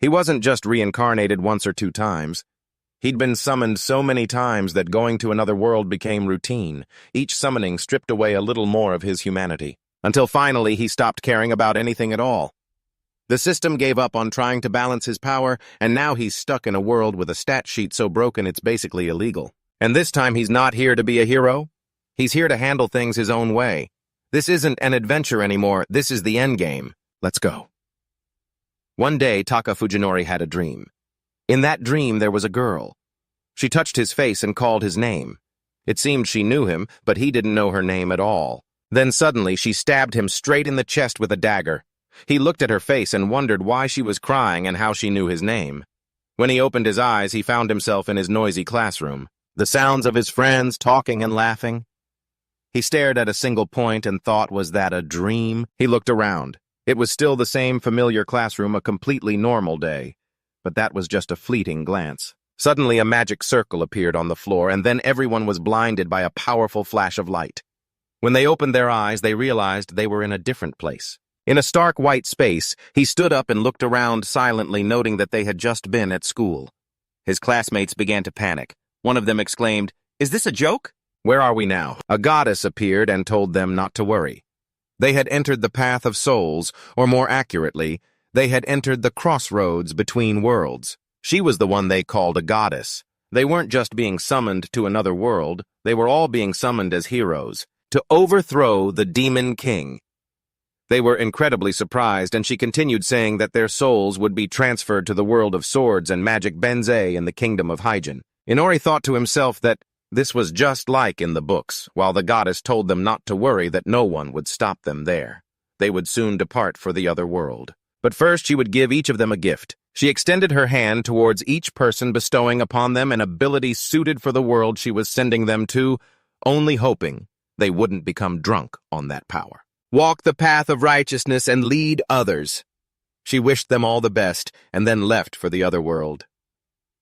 He wasn't just reincarnated once or two times. He'd been summoned so many times that going to another world became routine. Each summoning stripped away a little more of his humanity, until finally he stopped caring about anything at all. The system gave up on trying to balance his power, and now he's stuck in a world with a stat sheet so broken it's basically illegal. And this time he's not here to be a hero. He's here to handle things his own way. This isn't an adventure anymore, this is the endgame. Let's go. One day, Taka Fujinori had a dream. In that dream, there was a girl. She touched his face and called his name. It seemed she knew him, but he didn't know her name at all. Then suddenly, she stabbed him straight in the chest with a dagger. He looked at her face and wondered why she was crying and how she knew his name. When he opened his eyes, he found himself in his noisy classroom. The sounds of his friends talking and laughing. He stared at a single point and thought, was that a dream? He looked around. It was still the same familiar classroom, a completely normal day. But that was just a fleeting glance. Suddenly, a magic circle appeared on the floor, and then everyone was blinded by a powerful flash of light. When they opened their eyes, they realized they were in a different place. In a stark white space, he stood up and looked around silently, noting that they had just been at school. His classmates began to panic. One of them exclaimed, "Is this a joke? Where are we now?" A goddess appeared and told them not to worry. They had entered the path of souls, or more accurately, they had entered the crossroads between worlds. She was the one they called a goddess. They weren't just being summoned to another world, they were all being summoned as heroes, to overthrow the demon king. They were incredibly surprised, and she continued saying that their souls would be transferred to the world of swords and magic Benzei in the kingdom of Hyen. Inori thought to himself that this was just like in the books, while the goddess told them not to worry, that no one would stop them there. They would soon depart for the other world. But first she would give each of them a gift. She extended her hand towards each person, bestowing upon them an ability suited for the world she was sending them to, only hoping they wouldn't become drunk on that power. Walk the path of righteousness and lead others. She wished them all the best, and then left for the other world.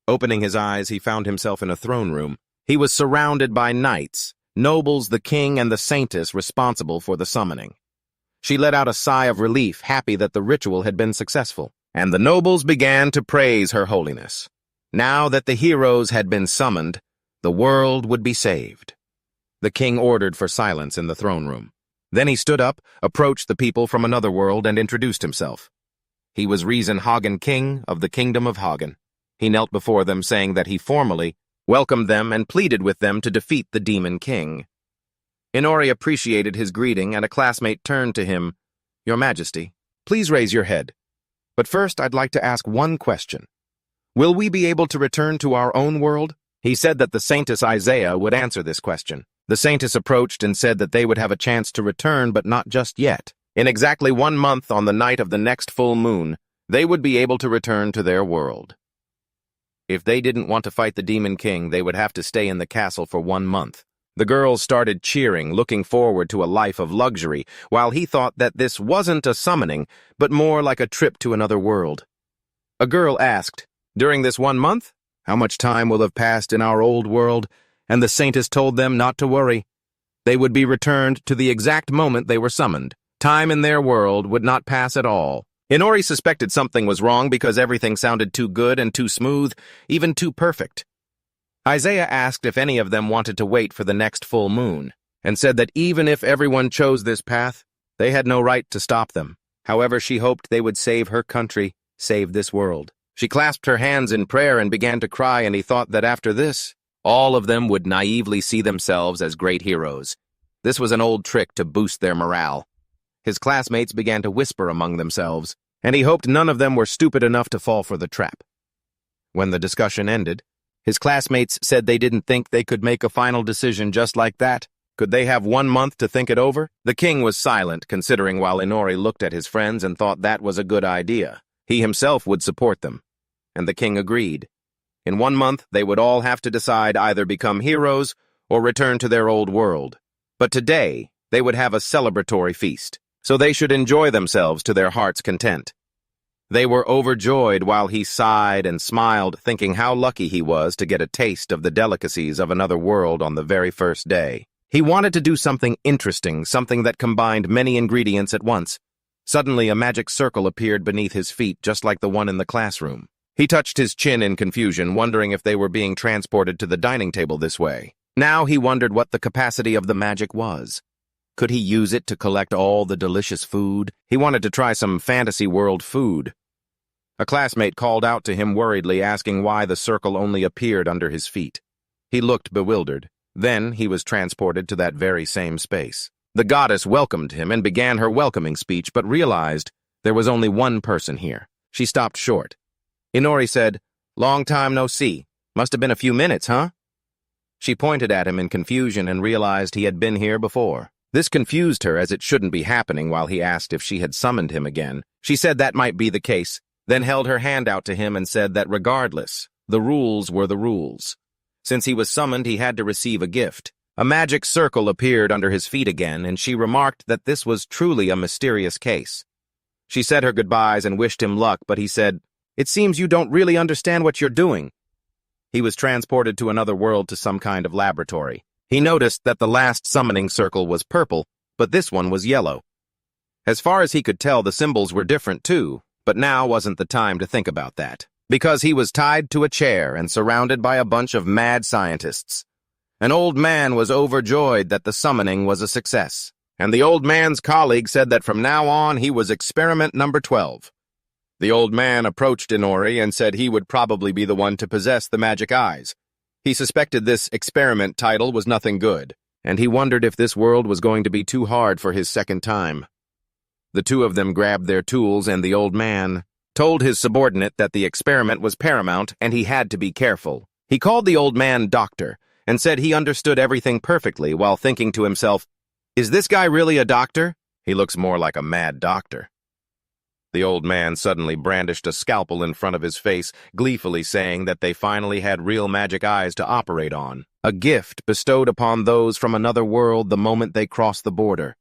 Opening his eyes, he found himself in a throne room. He was surrounded by knights, nobles, the king, and the saintess responsible for the summoning. She let out a sigh of relief, happy that the ritual had been successful, and the nobles began to praise her holiness. Now that the heroes had been summoned, the world would be saved. The king ordered for silence in the throne room. Then he stood up, approached the people from another world, and introduced himself. He was Rean Hagen, king of the kingdom of Hagen. He knelt before them, saying that he formally welcomed them and pleaded with them to defeat the demon king. Inori appreciated his greeting, and a classmate turned to him. "Your Majesty, please raise your head. But first, I'd like to ask one question. Will we be able to return to our own world?" He said that the Saintess Isaiah would answer this question. The Saintess approached and said that they would have a chance to return, but not just yet. In exactly 1 month, on the night of the next full moon, they would be able to return to their world. If they didn't want to fight the Demon King, they would have to stay in the castle for 1 month. The girls started cheering, looking forward to a life of luxury, while he thought that this wasn't a summoning, but more like a trip to another world. A girl asked, "During this 1 month, how much time will have passed in our old world?" And the Saintess told them not to worry. They would be returned to the exact moment they were summoned. Time in their world would not pass at all. Inori suspected something was wrong because everything sounded too good and too smooth, even too perfect. Isaiah asked if any of them wanted to wait for the next full moon, and said that even if everyone chose this path, they had no right to stop them. However, she hoped they would save her country, save this world. She clasped her hands in prayer and began to cry, and he thought that after this, all of them would naively see themselves as great heroes. This was an old trick to boost their morale. His classmates began to whisper among themselves, and he hoped none of them were stupid enough to fall for the trap. When the discussion ended, his classmates said they didn't think they could make a final decision just like that. Could they have 1 month to think it over? The king was silent, considering, while Inori looked at his friends and thought that was a good idea. He himself would support them, and the king agreed. In 1 month, they would all have to decide either become heroes or return to their old world. But today, they would have a celebratory feast, so they should enjoy themselves to their heart's content. They were overjoyed while he sighed and smiled, thinking how lucky he was to get a taste of the delicacies of another world on the very first day. He wanted to do something interesting, something that combined many ingredients at once. Suddenly, a magic circle appeared beneath his feet, just like the one in the classroom. He touched his chin in confusion, wondering if they were being transported to the dining table this way. Now he wondered what the capacity of the magic was. Could he use it to collect all the delicious food? He wanted to try some fantasy world food. A classmate called out to him worriedly, asking why the circle only appeared under his feet. He looked bewildered. Then he was transported to that very same space. The goddess welcomed him and began her welcoming speech, but realized there was only one person here. She stopped short. Inori said, "Long time no see. Must have been a few minutes, huh?" She pointed at him in confusion and realized he had been here before. This confused her, as it shouldn't be happening. While he asked if she had summoned him again, she said that might be the case, then held her hand out to him and said that regardless, the rules were the rules. Since he was summoned, he had to receive a gift. A magic circle appeared under his feet again, and she remarked that this was truly a mysterious case. She said her goodbyes and wished him luck, but he said, "It seems you don't really understand what you're doing." He was transported to another world, to some kind of laboratory. He noticed that the last summoning circle was purple, but this one was yellow. As far as he could tell, the symbols were different too, but now wasn't the time to think about that, because he was tied to a chair and surrounded by a bunch of mad scientists. An old man was overjoyed that the summoning was a success, and the old man's colleague said that from now on he was experiment number 12. The old man approached Inori and said he would probably be the one to possess the magic eyes. He suspected this experiment title was nothing good, and he wondered if this world was going to be too hard for his second time. The two of them grabbed their tools, and the old man told his subordinate that the experiment was paramount and he had to be careful. He called the old man doctor and said he understood everything perfectly, while thinking to himself, "Is this guy really a doctor? He looks more like a mad doctor." The old man suddenly brandished a scalpel in front of his face, gleefully saying that they finally had real magic eyes to operate on, a gift bestowed upon those from another world the moment they crossed the border.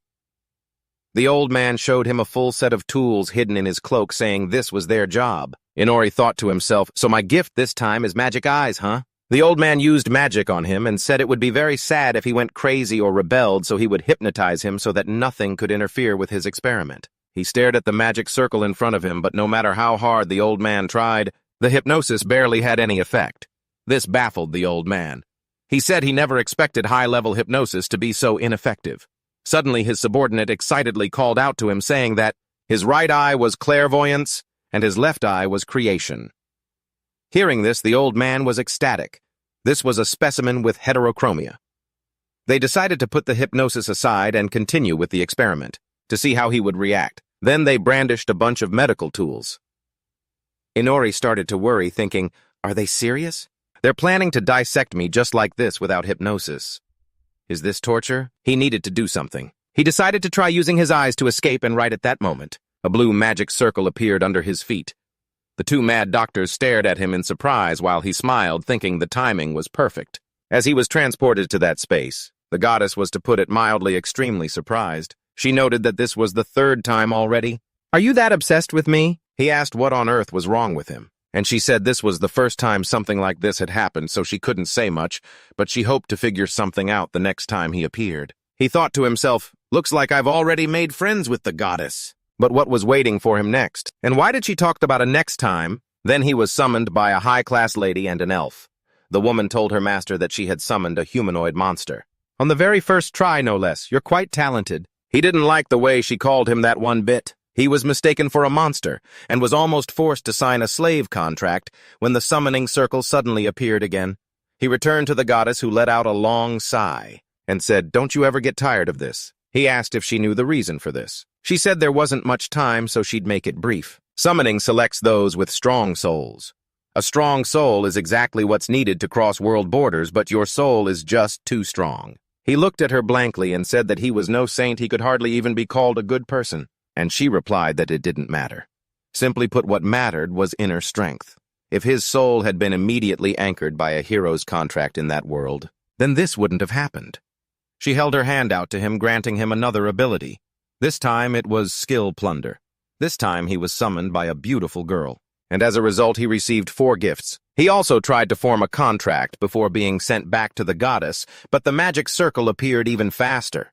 The old man showed him a full set of tools hidden in his cloak, saying this was their job. Inori thought to himself, "So my gift this time is magic eyes, huh?" The old man used magic on him and said it would be very sad if he went crazy or rebelled, so he would hypnotize him so that nothing could interfere with his experiment. He stared at the magic circle in front of him, but no matter how hard the old man tried, the hypnosis barely had any effect. This baffled the old man. He said he never expected high-level hypnosis to be so ineffective. Suddenly, his subordinate excitedly called out to him, saying that his right eye was clairvoyance and his left eye was creation. Hearing this, the old man was ecstatic. This was a specimen with heterochromia. They decided to put the hypnosis aside and continue with the experiment, to see how he would react. Then they brandished a bunch of medical tools. Inori started to worry, thinking, "Are they serious? They're planning to dissect me just like this without hypnosis. Is this torture?" He needed to do something. He decided to try using his eyes to escape, and right at that moment, a blue magic circle appeared under his feet. The two mad doctors stared at him in surprise while he smiled, thinking the timing was perfect. As he was transported to that space, the goddess was, to put it mildly, extremely surprised. She noted that this was the third time already. "Are you that obsessed with me?" He asked what on earth was wrong with him, and she said this was the first time something like this had happened, so she couldn't say much, but she hoped to figure something out the next time he appeared. He thought to himself, "Looks like I've already made friends with the goddess." But what was waiting for him next? And why did she talk about a next time? Then he was summoned by a high-class lady and an elf. The woman told her master that she had summoned a humanoid monster. On the very first try, no less. "You're quite talented." He didn't like the way she called him that one bit. He was mistaken for a monster, and was almost forced to sign a slave contract when the summoning circle suddenly appeared again. He returned to the goddess, who let out a long sigh, and said, "Don't you ever get tired of this?" He asked if she knew the reason for this. She said there wasn't much time, so she'd make it brief. Summoning selects those with strong souls. A strong soul is exactly what's needed to cross world borders, but your soul is just too strong. He looked at her blankly and said that he was no saint, he could hardly even be called a good person. And she replied that it didn't matter. Simply put, what mattered was inner strength. If his soul had been immediately anchored by a hero's contract in that world, then this wouldn't have happened. She held her hand out to him, granting him another ability. This time it was skill plunder. This time he was summoned by a beautiful girl, and as a result he received 4 gifts. He also tried to form a contract before being sent back to the goddess, but the magic circle appeared even faster.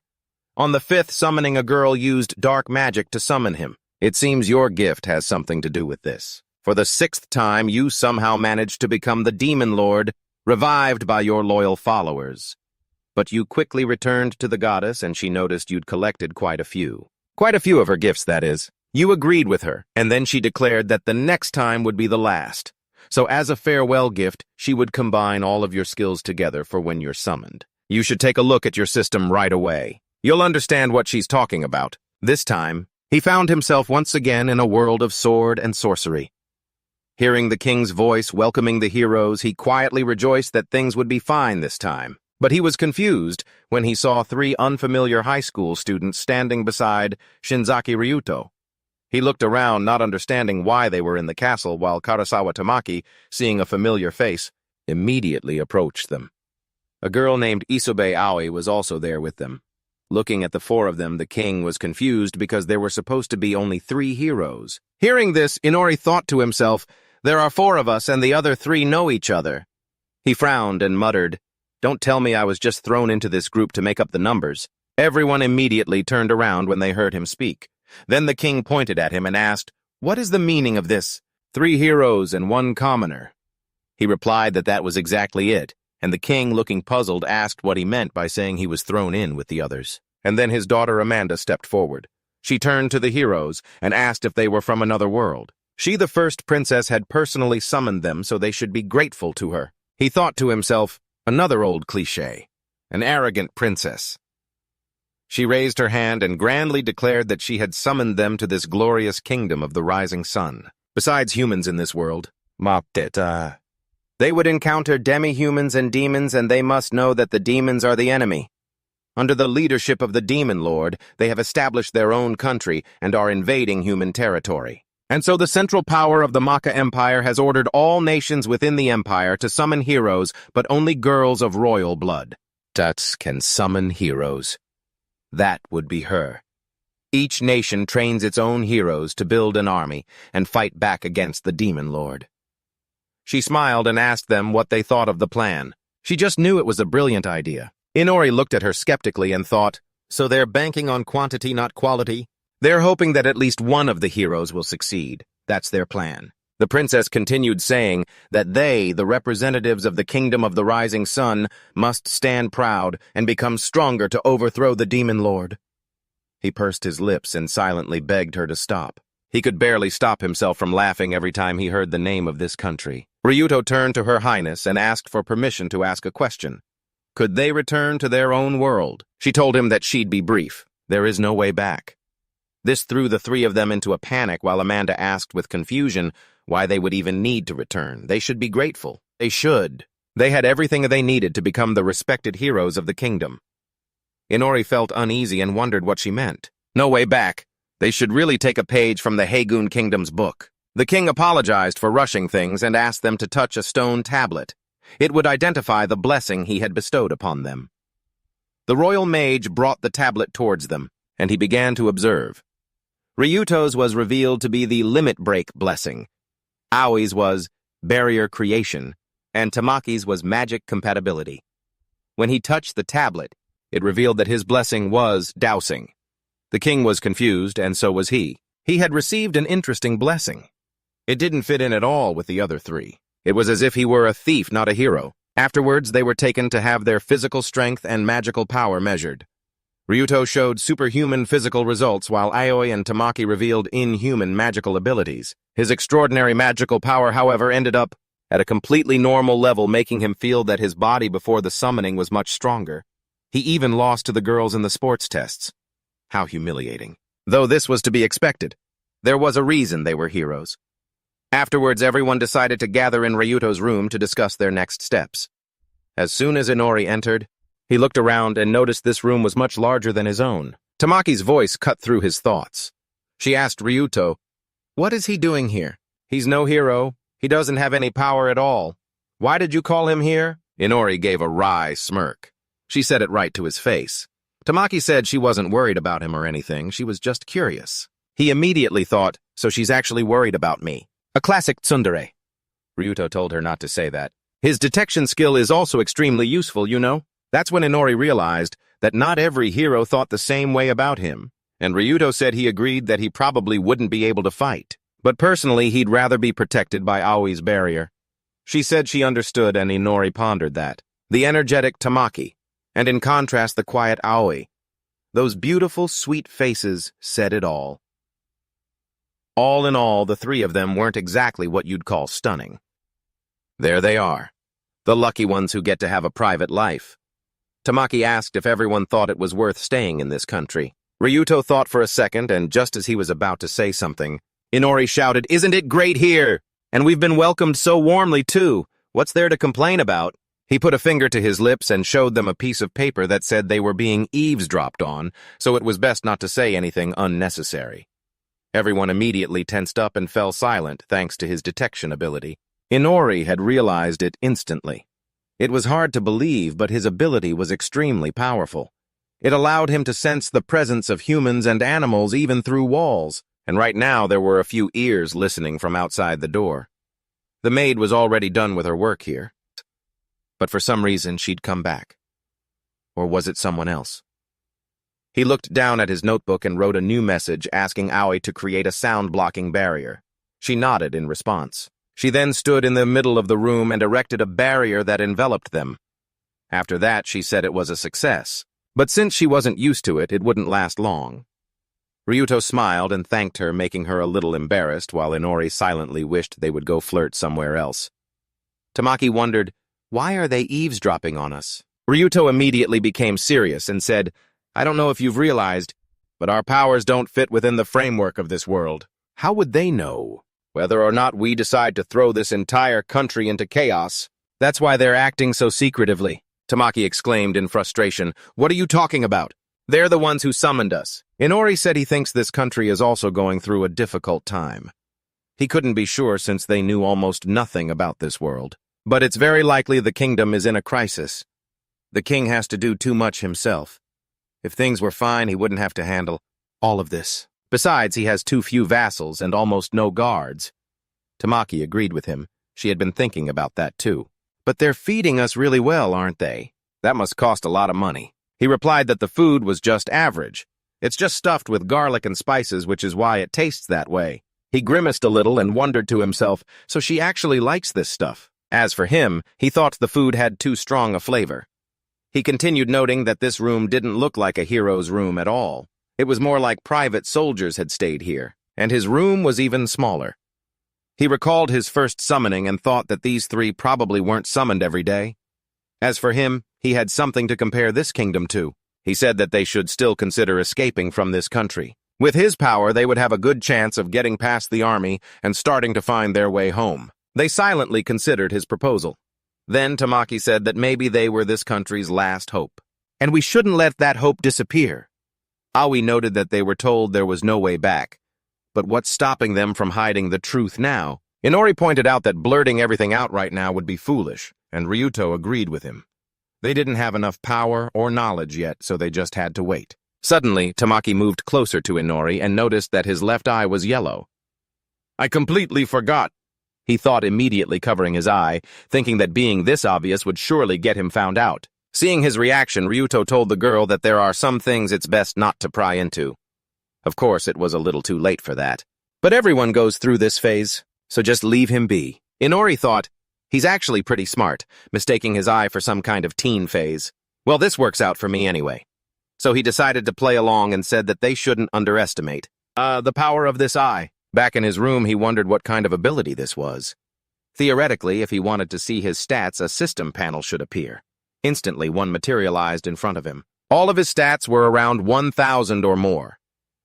On the 5th summoning, a girl used dark magic to summon him. It seems your gift has something to do with this. For the 6th time, you somehow managed to become the Demon Lord, revived by your loyal followers. But you quickly returned to the goddess, and she noticed you'd collected quite a few. Quite a few of her gifts, that is. You agreed with her, and then she declared that the next time would be the last. So as a farewell gift, she would combine all of your skills together for when you're summoned. You should take a look at your system right away. You'll understand what she's talking about. This time, he found himself once again in a world of sword and sorcery. Hearing the king's voice welcoming the heroes, he quietly rejoiced that things would be fine this time. But he was confused when he saw 3 unfamiliar high school students standing beside Shinzaki Ryuto. He looked around, not understanding why they were in the castle, while Karasawa Tamaki, seeing a familiar face, immediately approached them. A girl named Isobe Aoi was also there with them. Looking at the 4 of them, the king was confused because there were supposed to be only 3 heroes. Hearing this, Inori thought to himself, "There are 4 of us and the other 3 know each other." He frowned and muttered, "Don't tell me I was just thrown into this group to make up the numbers." Everyone immediately turned around when they heard him speak. Then the king pointed at him and asked, "What is the meaning of this? 3 heroes and 1 commoner." He replied that that was exactly it, and the king, looking puzzled, asked what he meant by saying he was thrown in with the others. And then his daughter Amanda stepped forward. She turned to the heroes and asked if they were from another world. She, the first princess, had personally summoned them, so they should be grateful to her. He thought to himself, another old cliché, an arrogant princess. She raised her hand and grandly declared that she had summoned them to this glorious kingdom of the rising sun. Besides humans in this world, they would encounter demi-humans and demons, and they must know that the demons are the enemy. Under the leadership of the Demon Lord, they have established their own country and are invading human territory. And so the central power of the Maka Empire has ordered all nations within the empire to summon heroes, but only girls of royal blood. Tuts can summon heroes. That would be her. Each nation trains its own heroes to build an army and fight back against the Demon Lord. She smiled and asked them what they thought of the plan. She just knew it was a brilliant idea. Inori looked at her skeptically and thought, so they're banking on quantity, not quality? They're hoping that at least one of the heroes will succeed. That's their plan. The princess continued saying that they, the representatives of the kingdom of the rising sun, must stand proud and become stronger to overthrow the Demon Lord. He pursed his lips and silently begged her to stop. He could barely stop himself from laughing every time he heard the name of this country. Ryuto turned to Her Highness and asked for permission to ask a question. Could they return to their own world? She told him that she'd be brief. There is no way back. This threw the 3 of them into a panic, while Amanda asked with confusion why they would even need to return. They should be grateful. They should. They had everything they needed to become the respected heroes of the kingdom. Inori felt uneasy and wondered what she meant. No way back. They should really take a page from the Haegun Kingdom's book. The king apologized for rushing things and asked them to touch a stone tablet. It would identify the blessing he had bestowed upon them. The royal mage brought the tablet towards them, and he began to observe. Ryuto's was revealed to be the limit break blessing. Aoi's was barrier creation, and Tamaki's was magic compatibility. When he touched the tablet, it revealed that his blessing was dousing. The king was confused, and so was he. He had received an interesting blessing. It didn't fit in at all with the other 3. It was as if he were a thief, not a hero. Afterwards, they were taken to have their physical strength and magical power measured. Ryuto showed superhuman physical results, while Aoi and Tamaki revealed inhuman magical abilities. His extraordinary magical power, however, ended up at a completely normal level, making him feel that his body before the summoning was much stronger. He even lost to the girls in the sports tests. How humiliating. Though this was to be expected. There was a reason they were heroes. Afterwards, everyone decided to gather in Ryuto's room to discuss their next steps. As soon as Inori entered, he looked around and noticed this room was much larger than his own. Tamaki's voice cut through his thoughts. She asked Ryuto, "What is he doing here? He's no hero. He doesn't have any power at all. Why did you call him here?" Inori gave a wry smirk. She said it right to his face. Tamaki said she wasn't worried about him or anything, she was just curious. He immediately thought, so she's actually worried about me. A classic tsundere. Ryuto told her not to say that. His detection skill is also extremely useful, you know. That's when Inori realized that not every hero thought the same way about him, and Ryuto said he agreed that he probably wouldn't be able to fight. But personally, he'd rather be protected by Aoi's barrier. She said she understood, and Inori pondered that. The energetic Tamaki, and in contrast the quiet Aoi. Those beautiful, sweet faces said it all. All in all, the three of them weren't exactly what you'd call stunning. There they are, the lucky ones who get to have a private life. Tamaki asked if everyone thought it was worth staying in this country. Ryuto thought for a second, and just as he was about to say something, Inori shouted, "Isn't it great here? And we've been welcomed so warmly, too. What's there to complain about?" He put a finger to his lips and showed them a piece of paper that said they were being eavesdropped on, so it was best not to say anything unnecessary. Everyone immediately tensed up and fell silent thanks to his detection ability. Inori had realized it instantly. It was hard to believe, but his ability was extremely powerful. It allowed him to sense the presence of humans and animals even through walls, and right now there were a few ears listening from outside the door. The maid was already done with her work here, but for some reason she'd come back. Or was it someone else? He looked down at his notebook and wrote a new message asking Aoi to create a sound-blocking barrier. She nodded in response. She then stood in the middle of the room and erected a barrier that enveloped them. After that, she said it was a success. But since she wasn't used to it, it wouldn't last long. Ryuto smiled and thanked her, making her a little embarrassed, while Inori silently wished they would go flirt somewhere else. Tamaki wondered, why are they eavesdropping on us? Ryuto immediately became serious and said, I don't know if you've realized, but our powers don't fit within the framework of this world. How would they know whether or not we decide to throw this entire country into chaos? That's why they're acting so secretively. Tamaki exclaimed in frustration. What are you talking about? They're the ones who summoned us. Inori said he thinks this country is also going through a difficult time. He couldn't be sure since they knew almost nothing about this world. But it's very likely the kingdom is in a crisis. The king has to do too much himself. If things were fine, he wouldn't have to handle all of this. Besides, he has too few vassals and almost no guards. Tamaki agreed with him. She had been thinking about that too. But they're feeding us really well, aren't they? That must cost a lot of money. He replied that the food was just average. It's just stuffed with garlic and spices, which is why it tastes that way. He grimaced a little and wondered to himself, so she actually likes this stuff. As for him, he thought the food had too strong a flavor. He continued noting that this room didn't look like a hero's room at all. It was more like private soldiers had stayed here, and his room was even smaller. He recalled his first summoning and thought that these three probably weren't summoned every day. As for him, he had something to compare this kingdom to. He said that they should still consider escaping from this country. With his power, they would have a good chance of getting past the army and starting to find their way home. They silently considered his proposal. Then Tamaki said that maybe they were this country's last hope. And we shouldn't let that hope disappear. Aoi noted that they were told there was no way back. But what's stopping them from hiding the truth now? Inori pointed out that blurting everything out right now would be foolish, and Ryuto agreed with him. They didn't have enough power or knowledge yet, so they just had to wait. Suddenly, Tamaki moved closer to Inori and noticed that his left eye was yellow. I completely forgot, he thought, immediately covering his eye, thinking that being this obvious would surely get him found out. Seeing his reaction, Ryuto told the girl that there are some things it's best not to pry into. Of course, it was a little too late for that. But everyone goes through this phase, so just leave him be. Inori thought, he's actually pretty smart, mistaking his eye for some kind of teen phase. Well, this works out for me anyway. So he decided to play along and said that they shouldn't underestimate the power of this eye. Back in his room, he wondered what kind of ability this was. Theoretically, if he wanted to see his stats, a system panel should appear. Instantly, one materialized in front of him. All of his stats were around 1,000 or more.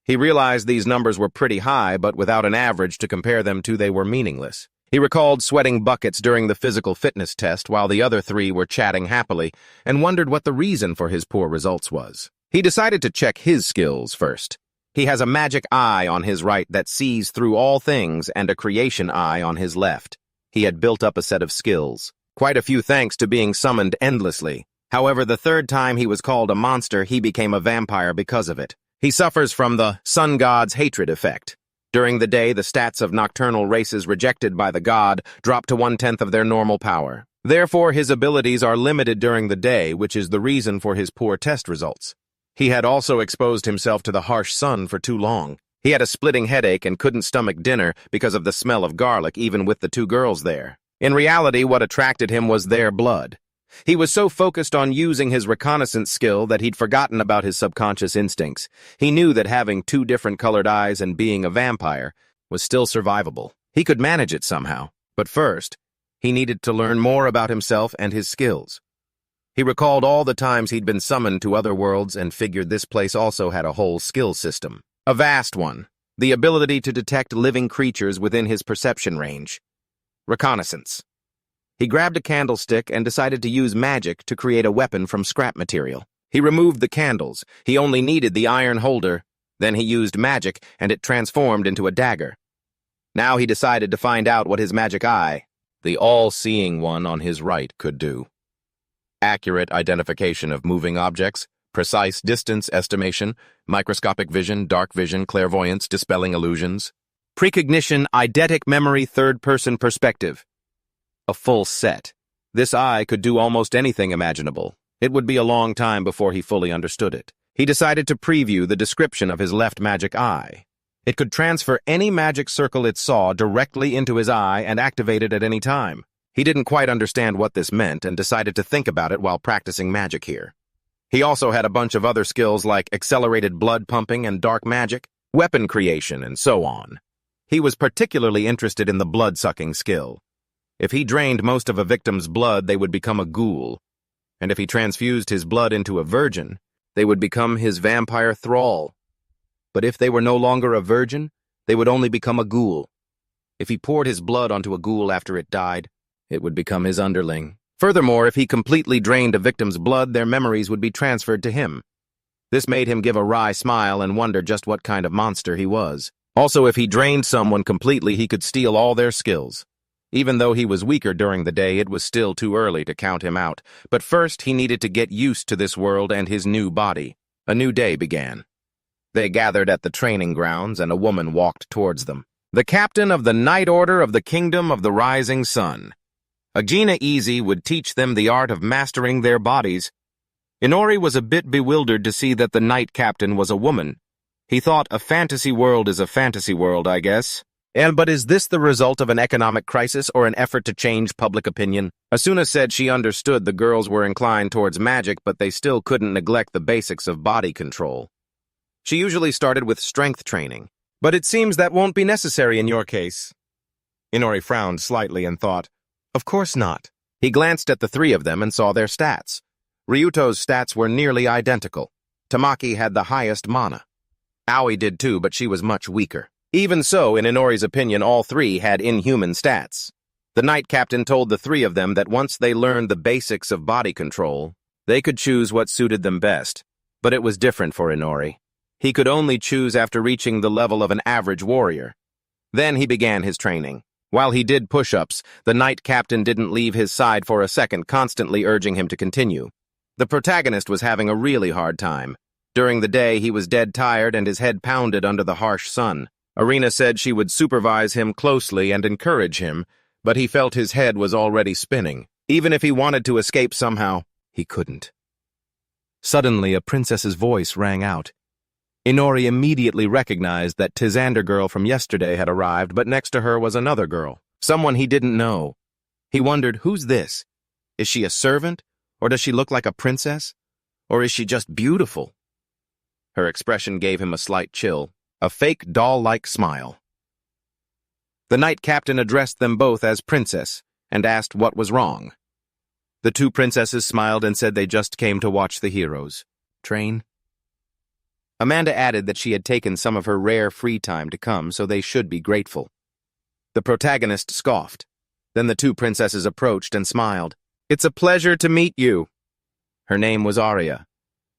He realized these numbers were pretty high, but without an average to compare them to, they were meaningless. He recalled sweating buckets during the physical fitness test while the other three were chatting happily, and wondered what the reason for his poor results was. He decided to check his skills first. He has a magic eye on his right that sees through all things and a creation eye on his left. He had built up a set of skills. Quite a few thanks to being summoned endlessly. However, the third time he was called a monster, he became a vampire because of it. He suffers from the sun god's hatred effect. During the day, the stats of nocturnal races rejected by the god drop to 1/10 of their normal power. Therefore, his abilities are limited during the day, which is the reason for his poor test results. He had also exposed himself to the harsh sun for too long. He had a splitting headache and couldn't stomach dinner because of the smell of garlic, even with the two girls there. In reality, what attracted him was their blood. He was so focused on using his reconnaissance skill that he'd forgotten about his subconscious instincts. He knew that having two different colored eyes and being a vampire was still survivable. He could manage it somehow. But first, he needed to learn more about himself and his skills. He recalled all the times he'd been summoned to other worlds and figured this place also had a whole skill system. A vast one. The ability to detect living creatures within his perception range. Reconnaissance. He grabbed a candlestick and decided to use magic to create a weapon from scrap material. He removed the candles. He only needed the iron holder. Then he used magic, and it transformed into a dagger. Now he decided to find out what his magic eye, the all-seeing one on his right, could do. Accurate identification of moving objects, precise distance estimation, microscopic vision, dark vision, clairvoyance, dispelling illusions. Precognition, eidetic memory, third-person perspective. A full set. This eye could do almost anything imaginable. It would be a long time before he fully understood it. He decided to preview the description of his left magic eye. It could transfer any magic circle it saw directly into his eye and activate it at any time. He didn't quite understand what this meant and decided to think about it while practicing magic here. He also had a bunch of other skills like accelerated blood pumping and dark magic, weapon creation, and so on. He was particularly interested in the blood-sucking skill. If he drained most of a victim's blood, they would become a ghoul. And if he transfused his blood into a virgin, they would become his vampire thrall. But if they were no longer a virgin, they would only become a ghoul. If he poured his blood onto a ghoul after it died, it would become his underling. Furthermore, if he completely drained a victim's blood, their memories would be transferred to him. This made him give a wry smile and wonder just what kind of monster he was. Also, if he drained someone completely, he could steal all their skills. Even though he was weaker during the day, it was still too early to count him out. But first, he needed to get used to this world and his new body. A new day began. They gathered at the training grounds, and a woman walked towards them. The captain of the Night Order of the Kingdom of the Rising Sun. Aiana Easy would teach them the art of mastering their bodies. Inori was a bit bewildered to see that the Knight Captain was a woman. He thought a fantasy world is a fantasy world, I guess. But is this the result of an economic crisis or an effort to change public opinion? Asuna said she understood the girls were inclined towards magic, but they still couldn't neglect the basics of body control. She usually started with strength training, but it seems that won't be necessary in your case. Inori frowned slightly and thought, of course not. He glanced at the three of them and saw their stats. Ryuto's stats were nearly identical. Tamaki had the highest mana. Aoi did too, but she was much weaker. Even so, in Inori's opinion, all three had inhuman stats. The Knight Captain told the three of them that once they learned the basics of body control, they could choose what suited them best. But it was different for Inori. He could only choose after reaching the level of an average warrior. Then he began his training. While he did push-ups, the Knight Captain didn't leave his side for a second, constantly urging him to continue. The protagonist was having a really hard time. During the day, he was dead tired and his head pounded under the harsh sun. Arena said she would supervise him closely and encourage him, but he felt his head was already spinning. Even if he wanted to escape somehow, he couldn't. Suddenly, a princess's voice rang out. Inori immediately recognized that Tisander girl from yesterday had arrived, but next to her was another girl, someone he didn't know. He wondered, who's this? Is she a servant? Or does she look like a princess? Or is she just beautiful? Her expression gave him a slight chill. A fake doll-like smile. The Knight Captain addressed them both as princess and asked what was wrong. The two princesses smiled and said they just came to watch the heroes train. Amanda added that she had taken some of her rare free time to come, so they should be grateful. The protagonist scoffed. Then the two princesses approached and smiled. It's a pleasure to meet you. Her name was Arya.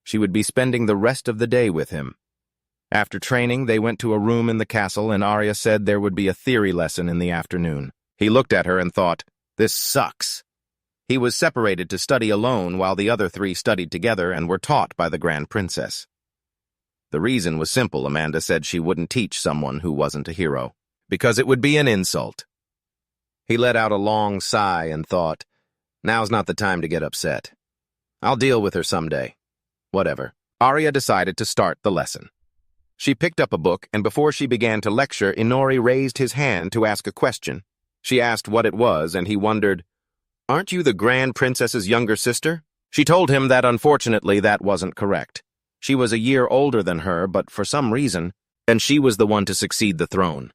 She would be spending the rest of the day with him. After training, they went to a room in the castle, and Arya said there would be a theory lesson in the afternoon. He looked at her and thought, this sucks. He was separated to study alone while the other three studied together and were taught by the Grand Princess. The reason was simple. Amanda said she wouldn't teach someone who wasn't a hero, because it would be an insult. He let out a long sigh and thought, now's not the time to get upset. I'll deal with her someday. Whatever. Arya decided to start the lesson. She picked up a book, and before she began to lecture, Inori raised his hand to ask a question. She asked what it was, and he wondered, "Aren't you the Grand Princess's younger sister?" She told him that unfortunately that wasn't correct. She was a year older than her, but for some reason, and she was the one to succeed the throne.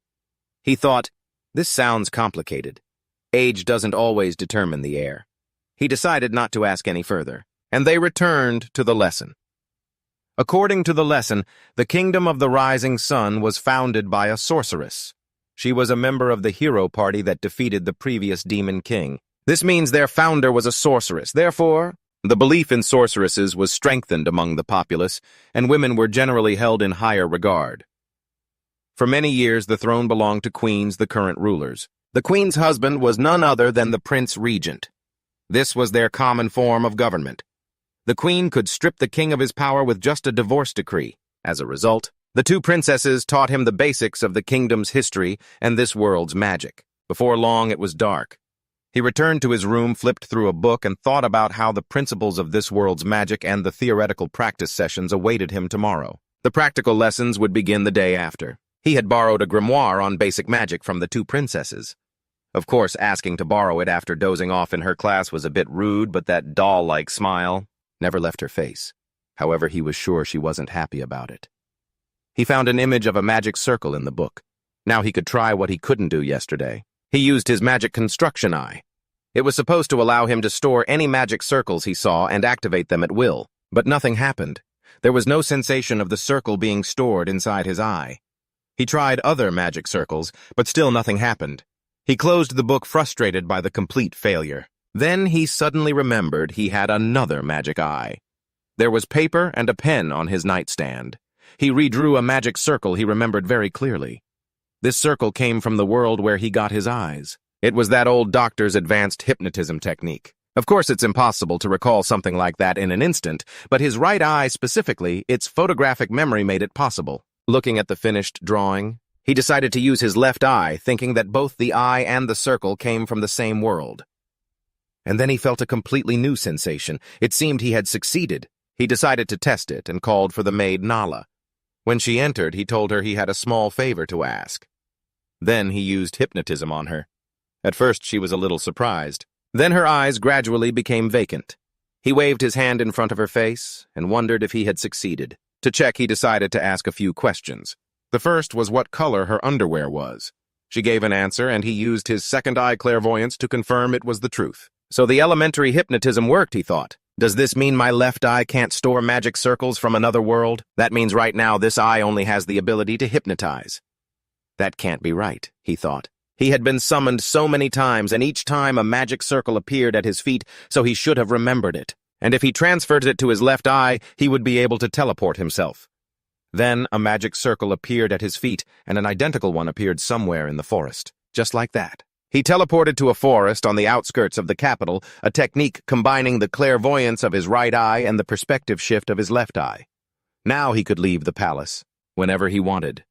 He thought, this sounds complicated. Age doesn't always determine the heir. He decided not to ask any further, and they returned to the lesson. According to the lesson, the Kingdom of the Rising Sun was founded by a sorceress. She was a member of the hero party that defeated the previous demon king. This means their founder was a sorceress. Therefore, the belief in sorceresses was strengthened among the populace, and women were generally held in higher regard. For many years, the throne belonged to queens, the current rulers. The queen's husband was none other than the prince regent. This was their common form of government. The queen could strip the king of his power with just a divorce decree. As a result, the two princesses taught him the basics of the kingdom's history and this world's magic. Before long, it was dark. He returned to his room, flipped through a book, and thought about how the principles of this world's magic and the theoretical practice sessions awaited him tomorrow. The practical lessons would begin the day after. He had borrowed a grimoire on basic magic from the two princesses. Of course, asking to borrow it after dozing off in her class was a bit rude, but that doll-like smile never left her face. However, he was sure she wasn't happy about it. He found an image of a magic circle in the book. Now he could try what he couldn't do yesterday. He used his magic construction eye. It was supposed to allow him to store any magic circles he saw and activate them at will, but nothing happened. There was no sensation of the circle being stored inside his eye. He tried other magic circles, but still nothing happened. He closed the book, frustrated by the complete failure. Then he suddenly remembered he had another magic eye. There was paper and a pen on his nightstand. He redrew a magic circle he remembered very clearly. This circle came from the world where he got his eyes. It was that old doctor's advanced hypnotism technique. Of course, it's impossible to recall something like that in an instant, but his right eye specifically, its photographic memory made it possible. Looking at the finished drawing, he decided to use his left eye, thinking that both the eye and the circle came from the same world. And then he felt a completely new sensation. It seemed he had succeeded. He decided to test it and called for the maid Nala. When she entered, he told her he had a small favor to ask. Then he used hypnotism on her. At first, she was a little surprised. Then her eyes gradually became vacant. He waved his hand in front of her face and wondered if he had succeeded. To check, he decided to ask a few questions. The first was what color her underwear was. She gave an answer, and he used his second eye clairvoyance to confirm it was the truth. So the elementary hypnotism worked, he thought. Does this mean my left eye can't store magic circles from another world? That means right now this eye only has the ability to hypnotize. That can't be right, he thought. He had been summoned so many times, and each time a magic circle appeared at his feet, so he should have remembered it. And if he transferred it to his left eye, he would be able to teleport himself. Then a magic circle appeared at his feet, and an identical one appeared somewhere in the forest. Just like that. He teleported to a forest on the outskirts of the capital, a technique combining the clairvoyance of his right eye and the perspective shift of his left eye. Now he could leave the palace, whenever he wanted.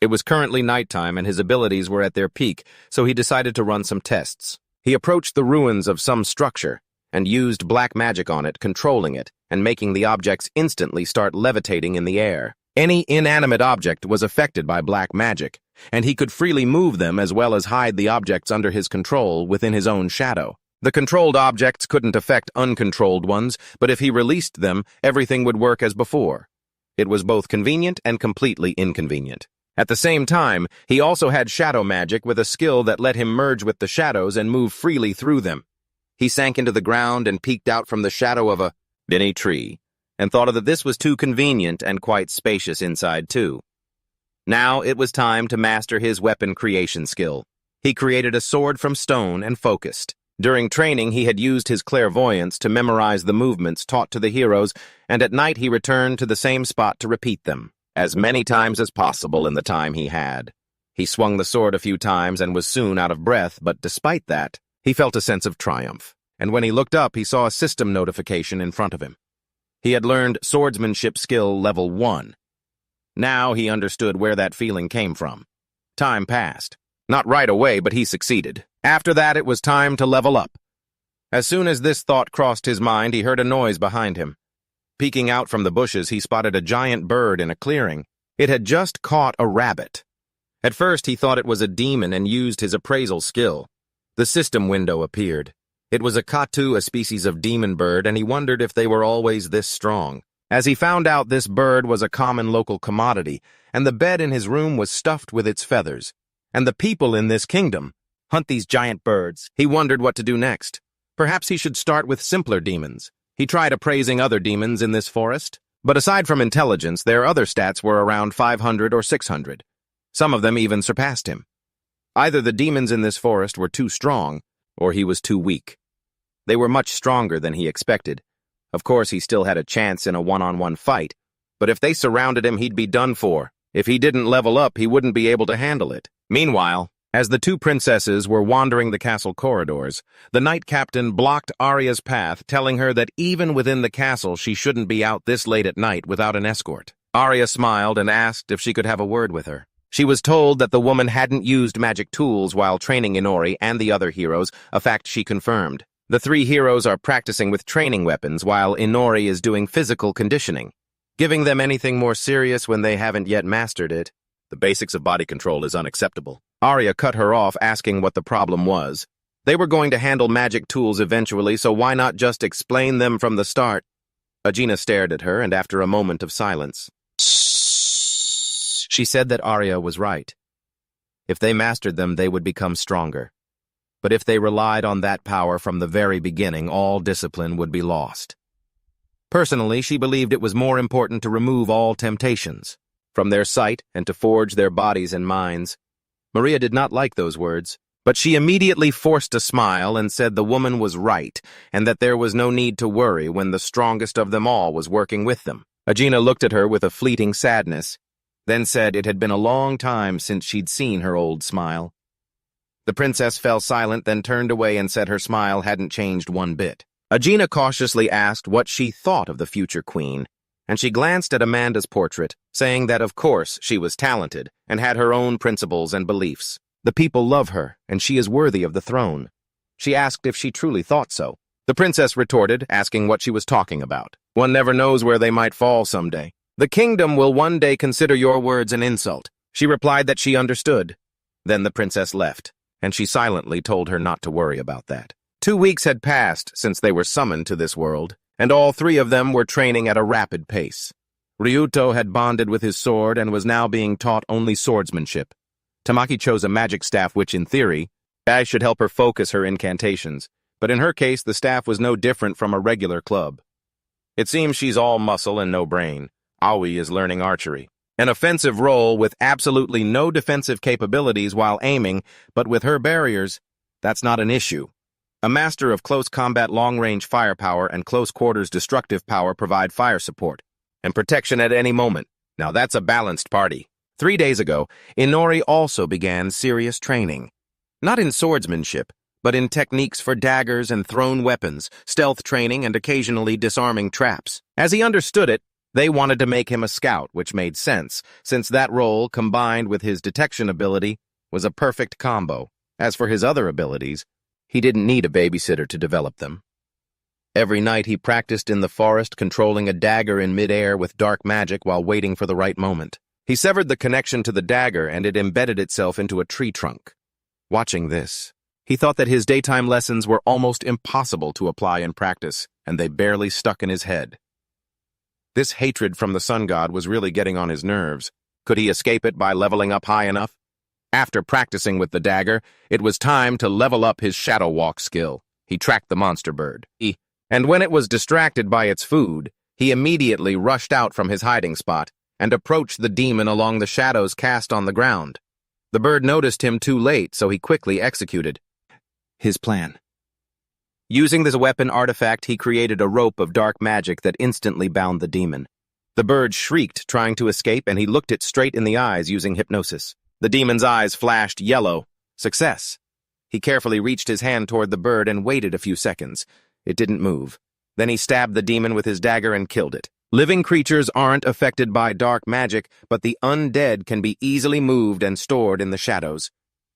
It was currently nighttime, and his abilities were at their peak, so he decided to run some tests. He approached the ruins of some structure, and used black magic on it, controlling it, and making the objects instantly start levitating in the air. Any inanimate object was affected by black magic, and he could freely move them as well as hide the objects under his control within his own shadow. The controlled objects couldn't affect uncontrolled ones, but if he released them, everything would work as before. It was both convenient and completely inconvenient. At the same time, he also had shadow magic with a skill that let him merge with the shadows and move freely through them. He sank into the ground and peeked out from the shadow of a biny tree, and thought that this was too convenient and quite spacious inside too. Now it was time to master his weapon creation skill. He created a sword from stone and focused. During training, he had used his clairvoyance to memorize the movements taught to the heroes, and at night he returned to the same spot to repeat them, as many times as possible in the time he had. He swung the sword a few times and was soon out of breath, but despite that, he felt a sense of triumph, and when he looked up, he saw a system notification in front of him. He had learned swordsmanship skill level 1. Now he understood where that feeling came from. Time passed. Not right away, but he succeeded. After that, it was time to level up. As soon as this thought crossed his mind, he heard a noise behind him. Peeking out from the bushes, he spotted a giant bird in a clearing. It had just caught a rabbit. At first, he thought it was a demon and used his appraisal skill. The system window appeared. It was a katu, a species of demon bird, and he wondered if they were always this strong. As he found out, this bird was a common local commodity, and the bed in his room was stuffed with its feathers. And the people in this kingdom hunt these giant birds. He wondered what to do next. Perhaps he should start with simpler demons. He tried appraising other demons in this forest, but aside from intelligence, their other stats were around 500 or 600. Some of them even surpassed him. Either the demons in this forest were too strong, or he was too weak. They were much stronger than he expected. Of course, he still had a chance in a one-on-one fight, but if they surrounded him, he'd be done for. If he didn't level up, he wouldn't be able to handle it. Meanwhile, as the two princesses were wandering the castle corridors, the knight captain blocked Arya's path, telling her that even within the castle she shouldn't be out this late at night without an escort. Arya smiled and asked if she could have a word with her. She was told that the woman hadn't used magic tools while training Inori and the other heroes, a fact she confirmed. The three heroes are practicing with training weapons while Inori is doing physical conditioning. Giving them anything more serious when they haven't yet mastered it. The basics of body control is unacceptable. Arya cut her off, asking what the problem was. They were going to handle magic tools eventually, so why not just explain them from the start? Aiana stared at her, and after a moment of silence, she said that Arya was right. If they mastered them, they would become stronger. But if they relied on that power from the very beginning, all discipline would be lost. Personally, she believed it was more important to remove all temptations from their sight and to forge their bodies and minds. Maria did not like those words, but she immediately forced a smile and said the woman was right and that there was no need to worry when the strongest of them all was working with them. Aiana looked at her with a fleeting sadness, then said it had been a long time since she'd seen her old smile. The princess fell silent, then turned away and said her smile hadn't changed one bit. Aiana cautiously asked what she thought of the future queen, and she glanced at Amanda's portrait, saying that of course she was talented and had her own principles and beliefs. The people love her, and she is worthy of the throne. She asked if she truly thought so. The princess retorted, asking what she was talking about. One never knows where they might fall someday. The kingdom will one day consider your words an insult. She replied that she understood. Then the princess left, and she silently told her not to worry about that. 2 weeks had passed since they were summoned to this world, and all three of them were training at a rapid pace. Ryuto had bonded with his sword and was now being taught only swordsmanship. Tamaki chose a magic staff which, in theory, should help her focus her incantations, but in her case the staff was no different from a regular club. It seems she's all muscle and no brain. Aoi is learning archery, an offensive role with absolutely no defensive capabilities while aiming, but with her barriers, that's not an issue. A master of close combat long-range firepower and close-quarters destructive power provide fire support and protection at any moment. Now that's a balanced party. 3 days ago, Inori also began serious training. Not in swordsmanship, but in techniques for daggers and thrown weapons, stealth training, and occasionally disarming traps. As he understood it, they wanted to make him a scout, which made sense, since that role, combined with his detection ability, was a perfect combo. As for his other abilities, he didn't need a babysitter to develop them. Every night he practiced in the forest, controlling a dagger in midair with dark magic while waiting for the right moment. He severed the connection to the dagger, and it embedded itself into a tree trunk. Watching this, he thought that his daytime lessons were almost impossible to apply in practice, and they barely stuck in his head. This hatred from the sun god was really getting on his nerves. Could he escape it by leveling up high enough? After practicing with the dagger, it was time to level up his shadow walk skill. He tracked the monster bird. And when it was distracted by its food, he immediately rushed out from his hiding spot and approached the demon along the shadows cast on the ground. The bird noticed him too late, so he quickly executed his plan. Using this weapon artifact, he created a rope of dark magic that instantly bound the demon. The bird shrieked, trying to escape, and he looked it straight in the eyes using hypnosis. The demon's eyes flashed yellow. Success. He carefully reached his hand toward the bird and waited a few seconds. It didn't move. Then he stabbed the demon with his dagger and killed it. Living creatures aren't affected by dark magic, but the undead can be easily moved and stored in the shadows.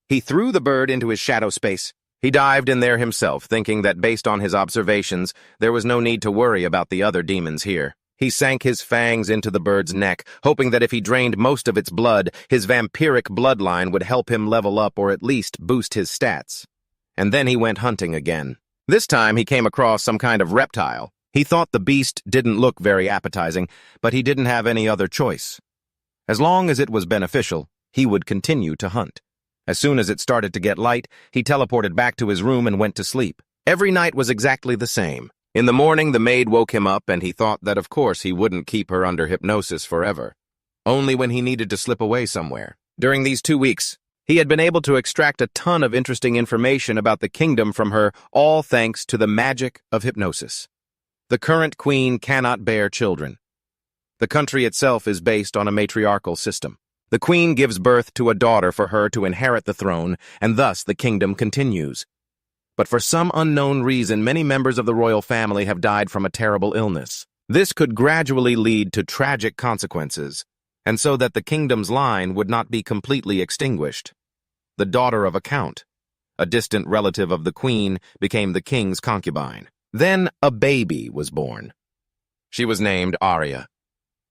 He threw the bird into his shadow space. He dived in there himself, thinking that based on his observations, there was no need to worry about the other demons here. He sank his fangs into the bird's neck, hoping that if he drained most of its blood, his vampiric bloodline would help him level up or at least boost his stats. And then he went hunting again. This time he came across some kind of reptile. He thought the beast didn't look very appetizing, but he didn't have any other choice. As long as it was beneficial, he would continue to hunt. As soon as it started to get light, he teleported back to his room and went to sleep. Every night was exactly the same. In the morning, the maid woke him up, and he thought that of course he wouldn't keep her under hypnosis forever. Only when he needed to slip away somewhere. During these 2 weeks, he had been able to extract a ton of interesting information about the kingdom from her, all thanks to the magic of hypnosis. The current queen cannot bear children. The country itself is based on a matriarchal system. The queen gives birth to a daughter for her to inherit the throne, and thus the kingdom continues. But for some unknown reason, many members of the royal family have died from a terrible illness. This could gradually lead to tragic consequences, and so that the kingdom's line would not be completely extinguished. The daughter of a count, a distant relative of the queen, became the king's concubine. Then a baby was born. She was named Arya.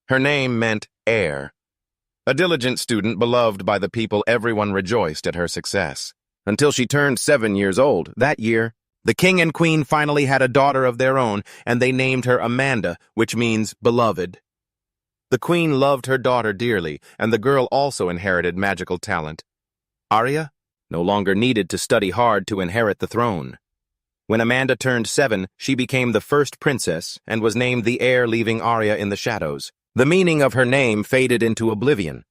Her name meant heir. A diligent student beloved by the people, everyone rejoiced at her success. Until she turned 7 years old that year, the king and queen finally had a daughter of their own, and they named her Amanda, which means beloved. The queen loved her daughter dearly, and the girl also inherited magical talent. Arya no longer needed to study hard to inherit the throne. When Amanda turned 7, she became the first princess and was named the heir, leaving Arya in the shadows. The meaning of her name faded into oblivion.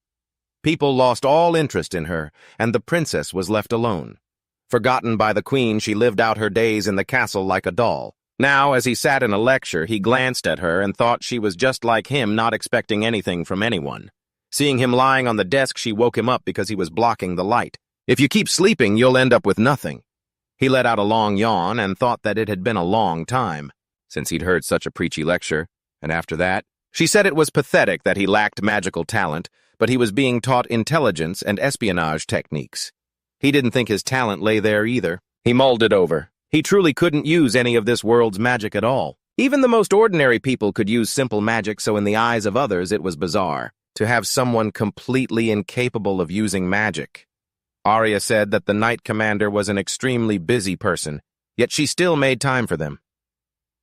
People lost all interest in her, and the princess was left alone. Forgotten by the queen, she lived out her days in the castle like a doll. Now, as he sat in a lecture, he glanced at her and thought she was just like him, not expecting anything from anyone. Seeing him lying on the desk, she woke him up because he was blocking the light. If you keep sleeping, you'll end up with nothing. He let out a long yawn and thought that it had been a long time since he'd heard such a preachy lecture, and after that, she said it was pathetic that he lacked magical talent, but he was being taught intelligence and espionage techniques. He didn't think his talent lay there either. He mulled it over. He truly couldn't use any of this world's magic at all. Even the most ordinary people could use simple magic, so in the eyes of others it was bizarre to have someone completely incapable of using magic. Arya said that the Knight Commander was an extremely busy person, yet she still made time for them.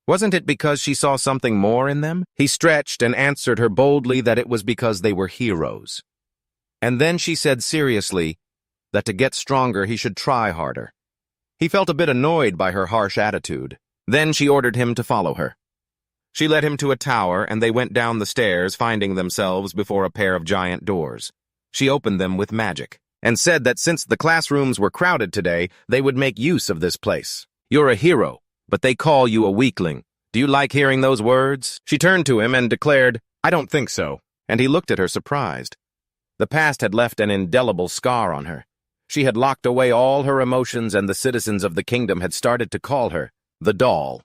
Wasn't it because she saw something more in them? He stretched and answered her boldly that it was because they were heroes. And then she said seriously that to get stronger he should try harder. He felt a bit annoyed by her harsh attitude. Then she ordered him to follow her. She led him to a tower, and they went down the stairs, finding themselves before a pair of giant doors. She opened them with magic, and said that since the classrooms were crowded today, they would make use of this place. You're a hero, but they call you a weakling. Do you like hearing those words? She turned to him and declared, I don't think so, and he looked at her surprised. The past had left an indelible scar on her. She had locked away all her emotions, and the citizens of the kingdom had started to call her the doll.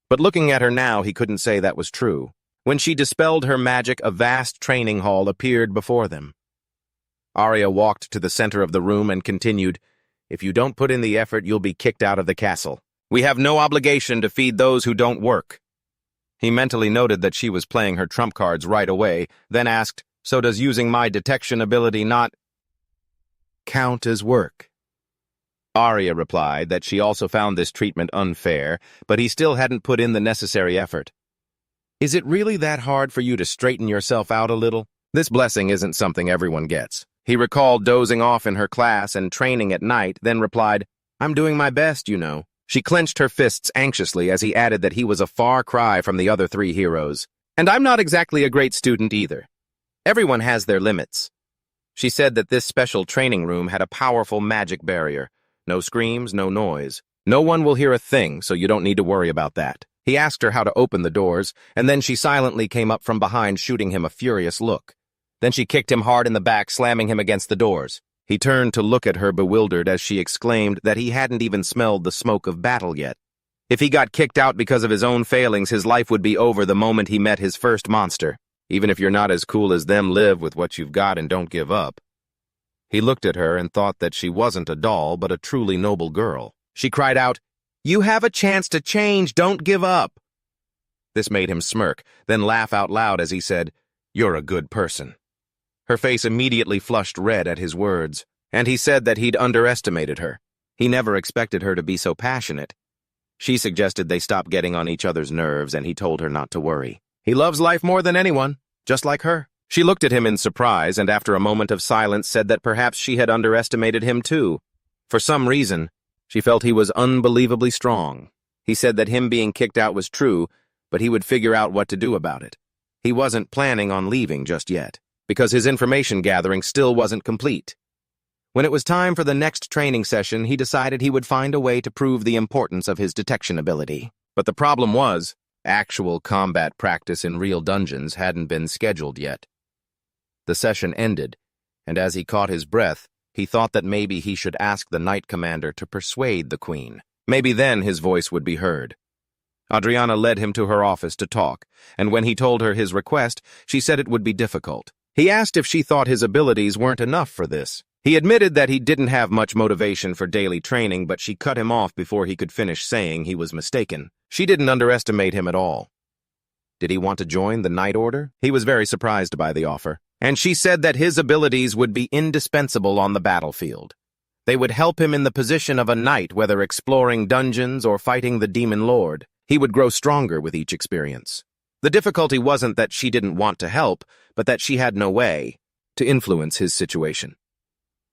But looking at her now, he couldn't say that was true. When she dispelled her magic, a vast training hall appeared before them. Arya walked to the center of the room and continued, If you don't put in the effort, you'll be kicked out of the castle. We have no obligation to feed those who don't work. He mentally noted that she was playing her trump cards right away, then asked, So does using my detection ability not count as work? Arya replied that she also found this treatment unfair, but he still hadn't put in the necessary effort. Is it really that hard for you to straighten yourself out a little? This blessing isn't something everyone gets. He recalled dozing off in her class and training at night, then replied, I'm doing my best, you know. She clenched her fists anxiously as he added that he was a far cry from the other 3 heroes. And I'm not exactly a great student either. Everyone has their limits. She said that this special training room had a powerful magic barrier. No screams, no noise. No one will hear a thing, so you don't need to worry about that. He asked her how to open the doors, and then she silently came up from behind, shooting him a furious look. Then she kicked him hard in the back, slamming him against the doors. He turned to look at her bewildered as she exclaimed that he hadn't even smelled the smoke of battle yet. If he got kicked out because of his own failings, his life would be over the moment he met his first monster. Even if you're not as cool as them, live with what you've got and don't give up. He looked at her and thought that she wasn't a doll, but a truly noble girl. She cried out, You have a chance to change, don't give up. This made him smirk, then laugh out loud as he said, "You're a good person." Her face immediately flushed red at his words, and he said that he'd underestimated her. He never expected her to be so passionate. She suggested they stop getting on each other's nerves, and he told her not to worry. He loves life more than anyone, just like her. She looked at him in surprise, and after a moment of silence said that perhaps she had underestimated him too. For some reason, she felt he was unbelievably strong. He said that him being kicked out was true, but he would figure out what to do about it. He wasn't planning on leaving just yet, because his information gathering still wasn't complete. When it was time for the next training session, he decided he would find a way to prove the importance of his detection ability. But the problem was, actual combat practice in real dungeons hadn't been scheduled yet. The session ended, and as he caught his breath, he thought that maybe he should ask the Knight Commander to persuade the Queen. Maybe then his voice would be heard. Adriana led him to her office to talk, and when he told her his request, she said it would be difficult. He asked if she thought his abilities weren't enough for this. He admitted that he didn't have much motivation for daily training, but she cut him off before he could finish saying he was mistaken. She didn't underestimate him at all. Did he want to join the Knight Order? He was very surprised by the offer, and she said that his abilities would be indispensable on the battlefield. They would help him in the position of a knight, whether exploring dungeons or fighting the Demon Lord. He would grow stronger with each experience. The difficulty wasn't that she didn't want to help, but that she had no way to influence his situation.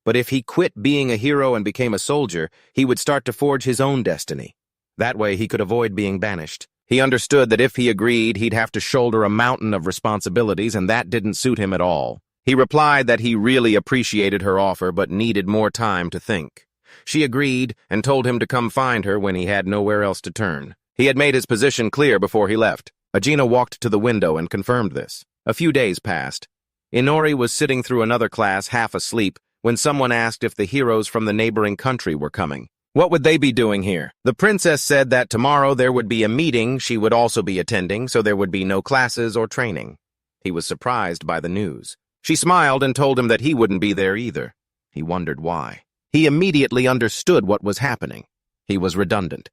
But if he quit being a hero and became a soldier, he would start to forge his own destiny. That way he could avoid being banished. He understood that if he agreed, he'd have to shoulder a mountain of responsibilities, and that didn't suit him at all. He replied that he really appreciated her offer but needed more time to think. She agreed and told him to come find her when he had nowhere else to turn. He had made his position clear before he left. Aiana walked to the window and confirmed this. A few days passed. Inori was sitting through another class, half asleep, when someone asked if the heroes from the neighboring country were coming. What would they be doing here? The princess said that tomorrow there would be a meeting she would also be attending, so there would be no classes or training. He was surprised by the news. She smiled and told him that he wouldn't be there either. He wondered why. He immediately understood what was happening. He was redundant.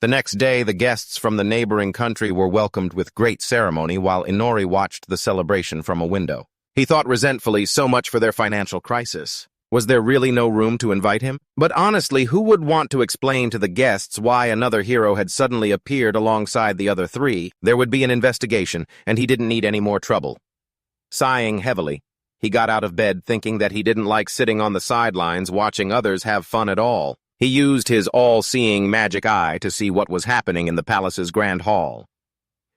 The next day, the guests from the neighboring country were welcomed with great ceremony while Inori watched the celebration from a window. He thought resentfully, so much for their financial crisis. Was there really no room to invite him? But honestly, who would want to explain to the guests why another hero had suddenly appeared alongside the other three? There would be an investigation, and he didn't need any more trouble. Sighing heavily, he got out of bed thinking that he didn't like sitting on the sidelines watching others have fun at all. He used his all-seeing magic eye to see what was happening in the palace's grand hall.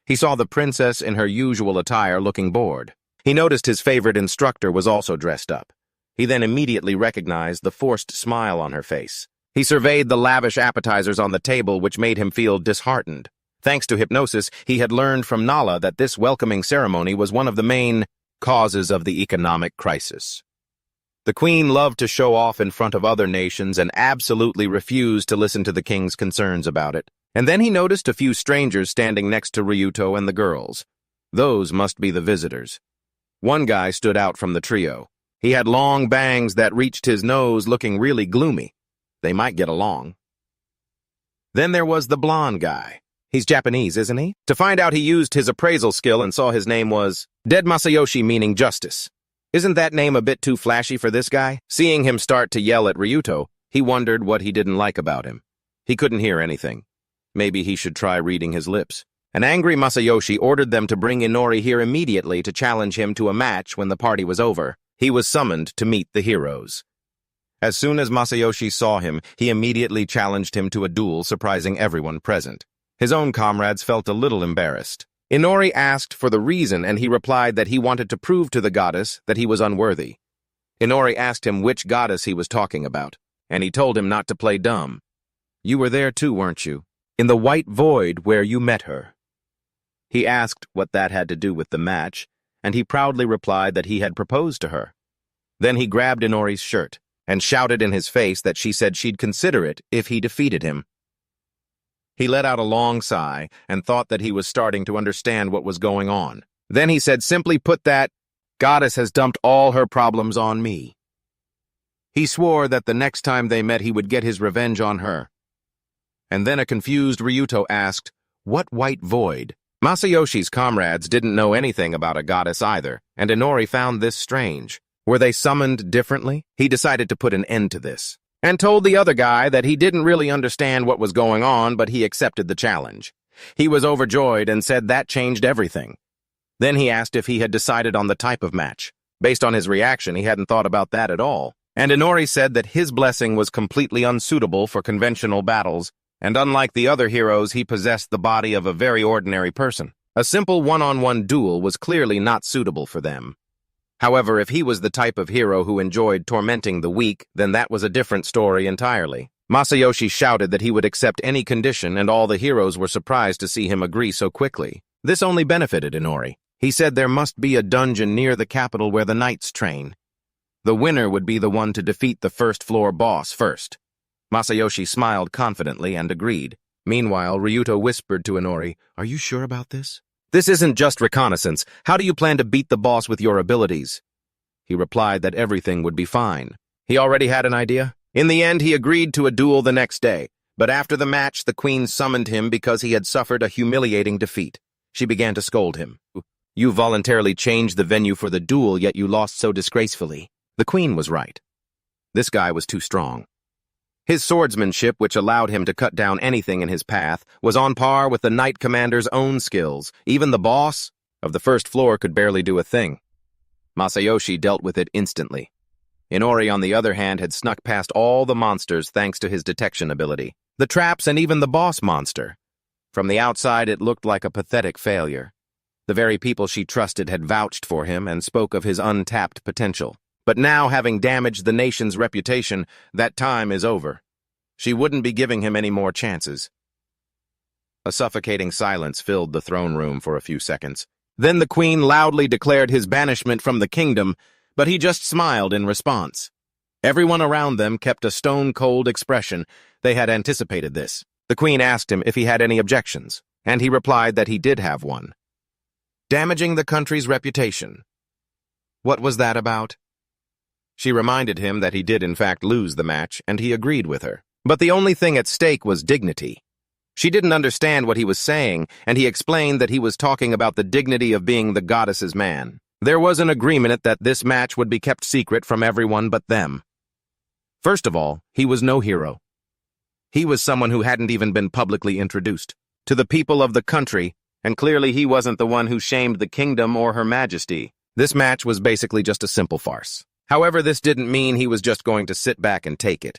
He saw the princess in her usual attire looking bored. He noticed his favorite instructor was also dressed up. He then immediately recognized the forced smile on her face. He surveyed the lavish appetizers on the table, which made him feel disheartened. Thanks to hypnosis, he had learned from Nala that this welcoming ceremony was one of the main causes of the economic crisis. The queen loved to show off in front of other nations and absolutely refused to listen to the king's concerns about it. And then he noticed a few strangers standing next to Ryuto and the girls. Those must be the visitors. One guy stood out from the trio. He had long bangs that reached his nose, looking really gloomy. They might get along. Then there was the blonde guy. He's Japanese, isn't he? To find out, he used his appraisal skill and saw his name was Dead Masayoshi, meaning justice. Isn't that name a bit too flashy for this guy? Seeing him start to yell at Ryuto, he wondered what he didn't like about him. He couldn't hear anything. Maybe he should try reading his lips. An angry Masayoshi ordered them to bring Inori here immediately to challenge him to a match when the party was over. He was summoned to meet the heroes. As soon as Masayoshi saw him, he immediately challenged him to a duel, surprising everyone present. His own comrades felt a little embarrassed. Inori asked for the reason, and he replied that he wanted to prove to the goddess that he was unworthy. Inori asked him which goddess he was talking about, and he told him not to play dumb. You were there too, weren't you? In the white void where you met her. He asked what that had to do with the match, and he proudly replied that he had proposed to her. Then he grabbed Inori's shirt and shouted in his face that she said she'd consider it if he defeated him. He let out a long sigh and thought that he was starting to understand what was going on. Then he said, simply put, that goddess has dumped all her problems on me. He swore that the next time they met he would get his revenge on her. And then a confused Ryuto asked, what white void? Masayoshi's comrades didn't know anything about a goddess either, and Inori found this strange. Were they summoned differently? He decided to put an end to this, and told the other guy that he didn't really understand what was going on, but he accepted the challenge. He was overjoyed and said that changed everything. Then he asked if he had decided on the type of match. Based on his reaction, he hadn't thought about that at all. And Inori said that his blessing was completely unsuitable for conventional battles, and unlike the other heroes, he possessed the body of a very ordinary person. A simple one-on-one duel was clearly not suitable for them. However, if he was the type of hero who enjoyed tormenting the weak, then that was a different story entirely. Masayoshi shouted that he would accept any condition, and all the heroes were surprised to see him agree so quickly. This only benefited Inori. He said there must be a dungeon near the capital where the knights train. The winner would be the one to defeat the first-floor boss first. Masayoshi smiled confidently and agreed. Meanwhile, Ryuto whispered to Inori, "Are you sure about this? This isn't just reconnaissance. How do you plan to beat the boss with your abilities?" He replied that everything would be fine. He already had an idea. In the end, he agreed to a duel the next day, but after the match, the queen summoned him because he had suffered a humiliating defeat. She began to scold him. "You voluntarily changed the venue for the duel, yet you lost so disgracefully." The queen was right. This guy was too strong. His swordsmanship, which allowed him to cut down anything in his path, was on par with the knight commander's own skills. Even the boss of the first floor could barely do a thing. Masayoshi dealt with it instantly. Inori, on the other hand, had snuck past all the monsters thanks to his detection ability. The traps and even the boss monster. From the outside, it looked like a pathetic failure. The very people she trusted had vouched for him and spoke of his untapped potential. But now, having damaged the nation's reputation, that time is over. She wouldn't be giving him any more chances. A suffocating silence filled the throne room for a few seconds. Then the queen loudly declared his banishment from the kingdom, but he just smiled in response. Everyone around them kept a stone-cold expression. They had anticipated this. The queen asked him if he had any objections, and he replied that he did have one. Damaging the country's reputation. What was that about? She reminded him that he did in fact lose the match, and he agreed with her. But the only thing at stake was dignity. She didn't understand what he was saying, and he explained that he was talking about the dignity of being the goddess's man. There was an agreement that this match would be kept secret from everyone but them. First of all, he was no hero. He was someone who hadn't even been publicly introduced to the people of the country, and clearly he wasn't the one who shamed the kingdom or her majesty. This match was basically just a simple farce. However, this didn't mean he was just going to sit back and take it.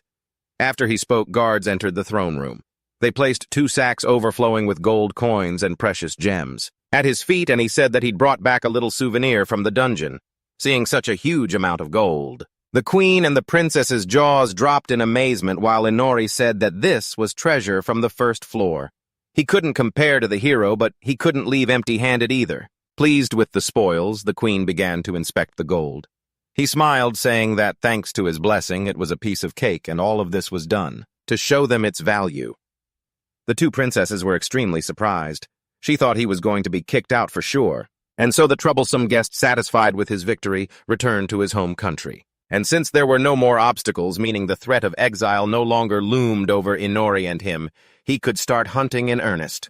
After he spoke, guards entered the throne room. They placed 2 sacks overflowing with gold coins and precious gems at his feet, and he said that he'd brought back a little souvenir from the dungeon, seeing such a huge amount of gold. The queen and the princess's jaws dropped in amazement while Inori said that this was treasure from the first floor. He couldn't compare to the hero, but he couldn't leave empty-handed either. Pleased with the spoils, the queen began to inspect the gold. He smiled, saying that thanks to his blessing, it was a piece of cake, and all of this was done to show them its value. The 2 princesses were extremely surprised. She thought he was going to be kicked out for sure, and so the troublesome guest, satisfied with his victory, returned to his home country. And since there were no more obstacles, meaning the threat of exile no longer loomed over Inori and him, he could start hunting in earnest.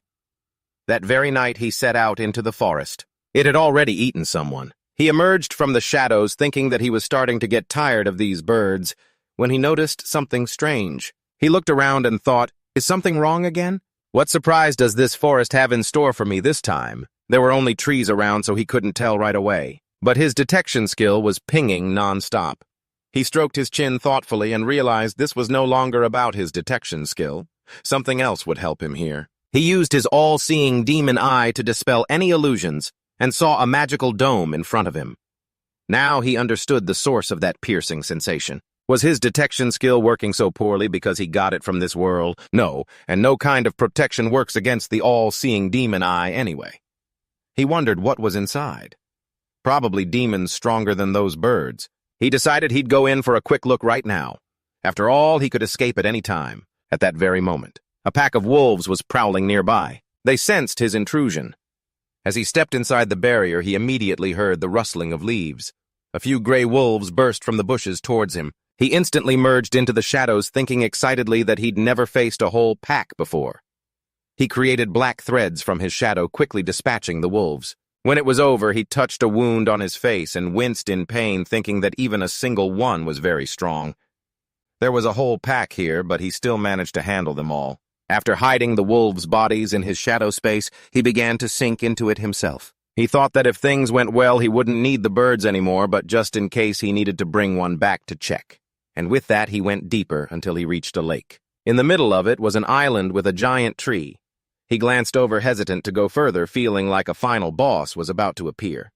That very night he set out into the forest. It had already eaten someone. He emerged from the shadows thinking that he was starting to get tired of these birds, when he noticed something strange. He looked around and thought, is something wrong again? What surprise does this forest have in store for me this time? There were only trees around, so he couldn't tell right away. But his detection skill was pinging non-stop. He stroked his chin thoughtfully and realized this was no longer about his detection skill. Something else would help him here. He used his all-seeing demon eye to dispel any illusions, and saw a magical dome in front of him. Now he understood the source of that piercing sensation. Was his detection skill working so poorly because he got it from this world? No, and no kind of protection works against the all-seeing demon eye anyway. He wondered what was inside. Probably demons stronger than those birds. He decided he'd go in for a quick look right now. After all, he could escape at any time, at that very moment. A pack of wolves was prowling nearby. They sensed his intrusion. As he stepped inside the barrier, he immediately heard the rustling of leaves. A few gray wolves burst from the bushes towards him. He instantly merged into the shadows, thinking excitedly that he'd never faced a whole pack before. He created black threads from his shadow, quickly dispatching the wolves. When it was over, he touched a wound on his face and winced in pain, thinking that even a single one was very strong. There was a whole pack here, but he still managed to handle them all. After hiding the wolves' bodies in his shadow space, he began to sink into it himself. He thought that if things went well, he wouldn't need the birds anymore, but just in case he needed to bring one back to check. And with that, he went deeper until he reached a lake. In the middle of it was an island with a giant tree. He glanced over, hesitant to go further, feeling like a final boss was about to appear.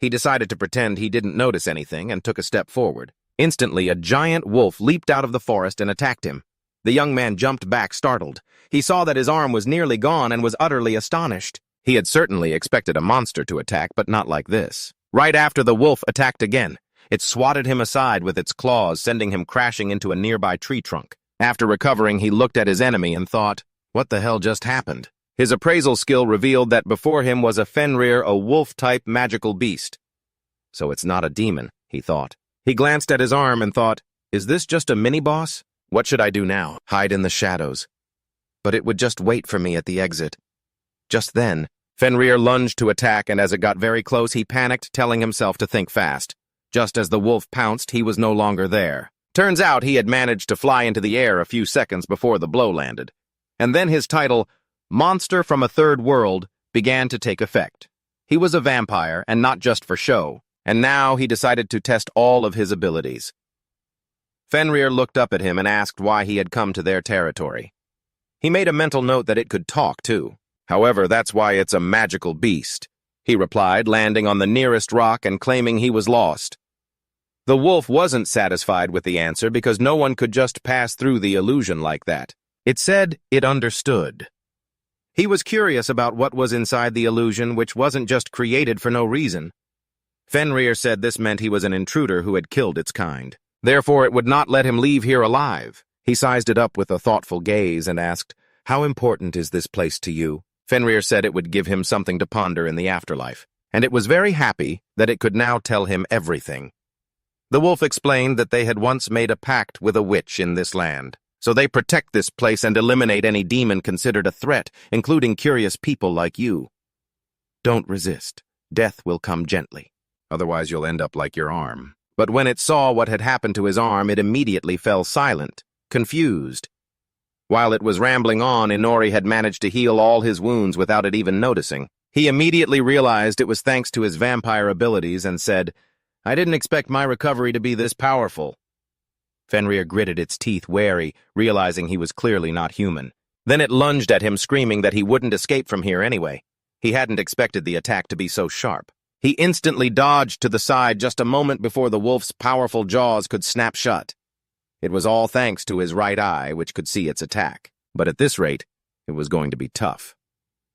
He decided to pretend he didn't notice anything and took a step forward. Instantly, a giant wolf leaped out of the forest and attacked him. The young man jumped back, startled. He saw that his arm was nearly gone and was utterly astonished. He had certainly expected a monster to attack, but not like this. Right after, the wolf attacked again. It swatted him aside with its claws, sending him crashing into a nearby tree trunk. After recovering, he looked at his enemy and thought, what the hell just happened? His appraisal skill revealed that before him was a Fenrirer, a wolf-type magical beast. So it's not a demon, he thought. He glanced at his arm and thought, is this just a mini-boss? What should I do now? Hide in the shadows. But it would just wait for me at the exit. Just then, Fenrirer lunged to attack, and as it got very close, he panicked, telling himself to think fast. Just as the wolf pounced, he was no longer there. Turns out he had managed to fly into the air a few seconds before the blow landed. And then his title, Monster from a Third World, began to take effect. He was a vampire, and not just for show, and now he decided to test all of his abilities. Fenrirer looked up at him and asked why he had come to their territory. He made a mental note that it could talk, too. However, that's why it's a magical beast, he replied, landing on the nearest rock and claiming he was lost. The wolf wasn't satisfied with the answer because no one could just pass through the illusion like that. It said it understood. He was curious about what was inside the illusion, which wasn't just created for no reason. Fenrirer said this meant he was an intruder who had killed its kind. Therefore, it would not let him leave here alive. He sized it up with a thoughtful gaze and asked, how important is this place to you? Fenrirer said it would give him something to ponder in the afterlife, and it was very happy that it could now tell him everything. The wolf explained that they had once made a pact with a witch in this land, so they protect this place and eliminate any demon considered a threat, including curious people like you. Don't resist. Death will come gently. Otherwise you'll end up like your arm. But when it saw what had happened to his arm, it immediately fell silent, confused. While it was rambling on, Inori had managed to heal all his wounds without it even noticing. He immediately realized it was thanks to his vampire abilities and said, I didn't expect my recovery to be this powerful. Fenrirer gritted its teeth, wary, realizing he was clearly not human. Then it lunged at him, screaming that he wouldn't escape from here anyway. He hadn't expected the attack to be so sharp. He instantly dodged to the side just a moment before the wolf's powerful jaws could snap shut. It was all thanks to his right eye, which could see its attack. But at this rate, it was going to be tough.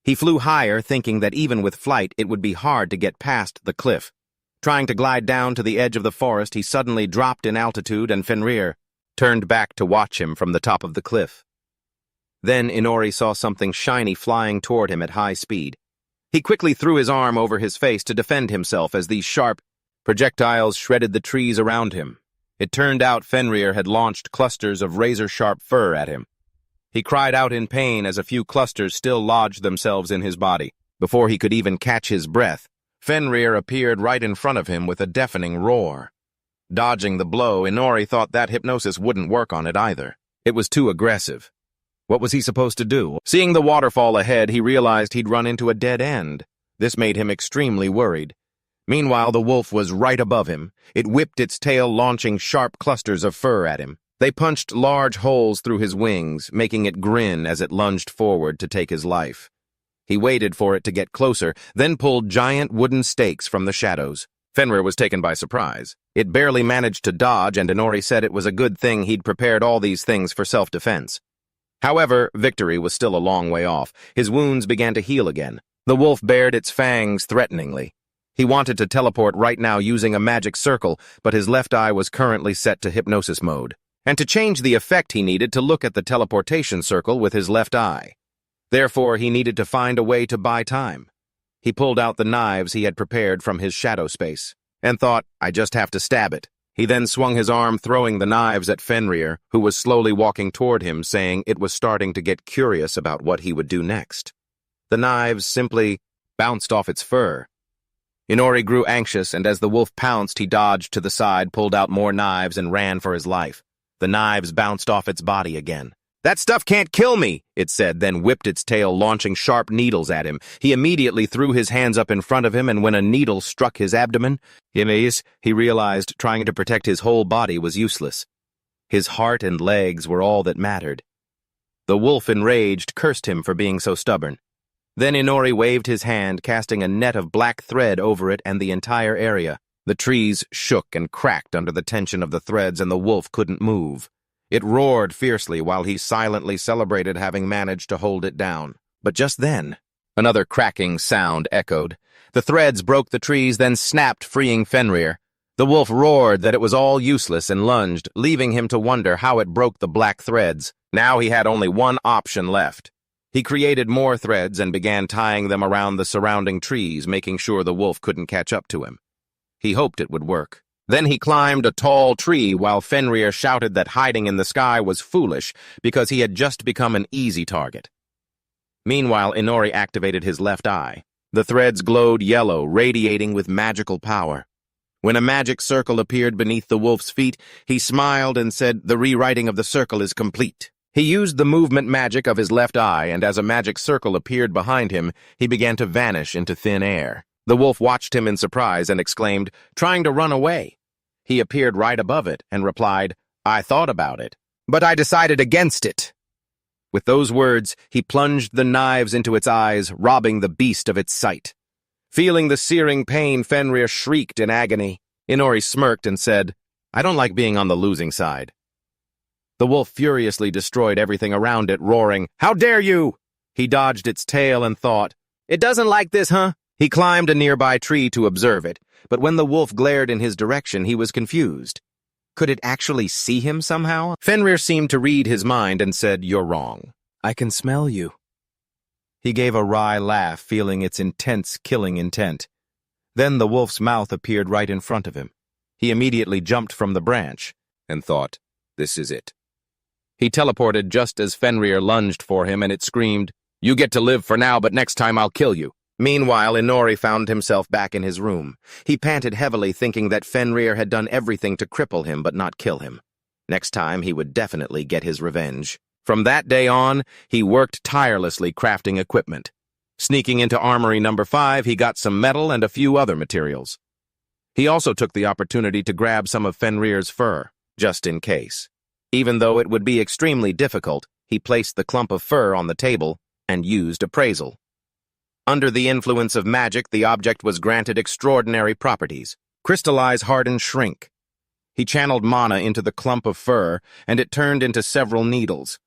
He flew higher, thinking that even with flight, it would be hard to get past the cliff. Trying to glide down to the edge of the forest, he suddenly dropped in altitude, and Fenrirer turned back to watch him from the top of the cliff. Then Inori saw something shiny flying toward him at high speed. He quickly threw his arm over his face to defend himself as these sharp projectiles shredded the trees around him. It turned out Fenrirer had launched clusters of razor-sharp fur at him. He cried out in pain as a few clusters still lodged themselves in his body. Before he could even catch his breath, Fenrirer appeared right in front of him with a deafening roar. Dodging the blow, Inori thought that hypnosis wouldn't work on it either. It was too aggressive. What was he supposed to do? Seeing the waterfall ahead, he realized he'd run into a dead end. This made him extremely worried. Meanwhile, the wolf was right above him. It whipped its tail, launching sharp clusters of fur at him. They punched large holes through his wings, making it grin as it lunged forward to take his life. He waited for it to get closer, then pulled giant wooden stakes from the shadows. Fenrirer was taken by surprise. It barely managed to dodge, and Inori said it was a good thing he'd prepared all these things for self-defense. However, victory was still a long way off. His wounds began to heal again. The wolf bared its fangs threateningly. He wanted to teleport right now using a magic circle, but his left eye was currently set to hypnosis mode. And to change the effect, he needed to look at the teleportation circle with his left eye. Therefore, he needed to find a way to buy time. He pulled out the knives he had prepared from his shadow space, and thought, I just have to stab it. He then swung his arm, throwing the knives at Fenrirer, who was slowly walking toward him, saying it was starting to get curious about what he would do next. The knives simply bounced off its fur. Inori grew anxious, and as the wolf pounced, he dodged to the side, pulled out more knives, and ran for his life. The knives bounced off its body again. "That stuff can't kill me," it said, then whipped its tail, launching sharp needles at him. He immediately threw his hands up in front of him, and when a needle struck his abdomen, he realized trying to protect his whole body was useless. His heart and legs were all that mattered. The wolf, enraged, cursed him for being so stubborn. Then Inori waved his hand, casting a net of black thread over it and the entire area. The trees shook and cracked under the tension of the threads, and the wolf couldn't move. It roared fiercely while he silently celebrated having managed to hold it down. But just then, another cracking sound echoed. The threads broke the trees, then snapped, freeing Fenrirer. The wolf roared that it was all useless and lunged, leaving him to wonder how it broke the black threads. Now he had only one option left. He created more threads and began tying them around the surrounding trees, making sure the wolf couldn't catch up to him. He hoped it would work. Then he climbed a tall tree while Fenrirer shouted that hiding in the sky was foolish because he had just become an easy target. Meanwhile, Inori activated his left eye. The threads glowed yellow, radiating with magical power. When a magic circle appeared beneath the wolf's feet, he smiled and said, "The rewriting of the circle is complete." He used the movement magic of his left eye, and as a magic circle appeared behind him, he began to vanish into thin air. The wolf watched him in surprise and exclaimed, "Trying to run away." He appeared right above it and replied, "I thought about it, but I decided against it." With those words, he plunged the knives into its eyes, robbing the beast of its sight. Feeling the searing pain, Fenrirer shrieked in agony. Inori smirked and said, "I don't like being on the losing side." The wolf furiously destroyed everything around it, roaring, "How dare you!" He dodged its tail and thought, "It doesn't like this, huh?" He climbed a nearby tree to observe it, but when the wolf glared in his direction, he was confused. Could it actually see him somehow? Fenrirer seemed to read his mind and said, "You're wrong. I can smell you." He gave a wry laugh, feeling its intense killing intent. Then the wolf's mouth appeared right in front of him. He immediately jumped from the branch and thought, "This is it." He teleported just as Fenrirer lunged for him, and it screamed, "You get to live for now, but next time I'll kill you." Meanwhile, Inori found himself back in his room. He panted heavily, thinking that Fenrirer had done everything to cripple him but not kill him. Next time, he would definitely get his revenge. From that day on, he worked tirelessly crafting equipment. Sneaking into Armory No. 5, he got some metal and a few other materials. He also took the opportunity to grab some of Fenrirer's fur, just in case. Even though it would be extremely difficult, he placed the clump of fur on the table and used appraisal. Under the influence of magic, the object was granted extraordinary properties. Crystallize, harden, shrink. He channeled mana into the clump of fur, and it turned into several needles.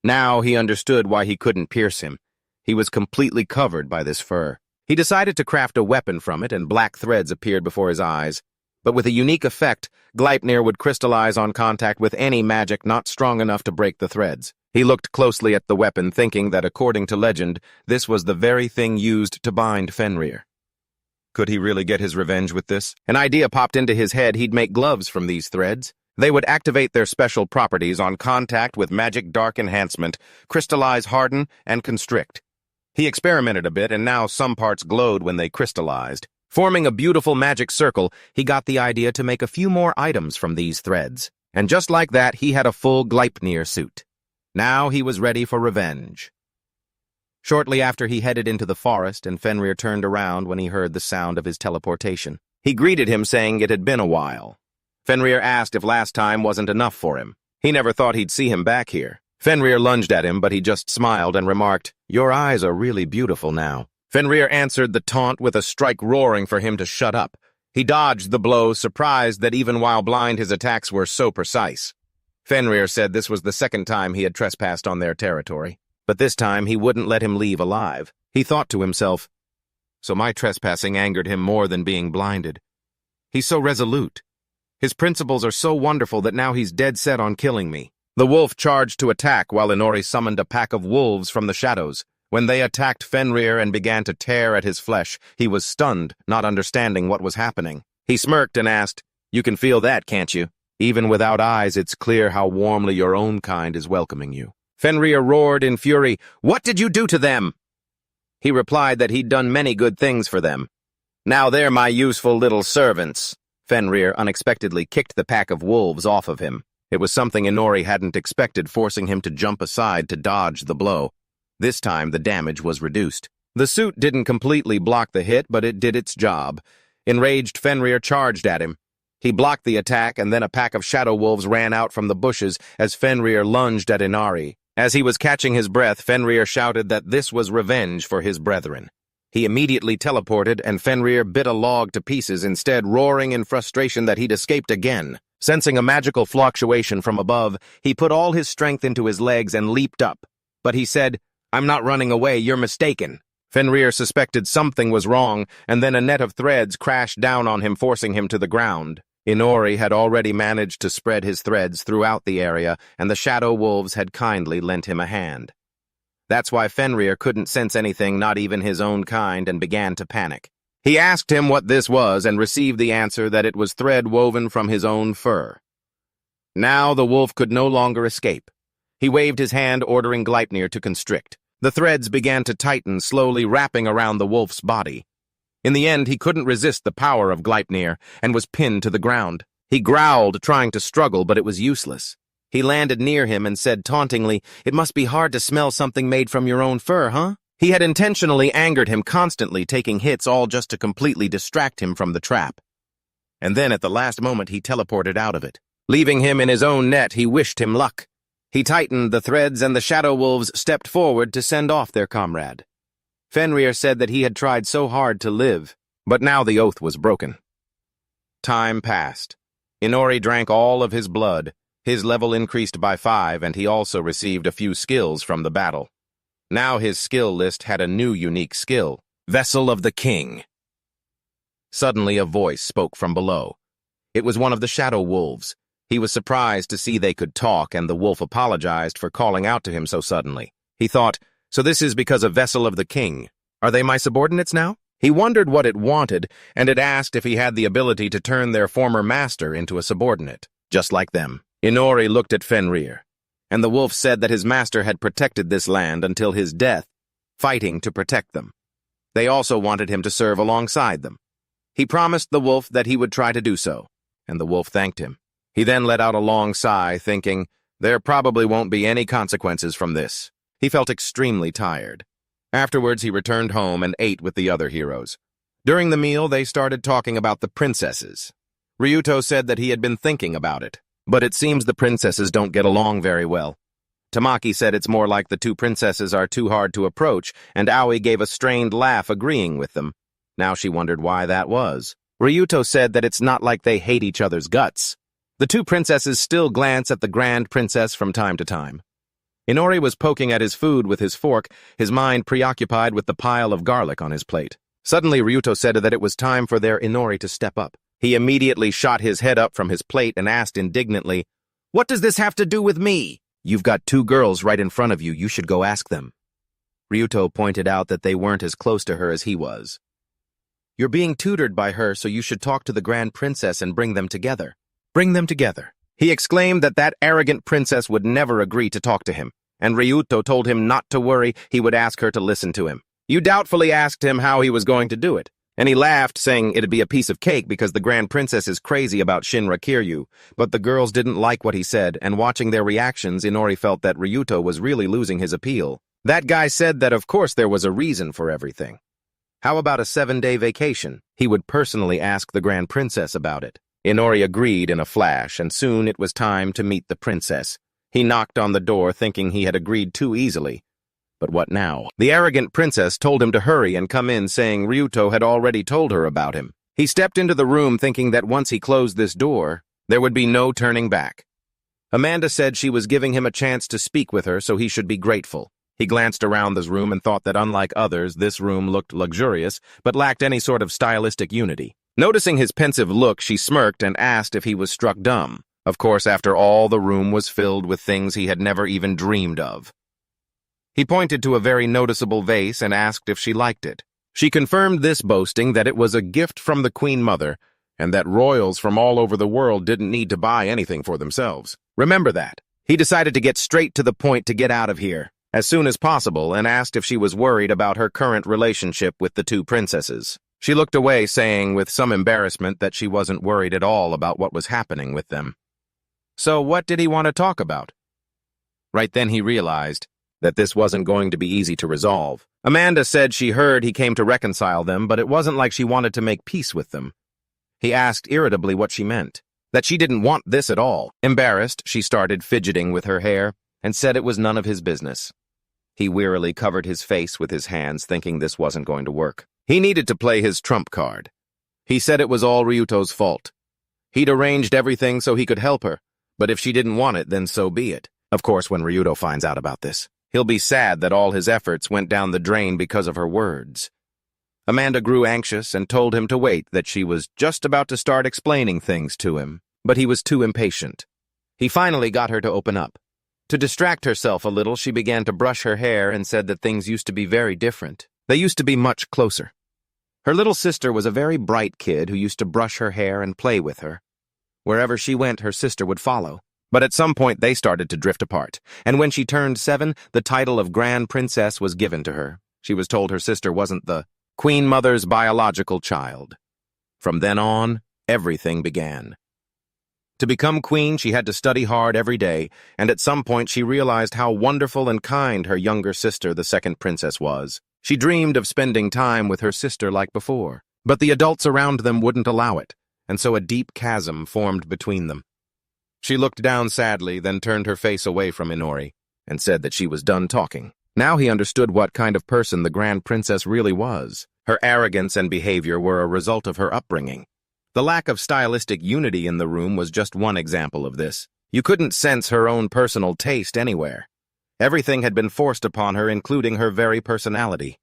Now he understood why he couldn't pierce him. He was completely covered by this fur. He decided to craft a weapon from it, and black threads appeared before his eyes. But with a unique effect, Gleipnir would crystallize on contact with any magic not strong enough to break the threads. He looked closely at the weapon, thinking that, according to legend, this was the very thing used to bind Fenrirer. Could he really get his revenge with this? An idea popped into his head. He'd make gloves from these threads. They would activate their special properties on contact with magic dark enhancement, crystallize, harden, and constrict. He experimented a bit, and now some parts glowed when they crystallized. Forming a beautiful magic circle, he got the idea to make a few more items from these threads. And just like that, he had a full Gleipnir suit. Now he was ready for revenge. Shortly after, he headed into the forest, and Fenrirer turned around when he heard the sound of his teleportation. He greeted him, saying it had been a while. Fenrirer asked if last time wasn't enough for him. He never thought he'd see him back here. Fenrirer lunged at him, but he just smiled and remarked, "Your eyes are really beautiful now." Fenrirer answered the taunt with a strike, roaring for him to shut up. He dodged the blow, surprised that even while blind his attacks were so precise. Fenrirer said this was the second time he had trespassed on their territory, but this time he wouldn't let him leave alive. He thought to himself, so my trespassing angered him more than being blinded. He's so resolute. His principles are so wonderful that now he's dead set on killing me. The wolf charged to attack while Inori summoned a pack of wolves from the shadows. When they attacked Fenrirer and began to tear at his flesh, he was stunned, not understanding what was happening. He smirked and asked, You can feel that, can't you? Even without eyes, it's clear how warmly your own kind is welcoming you. Fenrirer roared in fury, "What did you do to them?" He replied that he'd done many good things for them. "Now they're my useful little servants." Fenrirer unexpectedly kicked the pack of wolves off of him. It was something Inori hadn't expected, forcing him to jump aside to dodge the blow. This time, the damage was reduced. The suit didn't completely block the hit, but it did its job. Enraged, Fenrirer charged at him. He blocked the attack, and then a pack of shadow wolves ran out from the bushes as Fenrirer lunged at Inori. As he was catching his breath, Fenrirer shouted that this was revenge for his brethren. He immediately teleported, and Fenrirer bit a log to pieces, instead roaring in frustration that he'd escaped again. Sensing a magical fluctuation from above, he put all his strength into his legs and leaped up. But he said, "I'm not running away, you're mistaken." Fenrirer suspected something was wrong, and then a net of threads crashed down on him, forcing him to the ground. Inori had already managed to spread his threads throughout the area, and the shadow wolves had kindly lent him a hand. That's why Fenrirer couldn't sense anything, not even his own kind, and began to panic. He asked him what this was and received the answer that it was thread woven from his own fur. Now the wolf could no longer escape. He waved his hand, ordering Gleipnir to constrict. The threads began to tighten, slowly wrapping around the wolf's body. In the end, he couldn't resist the power of Gleipnir and was pinned to the ground. He growled, trying to struggle, but it was useless. He landed near him and said tauntingly, "It must be hard to smell something made from your own fur, huh?" He had intentionally angered him, constantly taking hits, all just to completely distract him from the trap. And then at the last moment he teleported out of it. Leaving him in his own net, he wished him luck. He tightened the threads, and the shadow wolves stepped forward to send off their comrade. Fenrirer said that he had tried so hard to live, but now the oath was broken. Time passed. Inori drank all of his blood. His level increased by 5, and he also received a few skills from the battle. Now his skill list had a new unique skill, Vessel of the King. Suddenly a voice spoke from below. It was one of the shadow wolves. He was surprised to see they could talk, and the wolf apologized for calling out to him so suddenly. He thought, "So this is because of Vessel of the King. Are they my subordinates now?" He wondered what it wanted, and it asked if he had the ability to turn their former master into a subordinate, just like them. Inori looked at Fenrirer, and the wolf said that his master had protected this land until his death, fighting to protect them. They also wanted him to serve alongside them. He promised the wolf that he would try to do so, and the wolf thanked him. He then let out a long sigh, thinking, there probably won't be any consequences from this. He felt extremely tired. Afterwards, he returned home and ate with the other heroes. During the meal, they started talking about the princesses. Ryuto said that he had been thinking about it, but it seems the princesses don't get along very well. Tamaki said it's more like the two princesses are too hard to approach, and Aoi gave a strained laugh agreeing with them. Now she wondered why that was. Ryuto said that it's not like they hate each other's guts. The two princesses still glance at the grand princess from time to time. Inori was poking at his food with his fork, his mind preoccupied with the pile of garlic on his plate. Suddenly, Ryuto said that it was time for their Inori to step up. He immediately shot his head up from his plate and asked indignantly, "What does this have to do with me? You've got two girls right in front of you. You should go ask them." Ryuto pointed out that they weren't as close to her as he was. "You're being tutored by her, so you should talk to the Grand Princess and bring them together." Bring them together. He exclaimed that that arrogant princess would never agree to talk to him, and Ryuto told him not to worry, he would ask her to listen to him. You doubtfully asked him how he was going to do it, and he laughed, saying it'd be a piece of cake because the Grand Princess is crazy about Shinra Kiryu, but the girls didn't like what he said, and watching their reactions, Inori felt that Ryuto was really losing his appeal. That guy said that of course there was a reason for everything. How about a 7-day vacation? He would personally ask the Grand Princess about it. Inori agreed in a flash, and soon it was time to meet the princess. He knocked on the door, thinking he had agreed too easily. But what now? The arrogant princess told him to hurry and come in, saying Ryuto had already told her about him. He stepped into the room, thinking that once he closed this door, there would be no turning back. Amanda said she was giving him a chance to speak with her, so he should be grateful. He glanced around this room and thought that unlike others, this room looked luxurious, but lacked any sort of stylistic unity. Noticing his pensive look, she smirked and asked if he was struck dumb. Of course, after all, the room was filled with things he had never even dreamed of. He pointed to a very noticeable vase and asked if she liked it. She confirmed this, boasting that it was a gift from the Queen Mother, and that royals from all over the world didn't need to buy anything for themselves. Remember that. He decided to get straight to the point to get out of here as soon as possible and asked if she was worried about her current relationship with the two princesses. She looked away, saying with some embarrassment that she wasn't worried at all about what was happening with them. So what did he want to talk about? Right then he realized that this wasn't going to be easy to resolve. Amanda said she heard he came to reconcile them, but it wasn't like she wanted to make peace with them. He asked irritably what she meant, that she didn't want this at all. Embarrassed, she started fidgeting with her hair and said it was none of his business. He wearily covered his face with his hands, thinking this wasn't going to work. He needed to play his trump card. He said it was all Ryuto's fault. He'd arranged everything so he could help her, but if she didn't want it, then so be it. Of course, when Ryuto finds out about this, he'll be sad that all his efforts went down the drain because of her words. Amanda grew anxious and told him to wait, that she was just about to start explaining things to him, but he was too impatient. He finally got her to open up. To distract herself a little, she began to brush her hair and said that things used to be very different. They used to be much closer. Her little sister was a very bright kid who used to brush her hair and play with her. Wherever she went, her sister would follow. But at some point, they started to drift apart, and when she turned 7, the title of Grand Princess was given to her. She was told her sister wasn't the Queen Mother's biological child. From then on, everything began. To become queen, she had to study hard every day, and at some point she realized how wonderful and kind her younger sister, the second princess, was. She dreamed of spending time with her sister like before, but the adults around them wouldn't allow it, and so a deep chasm formed between them. She looked down sadly, then turned her face away from Inori, and said that she was done talking. Now he understood what kind of person the Grand Princess really was. Her arrogance and behavior were a result of her upbringing. The lack of stylistic unity in the room was just one example of this. You couldn't sense her own personal taste anywhere. Everything had been forced upon her, including her very personality.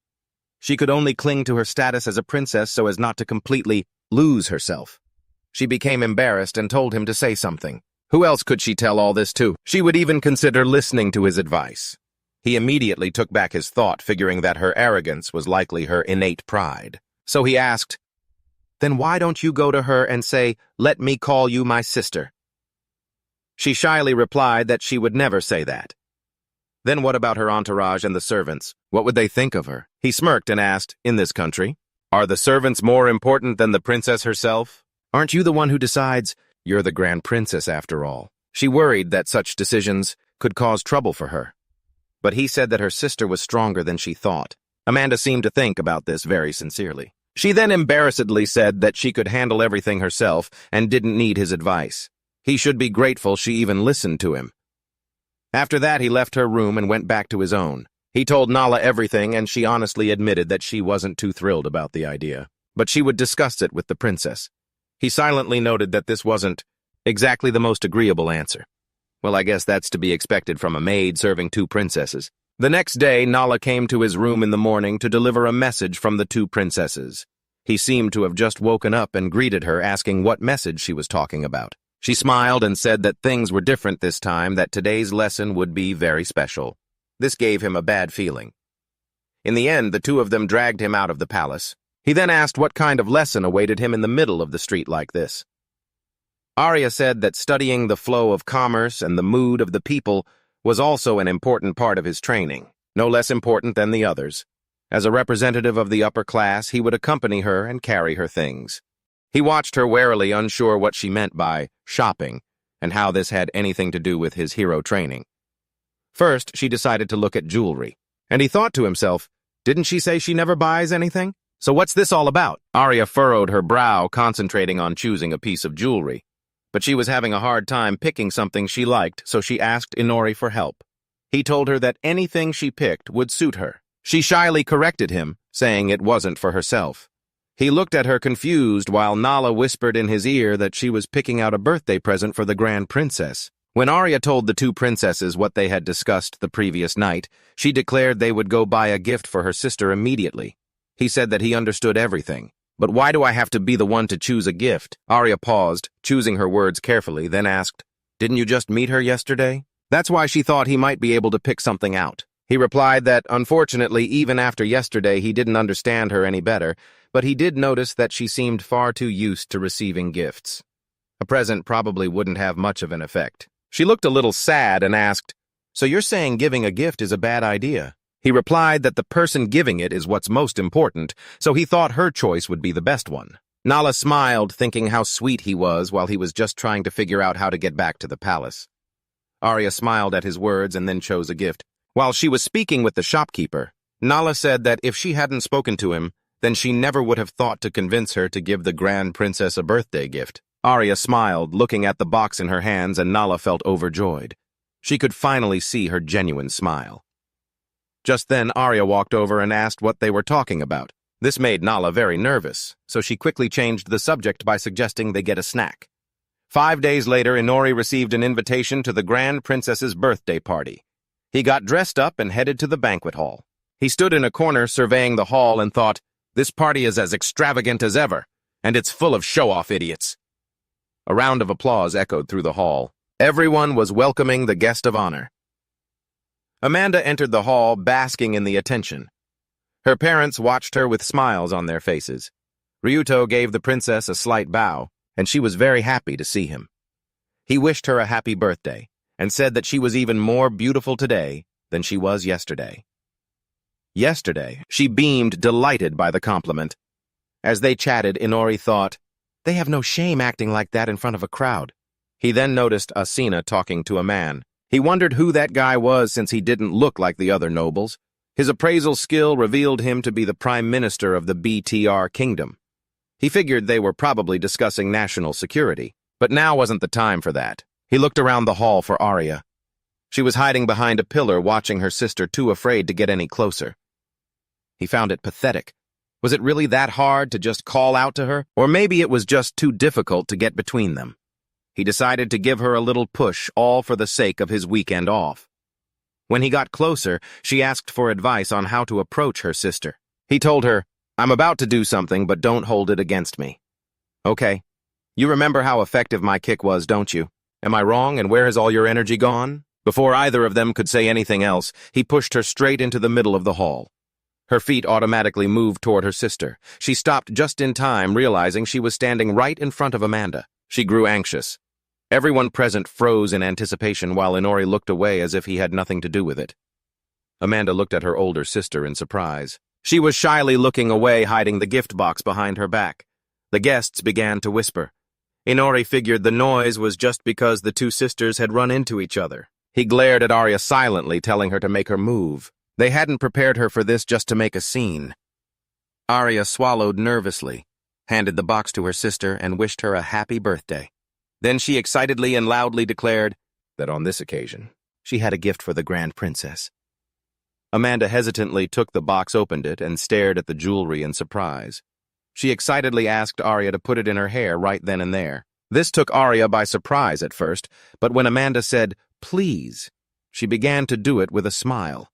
She could only cling to her status as a princess so as not to completely lose herself. She became embarrassed and told him to say something. Who else could she tell all this to? She would even consider listening to his advice. He immediately took back his thought, figuring that her arrogance was likely her innate pride. So he asked, "Then why don't you go to her and say, 'Let me call you my sister'?" She shyly replied that she would never say that. Then what about her entourage and the servants? What would they think of her? He smirked and asked, "In this country, are the servants more important than the princess herself? Aren't you the one who decides? You're the Grand Princess after all." She worried that such decisions could cause trouble for her. But he said that her sister was stronger than she thought. Amanda seemed to think about this very sincerely. She then embarrassedly said that she could handle everything herself and didn't need his advice. He should be grateful she even listened to him. After that, he left her room and went back to his own. He told Nala everything, and she honestly admitted that she wasn't too thrilled about the idea, but she would discuss it with the princess. He silently noted that this wasn't exactly the most agreeable answer. Well, I guess that's to be expected from a maid serving two princesses. The next day, Nala came to his room in the morning to deliver a message from the two princesses. He seemed to have just woken up and greeted her, asking what message she was talking about. She smiled and said that things were different this time, that today's lesson would be very special. This gave him a bad feeling. In the end, the two of them dragged him out of the palace. He then asked what kind of lesson awaited him in the middle of the street like this. Arya said that studying the flow of commerce and the mood of the people was also an important part of his training, no less important than the others. As a representative of the upper class, he would accompany her and carry her things. He watched her warily, unsure what she meant by shopping and how this had anything to do with his hero training. First, she decided to look at jewelry, and he thought to himself, didn't she say she never buys anything? So what's this all about? Arya furrowed her brow, concentrating on choosing a piece of jewelry. But she was having a hard time picking something she liked, so she asked Inori for help. He told her that anything she picked would suit her. She shyly corrected him, saying it wasn't for herself. He looked at her confused while Nala whispered in his ear that she was picking out a birthday present for the Grand Princess. When Arya told the two princesses what they had discussed the previous night, she declared they would go buy a gift for her sister immediately. He said that he understood everything. But why do I have to be the one to choose a gift? Arya paused, choosing her words carefully, then asked, didn't you just meet her yesterday? That's why she thought he might be able to pick something out. He replied that, unfortunately, even after yesterday he didn't understand her any better, but he did notice that she seemed far too used to receiving gifts. A present probably wouldn't have much of an effect. She looked a little sad and asked, "So you're saying giving a gift is a bad idea?" He replied that the person giving it is what's most important, so he thought her choice would be the best one. Nala smiled, thinking how sweet he was while he was just trying to figure out how to get back to the palace. Arya smiled at his words and then chose a gift. While she was speaking with the shopkeeper, Nala said that if she hadn't spoken to him, then she never would have thought to convince her to give the Grand Princess a birthday gift. Arya smiled, looking at the box in her hands, and Nala felt overjoyed. She could finally see her genuine smile. Just then, Arya walked over and asked what they were talking about. This made Nala very nervous, so she quickly changed the subject by suggesting they get a snack. 5 days later, Inori received an invitation to the Grand Princess's birthday party. He got dressed up and headed to the banquet hall. He stood in a corner surveying the hall and thought, "This party is as extravagant as ever, and it's full of show-off idiots." A round of applause echoed through the hall. Everyone was welcoming the guest of honor. Amanda entered the hall, basking in the attention. Her parents watched her with smiles on their faces. Ryuto gave the princess a slight bow, and she was very happy to see him. He wished her a happy birthday, and said that she was even more beautiful today than she was yesterday. Yesterday, she beamed, delighted by the compliment. As they chatted, Inori thought, "They have no shame acting like that in front of a crowd." He then noticed Asina talking to a man. He wondered who that guy was since he didn't look like the other nobles. His appraisal skill revealed him to be the prime minister of the BTR kingdom. He figured they were probably discussing national security, but now wasn't the time for that. He looked around the hall for Arya. She was hiding behind a pillar, watching her sister, too afraid to get any closer. He found it pathetic. Was it really that hard to just call out to her? Or maybe it was just too difficult to get between them. He decided to give her a little push, all for the sake of his weekend off. When he got closer, she asked for advice on how to approach her sister. He told her, "I'm about to do something, but don't hold it against me." "Okay. You remember how effective my kick was, don't you? Am I wrong, and where has all your energy gone?" Before either of them could say anything else, he pushed her straight into the middle of the hall. Her feet automatically moved toward her sister. She stopped just in time, realizing she was standing right in front of Amanda. She grew anxious. Everyone present froze in anticipation while Inori looked away as if he had nothing to do with it. Amanda looked at her older sister in surprise. She was shyly looking away, hiding the gift box behind her back. The guests began to whisper. Inori figured the noise was just because the two sisters had run into each other. He glared at Arya silently, telling her to make her move. They hadn't prepared her for this just to make a scene. Arya swallowed nervously, handed the box to her sister, and wished her a happy birthday. Then she excitedly and loudly declared that on this occasion, she had a gift for the Grand Princess. Amanda hesitantly took the box, opened it, and stared at the jewelry in surprise. She excitedly asked Arya to put it in her hair right then and there. This took Arya by surprise at first, but when Amanda said, "Please," she began to do it with a smile.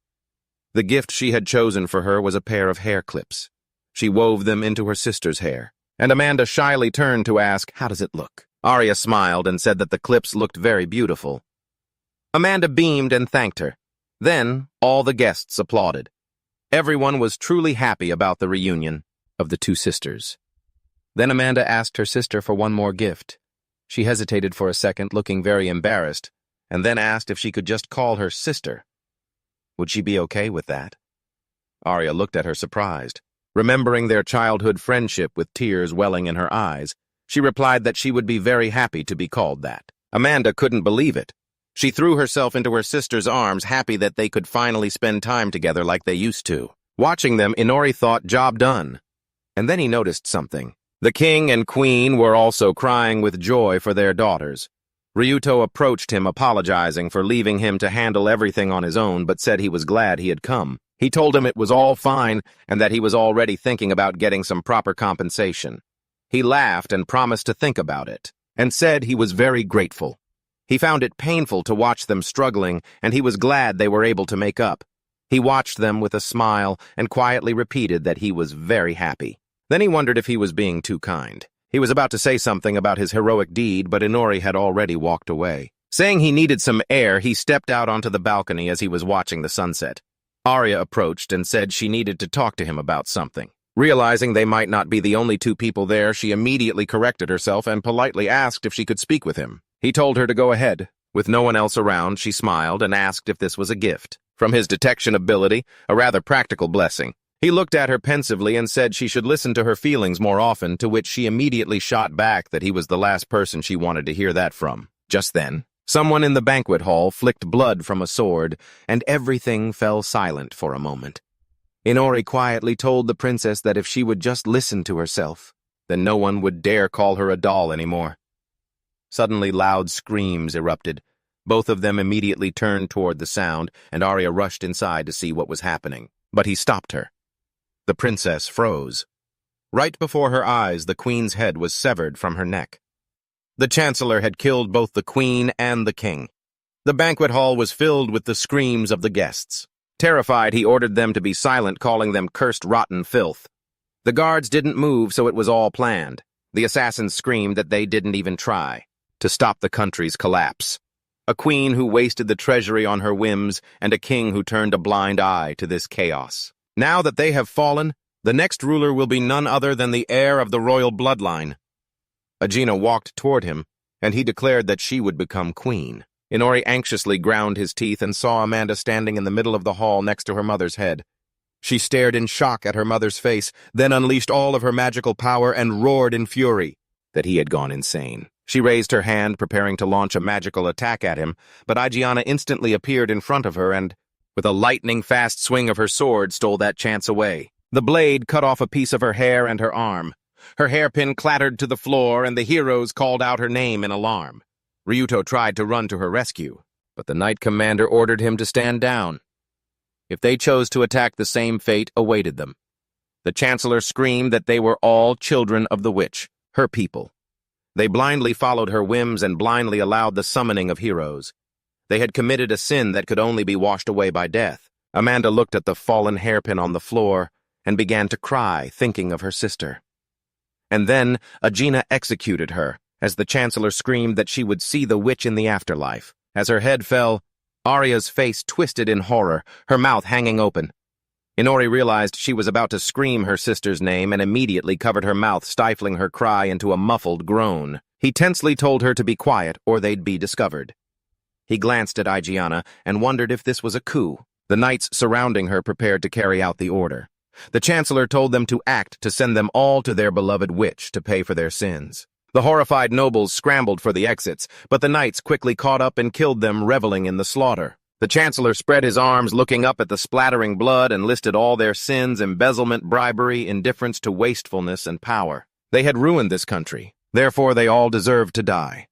The gift she had chosen for her was a pair of hair clips. She wove them into her sister's hair, and Amanda shyly turned to ask, "How does it look?" Arya smiled and said that the clips looked very beautiful. Amanda beamed and thanked her. Then, all the guests applauded. Everyone was truly happy about the reunion of the two sisters. Then Amanda asked her sister for one more gift. She hesitated for a second, looking very embarrassed, and then asked if she could just call her sister. Would she be okay with that? Arya looked at her surprised. Remembering their childhood friendship with tears welling in her eyes, she replied that she would be very happy to be called that. Amanda couldn't believe it. She threw herself into her sister's arms, happy that they could finally spend time together like they used to. Watching them, Inori thought, job done. And then he noticed something. The king and queen were also crying with joy for their daughters. Ryuto approached him, apologizing for leaving him to handle everything on his own, but said he was glad he had come. He told him it was all fine and that he was already thinking about getting some proper compensation. He laughed and promised to think about it, and said he was very grateful. He found it painful to watch them struggling, and he was glad they were able to make up. He watched them with a smile and quietly repeated that he was very happy. Then he wondered if he was being too kind. He was about to say something about his heroic deed, but Inori had already walked away. Saying he needed some air, he stepped out onto the balcony as he was watching the sunset. Arya approached and said she needed to talk to him about something. Realizing they might not be the only two people there, she immediately corrected herself and politely asked if she could speak with him. He told her to go ahead. With no one else around, she smiled and asked if this was a gift. From his detection ability, a rather practical blessing. He looked at her pensively and said she should listen to her feelings more often, to which she immediately shot back that he was the last person she wanted to hear that from. Just then, someone in the banquet hall flicked blood from a sword, and everything fell silent for a moment. Inori quietly told the princess that if she would just listen to herself, then no one would dare call her a doll anymore. Suddenly, loud screams erupted. Both of them immediately turned toward the sound, and Arya rushed inside to see what was happening. But he stopped her. The princess froze. Right before her eyes, the queen's head was severed from her neck. The chancellor had killed both the queen and the king. The banquet hall was filled with the screams of the guests. Terrified, he ordered them to be silent, calling them cursed rotten filth. The guards didn't move, so it was all planned. The assassins screamed that they didn't even try to stop the country's collapse. A queen who wasted the treasury on her whims, and a king who turned a blind eye to this chaos. Now that they have fallen, the next ruler will be none other than the heir of the royal bloodline. Aiana walked toward him, and he declared that she would become queen. Inori anxiously ground his teeth and saw Amanda standing in the middle of the hall next to her mother's head. She stared in shock at her mother's face, then unleashed all of her magical power and roared in fury that he had gone insane. She raised her hand, preparing to launch a magical attack at him, but Aiana instantly appeared in front of her and, with a lightning-fast swing of her sword, stole that chance away. The blade cut off a piece of her hair and her arm. Her hairpin clattered to the floor, and the heroes called out her name in alarm. Ryuto tried to run to her rescue, but the knight commander ordered him to stand down. If they chose to attack, the same fate awaited them. The chancellor screamed that they were all children of the witch, her people. They blindly followed her whims and blindly allowed the summoning of heroes. They had committed a sin that could only be washed away by death. Amanda looked at the fallen hairpin on the floor and began to cry, thinking of her sister. And then Aiana executed her, as the chancellor screamed that she would see the witch in the afterlife. As her head fell, Arya's face twisted in horror, her mouth hanging open. Inori realized she was about to scream her sister's name and immediately covered her mouth, stifling her cry into a muffled groan. He tensely told her to be quiet or they'd be discovered. He glanced at Aiana and wondered if this was a coup. The knights surrounding her prepared to carry out the order. The chancellor told them to act to send them all to their beloved witch to pay for their sins. The horrified nobles scrambled for the exits, but the knights quickly caught up and killed them, reveling in the slaughter. The chancellor spread his arms, looking up at the splattering blood, and listed all their sins: embezzlement, bribery, indifference to wastefulness, and power. They had ruined this country. Therefore, they all deserved to die.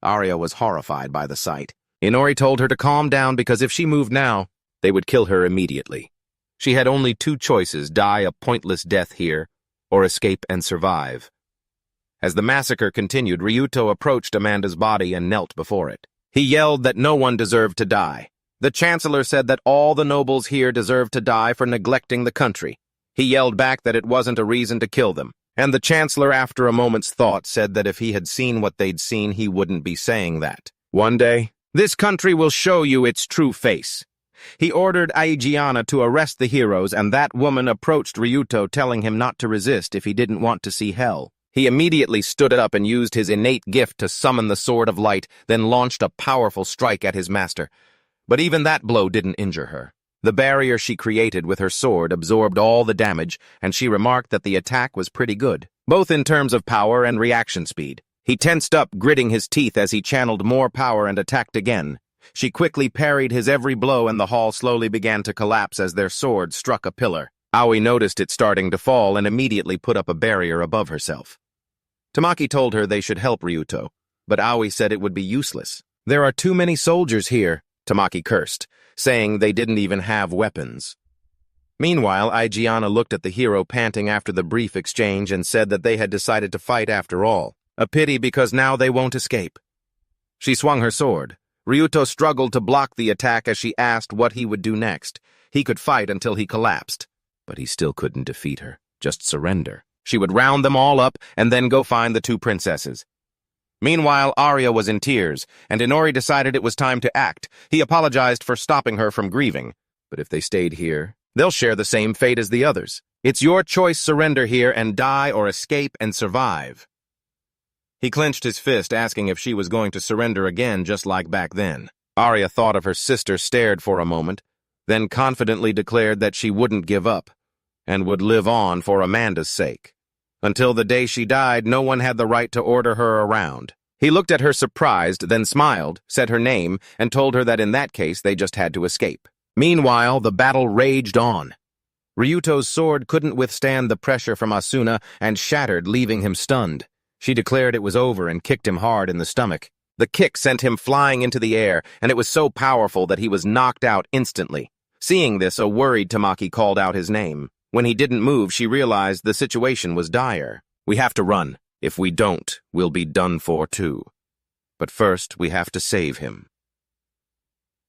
Arya was horrified by the sight. Inori told her to calm down because if she moved now, they would kill her immediately. She had only two choices: die a pointless death here, or escape and survive. As the massacre continued, Ryuto approached Amanda's body and knelt before it. He yelled that no one deserved to die. The chancellor said that all the nobles here deserved to die for neglecting the country. He yelled back that it wasn't a reason to kill them. And the chancellor, after a moment's thought, said that if he had seen what they'd seen, he wouldn't be saying that. One day, this country will show you its true face. He ordered Aiana to arrest the heroes, and that woman approached Ryuto, telling him not to resist if he didn't want to see hell. He immediately stood up and used his innate gift to summon the Sword of Light, then launched a powerful strike at his master. But even that blow didn't injure her. The barrier she created with her sword absorbed all the damage, and she remarked that the attack was pretty good, both in terms of power and reaction speed. He tensed up, gritting his teeth as he channeled more power and attacked again. She quickly parried his every blow, and the hall slowly began to collapse as their swords struck a pillar. Aoi noticed it starting to fall and immediately put up a barrier above herself. Tamaki told her they should help Ryuto, but Aoi said it would be useless. "There are too many soldiers here," Tamaki cursed, saying they didn't even have weapons. Meanwhile, Aiana looked at the hero panting after the brief exchange and said that they had decided to fight after all. A pity, because now they won't escape. She swung her sword. Ryuto struggled to block the attack as she asked what he would do next. He could fight until he collapsed, but he still couldn't defeat her, just surrender. She would round them all up and then go find the two princesses. Meanwhile, Arya was in tears, and Inori decided it was time to act. He apologized for stopping her from grieving, But if they stayed here, they'll share the same fate as the others. It's your choice: surrender here and die, or escape and survive. He clenched his fist, asking if she was going to surrender again, just like back then. Arya thought of her sister, stared for a moment, then confidently declared that she wouldn't give up, and would live on for Amanda's sake. Until the day she died, no one had the right to order her around. He looked at her surprised, then smiled, said her name, and told her that in that case they just had to escape. Meanwhile, the battle raged on. Ryuto's sword couldn't withstand the pressure from Asuna and shattered, leaving him stunned. She declared it was over and kicked him hard in the stomach. The kick sent him flying into the air, and it was so powerful that he was knocked out instantly. Seeing this, a worried Tamaki called out his name. When he didn't move, she realized the situation was dire. We have to run. If we don't, we'll be done for too. But first, we have to save him.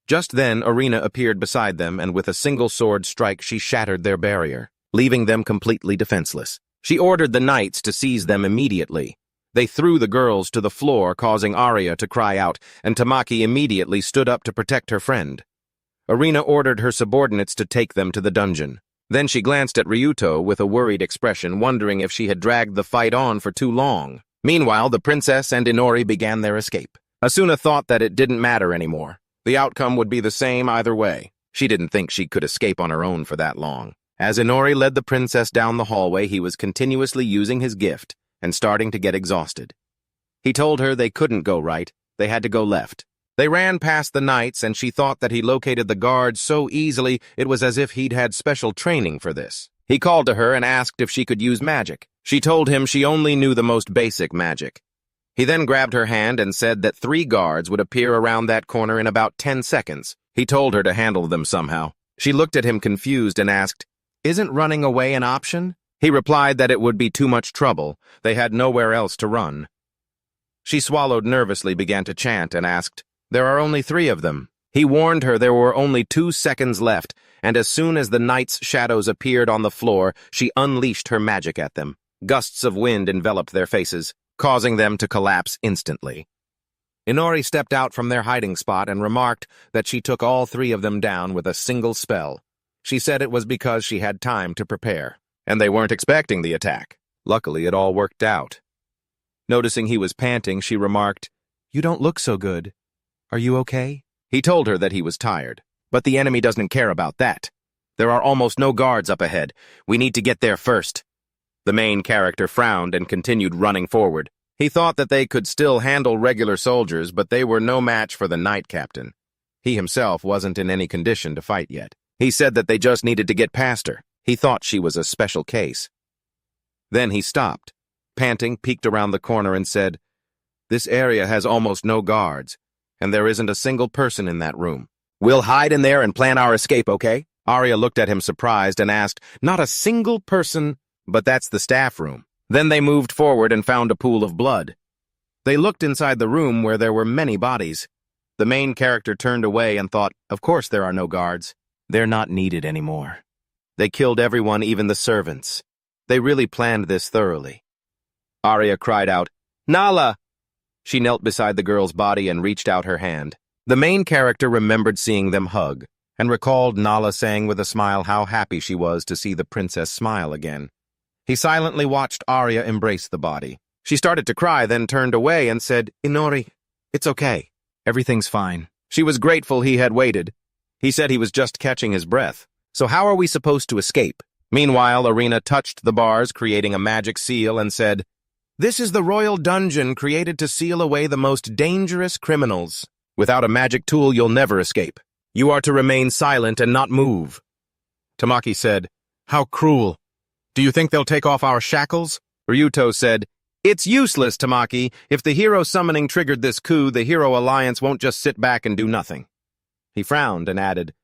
Just then, Arena appeared beside them, and with a single sword strike, she shattered their barrier, leaving them completely defenseless. She ordered the knights to seize them immediately. They threw the girls to the floor, causing Arya to cry out, and Tamaki immediately stood up to protect her friend. Arena ordered her subordinates to take them to the dungeon. Then she glanced at Ryuto with a worried expression, wondering if she had dragged the fight on for too long. Meanwhile, the princess and Inori began their escape. Asuna thought that it didn't matter anymore. The outcome would be the same either way. She didn't think she could escape on her own for that long. As Inori led the princess down the hallway, he was continuously using his gift and starting to get exhausted. He told her they couldn't go right, they had to go left. They ran past the knights, and she thought that he located the guards so easily it was as if he'd had special training for this. He called to her and asked if she could use magic. She told him she only knew the most basic magic. He then grabbed her hand and said that 3 guards would appear around that corner in about 10 seconds. He told her to handle them somehow. She looked at him confused and asked, "Isn't running away an option?" He replied that it would be too much trouble. They had nowhere else to run. She swallowed nervously, began to chant, and asked, "There are only 3 of them." He warned her there were only 2 seconds left, and as soon as the knights' shadows appeared on the floor, she unleashed her magic at them. Gusts of wind enveloped their faces, causing them to collapse instantly. Inori stepped out from their hiding spot and remarked that she took all 3 of them down with a single spell. She said it was because she had time to prepare, and they weren't expecting the attack. Luckily, it all worked out. Noticing he was panting, she remarked, "You don't look so good. Are you okay?" He told her that he was tired, but the enemy doesn't care about that. There are almost no guards up ahead. We need to get there first. The main character frowned and continued running forward. He thought that they could still handle regular soldiers, but they were no match for the knight captain. He himself wasn't in any condition to fight yet. He said that they just needed to get past her. He thought she was a special case. Then he stopped, panting, peeked around the corner and said, "This area has almost no guards, and there isn't a single person in that room. We'll hide in there and plan our escape, okay?" Arya looked at him surprised and asked, "Not a single person?" "But that's the staff room." Then they moved forward and found a pool of blood. They looked inside the room where there were many bodies. The main character turned away and thought, of course there are no guards. They're not needed anymore. They killed everyone, even the servants. They really planned this thoroughly. Arya cried out, "Nala!" She knelt beside the girl's body and reached out her hand. The main character remembered seeing them hug, and recalled Nala saying with a smile how happy she was to see the princess smile again. He silently watched Arya embrace the body. She started to cry, then turned away and said, "Inori, it's okay. Everything's fine." She was grateful he had waited. He said he was just catching his breath. "So how are we supposed to escape?" Meanwhile, Arena touched the bars, creating a magic seal, and said, "This is the royal dungeon created to seal away the most dangerous criminals. Without a magic tool, you'll never escape. You are to remain silent and not move." Tamaki said, "How cruel. Do you think they'll take off our shackles?" Ryuto said, "It's useless, Tamaki. If the hero summoning triggered this coup, the hero alliance won't just sit back and do nothing." He frowned and added,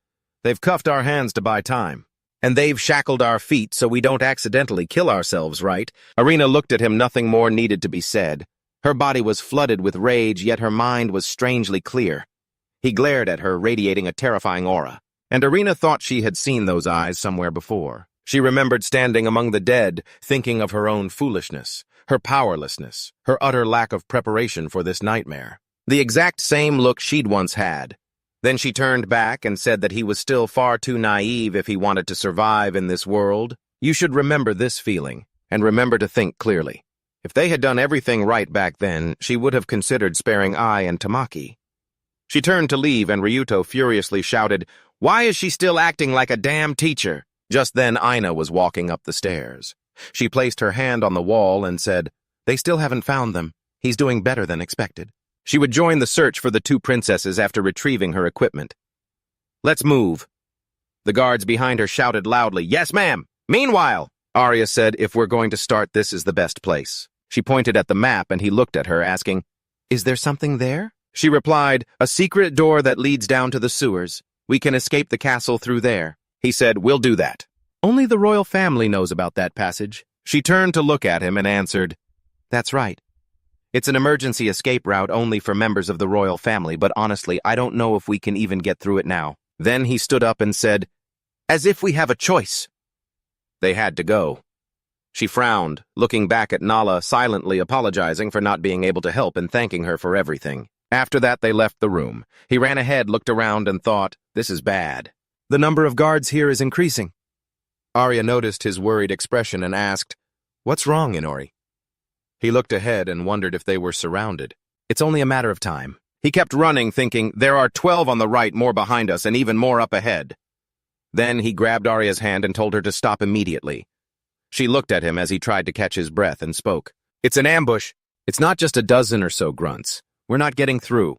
"They've cuffed our hands to buy time. And they've shackled our feet so we don't accidentally kill ourselves, right?" Arena looked at him. Nothing more needed to be said. Her body was flooded with rage, yet her mind was strangely clear. He glared at her, radiating a terrifying aura, and Arena thought she had seen those eyes somewhere before. She remembered standing among the dead, thinking of her own foolishness, her powerlessness, her utter lack of preparation for this nightmare. The exact same look she'd once had. Then she turned back and said that he was still far too naive if he wanted to survive in this world. You should remember this feeling, and remember to think clearly. If they had done everything right back then, she would have considered sparing Ai and Tamaki. She turned to leave, and Ryuto furiously shouted, "Why is she still acting like a damn teacher?" Just then Aiana was walking up the stairs. She placed her hand on the wall and said, "They still haven't found them. He's doing better than expected." She would join the search for the two princesses after retrieving her equipment. "Let's move." The guards behind her shouted loudly, "Yes, ma'am." "Meanwhile," Arya said, "if we're going to start, this is the best place." She pointed at the map and he looked at her, asking, "Is there something there?" She replied, "A secret door that leads down to the sewers. We can escape the castle through there." He said, "We'll do that. Only the royal family knows about that passage." She turned to look at him and answered, "That's right. It's an emergency escape route only for members of the royal family, but honestly, I don't know if we can even get through it now." Then he stood up and said, "As if we have a choice." They had to go. She frowned, looking back at Nala, silently apologizing for not being able to help and thanking her for everything. After that, they left the room. He ran ahead, looked around, and thought, "This is bad. The number of guards here is increasing." Arya noticed his worried expression and asked, "What's wrong, Inori?" He looked ahead and wondered if they were surrounded. "It's only a matter of time." He kept running, thinking, "There are 12 on the right, more behind us, and even more up ahead." Then he grabbed Arya's hand and told her to stop immediately. She looked at him as he tried to catch his breath and spoke. "It's an ambush. It's not just a dozen or so grunts. We're not getting through."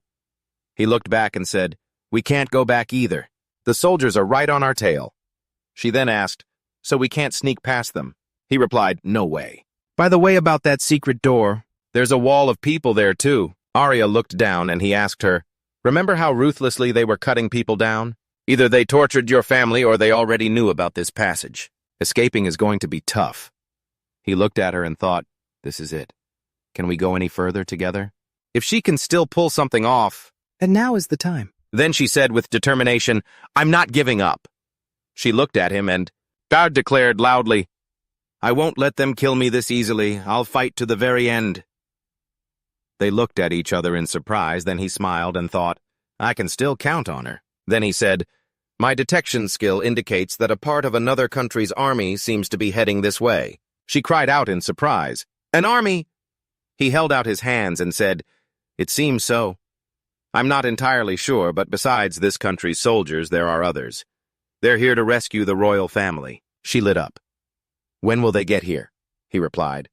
He looked back and said, "We can't go back either. The soldiers are right on our tail." She then asked, "So we can't sneak past them?" He replied, "No way. By the way, about that secret door, there's a wall of people there too." Arya looked down and he asked her, "Remember how ruthlessly they were cutting people down? Either they tortured your family or they already knew about this passage. Escaping is going to be tough." He looked at her and thought, "This is it. Can we go any further together? If she can still pull something off, and now is the time." Then she said with determination, "I'm not giving up." She looked at him and God declared loudly, "I won't let them kill me this easily. I'll fight to the very end." They looked at each other in surprise, then he smiled and thought, "I can still count on her." Then he said, "My detection skill indicates that a part of another country's army seems to be heading this way." She cried out in surprise, "An army!" He held out his hands and said, "It seems so. I'm not entirely sure, but besides this country's soldiers, there are others. They're here to rescue the royal family." She lit up. "When will they get here?" He replied,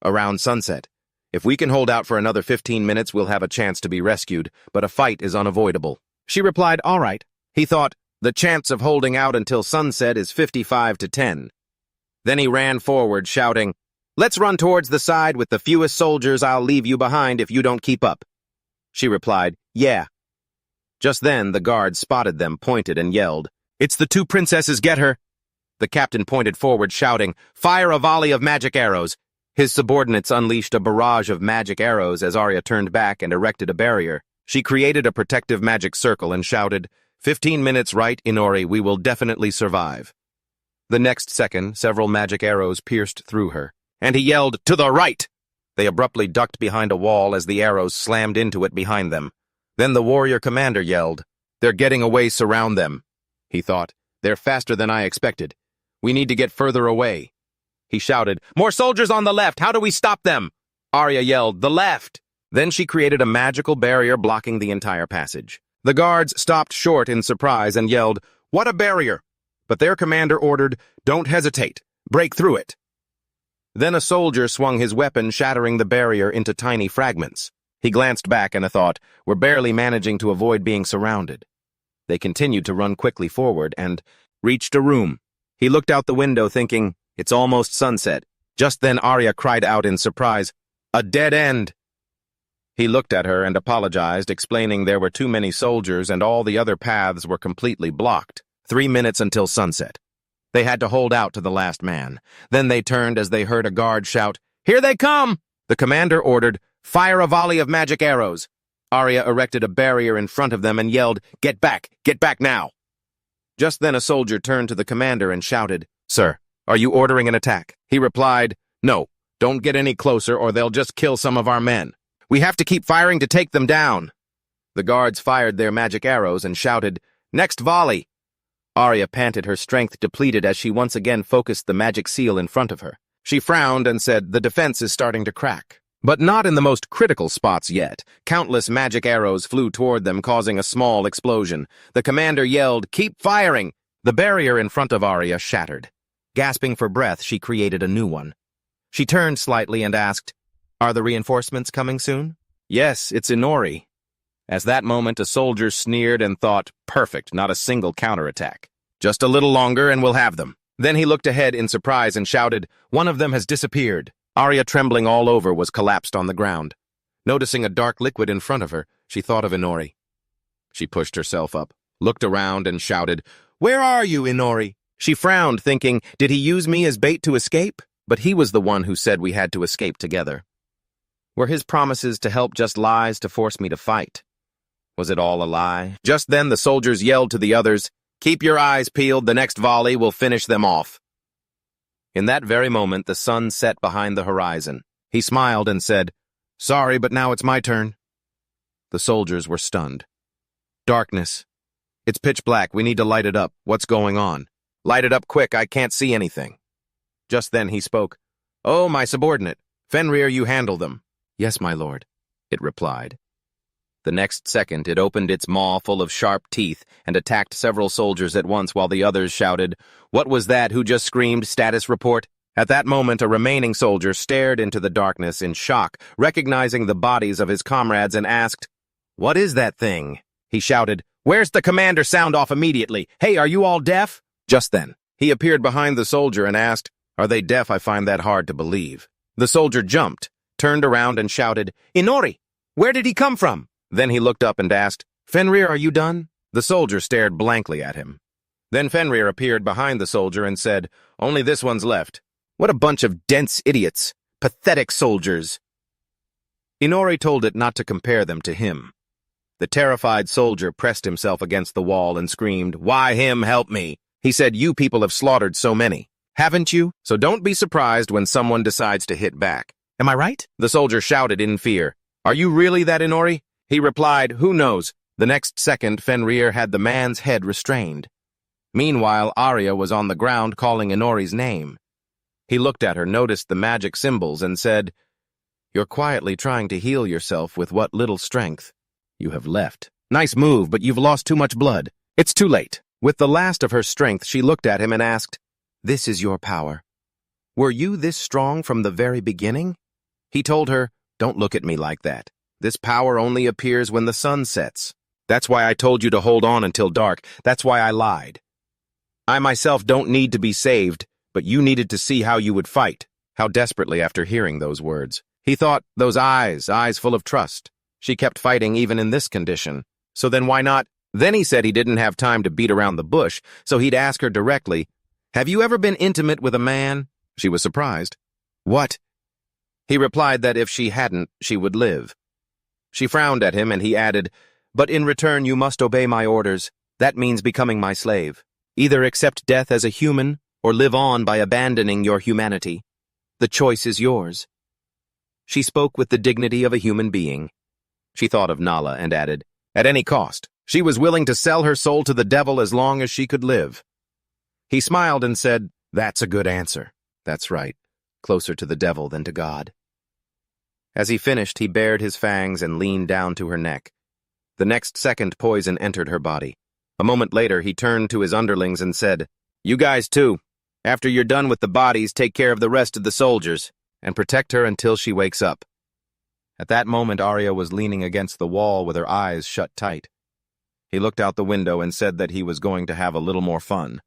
"Around sunset. If we can hold out for another 15 minutes, we'll have a chance to be rescued, but a fight is unavoidable." She replied, "All right." He thought, the chance of holding out until sunset is 55 to 10. Then he ran forward, shouting, "Let's run towards the side with the fewest soldiers. I'll leave you behind if you don't keep up." She replied, "Yeah." Just then, the guards spotted them, pointed, and yelled, "It's the two princesses, get her!" The captain pointed forward, shouting, "Fire a volley of magic arrows." His subordinates unleashed a barrage of magic arrows as Arya turned back and erected a barrier. She created a protective magic circle and shouted, 15 minutes right, Inori, we will definitely survive." The next second, several magic arrows pierced through her, and he yelled, "To the right!" They abruptly ducked behind a wall as the arrows slammed into it behind them. Then the warrior commander yelled, "They're getting away, surround them." He thought, "They're faster than I expected. We need to get further away." He shouted, "More soldiers on the left! How do we stop them?" Arya yelled, "The left!" Then she created a magical barrier blocking the entire passage. The guards stopped short in surprise and yelled, "What a barrier!" But their commander ordered, "Don't hesitate. Break through it." Then a soldier swung his weapon, shattering the barrier into tiny fragments. He glanced back and thought, "We're barely managing to avoid being surrounded." They continued to run quickly forward and reached a room. He looked out the window thinking, "It's almost sunset." Just then Arya cried out in surprise, "A dead end!" He looked at her and apologized, explaining there were too many soldiers and all the other paths were completely blocked. 3 minutes until sunset. They had to hold out to the last man. Then they turned as they heard a guard shout, "Here they come!" The commander ordered, "Fire a volley of magic arrows." Arya erected a barrier in front of them and yelled, get back now!" Just then a soldier turned to the commander and shouted, "Sir, are you ordering an attack?" He replied, "No, don't get any closer or they'll just kill some of our men. We have to keep firing to take them down." The guards fired their magic arrows and shouted, "Next volley!" Arya panted, her strength depleted as she once again focused the magic seal in front of her. She frowned and said, "The defense is starting to crack." But not in the most critical spots yet. Countless magic arrows flew toward them, causing a small explosion. The commander yelled, "Keep firing!" The barrier in front of Arya shattered. Gasping for breath, she created a new one. She turned slightly and asked, "Are the reinforcements coming soon?" "Yes, it's Inori." At that moment, a soldier sneered and thought, "Perfect, not a single counterattack. Just a little longer and we'll have them." Then he looked ahead in surprise and shouted, "One of them has disappeared." Arya, trembling all over, was collapsed on the ground. Noticing a dark liquid in front of her, she thought of Inori. She pushed herself up, looked around, and shouted, "Where are you, Inori?" She frowned, thinking, did he use me as bait to escape? But he was the one who said we had to escape together. Were his promises to help just lies to force me to fight? Was it all a lie? Just then the soldiers yelled to the others, "Keep your eyes peeled, the next volley will finish them off." In that very moment, the sun set behind the horizon. He smiled and said, "Sorry, but now it's my turn." The soldiers were stunned. "Darkness. It's pitch black. We need to light it up. What's going on?" "Light it up quick. I can't see anything." Just then he spoke. "Oh, my subordinate. Fenrirer, you handle them." "Yes, my lord," it replied. The next second, it opened its maw full of sharp teeth and attacked several soldiers at once while the others shouted, "What was that? Who just screamed? Status report?" At that moment, a remaining soldier stared into the darkness in shock, recognizing the bodies of his comrades, and asked, "What is that thing?" He shouted, "Where's the commander? Sound off immediately. Hey, are you all deaf?" Just then, he appeared behind the soldier and asked, "Are they deaf? I find that hard to believe." The soldier jumped, turned around and shouted, "Inori! Where did he come from?" Then he looked up and asked, "Fenrirer, are you done?" The soldier stared blankly at him. Then Fenrirer appeared behind the soldier and said, "Only this one's left. What a bunch of dense idiots. Pathetic soldiers." Inori told it not to compare them to him. The terrified soldier pressed himself against the wall and screamed, "Why him? Help me." He said, "You people have slaughtered so many. Haven't you? So don't be surprised when someone decides to hit back. Am I right?" The soldier shouted in fear, "Are you really that Inori?" He replied, "Who knows?" The next second, Fenrirer had the man's head restrained. Meanwhile, Arya was on the ground calling Inori's name. He looked at her, noticed the magic symbols, and said, "You're quietly trying to heal yourself with what little strength you have left. Nice move, but you've lost too much blood. It's too late." With the last of her strength, she looked at him and asked, "This is your power. Were you this strong from the very beginning?" He told her, "Don't look at me like that. This power only appears when the sun sets. That's why I told you to hold on until dark. That's why I lied. I myself don't need to be saved, but you needed to see how you would fight." How desperately after hearing those words. He thought, those eyes full of trust. She kept fighting even in this condition. So then why not? Then he said he didn't have time to beat around the bush, so he'd ask her directly, "Have you ever been intimate with a man?" She was surprised. "What?" He replied that if she hadn't, she would live. She frowned at him and he added, "But in return you must obey my orders. That means becoming my slave. Either accept death as a human or live on by abandoning your humanity. The choice is yours." She spoke with the dignity of a human being. She thought of Nala and added, "At any cost, she was willing to sell her soul to the devil as long as she could live." He smiled and said, "That's a good answer. That's right, closer to the devil than to God." As he finished, he bared his fangs and leaned down to her neck. The next second, poison entered her body. A moment later, he turned to his underlings and said, "You guys too. After you're done with the bodies, take care of the rest of the soldiers, and protect her until she wakes up." At that moment, Arya was leaning against the wall with her eyes shut tight. He looked out the window and said that he was going to have a little more fun.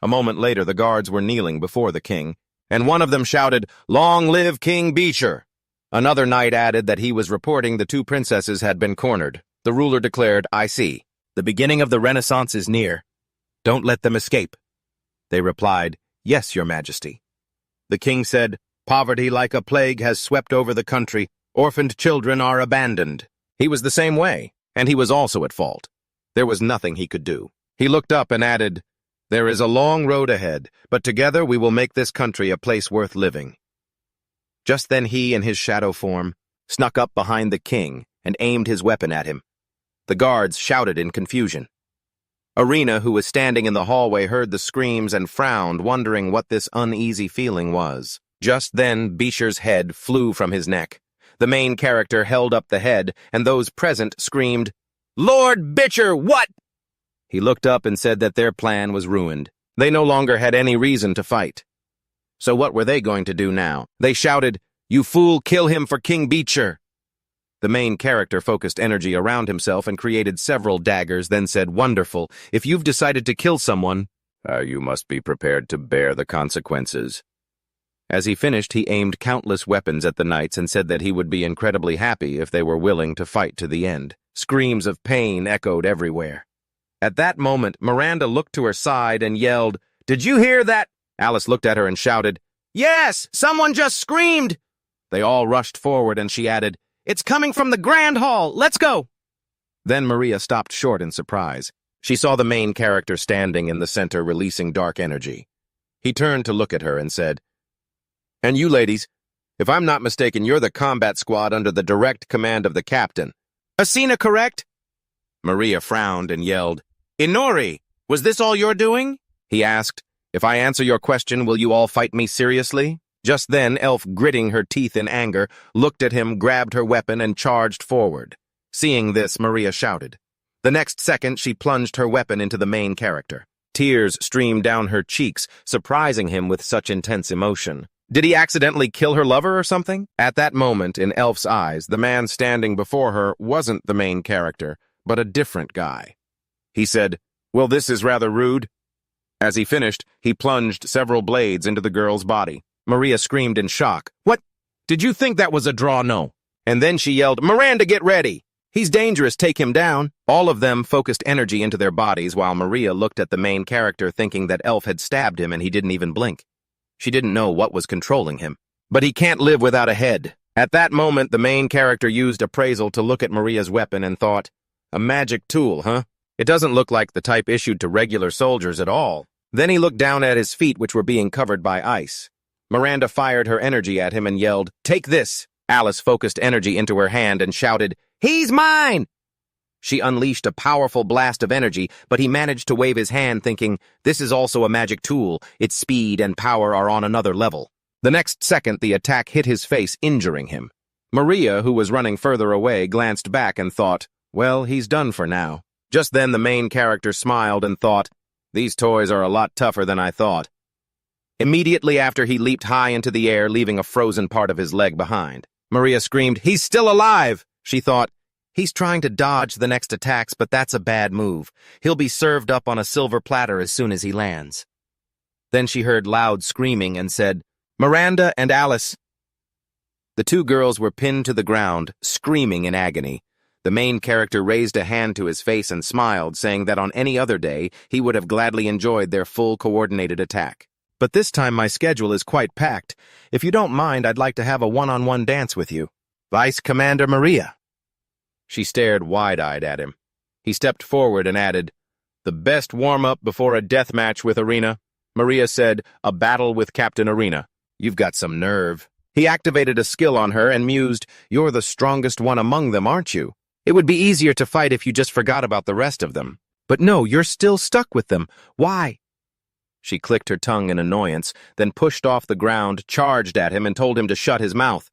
A moment later, the guards were kneeling before the king, and one of them shouted, "Long live King Beecher!" Another knight added that he was reporting the two princesses had been cornered. The ruler declared, "I see. The beginning of the Renaissance is near. Don't let them escape." They replied, "Yes, your majesty." The king said, "Poverty like a plague has swept over the country. Orphaned children are abandoned." He was the same way, and he was also at fault. There was nothing he could do. He looked up and added, "There is a long road ahead, but together we will make this country a place worth living." Just then he, in his shadow form, snuck up behind the king and aimed his weapon at him. The guards shouted in confusion. Arena, who was standing in the hallway, heard the screams and frowned, wondering what this uneasy feeling was. Just then, Beecher's head flew from his neck. The main character held up the head, and those present screamed, "Lord Beecher, what?" He looked up and said that their plan was ruined. They no longer had any reason to fight. So what were they going to do now? They shouted, "You fool, kill him for King Beecher!" The main character focused energy around himself and created several daggers, then said, "Wonderful. If you've decided to kill someone, you must be prepared to bear the consequences." As he finished, he aimed countless weapons at the knights and said that he would be incredibly happy if they were willing to fight to the end. Screams of pain echoed everywhere. At that moment, Miranda looked to her side and yelled, "Did you hear that?" Alice looked at her and shouted, "Yes, someone just screamed!" They all rushed forward and she added, "It's coming from the Grand Hall, let's go!" Then Maria stopped short in surprise. She saw the main character standing in the center releasing dark energy. He turned to look at her and said, "And you ladies, if I'm not mistaken, you're the combat squad under the direct command of the captain. Aiana, correct?" Maria frowned and yelled, "Inori, was this all you're doing?" He asked, "If I answer your question, will you all fight me seriously?" Just then, Elf, gritting her teeth in anger, looked at him, grabbed her weapon, and charged forward. Seeing this, Maria shouted. The next second, she plunged her weapon into the main character. Tears streamed down her cheeks, surprising him with such intense emotion. Did he accidentally kill her lover or something? At that moment, in Elf's eyes, the man standing before her wasn't the main character, but a different guy. He said, "Well, this is rather rude." As he finished, he plunged several blades into the girl's body. Maria screamed in shock. "What? Did you think that was a draw? No." And then she yelled, "Miranda, get ready! He's dangerous, take him down." All of them focused energy into their bodies while Maria looked at the main character thinking that Elf had stabbed him and he didn't even blink. She didn't know what was controlling him. But he can't live without a head. At that moment, the main character used appraisal to look at Maria's weapon and thought, "A magic tool, huh? It doesn't look like the type issued to regular soldiers at all." Then he looked down at his feet, which were being covered by ice. Miranda fired her energy at him and yelled, "Take this!" Alice focused energy into her hand and shouted, "He's mine!" She unleashed a powerful blast of energy, but he managed to wave his hand thinking, "This is also a magic tool. Its speed and power are on another level." The next second, the attack hit his face, injuring him. Maria, who was running further away, glanced back and thought, "Well, he's done for now." Just then the main character smiled and thought, "These toys are a lot tougher than I thought." Immediately after, he leaped high into the air, leaving a frozen part of his leg behind. Maria screamed, "He's still alive!" She thought, "He's trying to dodge the next attacks, but that's a bad move. He'll be served up on a silver platter as soon as he lands." Then she heard loud screaming and said, "Miranda and Alice." The two girls were pinned to the ground, screaming in agony. The main character raised a hand to his face and smiled, saying that on any other day, he would have gladly enjoyed their full coordinated attack. "But this time my schedule is quite packed. If you don't mind, I'd like to have a one-on-one dance with you. Vice Commander Maria." She stared wide-eyed at him. He stepped forward and added, "The best warm-up before a death match with Arena." Maria said, "A battle with Captain Arena. You've got some nerve." He activated a skill on her and mused, "You're the strongest one among them, aren't you? It would be easier to fight if you just forgot about the rest of them. But no, you're still stuck with them. Why?" She clicked her tongue in annoyance, then pushed off the ground, charged at him, and told him to shut his mouth.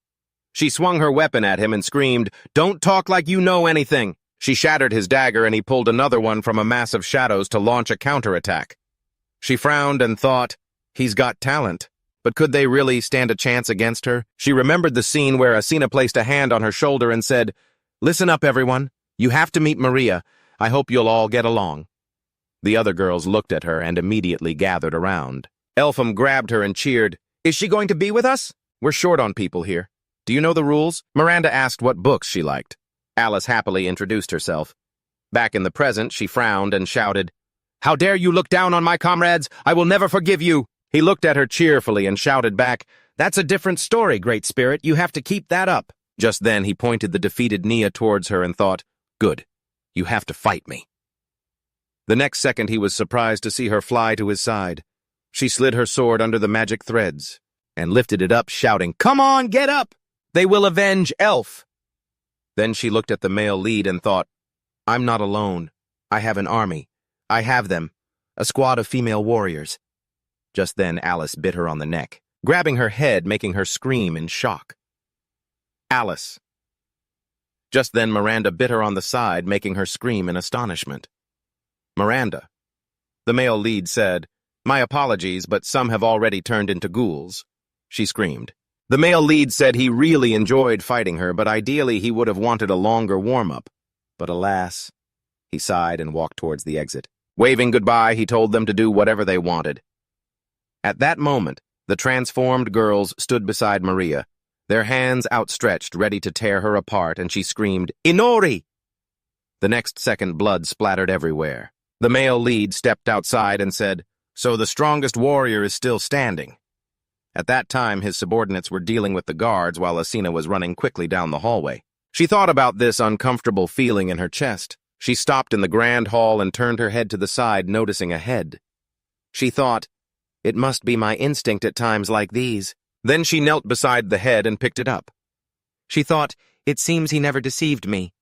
She swung her weapon at him and screamed, "Don't talk like you know anything." She shattered his dagger and he pulled another one from a mass of shadows to launch a counterattack. She frowned and thought, he's got talent. But could they really stand a chance against her? She remembered the scene where Aiana placed a hand on her shoulder and said, "Listen up, everyone. You have to meet Maria. I hope you'll all get along." The other girls looked at her and immediately gathered around. Elpham grabbed her and cheered, "Is she going to be with us? We're short on people here. Do you know the rules?" Miranda asked what books she liked. Alice happily introduced herself. Back in the present, she frowned and shouted, "How dare you look down on my comrades? I will never forgive you." He looked at her cheerfully and shouted back, "That's a different story, Great Spirit. You have to keep that up." Just then, he pointed the defeated Nia towards her and thought, "Good. You have to fight me." The next second, he was surprised to see her fly to his side. She slid her sword under the magic threads and lifted it up, shouting, "Come on, get up! They will avenge Elf." Then she looked at the male lead and thought, I'm not alone. I have an army. I have them. A squad of female warriors. Just then Alice bit her on the neck, grabbing her head, making her scream in shock. Alice. Just then Miranda bit her on the side, making her scream in astonishment. Miranda. The male lead said, "My apologies, but some have already turned into ghouls," she screamed. The male lead said he really enjoyed fighting her, but ideally he would have wanted a longer warm-up. But alas, he sighed and walked towards the exit. Waving goodbye, he told them to do whatever they wanted. At that moment, the transformed girls stood beside Maria, their hands outstretched, ready to tear her apart, and she screamed, "Inori!" The next second, blood splattered everywhere. The male lead stepped outside and said, "So the strongest warrior is still standing." At that time, his subordinates were dealing with the guards while Asina was running quickly down the hallway. She thought about this uncomfortable feeling in her chest. She stopped in the grand hall and turned her head to the side, noticing a head. She thought, "It must be my instinct at times like these." Then she knelt beside the head and picked it up. She thought, "It seems he never deceived me."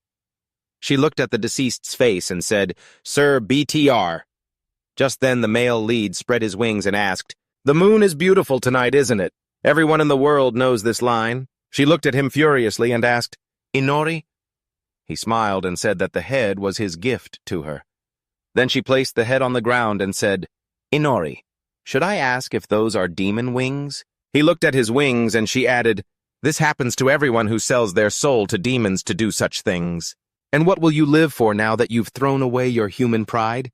She looked at the deceased's face and said, "Sir BTR." Just then the male lead spread his wings and asked, "The moon is beautiful tonight, isn't it? Everyone in the world knows this line." She looked at him furiously and asked, "Inori?" He smiled and said that the head was his gift to her. Then she placed the head on the ground and said, "Inori, should I ask if those are demon wings?" He looked at his wings and she added, "This happens to everyone who sells their soul to demons to do such things. And what will you live for now that you've thrown away your human pride?"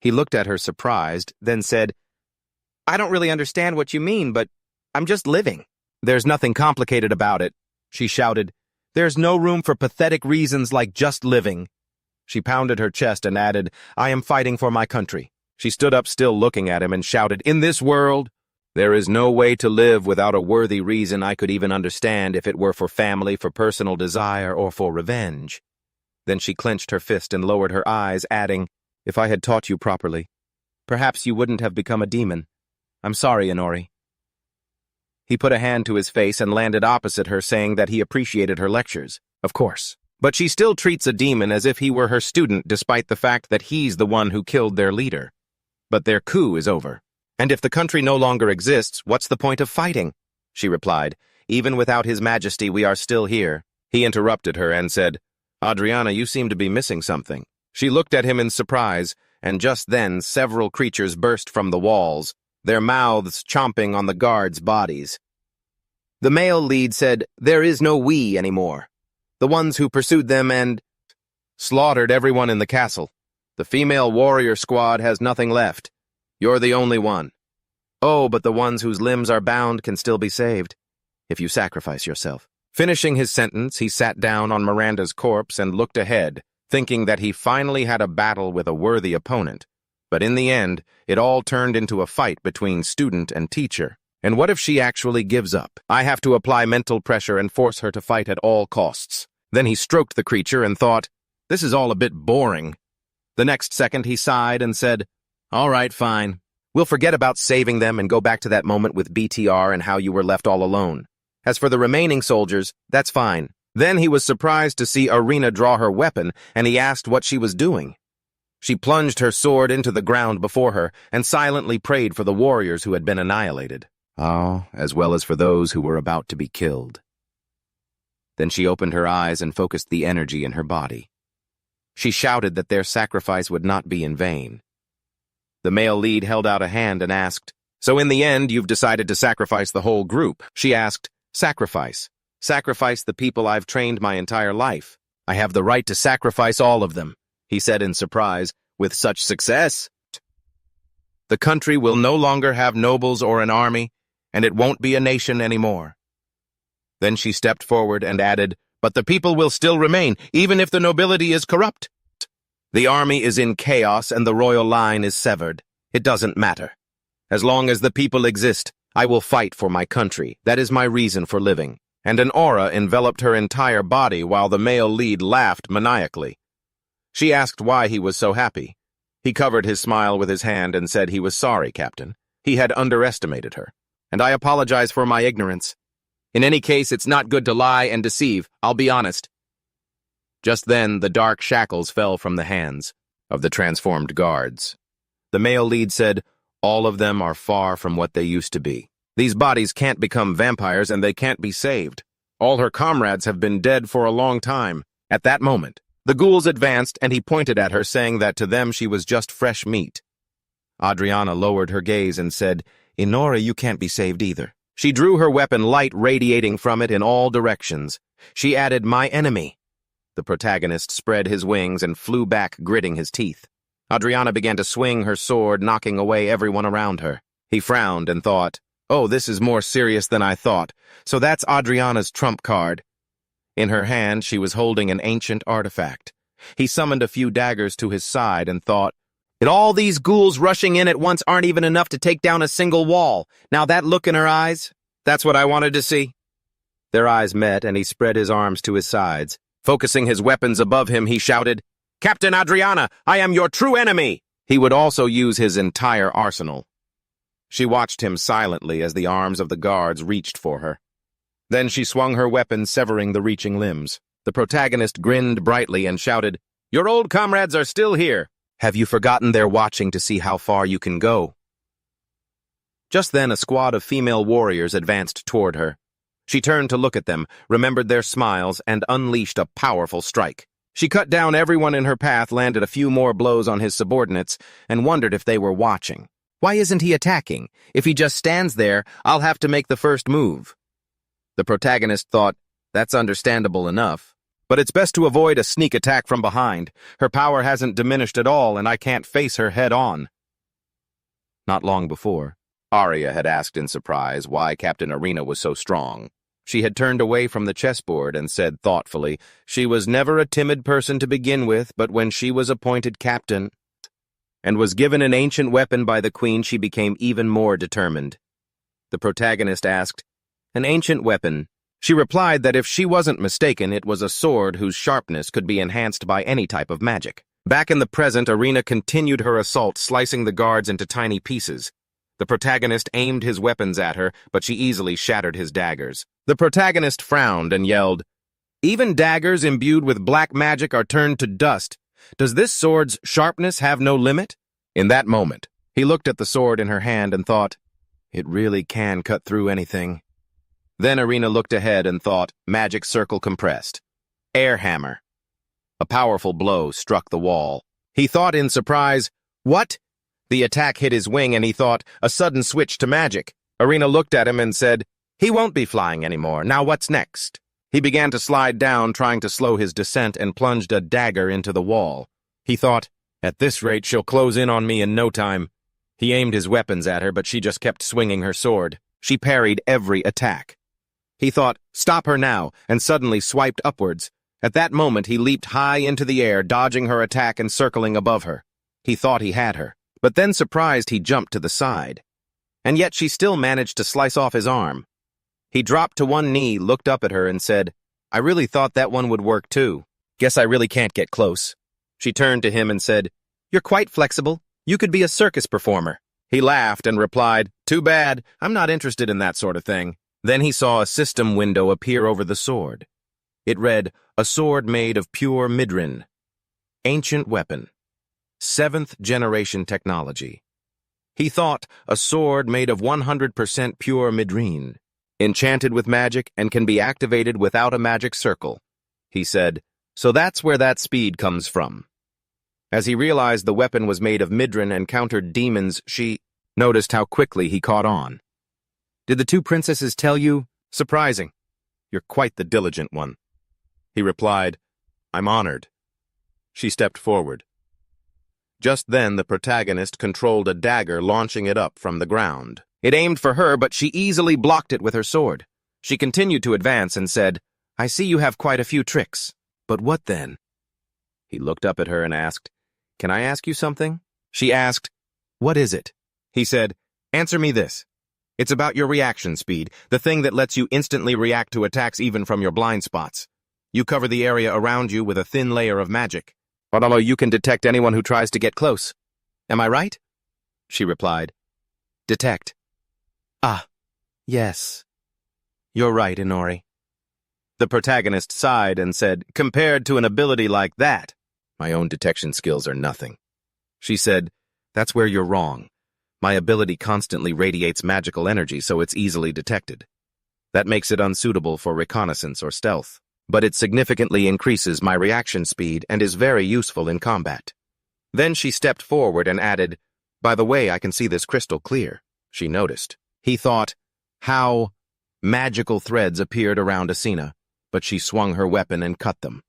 He looked at her surprised, then said, "I don't really understand what you mean, but I'm just living." "There's nothing complicated about it," she shouted. "There's no room for pathetic reasons like just living." She pounded her chest and added, "I am fighting for my country." She stood up, still looking at him, and shouted, "In this world, there is no way to live without a worthy reason I could even understand if it were for family, for personal desire, or for revenge." Then she clenched her fist and lowered her eyes, adding, "If I had taught you properly, perhaps you wouldn't have become a demon. I'm sorry, Inori." He put a hand to his face and landed opposite her, saying that he appreciated her lectures. Of course. But she still treats a demon as if he were her student, despite the fact that he's the one who killed their leader. But their coup is over. And if the country no longer exists, what's the point of fighting? She replied, "Even without His Majesty, we are still here." He interrupted her and said, "Adriana, you seem to be missing something." She looked at him in surprise, and just then several creatures burst from the walls, their mouths chomping on the guards' bodies. The male lead said, "There is no we anymore. The ones who pursued them and slaughtered everyone in the castle. The female warrior squad has nothing left. You're the only one. Oh, but the ones whose limbs are bound can still be saved, if you sacrifice yourself." Finishing his sentence, he sat down on Miranda's corpse and looked ahead, thinking that he finally had a battle with a worthy opponent. But in the end, it all turned into a fight between student and teacher. And what if she actually gives up? I have to apply mental pressure and force her to fight at all costs. Then he stroked the creature and thought, "This is all a bit boring." The next second he sighed and said, "All right, fine. We'll forget about saving them and go back to that moment with BTR and how you were left all alone. As for the remaining soldiers, that's fine." Then he was surprised to see Arya draw her weapon, and he asked what she was doing. She plunged her sword into the ground before her and silently prayed for the warriors who had been annihilated. As well as for those who were about to be killed. Then she opened her eyes and focused the energy in her body. She shouted that their sacrifice would not be in vain. The male lead held out a hand and asked, "So in the end, you've decided to sacrifice the whole group?" She asked, "Sacrifice. Sacrifice the people I've trained my entire life. I have the right to sacrifice all of them," he said in surprise. "With such success, the country will no longer have nobles or an army, and it won't be a nation anymore." Then she stepped forward and added, "But the people will still remain, even if the nobility is corrupt. The army is in chaos and the royal line is severed. It doesn't matter. As long as the people exist, I will fight for my country. That is my reason for living." And an aura enveloped her entire body while the male lead laughed maniacally. She asked why he was so happy. He covered his smile with his hand and said he was sorry, Captain. He had underestimated her. "And I apologize for my ignorance. In any case, it's not good to lie and deceive, I'll be honest." Just then, the dark shackles fell from the hands of the transformed guards. The male lead said, "All of them are far from what they used to be. These bodies can't become vampires and they can't be saved. All her comrades have been dead for a long time." At that moment, the ghouls advanced and he pointed at her, saying that to them she was just fresh meat. Adriana lowered her gaze and said, "Inori, you can't be saved either." She drew her weapon, light radiating from it in all directions. She added, "My enemy." The protagonist spread his wings and flew back, gritting his teeth. Adriana began to swing her sword, knocking away everyone around her. He frowned and thought, "Oh, this is more serious than I thought. So that's Adriana's trump card." In her hand, she was holding an ancient artifact. He summoned a few daggers to his side and thought, "All these ghouls rushing in at once aren't even enough to take down a single wall. Now that look in her eyes, that's what I wanted to see." Their eyes met, and he spread his arms to his sides. Focusing his weapons above him, he shouted, "Captain Adriana, I am your true enemy!" He would also use his entire arsenal. She watched him silently as the arms of the guards reached for her. Then she swung her weapon, severing the reaching limbs. The protagonist grinned brightly and shouted, "Your old comrades are still here. Have you forgotten they're watching to see how far you can go?" Just then, a squad of female warriors advanced toward her. She turned to look at them, remembered their smiles, and unleashed a powerful strike. She cut down everyone in her path, landed a few more blows on his subordinates, and wondered if they were watching. Why isn't he attacking? If he just stands there, I'll have to make the first move. The protagonist thought, that's understandable enough. But it's best to avoid a sneak attack from behind. Her power hasn't diminished at all, and I can't face her head-on. Not long before, Arya had asked in surprise why Captain Arena was so strong. She had turned away from the chessboard and said thoughtfully, she was never a timid person to begin with, but when she was appointed captain and was given an ancient weapon by the queen, she became even more determined. The protagonist asked, "An ancient weapon?" She replied that if she wasn't mistaken, it was a sword whose sharpness could be enhanced by any type of magic. Back in the present, Arena continued her assault, slicing the guards into tiny pieces. The protagonist aimed his weapons at her, but she easily shattered his daggers. The protagonist frowned and yelled, "Even daggers imbued with black magic are turned to dust. Does this sword's sharpness have no limit?" In that moment, he looked at the sword in her hand and thought, "It really can cut through anything." Then Arena looked ahead and thought, magic circle compressed. Air hammer. A powerful blow struck the wall. He thought in surprise, "What?" The attack hit his wing and he thought, a sudden switch to magic. Arena looked at him and said, "He won't be flying anymore. Now what's next?" He began to slide down, trying to slow his descent, and plunged a dagger into the wall. He thought, "At this rate, she'll close in on me in no time." He aimed his weapons at her, but she just kept swinging her sword. She parried every attack. He thought, "Stop her now," and suddenly swiped upwards. At that moment, he leaped high into the air, dodging her attack and circling above her. He thought he had her, but then surprised he jumped to the side. And yet she still managed to slice off his arm. He dropped to one knee, looked up at her, and said, "I really thought that one would work too. Guess I really can't get close." She turned to him and said, "You're quite flexible. You could be a circus performer." He laughed and replied, "Too bad. I'm not interested in that sort of thing." Then he saw a system window appear over the sword. It read, "A sword made of pure midrin. Ancient weapon. 7th generation technology." He thought, a sword made of 100% pure midrin, enchanted with magic and can be activated without a magic circle. He said, "So that's where that speed comes from." As he realized the weapon was made of midrin and countered demons, she noticed how quickly he caught on. "Did the two princesses tell you? Surprising. You're quite the diligent one." He replied, "I'm honored." She stepped forward. Just then, the protagonist controlled a dagger, launching it up from the ground. It aimed for her, but she easily blocked it with her sword. She continued to advance and said, "I see you have quite a few tricks. But what then?" He looked up at her and asked, "Can I ask you something?" She asked, "What is it?" He said, "Answer me this. It's about your reaction speed, the thing that lets you instantly react to attacks even from your blind spots. You cover the area around you with a thin layer of magic, although you can detect anyone who tries to get close. Am I right?" She replied, "Detect. Ah, yes. You're right, Inori." The protagonist sighed and said, "Compared to an ability like that, my own detection skills are nothing." She said, "That's where you're wrong. My ability constantly radiates magical energy, so it's easily detected. That makes it unsuitable for reconnaissance or stealth, but it significantly increases my reaction speed and is very useful in combat." Then she stepped forward and added, "By the way, I can see this crystal clear." She noticed. He thought how magical threads appeared around Aiana, but she swung her weapon and cut them.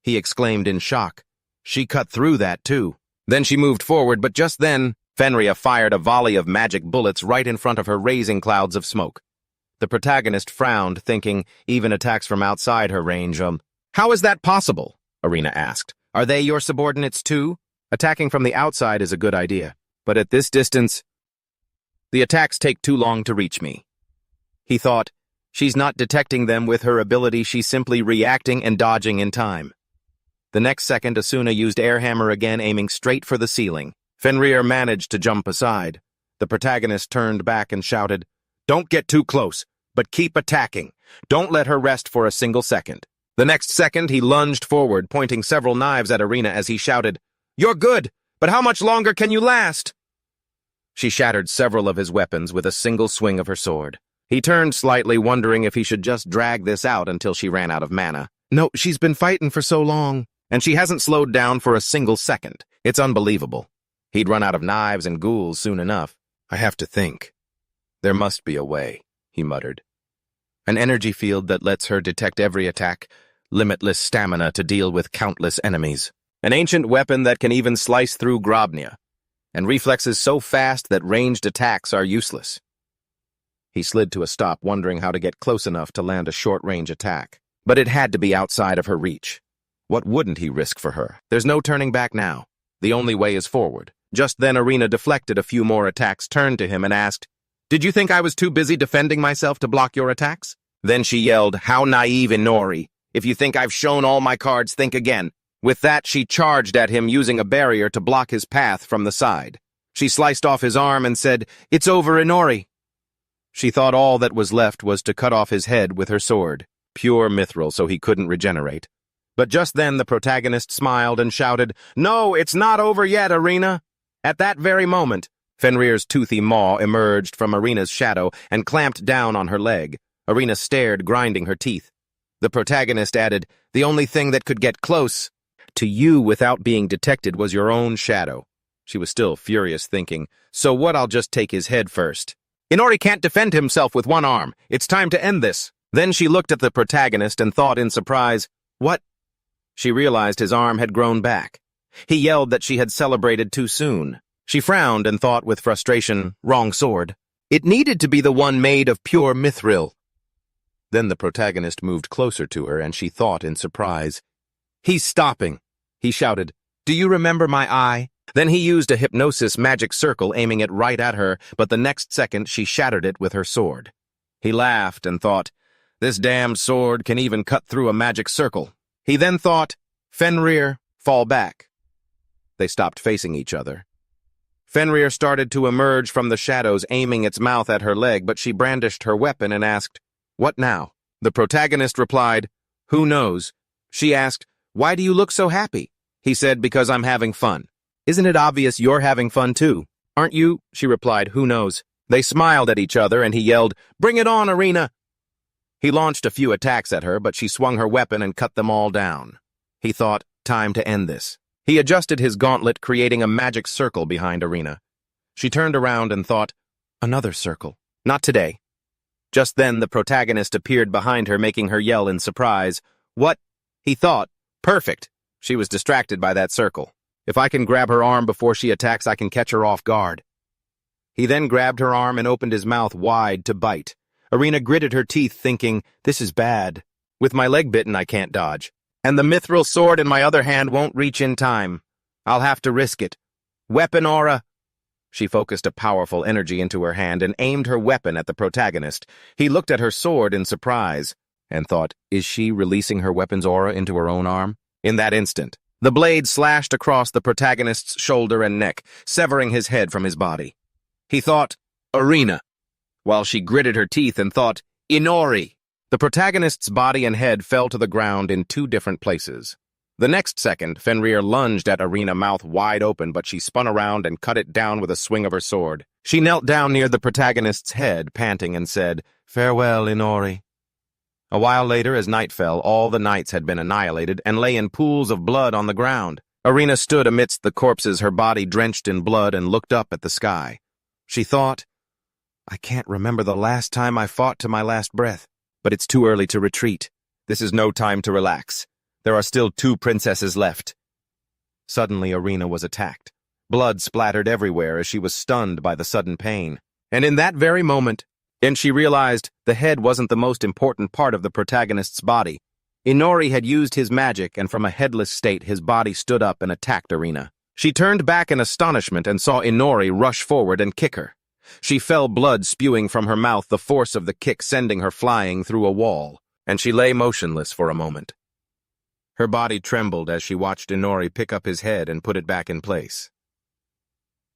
He exclaimed in shock, "She cut through that too." Then she moved forward, but just then, Fenrirer fired a volley of magic bullets right in front of her, raising clouds of smoke. The protagonist frowned, thinking even attacks from outside her range. How is that possible?" Aiana asked. "Are they your subordinates too? Attacking from the outside is a good idea, but at this distance, the attacks take too long to reach me." He thought, she's not detecting them with her ability, she's simply reacting and dodging in time. The next second, Aiana used air hammer again, aiming straight for the ceiling. Fenrirer managed to jump aside. The protagonist turned back and shouted, "Don't get too close, but keep attacking. Don't let her rest for a single second." The next second, he lunged forward, pointing several knives at Aiana as he shouted, "You're good, but how much longer can you last?" She shattered several of his weapons with a single swing of her sword. He turned slightly, wondering if he should just drag this out until she ran out of mana. No, she's been fighting for so long, and she hasn't slowed down for a single second. It's unbelievable. He'd run out of knives and ghouls soon enough. "I have to think. There must be a way," he muttered. An energy field that lets her detect every attack, limitless stamina to deal with countless enemies. An ancient weapon that can even slice through Grobnia, and reflexes so fast that ranged attacks are useless. He slid to a stop, wondering how to get close enough to land a short-range attack. But it had to be outside of her reach. What wouldn't he risk for her? There's no turning back now. The only way is forward. Just then, Aiana deflected a few more attacks, turned to him and asked, "Did you think I was too busy defending myself to block your attacks?" Then she yelled, "How naive, Inori. If you think I've shown all my cards, think again." With that, she charged at him, using a barrier to block his path from the side. She sliced off his arm and said, "It's over, Inori." She thought all that was left was to cut off his head with her sword, pure mithril so he couldn't regenerate. But just then the protagonist smiled and shouted, "No, it's not over yet, Aiana." At that very moment, Fenrir's toothy maw emerged from Aiana's shadow and clamped down on her leg. Aiana stared, grinding her teeth. The protagonist added, "The only thing that could get close to you without being detected was your own shadow." She was still furious, thinking, "So what, I'll just take his head first." "Inori can't defend himself with one arm. It's time to end this." Then she looked at the protagonist and thought in surprise, "What?" She realized his arm had grown back. He yelled that she had celebrated too soon. She frowned and thought with frustration, "Wrong sword. It needed to be the one made of pure mithril." Then the protagonist moved closer to her, and she thought in surprise, "He's stopping." He shouted, "Do you remember my eye?" Then he used a hypnosis magic circle, aiming it right at her, but the next second she shattered it with her sword. He laughed and thought, "This damned sword can even cut through a magic circle." He then thought, "Fenrirer, fall back." They stopped facing each other. Fenrirer started to emerge from the shadows, aiming its mouth at her leg, but she brandished her weapon and asked, "What now?" The protagonist replied, "Who knows?" She asked, "Why do you look so happy?" He said, "Because I'm having fun." "Isn't it obvious you're having fun too?" "Aren't you?" She replied, "Who knows?" They smiled at each other, and he yelled, "Bring it on, Aiana!" He launched a few attacks at her, but she swung her weapon and cut them all down. He thought, time to end this. He adjusted his gauntlet, creating a magic circle behind Aiana. She turned around and thought, "Another circle. Not today." Just then, the protagonist appeared behind her, making her yell in surprise. "What?" He thought, "Perfect." She was distracted by that circle. If I can grab her arm before she attacks, I can catch her off guard. He then grabbed her arm and opened his mouth wide to bite. Aiana gritted her teeth, thinking, "This is bad. With my leg bitten, I can't dodge. And the mithril sword in my other hand won't reach in time. I'll have to risk it. Weapon aura." She focused a powerful energy into her hand and aimed her weapon at the protagonist. He looked at her sword in surprise and thought, is she releasing her weapon's aura into her own arm? In that instant, the blade slashed across the protagonist's shoulder and neck, severing his head from his body. He thought, "Aiana," while she gritted her teeth and thought, "Inori." The protagonist's body and head fell to the ground in two different places. The next second, Fenrirer lunged at Aiana, mouth wide open, but she spun around and cut it down with a swing of her sword. She knelt down near the protagonist's head, panting, and said, "Farewell, Inori." A while later, as night fell, all the knights had been annihilated and lay in pools of blood on the ground. Aiana stood amidst the corpses, her body drenched in blood, and looked up at the sky. She thought, "I can't remember the last time I fought to my last breath, but it's too early to retreat. This is no time to relax. There are still 2 princesses left." Suddenly, Aiana was attacked. Blood splattered everywhere as she was stunned by the sudden pain. And in that very moment, she realized the head wasn't the most important part of the protagonist's body. Inori had used his magic, and from a headless state, his body stood up and attacked Aiana. She turned back in astonishment and saw Inori rush forward and kick her. She fell, blood spewing from her mouth, the force of the kick sending her flying through a wall, and she lay motionless for a moment. Her body trembled as she watched Inori pick up his head and put it back in place.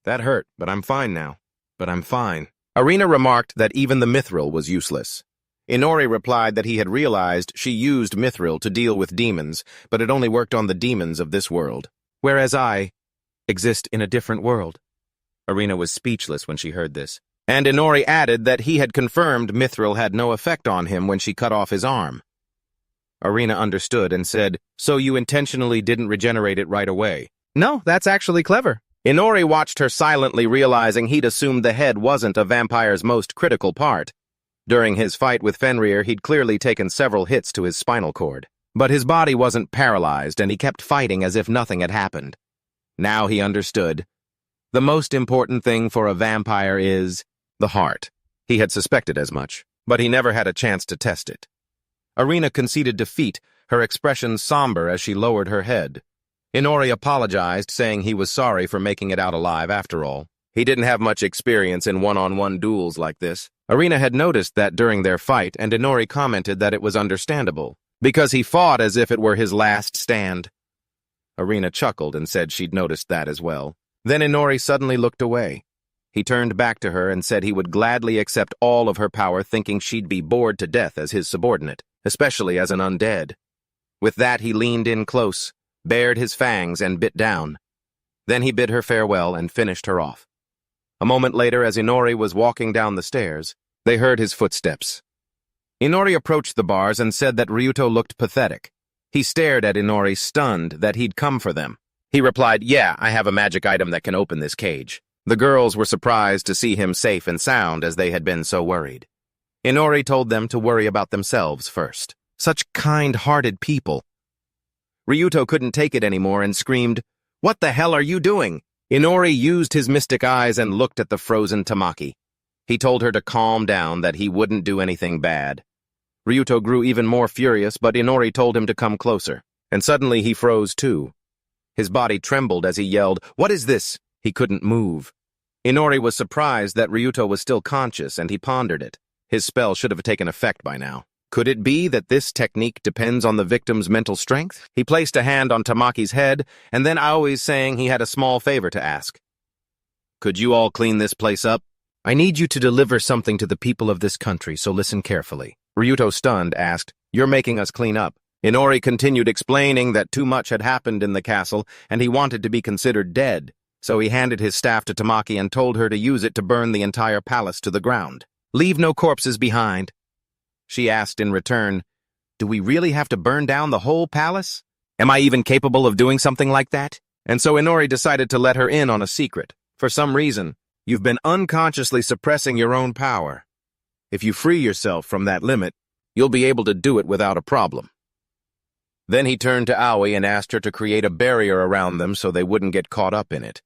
"That hurt, but I'm fine now. But I'm fine." Aiana remarked that even the mithril was useless. Inori replied that he had realized she used mithril to deal with demons, but it only worked on the demons of this world, whereas I exist in a different world. Aiana was speechless when she heard this, and Inori added that he had confirmed mithril had no effect on him when she cut off his arm. Aiana understood and said, "So you intentionally didn't regenerate it right away?" "No, that's actually clever." Inori watched her silently, realizing he'd assumed the head wasn't a vampire's most critical part. During his fight with Fenrirer, he'd clearly taken several hits to his spinal cord. But his body wasn't paralyzed, and he kept fighting as if nothing had happened. Now he understood. The most important thing for a vampire is the heart. He had suspected as much, but he never had a chance to test it. Aiana conceded defeat, her expression somber as she lowered her head. Inori apologized, saying he was sorry for making it out alive after all. He didn't have much experience in one-on-one duels like this. Aiana had noticed that during their fight, and Inori commented that it was understandable, because he fought as if it were his last stand. Aiana chuckled and said she'd noticed that as well. Then Inori suddenly looked away. He turned back to her and said he would gladly accept all of her power, thinking she'd be bored to death as his subordinate, especially as an undead. With that, he leaned in close, bared his fangs, and bit down. Then he bid her farewell and finished her off. A moment later, as Inori was walking down the stairs, they heard his footsteps. Inori approached the bars and said that Ryuto looked pathetic. He stared at Inori, stunned that he'd come for them. He replied, "Yeah, I have a magic item that can open this cage." The girls were surprised to see him safe and sound, as they had been so worried. Inori told them to worry about themselves first. Such kind-hearted people. Ryuto couldn't take it anymore and screamed, "What the hell are you doing?" Inori used his mystic eyes and looked at the frozen Tamaki. He told her to calm down, that he wouldn't do anything bad. Ryuto grew even more furious, but Inori told him to come closer, and suddenly he froze too. His body trembled as he yelled, "What is this?" He couldn't move. Inori was surprised that Ryuto was still conscious, and he pondered it. His spell should have taken effect by now. Could it be that this technique depends on the victim's mental strength? He placed a hand on Tamaki's head, and then Aoi's saying he had a small favor to ask. "Could you all clean this place up? I need you to deliver something to the people of this country, so listen carefully." Ryuto, stunned, asked, "You're making us clean up?" Inori continued explaining that too much had happened in the castle, and he wanted to be considered dead, so he handed his staff to Tamaki and told her to use it to burn the entire palace to the ground. "Leave no corpses behind." She asked in return, "Do we really have to burn down the whole palace? Am I even capable of doing something like that?" And so Inori decided to let her in on a secret. "For some reason, you've been unconsciously suppressing your own power. If you free yourself from that limit, you'll be able to do it without a problem." Then he turned to Aoi and asked her to create a barrier around them so they wouldn't get caught up in it.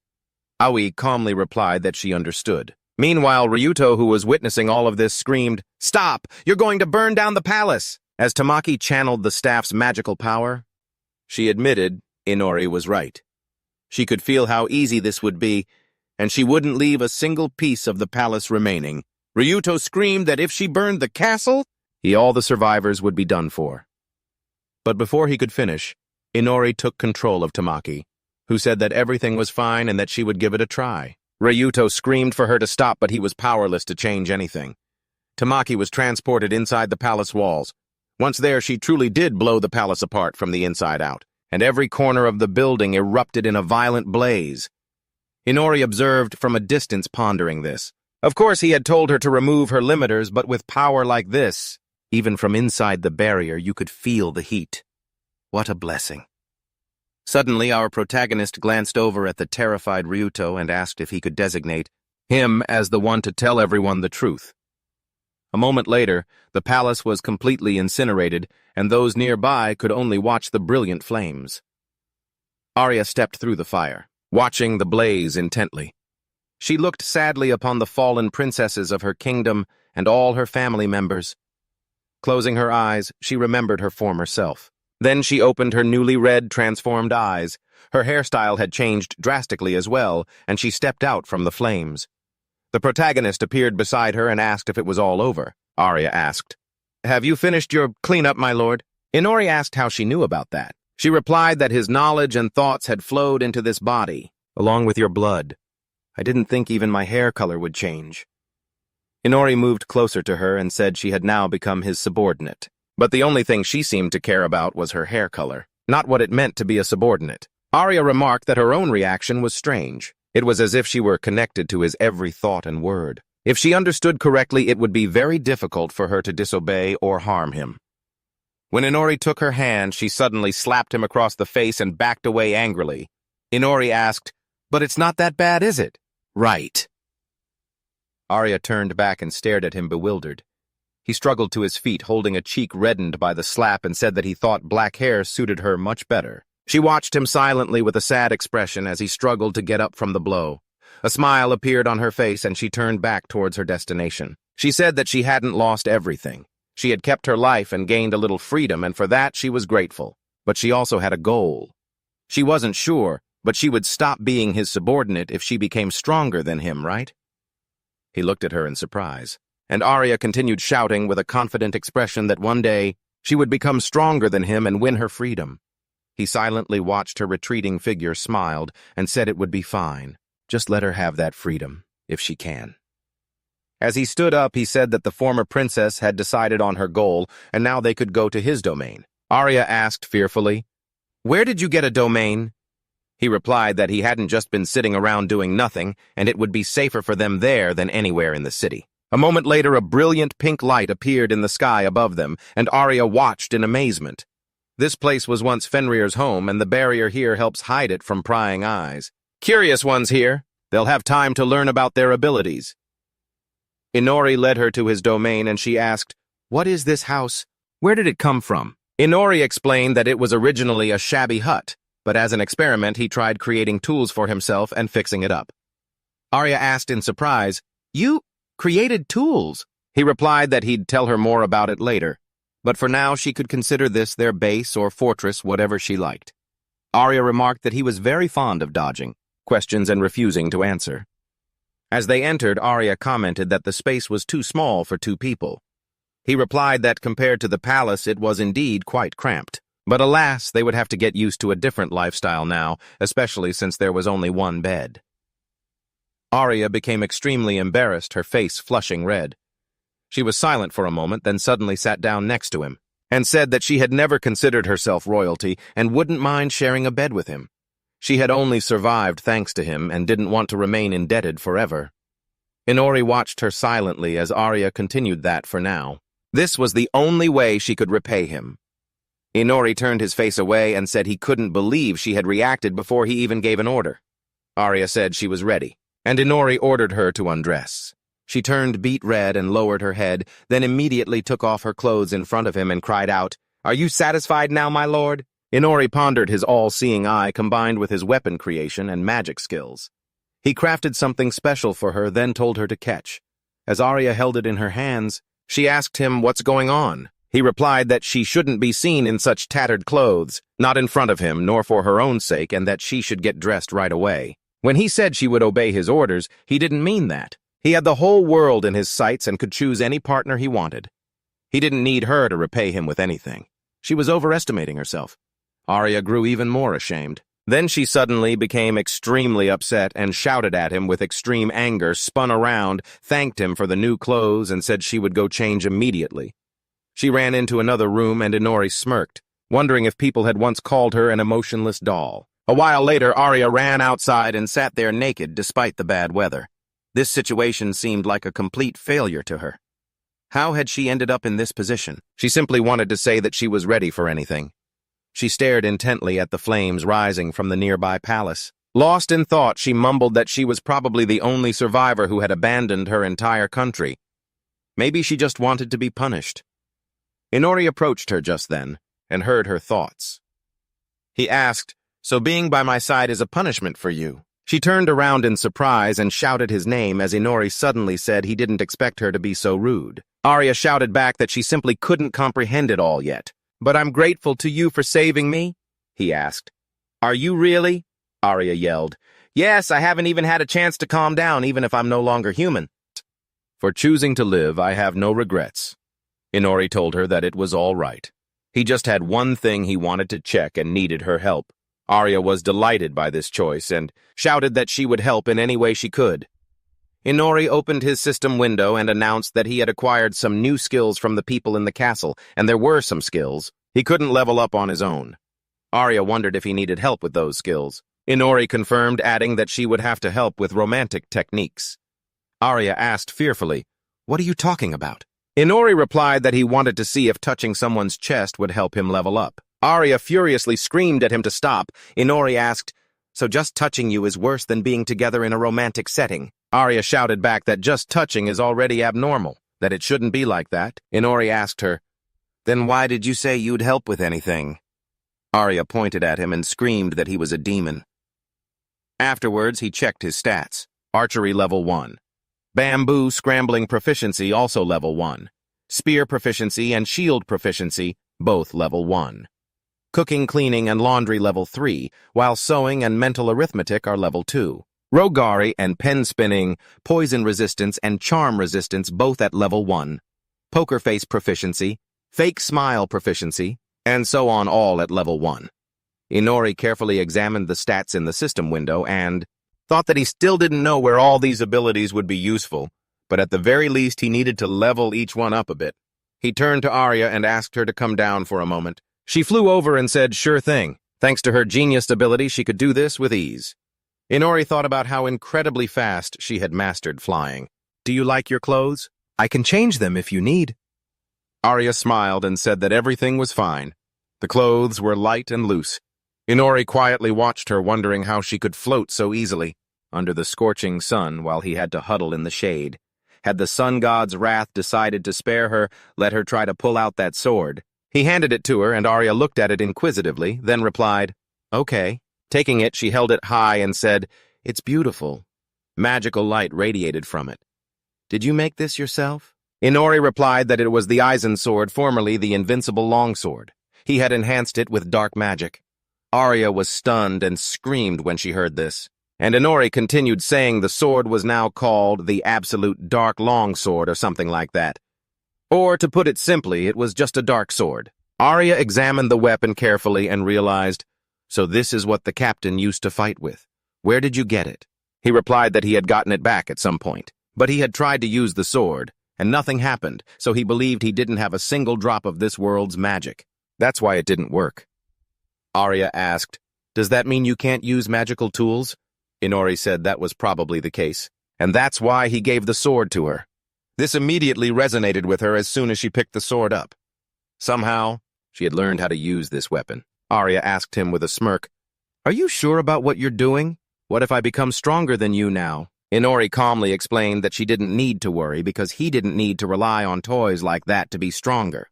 Aoi calmly replied that she understood. Meanwhile, Ryuto, who was witnessing all of this, screamed, "Stop! You're going to burn down the palace!" As Tamaki channeled the staff's magical power, she admitted Inori was right. She could feel how easy this would be, and she wouldn't leave a single piece of the palace remaining. Ryuto screamed that if she burned the castle, all the survivors would be done for. But before he could finish, Inori took control of Tamaki, who said that everything was fine and that she would give it a try. Ryuto screamed for her to stop, but he was powerless to change anything. Tamaki was transported inside the palace walls. Once there, she truly did blow the palace apart from the inside out, and every corner of the building erupted in a violent blaze. Inori observed from a distance, pondering this. Of course, he had told her to remove her limiters, but with power like this, even from inside the barrier, you could feel the heat. What a blessing. Suddenly, our protagonist glanced over at the terrified Ryuto and asked if he could designate him as the one to tell everyone the truth. A moment later, the palace was completely incinerated, and those nearby could only watch the brilliant flames. Arya stepped through the fire, watching the blaze intently. She looked sadly upon the fallen princesses of her kingdom and all her family members. Closing her eyes, she remembered her former self. Then she opened her newly red, transformed eyes. Her hairstyle had changed drastically as well, and she stepped out from the flames. The protagonist appeared beside her and asked if it was all over. Arya asked, "Have you finished your cleanup, my lord?" Inori asked how she knew about that. She replied that his knowledge and thoughts had flowed into this body, along with your blood. I didn't think even my hair color would change. Inori moved closer to her and said she had now become his subordinate. But the only thing she seemed to care about was her hair color, not what it meant to be a subordinate. Arya remarked that her own reaction was strange. It was as if she were connected to his every thought and word. If she understood correctly, it would be very difficult for her to disobey or harm him. When Inori took her hand, she suddenly slapped him across the face and backed away angrily. Inori asked, "But it's not that bad, is it?" "Right." Arya turned back and stared at him bewildered. He struggled to his feet, holding a cheek reddened by the slap, and said that he thought black hair suited her much better. She watched him silently with a sad expression as he struggled to get up from the blow. A smile appeared on her face and she turned back towards her destination. She said that she hadn't lost everything. She had kept her life and gained a little freedom, and for that she was grateful. But she also had a goal. She wasn't sure, but she would stop being his subordinate if she became stronger than him, right? He looked at her in surprise, and Arya continued shouting with a confident expression that one day she would become stronger than him and win her freedom. He silently watched her retreating figure, smiled, and said it would be fine. Just let her have that freedom, if she can. As he stood up, he said that the former princess had decided on her goal, and now they could go to his domain. Arya asked fearfully, "Where did you get a domain?" He replied that he hadn't just been sitting around doing nothing, and it would be safer for them there than anywhere in the city. A moment later, a brilliant pink light appeared in the sky above them, and Arya watched in amazement. This place was once Fenrirer's home, and the barrier here helps hide it from prying eyes. Curious ones here. They'll have time to learn about their abilities. Inori led her to his domain, and she asked, "What is this house? Where did it come from?" Inori explained that it was originally a shabby hut, but as an experiment he tried creating tools for himself and fixing it up. Arya asked in surprise, "You created tools?" He replied that he'd tell her more about it later, but for now she could consider this their base or fortress, whatever she liked. Arya remarked that he was very fond of dodging questions and refusing to answer. As they entered, Arya commented that the space was too small for two people. He replied that compared to the palace it was indeed quite cramped. But alas, they would have to get used to a different lifestyle now, especially since there was only one bed. Arya became extremely embarrassed, her face flushing red. She was silent for a moment, then suddenly sat down next to him, and said that she had never considered herself royalty and wouldn't mind sharing a bed with him. She had only survived thanks to him and didn't want to remain indebted forever. Inori watched her silently as Arya continued that for now. This was the only way she could repay him. Inori turned his face away and said he couldn't believe she had reacted before he even gave an order. Arya said she was ready, and Inori ordered her to undress. She turned beet red and lowered her head, then immediately took off her clothes in front of him and cried out, "Are you satisfied now, my lord?" Inori pondered his all-seeing eye combined with his weapon creation and magic skills. He crafted something special for her, then told her to catch. As Arya held it in her hands, she asked him what's going on. He replied that she shouldn't be seen in such tattered clothes, not in front of him, nor for her own sake, and that she should get dressed right away. When he said she would obey his orders, he didn't mean that. He had the whole world in his sights and could choose any partner he wanted. He didn't need her to repay him with anything. She was overestimating herself. Arya grew even more ashamed. Then she suddenly became extremely upset and shouted at him with extreme anger, spun around, thanked him for the new clothes, and said she would go change immediately. She ran into another room, and Inori smirked, wondering if people had once called her an emotionless doll. A while later, Arya ran outside and sat there naked despite the bad weather. This situation seemed like a complete failure to her. How had she ended up in this position? She simply wanted to say that she was ready for anything. She stared intently at the flames rising from the nearby palace. Lost in thought, she mumbled that she was probably the only survivor who had abandoned her entire country. Maybe she just wanted to be punished. Inori approached her just then and heard her thoughts. He asked, "So being by my side is a punishment for you?" She turned around in surprise and shouted his name as Inori suddenly said he didn't expect her to be so rude. Arya shouted back that she simply couldn't comprehend it all yet. "But I'm grateful to you for saving me?" he asked. "Are you really?" Arya yelled. "Yes, I haven't even had a chance to calm down, even if I'm no longer human." "For choosing to live, I have no regrets." Inori told her that it was all right. He just had one thing he wanted to check and needed her help. Arya was delighted by this choice and shouted that she would help in any way she could. Inori opened his system window and announced that he had acquired some new skills from the people in the castle, and there were some skills he couldn't level up on his own. Arya wondered if he needed help with those skills. Inori confirmed, adding that she would have to help with romantic techniques. Arya asked fearfully, "What are you talking about?" Inori replied that he wanted to see if touching someone's chest would help him level up. Arya furiously screamed at him to stop. Inori asked, "So just touching you is worse than being together in a romantic setting?" Arya shouted back that just touching is already abnormal, that it shouldn't be like that. Inori asked her, "Then why did you say you'd help with anything?" Arya pointed at him and screamed that he was a demon. Afterwards, he checked his stats. Archery level 1. Bamboo scrambling proficiency also level 1. Spear proficiency and shield proficiency both level 1. Cooking, cleaning, and laundry level 3, while sewing and mental arithmetic are level 2. Rogari and pen spinning, poison resistance, and charm resistance both at level 1. Poker face proficiency, fake smile proficiency, and so on all at level 1. Inori carefully examined the stats in the system window and thought that he still didn't know where all these abilities would be useful, but at the very least he needed to level each one up a bit. He turned to Arya and asked her to come down for a moment. She flew over and said, "Sure thing." Thanks to her genius ability, she could do this with ease. Inori thought about how incredibly fast she had mastered flying. "Do you like your clothes? I can change them if you need." Arya smiled and said that everything was fine. The clothes were light and loose. Inori quietly watched her, wondering how she could float so easily under the scorching sun while he had to huddle in the shade. Had the sun god's wrath decided to spare her, let her try to pull out that sword. He handed it to her, and Arya looked at it inquisitively, then replied, "Okay." Taking it, she held it high and said, "It's beautiful." Magical light radiated from it. "Did you make this yourself?" Inori replied that it was the Eisen sword, formerly the invincible longsword. He had enhanced it with dark magic. Arya was stunned and screamed when she heard this, and Inori continued saying the sword was now called the Absolute Dark Longsword or something like that. Or, to put it simply, it was just a dark sword. Arya examined the weapon carefully and realized, "So this is what the captain used to fight with. Where did you get it?" He replied that he had gotten it back at some point, but he had tried to use the sword, and nothing happened, so he believed he didn't have a single drop of this world's magic. That's why it didn't work. Arya asked, "Does that mean you can't use magical tools?" Inori said that was probably the case, and that's why he gave the sword to her. This immediately resonated with her as soon as she picked the sword up. Somehow, she had learned how to use this weapon. Arya asked him with a smirk, "Are you sure about what you're doing? What if I become stronger than you now?" Inori calmly explained that she didn't need to worry because he didn't need to rely on toys like that to be stronger.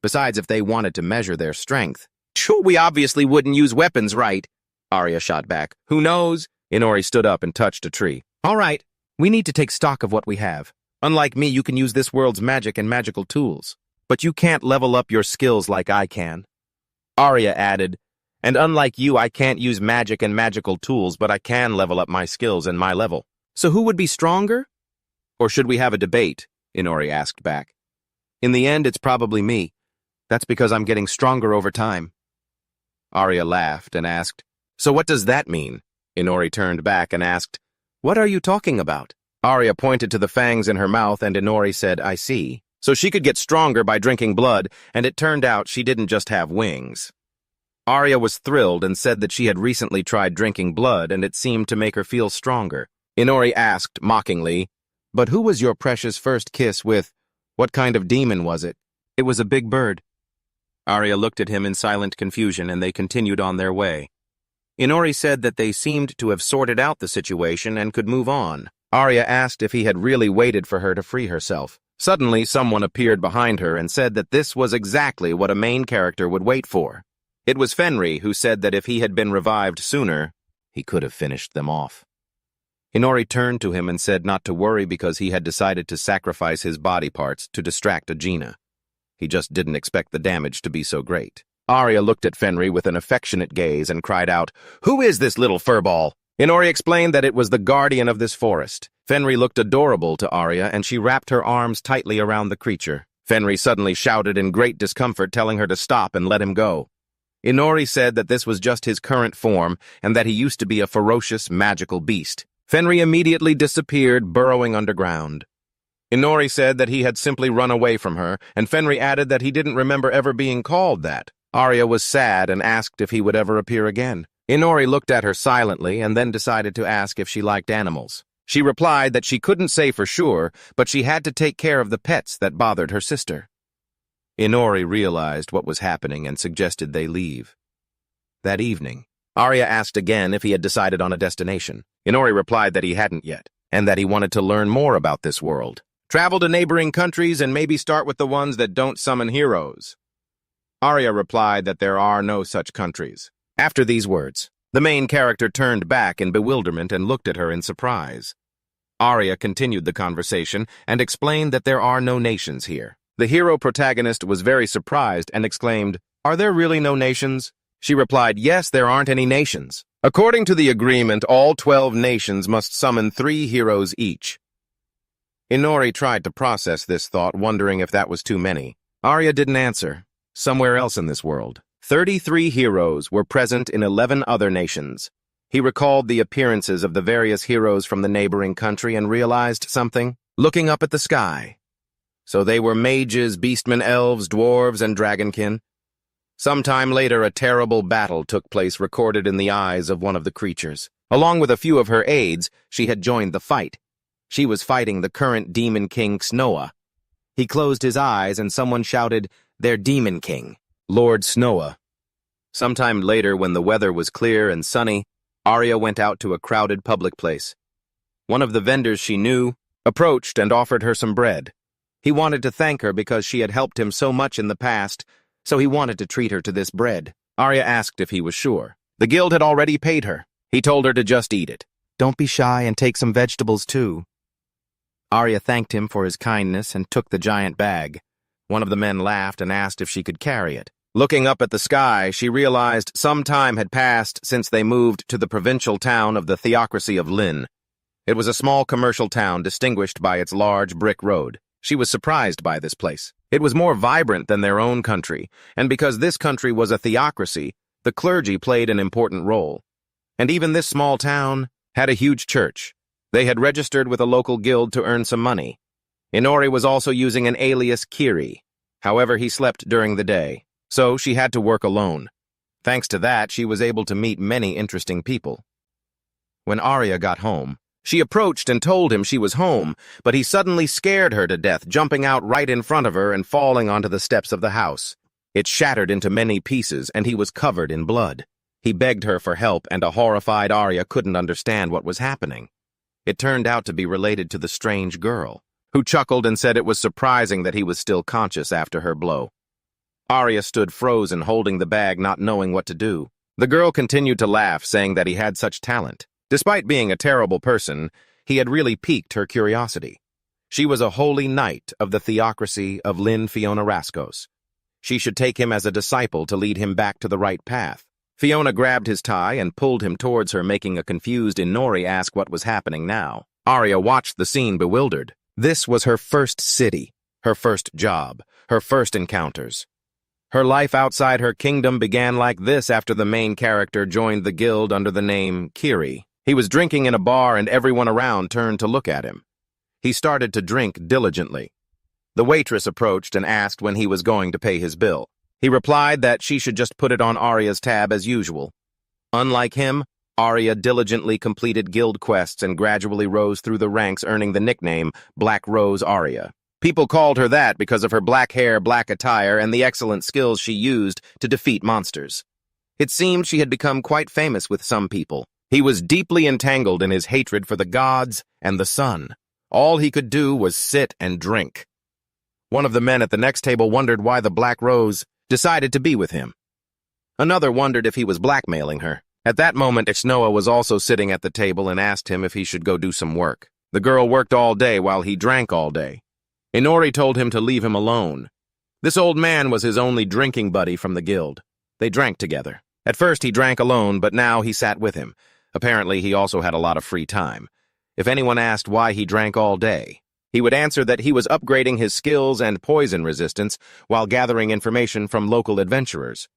Besides, if they wanted to measure their strength, "Sure, we obviously wouldn't use weapons, right?" Arya shot back. "Who knows?" Inori stood up and touched a tree. "All right, we need to take stock of what we have. Unlike me, you can use this world's magic and magical tools, but you can't level up your skills like I can." Arya added, "And unlike you, I can't use magic and magical tools, but I can level up my skills and my level. So who would be stronger? Or should we have a debate?" Inori asked back. "In the end, it's probably me. That's because I'm getting stronger over time." Arya laughed and asked, So what does that mean? Inori turned back and asked, "What are you talking about?" Arya pointed to the fangs in her mouth and Inori said, "I see." So she could get stronger by drinking blood, and it turned out she didn't just have wings. Arya was thrilled and said that she had recently tried drinking blood and it seemed to make her feel stronger. Inori asked, mockingly, "But who was your precious first kiss with? What kind of demon was it?" "It was a big bird." Arya looked at him in silent confusion and they continued on their way. Inori said that they seemed to have sorted out the situation and could move on. Arya asked if he had really waited for her to free herself. Suddenly, someone appeared behind her and said that this was exactly what a main character would wait for. It was Fenrirer who said that if he had been revived sooner, he could have finished them off. Inori turned to him and said not to worry because he had decided to sacrifice his body parts to distract Aiana. He just didn't expect the damage to be so great. Arya looked at Fenrirer with an affectionate gaze and cried out, "Who is this little furball?" Inori explained that it was the guardian of this forest. Fenrirer looked adorable to Arya, and she wrapped her arms tightly around the creature. Fenrirer suddenly shouted in great discomfort, telling her to stop and let him go. Inori said that this was just his current form, and that he used to be a ferocious, magical beast. Fenrirer immediately disappeared, burrowing underground. Inori said that he had simply run away from her, and Fenrirer added that he didn't remember ever being called that. Arya was sad and asked if he would ever appear again. Inori looked at her silently and then decided to ask if she liked animals. She replied that she couldn't say for sure, but she had to take care of the pets that bothered her sister. Inori realized what was happening and suggested they leave. That evening, Arya asked again if he had decided on a destination. Inori replied that he hadn't yet, and that he wanted to learn more about this world. Travel to neighboring countries and maybe start with the ones that don't summon heroes. Arya replied that there are no such countries. After these words, the main character turned back in bewilderment and looked at her in surprise. Arya continued the conversation and explained that there are no nations here. The hero protagonist was very surprised and exclaimed, "Are there really no nations?" She replied, "Yes, there aren't any nations. According to the agreement, all 12 nations must summon 3 heroes each." Inori tried to process this thought, wondering if that was too many. Arya didn't answer. Somewhere else in this world, 33 heroes were present in 11 other nations. He recalled the appearances of the various heroes from the neighboring country and realized something, looking up at the sky. So they were mages, beastmen, elves, dwarves, and dragonkin. Sometime later, a terrible battle took place, recorded in the eyes of one of the creatures. Along with a few of her aides, she had joined the fight. She was fighting the current demon king Snowa. He closed his eyes and someone shouted, "Their demon king, Lord Snowa." Sometime later, when the weather was clear and sunny, Arya went out to a crowded public place. One of the vendors she knew approached and offered her some bread. He wanted to thank her because she had helped him so much in the past, so he wanted to treat her to this bread. Arya asked if he was sure. The guild had already paid her. He told her to just eat it. "Don't be shy and take some vegetables too." Arya thanked him for his kindness and took the giant bag. One of the men laughed and asked if she could carry it. Looking up at the sky, she realized some time had passed since they moved to the provincial town of the theocracy of Hyen. It was a small commercial town distinguished by its large brick road. She was surprised by this place. It was more vibrant than their own country, and because this country was a theocracy, the clergy played an important role. And even this small town had a huge church. They had registered with a local guild to earn some money. Inori was also using an alias Kiri. However, he slept during the day, so she had to work alone. Thanks to that, she was able to meet many interesting people. When Arya got home, she approached and told him she was home, but he suddenly scared her to death, jumping out right in front of her and falling onto the steps of the house. It shattered into many pieces, and he was covered in blood. He begged her for help, and a horrified Arya couldn't understand what was happening. It turned out to be related to the strange girl, who chuckled and said it was surprising that he was still conscious after her blow. Arya stood frozen, holding the bag, not knowing what to do. The girl continued to laugh, saying that he had such talent. Despite being a terrible person, he had really piqued her curiosity. She was a holy knight of the theocracy of Hyen Fiona Rascos. She should take him as a disciple to lead him back to the right path. Fiona grabbed his tie and pulled him towards her, making a confused Inori ask what was happening now. Arya watched the scene bewildered. This was her first city, her first job, her first encounters. Her life outside her kingdom began like this after the main character joined the guild under the name Kiri. He was drinking in a bar and everyone around turned to look at him. He started to drink diligently. The waitress approached and asked when he was going to pay his bill. He replied that she should just put it on Arya's tab as usual. Unlike him, Arya diligently completed guild quests and gradually rose through the ranks, earning the nickname Black Rose Arya. People called her that because of her black hair, black attire, and the excellent skills she used to defeat monsters. It seemed she had become quite famous with some people. He was deeply entangled in his hatred for the gods and the sun. All he could do was sit and drink. One of the men at the next table wondered why the Black Rose decided to be with him. Another wondered if he was blackmailing her. At that moment, Ixnoa was also sitting at the table and asked him if he should go do some work. The girl worked all day while he drank all day. Inori told him to leave him alone. This old man was his only drinking buddy from the guild. They drank together. At first he drank alone, but now he sat with him. Apparently he also had a lot of free time. If anyone asked why he drank all day, he would answer that he was upgrading his skills and poison resistance while gathering information from local adventurers.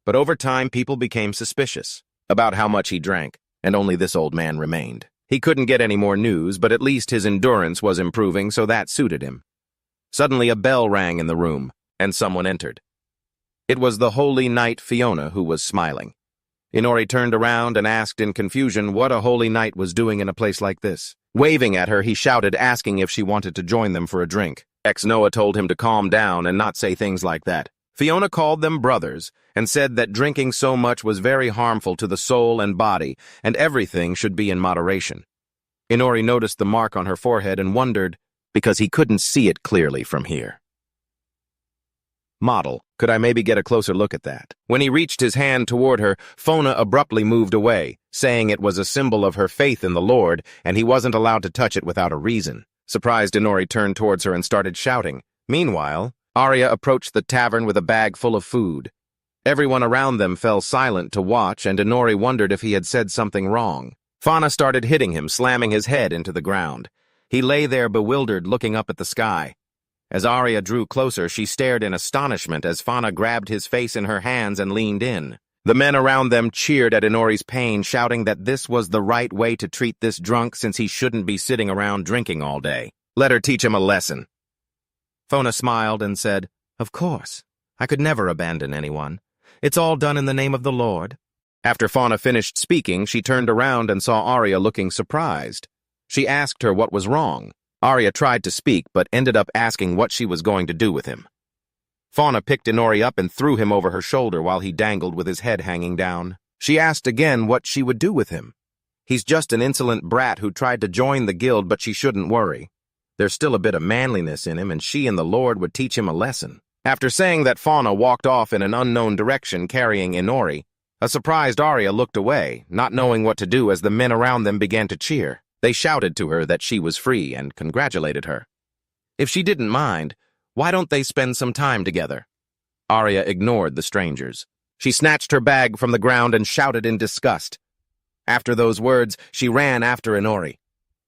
But over time people became suspicious about how much he drank, and only this old man remained. He couldn't get any more news, but at least his endurance was improving, so that suited him. Suddenly a bell rang in the room, and someone entered. It was the holy knight Fiona who was smiling. Inori turned around and asked in confusion what a holy knight was doing in a place like this. Waving at her, he shouted, asking if she wanted to join them for a drink. Ixnoa told him to calm down and not say things like that. Fiona called them brothers and said that drinking so much was very harmful to the soul and body, and everything should be in moderation. Inori noticed the mark on her forehead and wondered, because he couldn't see it clearly from here. Model, could I maybe get a closer look at that? When he reached his hand toward her, Fiona abruptly moved away, saying it was a symbol of her faith in the Lord, and he wasn't allowed to touch it without a reason. Surprised, Inori turned towards her and started shouting. Meanwhile, Arya approached the tavern with a bag full of food. Everyone around them fell silent to watch, and Inori wondered if he had said something wrong. Fauna started hitting him, slamming his head into the ground. He lay there bewildered, looking up at the sky. As Arya drew closer, she stared in astonishment as Fauna grabbed his face in her hands and leaned in. The men around them cheered at Inori's pain, shouting that this was the right way to treat this drunk since he shouldn't be sitting around drinking all day. Let her teach him a lesson. Fauna smiled and said, "Of course. I could never abandon anyone. It's all done in the name of the Lord." After Fauna finished speaking, she turned around and saw Arya looking surprised. She asked her what was wrong. Arya tried to speak, but ended up asking what she was going to do with him. Fauna picked Inori up and threw him over her shoulder while he dangled with his head hanging down. She asked again what she would do with him. He's just an insolent brat who tried to join the guild, but she shouldn't worry. There's still a bit of manliness in him, and she and the Lord would teach him a lesson. After saying that, Fauna walked off in an unknown direction carrying Inori. A surprised Arya looked away, not knowing what to do as the men around them began to cheer. They shouted to her that she was free and congratulated her. If she didn't mind, why don't they spend some time together? Arya ignored the strangers. She snatched her bag from the ground and shouted in disgust. After those words, she ran after Inori.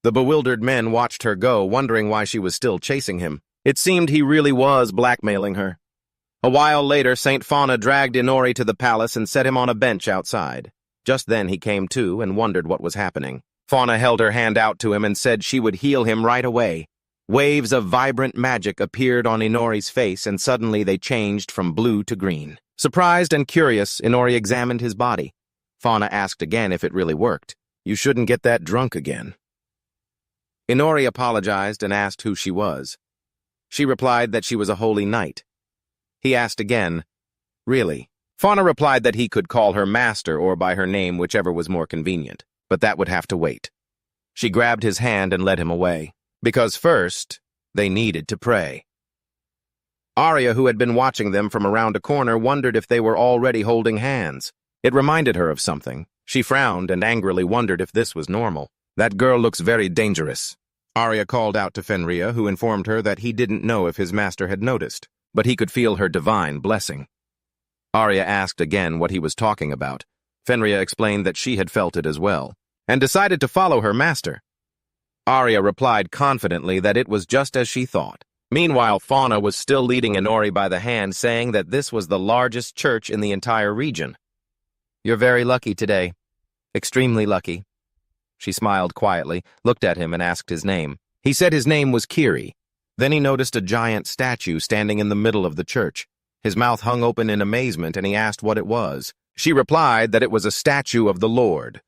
The bewildered men watched her go, wondering why she was still chasing him. It seemed he really was blackmailing her. A while later, Saint Fauna dragged Inori to the palace and set him on a bench outside. Just then he came to and wondered what was happening. Fauna held her hand out to him and said she would heal him right away. Waves of vibrant magic appeared on Inori's face, and suddenly they changed from blue to green. Surprised and curious, Inori examined his body. Fauna asked again if it really worked. "You shouldn't get that drunk again." Inori apologized and asked who she was. She replied that she was a holy knight. He asked again, "Really?" Fauna replied that he could call her master or by her name, whichever was more convenient, but that would have to wait. She grabbed his hand and led him away, because first, they needed to pray. Arya, who had been watching them from around a corner, wondered if they were already holding hands. It reminded her of something. She frowned and angrily wondered if this was normal. "That girl looks very dangerous." Arya called out to Fenrirer, who informed her that he didn't know if his master had noticed, but he could feel her divine blessing. Arya asked again what he was talking about. Fenrirer explained that she had felt it as well, and decided to follow her master. Arya replied confidently that it was just as she thought. Meanwhile, Fauna was still leading Inori by the hand, saying that this was the largest church in the entire region. "You're very lucky today. Extremely lucky." She smiled quietly, looked at him, and asked his name. He said his name was Kiri. Then he noticed a giant statue standing in the middle of the church. His mouth hung open in amazement, and he asked what it was. She replied that it was a statue of the Lord.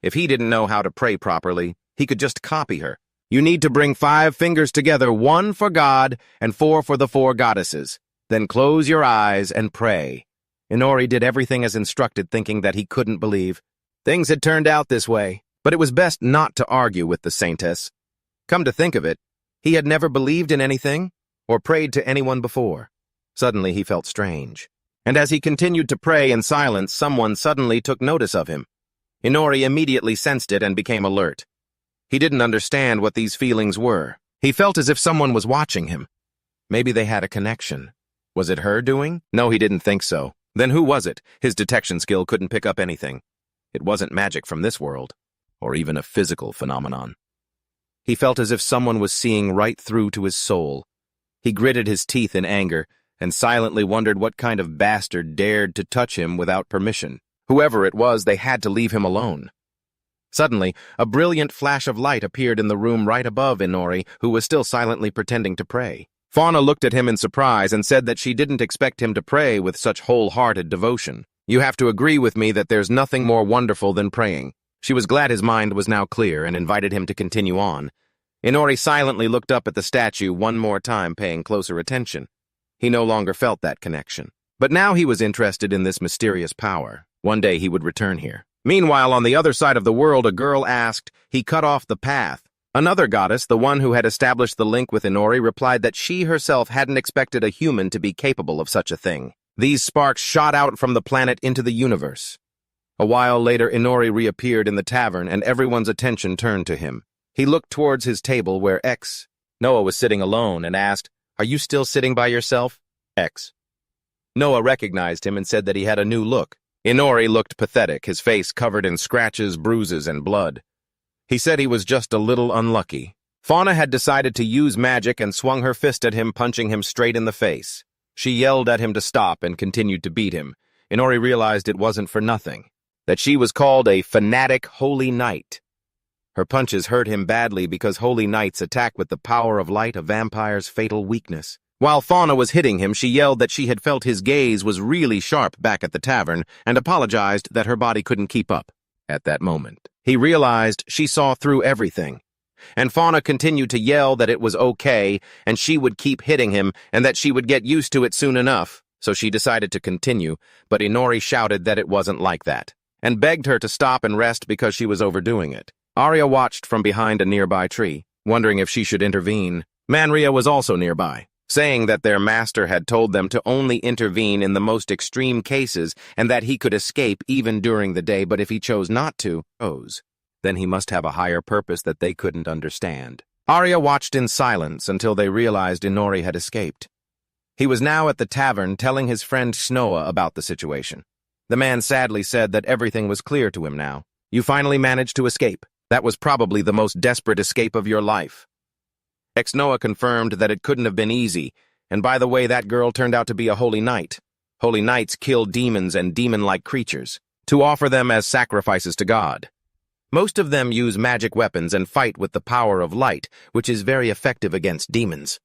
If he didn't know how to pray properly, he could just copy her. "You need to bring 5 fingers together, 1 for God and 4 for the 4 goddesses. Then close your eyes and pray." Inori did everything as instructed, thinking that he couldn't believe things had turned out this way. But it was best not to argue with the saintess. Come to think of it, he had never believed in anything or prayed to anyone before. Suddenly he felt strange. And as he continued to pray in silence, someone suddenly took notice of him. Inori immediately sensed it and became alert. He didn't understand what these feelings were. He felt as if someone was watching him. Maybe they had a connection. Was it her doing? No, he didn't think so. Then who was it? His detection skill couldn't pick up anything. It wasn't magic from this world, or even a physical phenomenon. He felt as if someone was seeing right through to his soul. He gritted his teeth in anger and silently wondered what kind of bastard dared to touch him without permission. Whoever it was, they had to leave him alone. Suddenly, a brilliant flash of light appeared in the room right above Inori, who was still silently pretending to pray. Fauna looked at him in surprise and said that she didn't expect him to pray with such wholehearted devotion. "You have to agree with me that there's nothing more wonderful than praying." She was glad his mind was now clear and invited him to continue on. Inori silently looked up at the statue one more time, paying closer attention. He no longer felt that connection. But now he was interested in this mysterious power. One day he would return here. Meanwhile, on the other side of the world, a girl asked, "He cut off the path." Another goddess, the one who had established the link with Inori, replied that she herself hadn't expected a human to be capable of such a thing. These sparks shot out from the planet into the universe. A while later, Inori reappeared in the tavern, and everyone's attention turned to him. He looked towards his table where Noah was sitting alone and asked, "Are you still sitting by yourself?" Noah recognized him and said that he had a new look. Inori looked pathetic, his face covered in scratches, bruises, and blood. He said he was just a little unlucky. Fauna had decided to use magic and swung her fist at him, punching him straight in the face. She yelled at him to stop and continued to beat him. Inori realized it wasn't for nothing, that she was called a fanatic holy knight. Her punches hurt him badly because holy knights attack with the power of light, a vampire's fatal weakness. While Fauna was hitting him, she yelled that she had felt his gaze was really sharp back at the tavern and apologized that her body couldn't keep up. At that moment, he realized she saw through everything. And Fauna continued to yell that it was okay and she would keep hitting him and that she would get used to it soon enough. So she decided to continue, but Inori shouted that it wasn't like that and begged her to stop and rest because she was overdoing it. Arya watched from behind a nearby tree, wondering if she should intervene. Manhwa was also nearby, saying that their master had told them to only intervene in the most extreme cases and that he could escape even during the day, but if he chose not to, then he must have a higher purpose that they couldn't understand. Arya watched in silence until they realized Inori had escaped. He was now at the tavern telling his friend Snoa about the situation. The man sadly said that everything was clear to him now. "You finally managed to escape. That was probably the most desperate escape of your life." Noah confirmed that it couldn't have been easy, and by the way, that girl turned out to be a holy knight. Holy knights kill demons and demon-like creatures to offer them as sacrifices to God. Most of them use magic weapons and fight with the power of light, which is very effective against demons.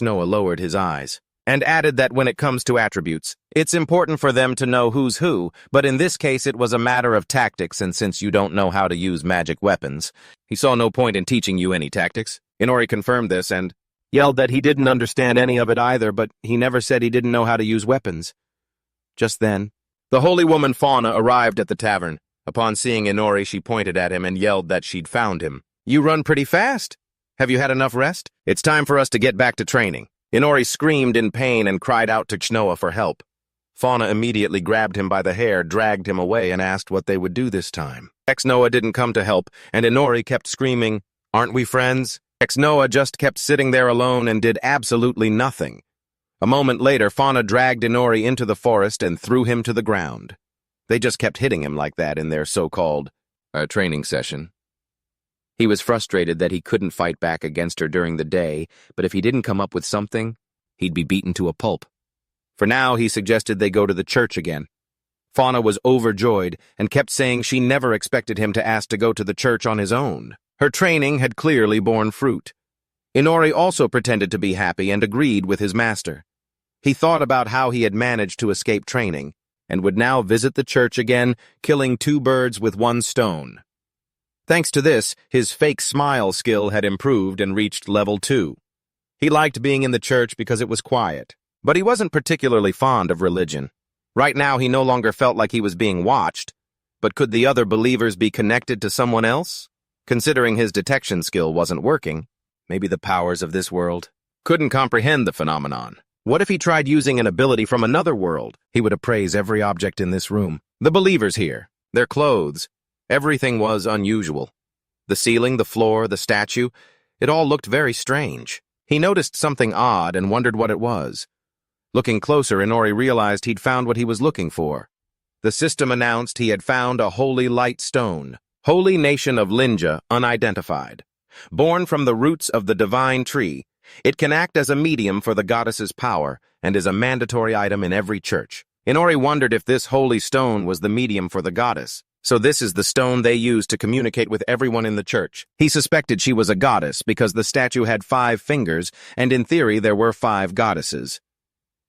Noah lowered his eyes and added that when it comes to attributes, it's important for them to know who's who, but in this case it was a matter of tactics, and since you don't know how to use magic weapons, he saw no point in teaching you any tactics. Inori confirmed this and yelled that he didn't understand any of it either, but he never said he didn't know how to use weapons. Just then, the holy woman Fauna arrived at the tavern. Upon seeing Inori, she pointed at him and yelled that she'd found him. "You run pretty fast. Have you had enough rest? It's time for us to get back to training." Inori screamed in pain and cried out to Noah for help. Fauna immediately grabbed him by the hair, dragged him away, and asked what they would do this time. Noah didn't come to help, and Inori kept screaming, "Aren't we friends?" Noah just kept sitting there alone and did absolutely nothing. A moment later, Fauna dragged Inori into the forest and threw him to the ground. They just kept hitting him like that in their so-called training session. He was frustrated that he couldn't fight back against her during the day, but if he didn't come up with something, he'd be beaten to a pulp. For now, he suggested they go to the church again. Fauna was overjoyed and kept saying she never expected him to ask to go to the church on his own. Her training had clearly borne fruit. Inori also pretended to be happy and agreed with his master. He thought about how he had managed to escape training and would now visit the church again, killing 2 birds with 1 stone. Thanks to this, his fake smile skill had improved and reached level 2. He liked being in the church because it was quiet, but he wasn't particularly fond of religion. Right now, he no longer felt like he was being watched, but could the other believers be connected to someone else? Considering his detection skill wasn't working, maybe the powers of this world couldn't comprehend the phenomenon. What if he tried using an ability from another world? He would appraise every object in this room. The believers here, their clothes, everything was unusual. The ceiling, the floor, the statue, it all looked very strange. He noticed something odd and wondered what it was. Looking closer, Inori realized he'd found what he was looking for. The system announced he had found a holy light stone, holy nation of Linja, unidentified. Born from the roots of the divine tree, it can act as a medium for the goddess's power and is a mandatory item in every church. Inori wondered if this holy stone was the medium for the goddess. So this is the stone they used to communicate with everyone in the church. He suspected she was a goddess because the statue had 5 fingers, and in theory there were 5 goddesses.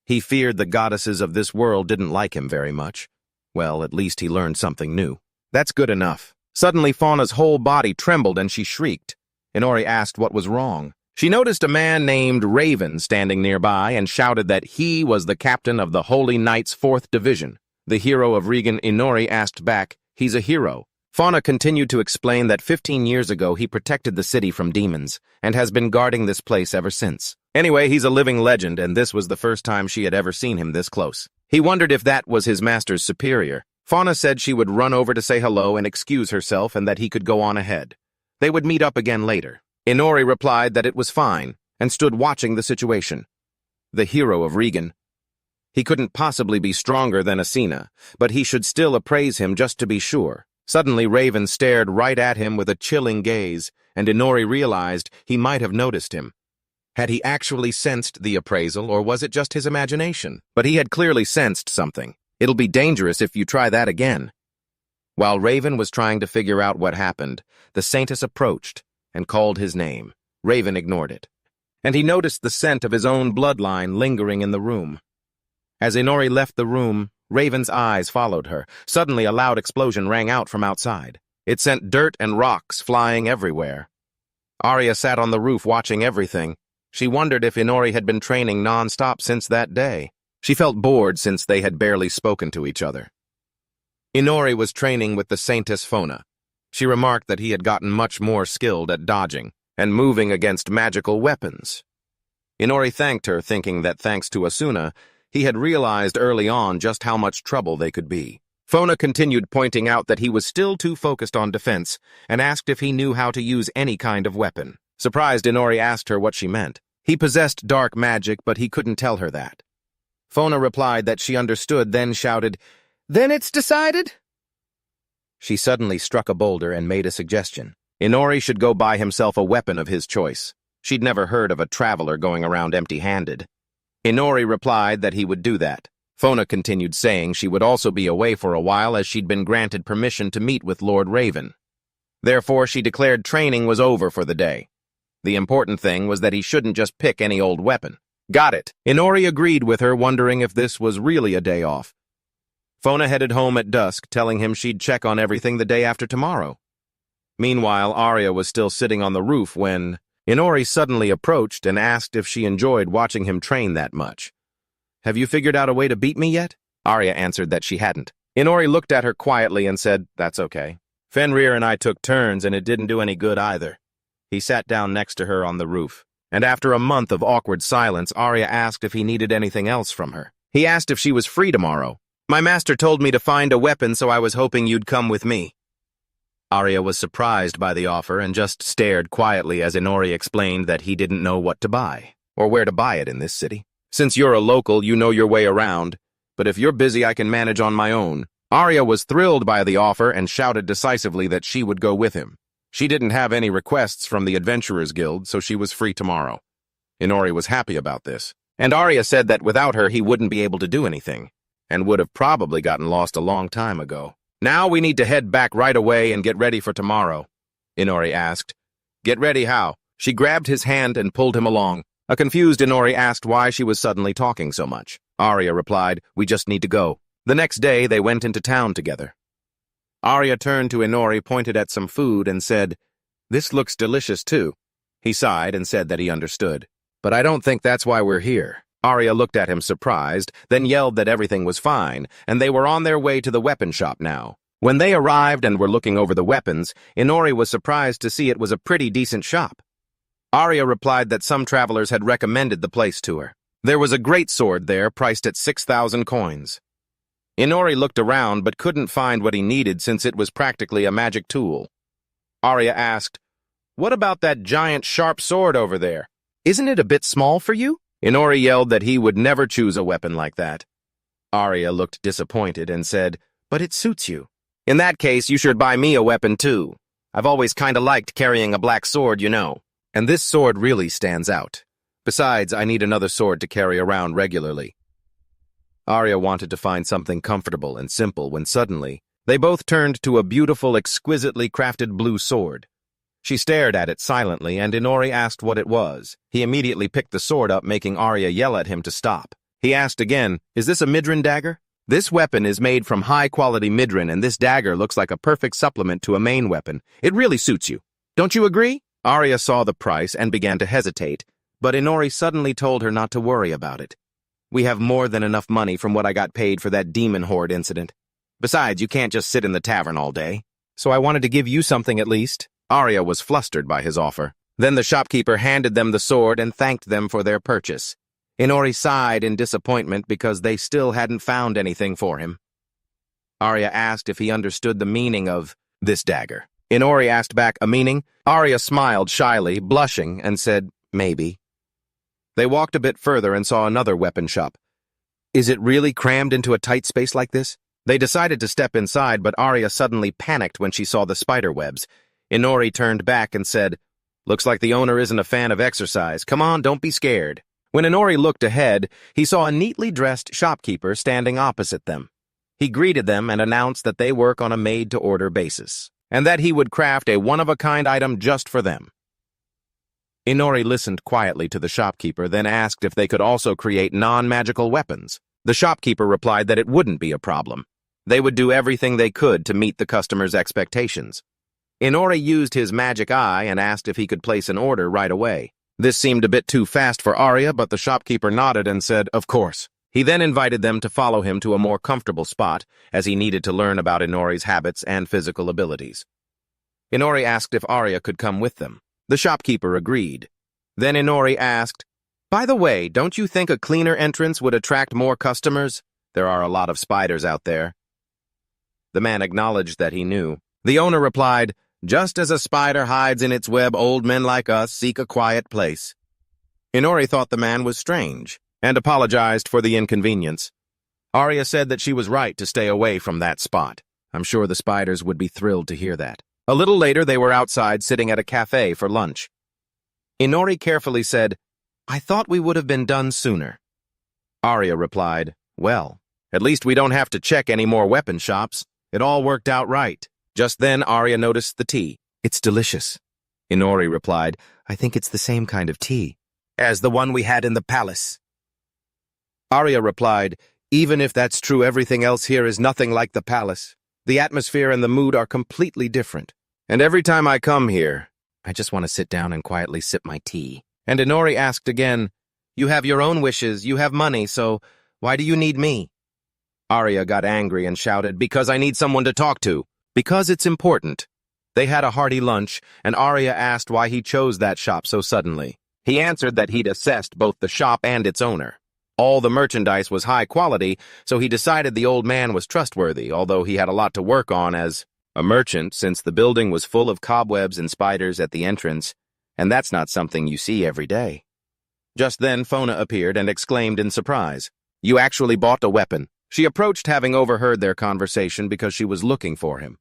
He feared the goddesses of this world didn't like him very much. Well, at least he learned something new. That's good enough. Suddenly, Fauna's whole body trembled and she shrieked. Inori asked what was wrong. She noticed a man named Raven standing nearby and shouted that he was the captain of the Holy Knight's 4th Division. The hero of Rean, Inori, asked back, "He's a hero." Fauna continued to explain that 15 years ago he protected the city from demons and has been guarding this place ever since. Anyway, he's a living legend, and this was the first time she had ever seen him this close. He wondered if that was his master's superior. Fauna said she would run over to say hello and excuse herself and that he could go on ahead. They would meet up again later. Inori replied that it was fine and stood watching the situation. The hero of Rean. He couldn't possibly be stronger than Aiana, but he should still appraise him just to be sure. Suddenly, Raven stared right at him with a chilling gaze, and Inori realized he might have noticed him. Had he actually sensed the appraisal, or was it just his imagination? But he had clearly sensed something. It'll be dangerous if you try that again. While Raven was trying to figure out what happened, the Saintess approached and called his name. Raven ignored it, and he noticed the scent of his own bloodline lingering in the room. As Inori left the room, Raven's eyes followed her. Suddenly, a loud explosion rang out from outside. It sent dirt and rocks flying everywhere. Arya sat on the roof watching everything. She wondered if Inori had been training non-stop since that day. She felt bored since they had barely spoken to each other. Inori was training with the Saintess Fauna. She remarked that he had gotten much more skilled at dodging and moving against magical weapons. Inori thanked her, thinking that thanks to Aiana, he had realized early on just how much trouble they could be. Fauna continued pointing out that he was still too focused on defense and asked if he knew how to use any kind of weapon. Surprised, Inori asked her what she meant. He possessed dark magic, but he couldn't tell her that. Fauna replied that she understood, then shouted, "Then it's decided?" She suddenly struck a boulder and made a suggestion. Inori should go buy himself a weapon of his choice. She'd never heard of a traveler going around empty-handed. Inori replied that he would do that. Fauna continued saying she would also be away for a while as she'd been granted permission to meet with Lord Raven. Therefore, she declared training was over for the day. The important thing was that he shouldn't just pick any old weapon. Got it. Inori agreed with her, wondering if this was really a day off. Fauna headed home at dusk, telling him she'd check on everything the day after tomorrow. Meanwhile, Arya was still sitting on the roof when Inori suddenly approached and asked if she enjoyed watching him train that much. "Have you figured out a way to beat me yet?" Arya answered that she hadn't. Inori looked at her quietly and said, "That's okay. Fenrirer and I took turns and it didn't do any good either." He sat down next to her on the roof, and after a month of awkward silence, Arya asked if he needed anything else from her. He asked if she was free tomorrow. "My master told me to find a weapon, so I was hoping you'd come with me." Arya was surprised by the offer and just stared quietly as Inori explained that he didn't know what to buy, or where to buy it in this city. "Since you're a local, you know your way around, but if you're busy, I can manage on my own." Arya was thrilled by the offer and shouted decisively that she would go with him. She didn't have any requests from the Adventurers Guild, so she was free tomorrow. Inori was happy about this. And Arya said that without her he wouldn't be able to do anything, and would have probably gotten lost a long time ago. Now we need to head back right away and get ready for tomorrow, Inori asked. Get ready how? She grabbed his hand and pulled him along. A confused Inori asked why she was suddenly talking so much. Arya replied, we just need to go. The next day they went into town together. Arya turned to Inori, pointed at some food, and said, this looks delicious too. He sighed and said that he understood. But I don't think that's why we're here. Arya looked at him surprised, then yelled that everything was fine, and they were on their way to the weapon shop now. When they arrived and were looking over the weapons, Inori was surprised to see it was a pretty decent shop. Arya replied that some travelers had recommended the place to her. There was a great sword there, priced at 6,000 coins. Inori looked around but couldn't find what he needed since it was practically a magic tool. Arya asked, what about that giant sharp sword over there? Isn't it a bit small for you? Inori yelled that he would never choose a weapon like that. Arya looked disappointed and said, but it suits you. In that case, you should buy me a weapon too. I've always kinda liked carrying a black sword, you know. And this sword really stands out. Besides, I need another sword to carry around regularly. Arya wanted to find something comfortable and simple when suddenly, they both turned to a beautiful, exquisitely crafted blue sword. She stared at it silently, and Inori asked what it was. He immediately picked the sword up, making Arya yell at him to stop. He asked again, is this a midran dagger? This weapon is made from high-quality midran, and this dagger looks like a perfect supplement to a main weapon. It really suits you. Don't you agree? Arya saw the price and began to hesitate, but Inori suddenly told her not to worry about it. We have more than enough money from what I got paid for that demon horde incident. Besides, you can't just sit in the tavern all day. So I wanted to give you something at least. Arya was flustered by his offer. Then the shopkeeper handed them the sword and thanked them for their purchase. Inori sighed in disappointment because they still hadn't found anything for him. Arya asked if he understood the meaning of this dagger. Inori asked back a meaning. Arya smiled shyly, blushing, and said, maybe. They walked a bit further and saw another weapon shop. Is it really crammed into a tight space like this? They decided to step inside, but Arya suddenly panicked when she saw the spider webs. Inori turned back and said, looks like the owner isn't a fan of exercise. Come on, don't be scared. When Inori looked ahead, he saw a neatly dressed shopkeeper standing opposite them. He greeted them and announced that they work on a made-to-order basis, and that he would craft a one-of-a-kind item just for them. Inori listened quietly to the shopkeeper, then asked if they could also create non-magical weapons. The shopkeeper replied that it wouldn't be a problem. They would do everything they could to meet the customer's expectations. Inori used his magic eye and asked if he could place an order right away. This seemed a bit too fast for Arya, but the shopkeeper nodded and said, of course. He then invited them to follow him to a more comfortable spot, as he needed to learn about Inori's habits and physical abilities. Inori asked if Arya could come with them. The shopkeeper agreed. Then Inori asked, by the way, don't you think a cleaner entrance would attract more customers? There are a lot of spiders out there. The man acknowledged that he knew. The owner replied, just as a spider hides in its web, old men like us seek a quiet place. Inori thought the man was strange, and apologized for the inconvenience. Arya said that she was right to stay away from that spot. I'm sure the spiders would be thrilled to hear that. A little later, they were outside sitting at a cafe for lunch. Inori carefully said, I thought we would have been done sooner. Arya replied, well, at least we don't have to check any more weapon shops. It all worked out right. Just then, Arya noticed the tea. It's delicious. Inori replied, I think it's the same kind of tea as the one we had in the palace. Arya replied, even if that's true, everything else here is nothing like the palace. The atmosphere and the mood are completely different. And every time I come here, I just want to sit down and quietly sip my tea. And Inori asked again, you have your own wishes, you have money, so why do you need me? Arya got angry and shouted, because I need someone to talk to. Because it's important. They had a hearty lunch, and Arya asked why he chose that shop so suddenly. He answered that he'd assessed both the shop and its owner. All the merchandise was high quality, so he decided the old man was trustworthy, although he had a lot to work on as a merchant, since the building was full of cobwebs and spiders at the entrance, and that's not something you see every day. Just then, Fona appeared and exclaimed in surprise, you actually bought a weapon. She approached, having overheard their conversation because she was looking for him.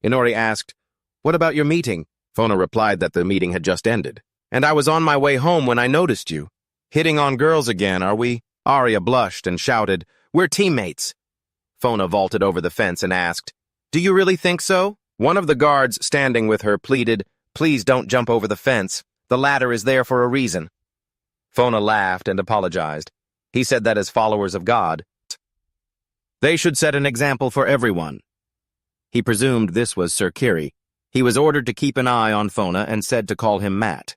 Inori asked, what about your meeting? Fona replied that the meeting had just ended. And I was on my way home when I noticed you. Hitting on girls again, are we? Arya blushed and shouted, We're teammates. Fona vaulted over the fence and asked, Do you really think so? One of the guards standing with her pleaded, Please don't jump over the fence. The ladder is there for a reason. Fona laughed and apologized. He said that as followers of God, they should set an example for everyone. He presumed this was Sir Kiri. He was ordered to keep an eye on Fona and said to call him Matt.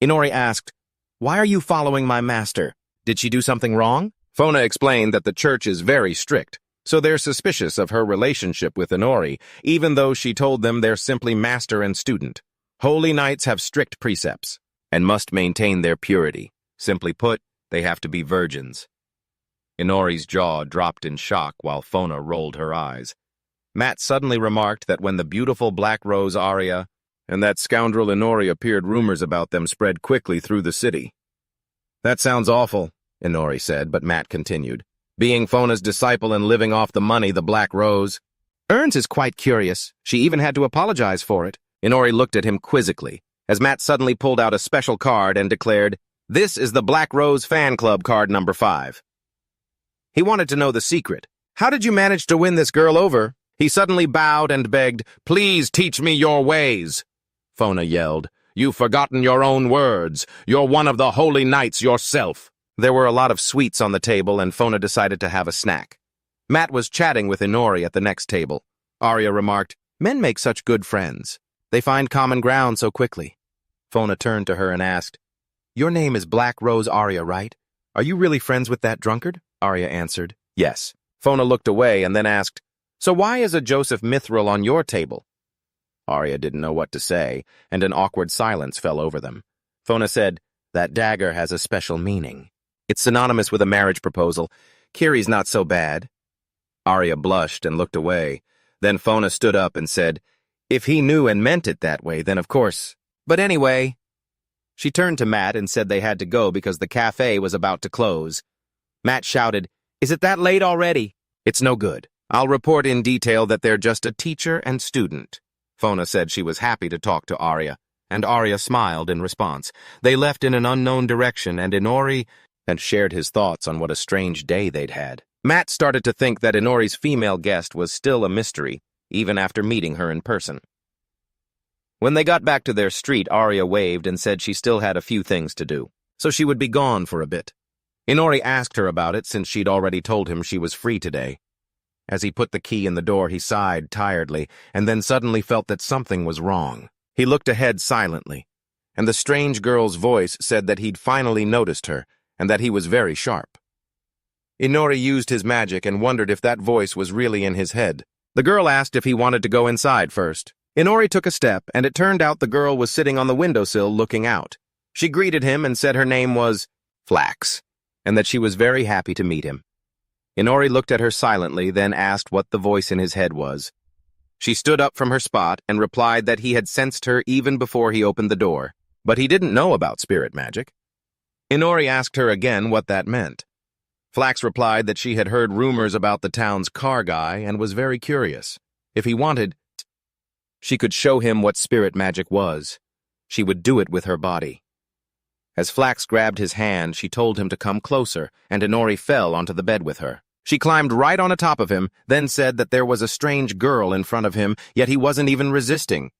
Inori asked, Why are you following my master? Did she do something wrong? Fona explained that the church is very strict, so they're suspicious of her relationship with Inori, even though she told them they're simply master and student. Holy knights have strict precepts and must maintain their purity. Simply put, they have to be virgins. Inori's jaw dropped in shock while Fona rolled her eyes. Matt suddenly remarked that when the beautiful Black Rose Arya and that scoundrel Inori appeared, rumors about them spread quickly through the city. That sounds awful, Inori said, but Matt continued. Being Fona's disciple and living off the money the Black Rose earns is quite curious. She even had to apologize for it. Inori looked at him quizzically, as Matt suddenly pulled out a special card and declared, This is the Black Rose Fan Club card number 5. He wanted to know the secret. How did you manage to win this girl over? He suddenly bowed and begged, Please teach me your ways. Fona yelled, You've forgotten your own words. You're one of the holy knights yourself. There were a lot of sweets on the table, and Fona decided to have a snack. Matt was chatting with Inori at the next table. Arya remarked, Men make such good friends. They find common ground so quickly. Fona turned to her and asked, Your name is Black Rose Arya, right? Are you really friends with that drunkard? Arya answered, Yes. Fona looked away and then asked, So why is a Joseph Mithril on your table? Arya didn't know what to say, and an awkward silence fell over them. Fona said, That dagger has a special meaning. It's synonymous with a marriage proposal. Kiri's not so bad. Arya blushed and looked away. Then Fona stood up and said, If he knew and meant it that way, then of course. But anyway. She turned to Matt and said they had to go because the cafe was about to close. Matt shouted, Is it that late already? It's no good. I'll report in detail that they're just a teacher and student. Fona said she was happy to talk to Arya, and Arya smiled in response. They left in an unknown direction, and Inori shared his thoughts on what a strange day they'd had. Matt started to think that Inori's female guest was still a mystery, even after meeting her in person. When they got back to their street, Arya waved and said she still had a few things to do, so she would be gone for a bit. Inori asked her about it since she'd already told him she was free today. As he put the key in the door, he sighed tiredly, and then suddenly felt that something was wrong. He looked ahead silently, and the strange girl's voice said that he'd finally noticed her, and that he was very sharp. Inori used his magic and wondered if that voice was really in his head. The girl asked if he wanted to go inside first. Inori took a step, and it turned out the girl was sitting on the windowsill looking out. She greeted him and said her name was Flax, and that she was very happy to meet him. Inori looked at her silently, then asked what the voice in his head was. She stood up from her spot and replied that he had sensed her even before he opened the door, but he didn't know about spirit magic. Inori asked her again what that meant. Flax replied that she had heard rumors about the town's car guy and was very curious. If he wanted, she could show him what spirit magic was. She would do it with her body. As Flax grabbed his hand, she told him to come closer, and Inori fell onto the bed with her. She climbed right on top of him, then said that there was a strange girl in front of him, yet he wasn't even resisting.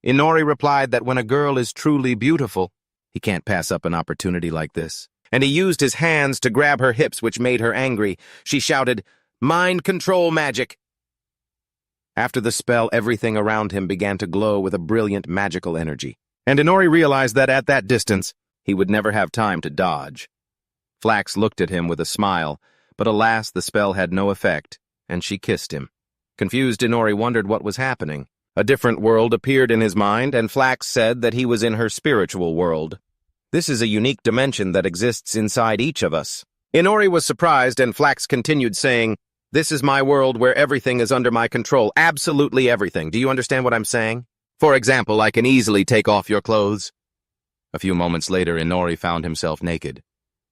Inori replied that when a girl is truly beautiful, he can't pass up an opportunity like this. And he used his hands to grab her hips, which made her angry. She shouted, Mind control magic! After the spell, everything around him began to glow with a brilliant magical energy. And Inori realized that at that distance, he would never have time to dodge. Flax looked at him with a smile, but alas, the spell had no effect, and she kissed him. Confused, Inori wondered what was happening. A different world appeared in his mind, and Flax said that he was in her spiritual world. This is a unique dimension that exists inside each of us. Inori was surprised, and Flax continued saying, This is my world where everything is under my control, absolutely everything. Do you understand what I'm saying? For example, I can easily take off your clothes. A few moments later, Inori found himself naked.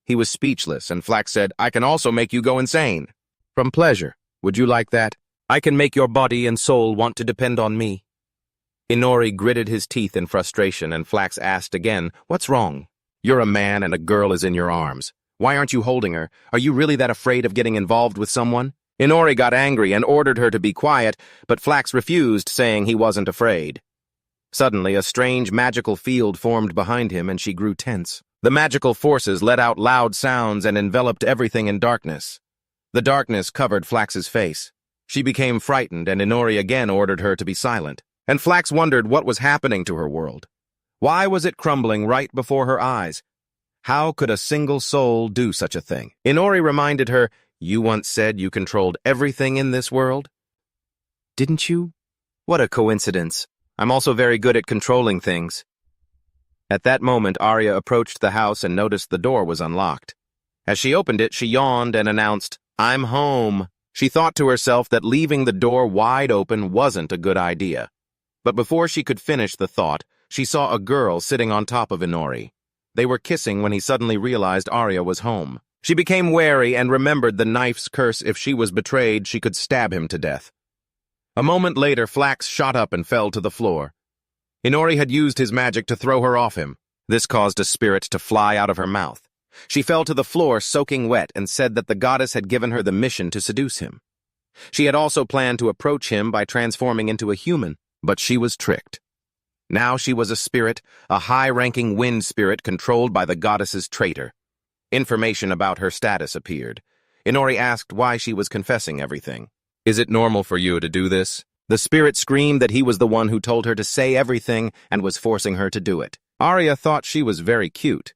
He was speechless, and Flax said, I can also make you go insane. From pleasure. Would you like that? I can make your body and soul want to depend on me. Inori gritted his teeth in frustration, and Flax asked again, "What's wrong? You're a man and a girl is in your arms. Why aren't you holding her? Are you really that afraid of getting involved with someone?" Inori got angry and ordered her to be quiet, but Flax refused, saying he wasn't afraid. Suddenly, a strange magical field formed behind him, and she grew tense. The magical forces let out loud sounds and enveloped everything in darkness. The darkness covered Flax's face. She became frightened, and Inori again ordered her to be silent. And Flax wondered what was happening to her world. Why was it crumbling right before her eyes? How could a single soul do such a thing? Inori reminded her, "You once said you controlled everything in this world." "Didn't you? What a coincidence. I'm also very good at controlling things." At that moment, Arya approached the house and noticed the door was unlocked. As she opened it, she yawned and announced, "I'm home." She thought to herself that leaving the door wide open wasn't a good idea. But before she could finish the thought, she saw a girl sitting on top of Inori. They were kissing when he suddenly realized Arya was home. She became wary and remembered the knife's curse. If she was betrayed, she could stab him to death. A moment later, Flax shot up and fell to the floor. Inori had used his magic to throw her off him. This caused a spirit to fly out of her mouth. She fell to the floor soaking wet and said that the goddess had given her the mission to seduce him. She had also planned to approach him by transforming into a human, but she was tricked. Now she was a spirit, a high-ranking wind spirit controlled by the goddess's traitor. Information about her status appeared. Inori asked why she was confessing everything. "Is it normal for you to do this?" The spirit screamed that he was the one who told her to say everything and was forcing her to do it. Arya thought she was very cute.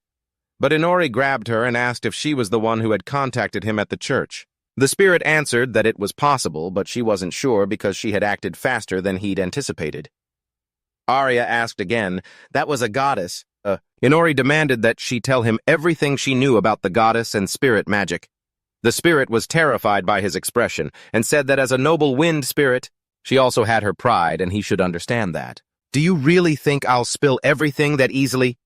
But Inori grabbed her and asked if she was the one who had contacted him at the church. The spirit answered that it was possible, but she wasn't sure because she had acted faster than he'd anticipated. Arya asked again, "That was a goddess." Inori demanded that she tell him everything she knew about the goddess and spirit magic. The spirit was terrified by his expression and said that as a noble wind spirit, she also had her pride and he should understand that. "Do you really think I'll spill everything that easily?"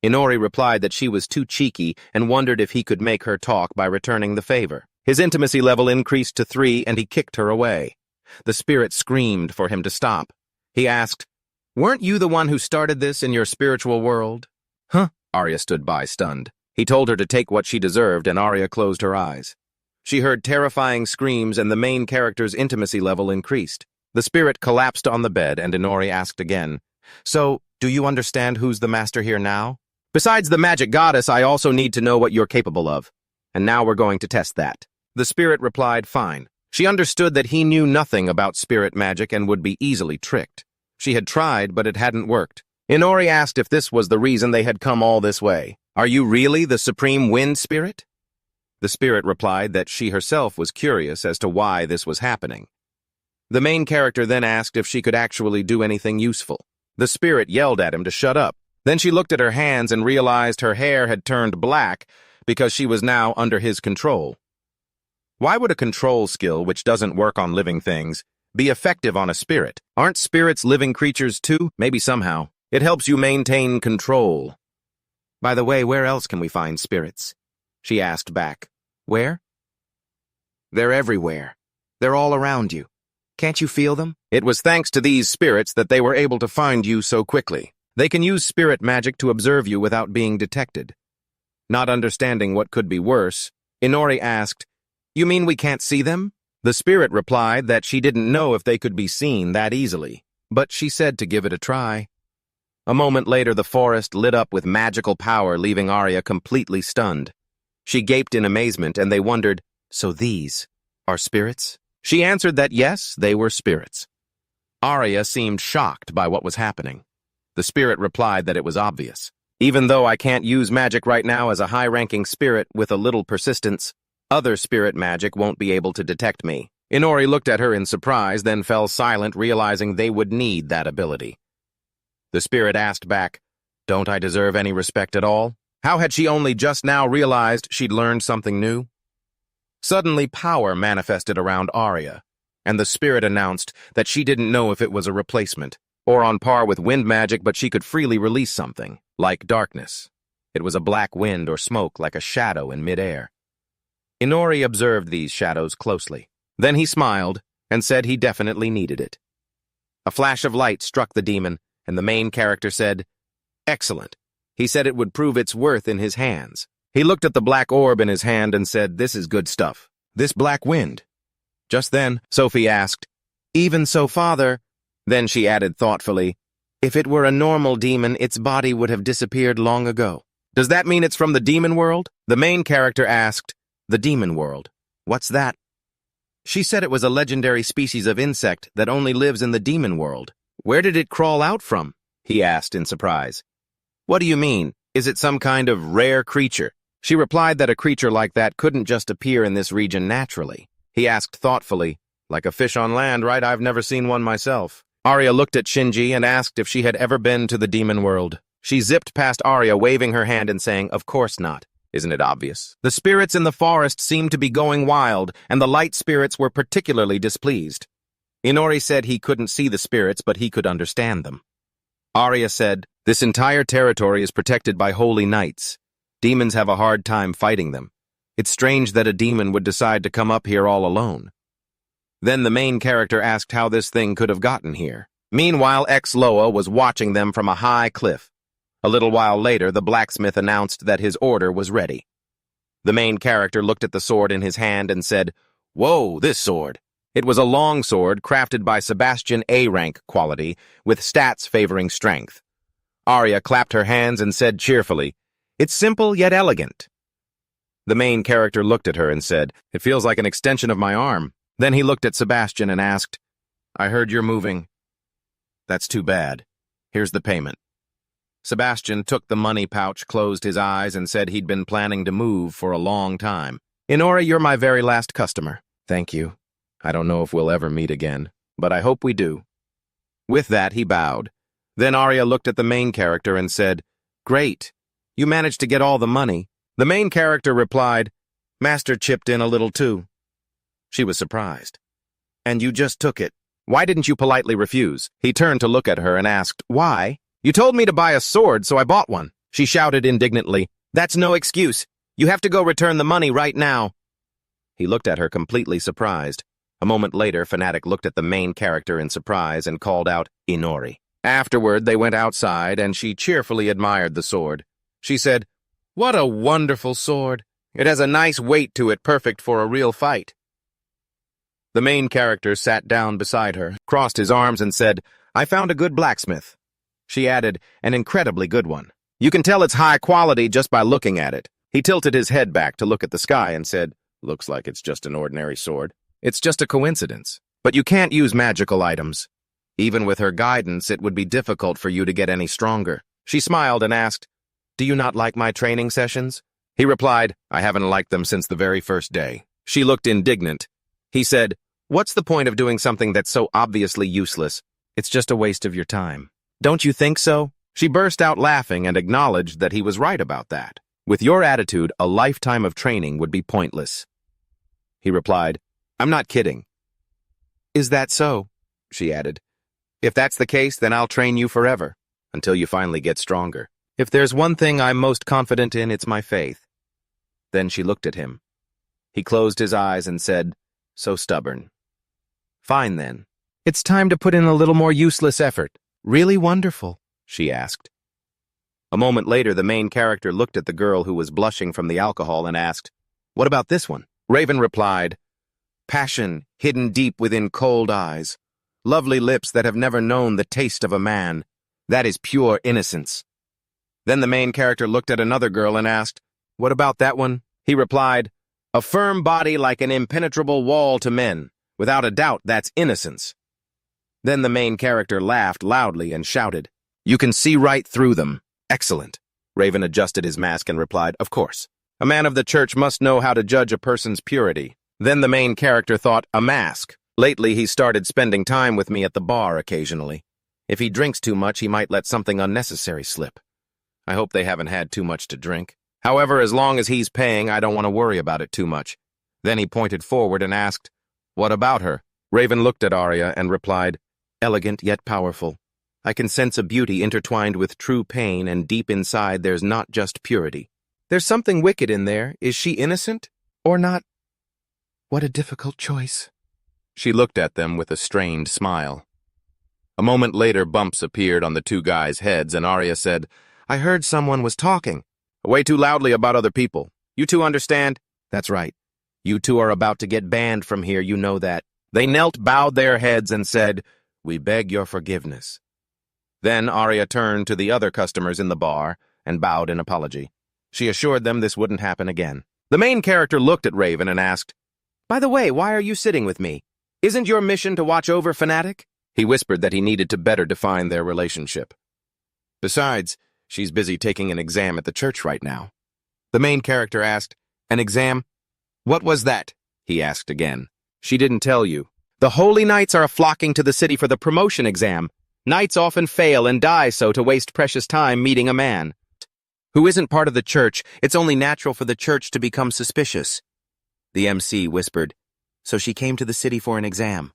Inori replied that she was too cheeky and wondered if he could make her talk by returning the favor. His intimacy level increased to 3 and he kicked her away. The spirit screamed for him to stop. He asked, "Weren't you the one who started this in your spiritual world?" "Huh?" Arya stood by, stunned. He told her to take what she deserved, and Arya closed her eyes. She heard terrifying screams, and the main character's intimacy level increased. The spirit collapsed on the bed, and Inori asked again, "So, do you understand who's the master here now? Besides the magic goddess, I also need to know what you're capable of. And now we're going to test that." The spirit replied, "Fine." She understood that he knew nothing about spirit magic and would be easily tricked. She had tried, but it hadn't worked. Inori asked if this was the reason they had come all this way. "Are you really the supreme wind spirit?" The spirit replied that she herself was curious as to why this was happening. The main character then asked if she could actually do anything useful. The spirit yelled at him to shut up. Then she looked at her hands and realized her hair had turned black because she was now under his control. Why would a control skill, which doesn't work on living things, be effective on a spirit? Aren't spirits living creatures too? Maybe somehow. It helps you maintain control. "By the way, where else can we find spirits?" she asked back. "Where?" "They're everywhere. They're all around you. Can't you feel them?" It was thanks to these spirits that they were able to find you so quickly. They can use spirit magic to observe you without being detected. Not understanding what could be worse, Inori asked, "You mean we can't see them?" The spirit replied that she didn't know if they could be seen that easily, but she said to give it a try. A moment later, the forest lit up with magical power, leaving Arya completely stunned. She gaped in amazement, and they wondered, "So these are spirits?" She answered that yes, they were spirits. Arya seemed shocked by what was happening. The spirit replied that it was obvious. "Even though I can't use magic right now as a high-ranking spirit with a little persistence, other spirit magic won't be able to detect me." Inori looked at her in surprise, then fell silent, realizing they would need that ability. The spirit asked back, "Don't I deserve any respect at all?" How had she only just now realized she'd learned something new? Suddenly, power manifested around Arya, and the spirit announced that she didn't know if it was a replacement, or on par with wind magic, but she could freely release something, like darkness. It was a black wind or smoke, like a shadow in midair. Inori observed these shadows closely. Then he smiled and said he definitely needed it. A flash of light struck the demon, and the main character said, "Excellent." He said it would prove its worth in his hands. He looked at the black orb in his hand and said, "This is good stuff. This black wind." Just then, Sophie asked, "Even so, father?" Then she added thoughtfully, "If it were a normal demon, its body would have disappeared long ago." "Does that mean it's from the demon world?" The main character asked, "The demon world? What's that?" She said it was a legendary species of insect that only lives in the demon world. "Where did it crawl out from?" he asked in surprise. "What do you mean? Is it some kind of rare creature?" She replied that a creature like that couldn't just appear in this region naturally. He asked thoughtfully, "Like a fish on land, right? I've never seen one myself." Arya looked at Shinji and asked if she had ever been to the demon world. She zipped past Arya, waving her hand and saying, "Of course not. Isn't it obvious?" The spirits in the forest seemed to be going wild, and the light spirits were particularly displeased. Inori said he couldn't see the spirits, but he could understand them. Arya said, "This entire territory is protected by holy knights. Demons have a hard time fighting them. It's strange that a demon would decide to come up here all alone." Then the main character asked how this thing could have gotten here. Meanwhile, ex-Loa was watching them from a high cliff. A little while later, the blacksmith announced that his order was ready. The main character looked at the sword in his hand and said, "Whoa, this sword." It was a long sword crafted by Sebastian A-rank quality, with stats favoring strength. Arya clapped her hands and said cheerfully, "It's simple yet elegant." The main character looked at her and said, "It feels like an extension of my arm." Then he looked at Sebastian and asked, "I heard you're moving." "That's too bad. Here's the payment." Sebastian took the money pouch, closed his eyes, and said he'd been planning to move for a long time. "Inori, you're my very last customer. Thank you. I don't know if we'll ever meet again, but I hope we do." With that, he bowed. Then Arya looked at the main character and said, "Great. You managed to get all the money." The main character replied, "Master chipped in a little too." She was surprised. "And you just took it. Why didn't you politely refuse?" He turned to look at her and asked, "Why?" "You told me to buy a sword, so I bought one." She shouted indignantly, "That's no excuse. You have to go return the money right now." He looked at her completely surprised. A moment later, Fanatic looked at the main character in surprise and called out, "Inori." Afterward, they went outside, and she cheerfully admired the sword. She said, "What a wonderful sword. It has a nice weight to it, perfect for a real fight." The main character sat down beside her, crossed his arms, and said, "I found a good blacksmith." She added, "An incredibly good one. You can tell it's high quality just by looking at it." He tilted his head back to look at the sky and said, "Looks like it's just an ordinary sword. It's just a coincidence. But you can't use magical items. Even with her guidance, it would be difficult for you to get any stronger." She smiled and asked, "Do you not like my training sessions?" He replied, "I haven't liked them since the very first day." She looked indignant. He said, "What's the point of doing something that's so obviously useless? It's just a waste of your time. Don't you think so?" She burst out laughing and acknowledged that he was right about that. "With your attitude, a lifetime of training would be pointless." He replied, "I'm not kidding." "Is that so?" she added. "If that's the case, then I'll train you forever, until you finally get stronger. If there's one thing I'm most confident in, it's my faith." Then she looked at him. He closed his eyes and said, "So stubborn." "Fine then. It's time to put in a little more useless effort." "Really wonderful?" she asked. A moment later, the main character looked at the girl who was blushing from the alcohol and asked, "What about this one?" Raven replied, "Passion hidden deep within cold eyes. Lovely lips that have never known the taste of a man. That is pure innocence." Then the main character looked at another girl and asked, "What about that one?" He replied, "A firm body like an impenetrable wall to men. Without a doubt, that's innocence." Then the main character laughed loudly and shouted, "You can see right through them. Excellent." Raven adjusted his mask and replied, "Of course. A man of the church must know how to judge a person's purity." Then the main character thought, "A mask. Lately, he started spending time with me at the bar occasionally. If he drinks too much, he might let something unnecessary slip. I hope they haven't had too much to drink. However, as long as he's paying, I don't want to worry about it too much." Then he pointed forward and asked, "What about her?" Raven looked at Arya and replied, "Elegant yet powerful. I can sense a beauty intertwined with true pain, and deep inside there's not just purity. There's something wicked in there. Is she innocent or not? What a difficult choice." She looked at them with a strained smile. A moment later, bumps appeared on the two guys' heads, and Arya said, "I heard someone was talking. Way too loudly about other people. You two understand?" "That's right. You two are about to get banned from here, you know that." They knelt, bowed their heads, and said, "We beg your forgiveness." Then Arya turned to the other customers in the bar and bowed in apology. She assured them this wouldn't happen again. The main character looked at Raven and asked, "By the way, why are you sitting with me? Isn't your mission to watch over Fanatic?" He whispered that he needed to better define their relationship. "Besides, she's busy taking an exam at the church right now." The main character asked, "An exam? What was that?" he asked again. "She didn't tell you. The holy knights are flocking to the city for the promotion exam. Knights often fail and die so to waste precious time meeting a man who isn't part of the church. It's only natural for the church to become suspicious." The MC whispered, "So she came to the city for an exam."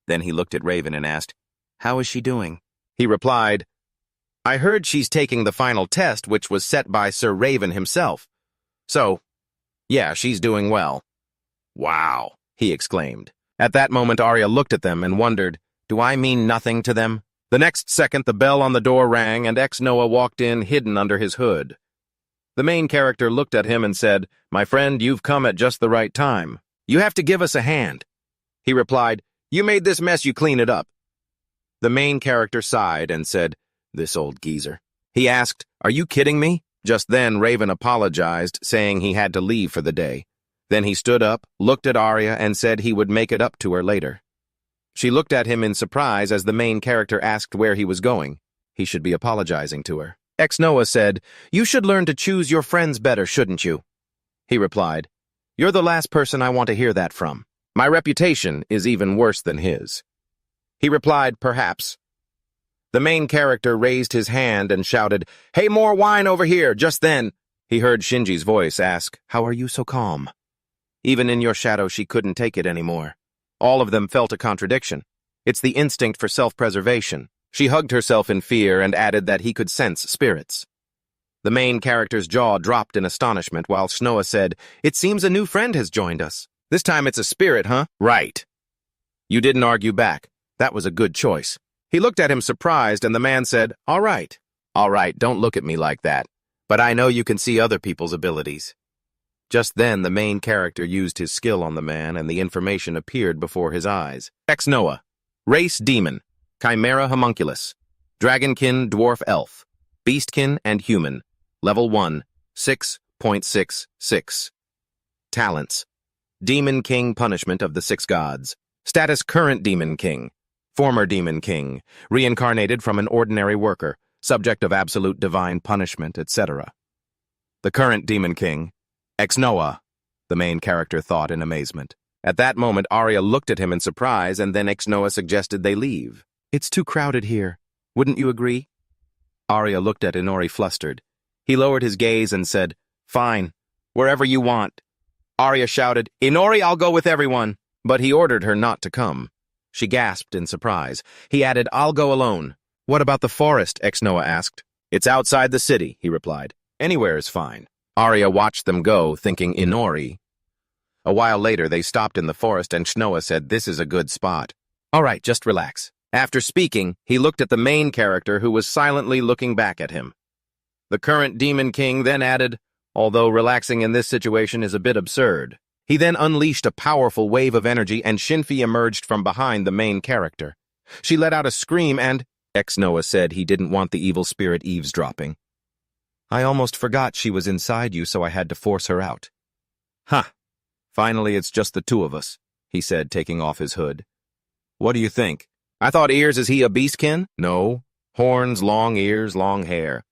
Then he looked at Raven and asked, "How is she doing?" He replied, "I heard she's taking the final test, which was set by Sir Raven himself. So, yeah, she's doing well." "Wow," he exclaimed. At that moment, Arya looked at them and wondered, do I mean nothing to them? The next second, the bell on the door rang, and ex-Noah walked in, hidden under his hood. The main character looked at him and said, "My friend, you've come at just the right time. You have to give us a hand." He replied, "You made this mess, you clean it up." The main character sighed and said, "This old geezer." He asked, "Are you kidding me?" Just then, Raven apologized, saying he had to leave for the day. Then he stood up, looked at Arya, and said he would make it up to her later. She looked at him in surprise as the main character asked where he was going. He should be apologizing to her. Ex-Noah said, "You should learn to choose your friends better, shouldn't you?" He replied, "You're the last person I want to hear that from. My reputation is even worse than his." He replied, "Perhaps." The main character raised his hand and shouted, "Hey, more wine over here!" Just then, he heard Shinji's voice ask, "How are you so calm?" Even in your shadow, she couldn't take it anymore. All of them felt a contradiction. It's the instinct for self-preservation. She hugged herself in fear and added that he could sense spirits. The main character's jaw dropped in astonishment while Snoa said, "It seems a new friend has joined us. This time it's a spirit, huh?" "Right." You didn't argue back. That was a good choice. He looked at him surprised, and the man said, All right, don't look at me like that. But I know you can see other people's abilities." Just then, the main character used his skill on the man, and the information appeared before his eyes. Ex-Noah. Race Demon. Chimera Homunculus. Dragonkin Dwarf Elf. Beastkin and Human. Level 1. 6.66. Talents. Demon King Punishment of the Six Gods. Status Current Demon King. Former Demon King. Reincarnated from an ordinary worker. Subject of absolute divine punishment, etc. The current Demon King. Ex-Noah, the main character thought in amazement. At that moment, Arya looked at him in surprise, and then Ex-Noah suggested they leave. "It's too crowded here. Wouldn't you agree?" Arya looked at Inori flustered. He lowered his gaze and said, "Fine, wherever you want." Arya shouted, "Inori, I'll go with everyone." But he ordered her not to come. She gasped in surprise. He added, "I'll go alone." "What about the forest?" Ex-Noah asked. "It's outside the city," he replied. "Anywhere is fine." Arya watched them go, thinking Inori. A while later, they stopped in the forest, and Snoa said, "This is a good spot." "All right, just relax." After speaking, he looked at the main character, who was silently looking back at him. The current Demon King then added, "Although relaxing in this situation is a bit absurd." He then unleashed a powerful wave of energy, and Shinfi emerged from behind the main character. She let out a scream, and Ex-Noah said he didn't want the evil spirit eavesdropping. "I almost forgot she was inside you, so I had to force her out." "Huh. Finally, it's just the two of us," he said, taking off his hood. "What do you think? I thought ears, is he a beastkin?" "No. Horns, long ears, long hair."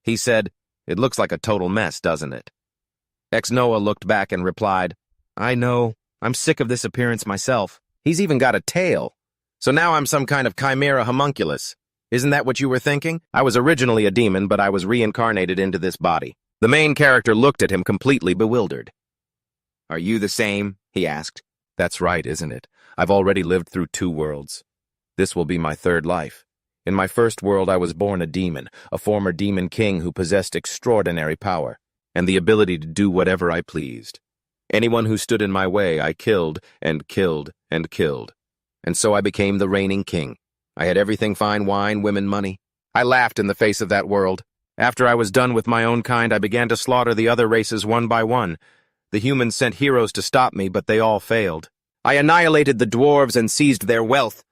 He said, "It looks like a total mess, doesn't it?" Ex-Noah looked back and replied, "I know. I'm sick of this appearance myself. He's even got a tail. So now I'm some kind of chimera homunculus. Isn't that what you were thinking? I was originally a demon, but I was reincarnated into this body." The main character looked at him completely bewildered. "Are you the same?" he asked. "That's right, isn't it? I've already lived through 2 worlds. This will be my 3rd life. In my first world, I was born a demon, a former demon king who possessed extraordinary power, and the ability to do whatever I pleased. Anyone who stood in my way, I killed and killed and killed. And so I became the reigning king. I had everything: fine wine, women, money. I laughed in the face of that world. After I was done with my own kind, I began to slaughter the other races one by one. The humans sent heroes to stop me, but they all failed. I annihilated the dwarves and seized their wealth.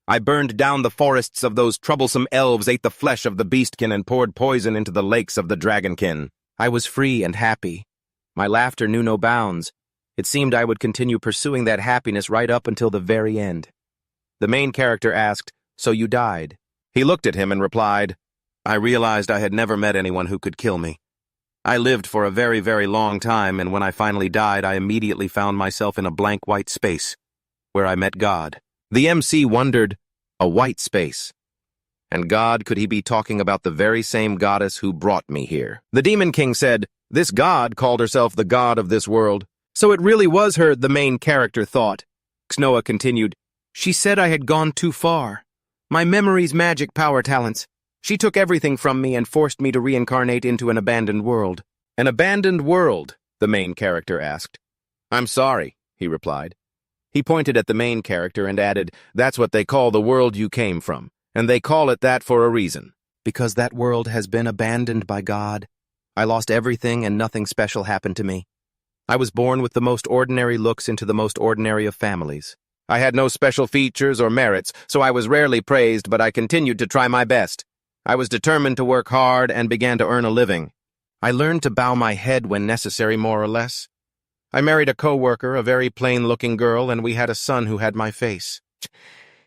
I burned down the forests of those troublesome elves, ate the flesh of the beastkin, and poured poison into the lakes of the dragonkin. I was free and happy. My laughter knew no bounds. It seemed I would continue pursuing that happiness right up until the very end. The main character asked, "So you died?" He looked at him and replied, "I realized I had never met anyone who could kill me. I lived for a very, very long time, and when I finally died, I immediately found myself in a blank white space, where I met God." The MC wondered, a white space. And God, could he be talking about the very same goddess who brought me here? The Demon King said, "This god called herself the god of this world. So it really was her," the main character thought. Xnoa continued, "She said I had gone too far. My memories, magic, power, talents. She took everything from me and forced me to reincarnate into an abandoned world." "An abandoned world?" the main character asked. "I'm sorry," he replied. He pointed at the main character and added, "That's what they call the world you came from, and they call it that for a reason. Because that world has been abandoned by God. I lost everything and nothing special happened to me. I was born with the most ordinary looks into the most ordinary of families. I had no special features or merits, so I was rarely praised, but I continued to try my best. I was determined to work hard and began to earn a living. I learned to bow my head when necessary, more or less. I married a co-worker, a very plain-looking girl, and we had a son who had my face.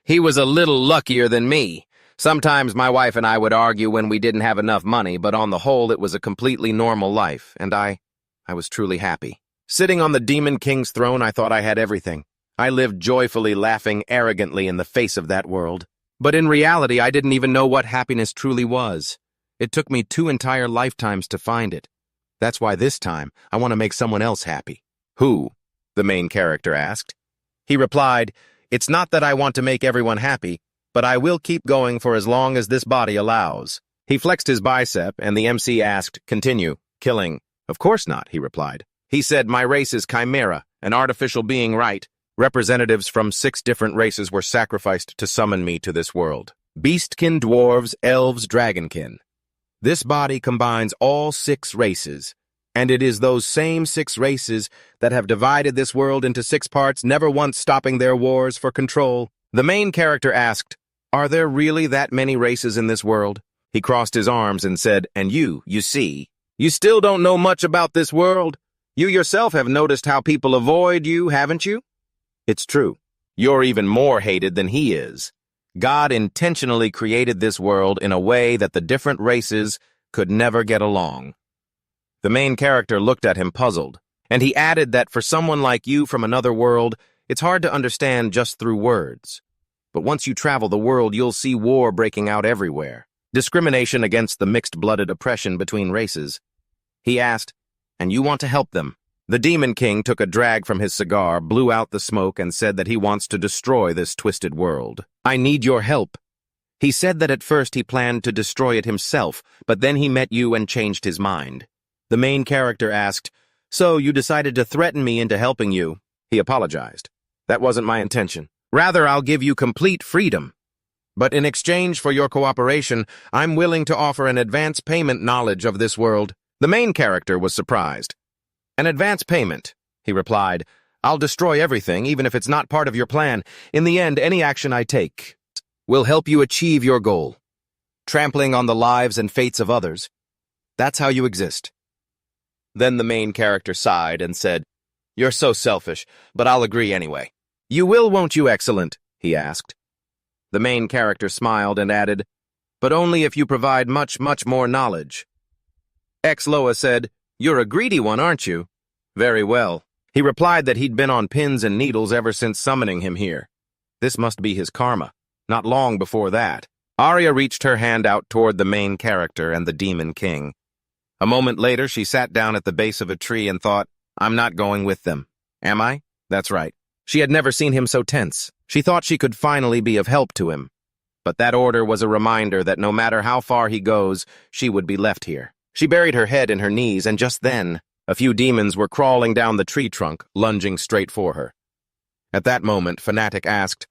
He was a little luckier than me. Sometimes my wife and I would argue when we didn't have enough money, but on the whole it was a completely normal life, and I was truly happy. Sitting on the Demon King's throne, I thought I had everything. I lived joyfully, laughing arrogantly in the face of that world. But in reality, I didn't even know what happiness truly was. It took me 2 entire lifetimes to find it. That's why this time, I want to make someone else happy." "Who?" the main character asked. He replied, "It's not that I want to make everyone happy, but I will keep going for as long as this body allows." He flexed his bicep, and the MC asked, "Continue. Killing?" "Of course not," he replied. He said, "My race is Chimera, an artificial being, right? Representatives from 6 different races were sacrificed to summon me to this world. Beastkin, dwarves, elves, dragonkin. This body combines all 6 races, and it is those same 6 races that have divided this world into 6 parts, never once stopping their wars for control." The main character asked, "Are there really that many races in this world?" He crossed his arms and said, "And you see, you still don't know much about this world. You yourself have noticed how people avoid you, haven't you? It's true. You're even more hated than he is. God intentionally created this world in a way that the different races could never get along." The main character looked at him puzzled, and he added that for someone like you from another world, it's hard to understand just through words. But once you travel the world, you'll see war breaking out everywhere. Discrimination against the mixed-blooded oppression between races. He asked, "And you want to help them?" The Demon King took a drag from his cigar, blew out the smoke, and said that he wants to destroy this twisted world. "I need your help." He said that at first he planned to destroy it himself, but then he met you and changed his mind. The main character asked, "So you decided to threaten me into helping you?" He apologized. "That wasn't my intention. Rather, I'll give you complete freedom. But in exchange for your cooperation, I'm willing to offer an advance payment knowledge of this world." The main character was surprised. "An advance payment," he replied. "I'll destroy everything, even if it's not part of your plan. In the end, any action I take will help you achieve your goal. Trampling on the lives and fates of others. That's how you exist." Then the main character sighed and said, "You're so selfish, but I'll agree anyway." "You will, won't you, excellent?" he asked. The main character smiled and added, "But only if you provide much, much more knowledge." Loa said, "You're a greedy one, aren't you?" "Very well." He replied that he'd been on pins and needles ever since summoning him here. This must be his karma. Not long before that, Arya reached her hand out toward the main character and the Demon King. A moment later, she sat down at the base of a tree and thought, "I'm not going with them. Am I?" That's right. She had never seen him so tense. She thought she could finally be of help to him. But that order was a reminder that no matter how far he goes, she would be left here. She buried her head in her knees, and just then, a few demons were crawling down the tree trunk, lunging straight for her. At that moment, Fanatic asked,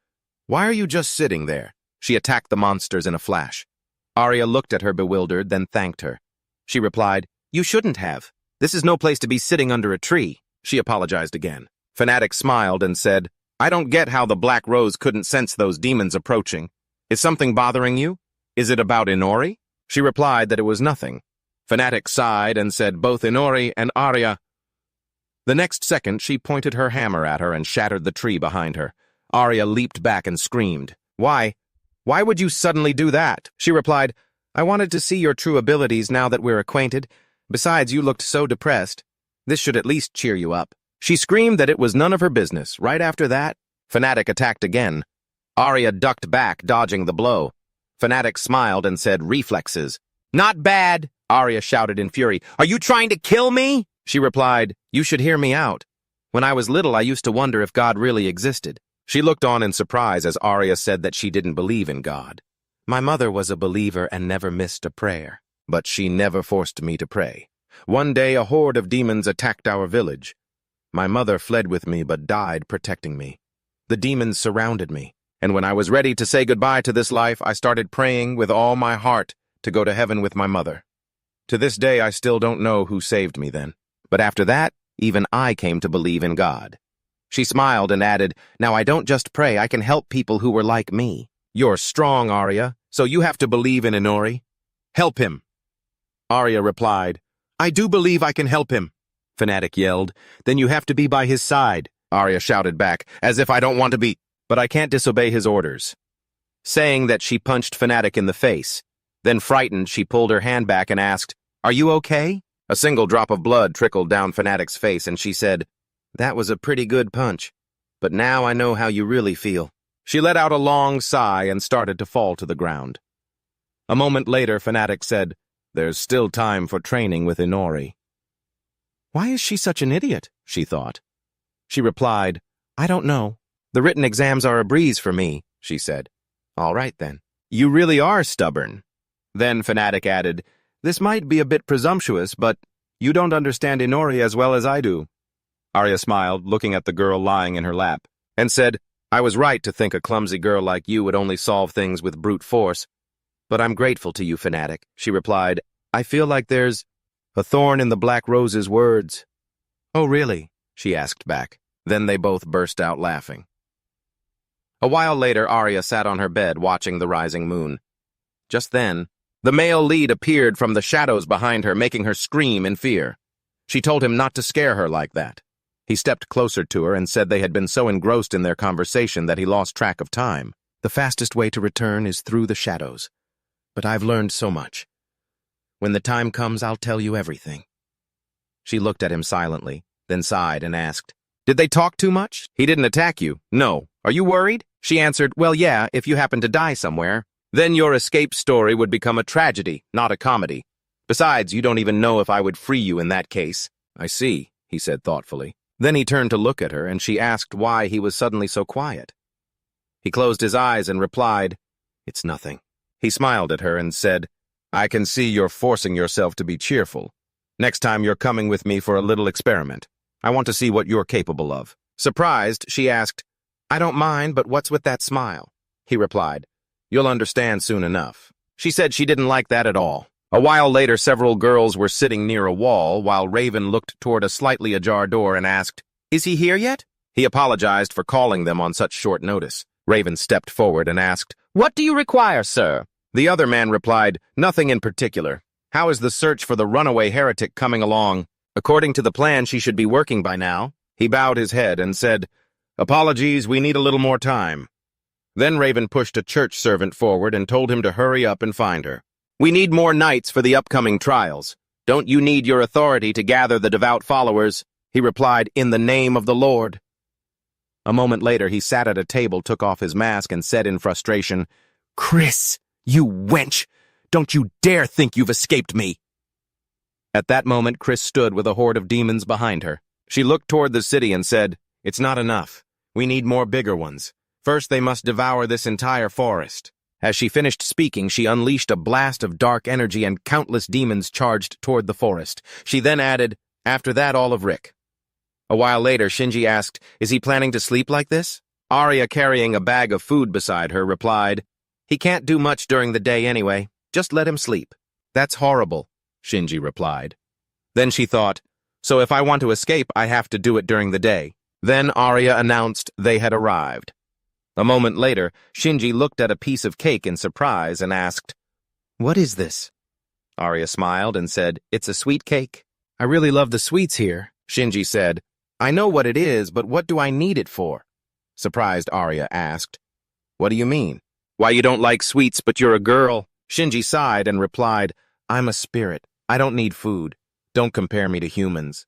"Why are you just sitting there? She attacked the monsters in a flash. Arya looked at her bewildered, then thanked her. She replied, "You shouldn't have. This is no place to be sitting under a tree." She apologized again. Fanatic smiled and said, "I don't get how the Black Rose couldn't sense those demons approaching. Is something bothering you? Is it about Inori?" She replied that it was nothing. Fanatic sighed and said both Inori and Arya. The next second, she pointed her hammer at her and shattered the tree behind her. Arya leaped back and screamed. Why would you suddenly do that?" She replied, "I wanted to see your true abilities now that we're acquainted. Besides, you looked so depressed. This should at least cheer you up." She screamed that it was none of her business. Right after that, Fanatic attacked again. Arya ducked back, dodging the blow. Fanatic smiled and said, "Reflexes." "Not bad," Arya shouted in fury. "Are you trying to kill me?" She replied, "You should hear me out. When I was little, I used to wonder if God really existed." She looked on in surprise as Arya said that she didn't believe in God. "My mother was a believer and never missed a prayer, but she never forced me to pray. One day, a horde of demons attacked our village. My mother fled with me but died protecting me. The demons surrounded me, and when I was ready to say goodbye to this life, I started praying with all my heart to go to heaven with my mother. To this day, I still don't know who saved me then. But after that, even I came to believe in God." She smiled and added, "Now I don't just pray, I can help people who were like me." "You're strong, Arya, so you have to believe in Inori. Help him." Arya replied, "I do believe I can help him." Fanatic yelled, "Then you have to be by his side." Arya shouted back, "As if I don't want to be, but I can't disobey his orders." Saying that, she punched Fanatic in the face. Then, frightened, she pulled her hand back and asked, "Are you okay?" A single drop of blood trickled down Fanatic's face, and she said, "That was a pretty good punch, but now I know how you really feel." She let out a long sigh and started to fall to the ground. A moment later, Fanatic said, "There's still time for training with Inori." "Why is she such an idiot?" she thought. She replied, "I don't know. The written exams are a breeze for me," she said. "All right, then. You really are stubborn." Then Fanatic added, "This might be a bit presumptuous, but you don't understand Inori as well as I do." Arya smiled, looking at the girl lying in her lap, and said, "I was right to think a clumsy girl like you would only solve things with brute force. But I'm grateful to you, Fanatic." She replied, "I feel like there's a thorn in the Black Rose's words." "Oh, really?" she asked back. Then they both burst out laughing. A while later, Arya sat on her bed watching the rising moon. Just then, the male lead appeared from the shadows behind her, making her scream in fear. She told him not to scare her like that. He stepped closer to her and said they had been so engrossed in their conversation that he lost track of time. "The fastest way to return is through the shadows. But I've learned so much. When the time comes, I'll tell you everything." She looked at him silently, then sighed and asked, "Did they talk too much? He didn't attack you?" "No. Are you worried?" She answered, "Well, yeah, if you happen to die somewhere. Then your escape story would become a tragedy, not a comedy. Besides, you don't even know if I would free you in that case." "I see," he said thoughtfully. Then he turned to look at her, and she asked why he was suddenly so quiet. He closed his eyes and replied, "It's nothing." He smiled at her and said, "I can see you're forcing yourself to be cheerful. Next time you're coming with me for a little experiment. I want to see what you're capable of." Surprised, she asked, "I don't mind, but what's with that smile?" He replied, "You'll understand soon enough." She said she didn't like that at all. A while later, several girls were sitting near a wall while Raven looked toward a slightly ajar door and asked, "Is he here yet?" He apologized for calling them on such short notice. Raven stepped forward and asked, "What do you require, sir?" The other man replied, "Nothing in particular. How is the search for the runaway heretic coming along? According to the plan, she should be working by now." He bowed his head and said, "Apologies, we need a little more time." Then Raven pushed a church servant forward and told him to hurry up and find her. "We need more knights for the upcoming trials. Don't you need your authority to gather the devout followers?" He replied, "In the name of the Lord." A moment later, he sat at a table, took off his mask, and said in frustration, "Chris, you wench! Don't you dare think you've escaped me!" At that moment, Chris stood with a horde of demons behind her. She looked toward the city and said, "It's not enough. We need more bigger ones. First, they must devour this entire forest." As she finished speaking, she unleashed a blast of dark energy and countless demons charged toward the forest. She then added, "After that, all of Rick." A while later, Shinji asked, "Is he planning to sleep like this?" Arya, carrying a bag of food beside her, replied, He can't do much during the day anyway. Just let him sleep. That's horrible, Shinji replied. Then she thought, so if I want to escape, I have to do it during the day. Then Arya announced they had arrived. A moment later, Shinji looked at a piece of cake in surprise and asked, "What is this?" Arya smiled and said, "It's a sweet cake." "I really love the sweets here," Shinji said. "I know what it is, but what do I need it for?" Surprised Arya asked, "What do you mean? Why you don't like sweets but you're a girl?" Shinji sighed and replied, "I'm a spirit. I don't need food. Don't compare me to humans."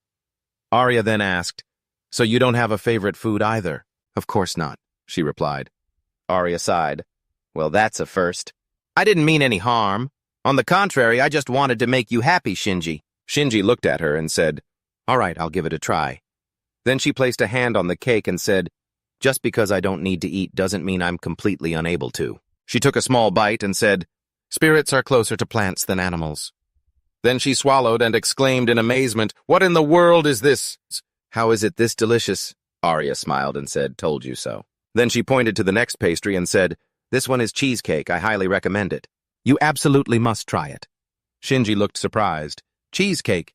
Arya then asked, "So you don't have a favorite food either?" "Of course not," she replied. Arya sighed. "Well, that's a first. I didn't mean any harm. On the contrary, I just wanted to make you happy, Shinji." Shinji looked at her and said, "All right, I'll give it a try." Then she placed a hand on the cake and said, "Just because I don't need to eat doesn't mean I'm completely unable to." She took a small bite and said, "Spirits are closer to plants than animals." Then she swallowed and exclaimed in amazement, "What in the world is this?" "How is it this delicious?" Arya smiled and said, "Told you so." Then she pointed to the next pastry and said, "This one is cheesecake. I highly recommend it. You absolutely must try it." Shinji looked surprised. "Cheesecake?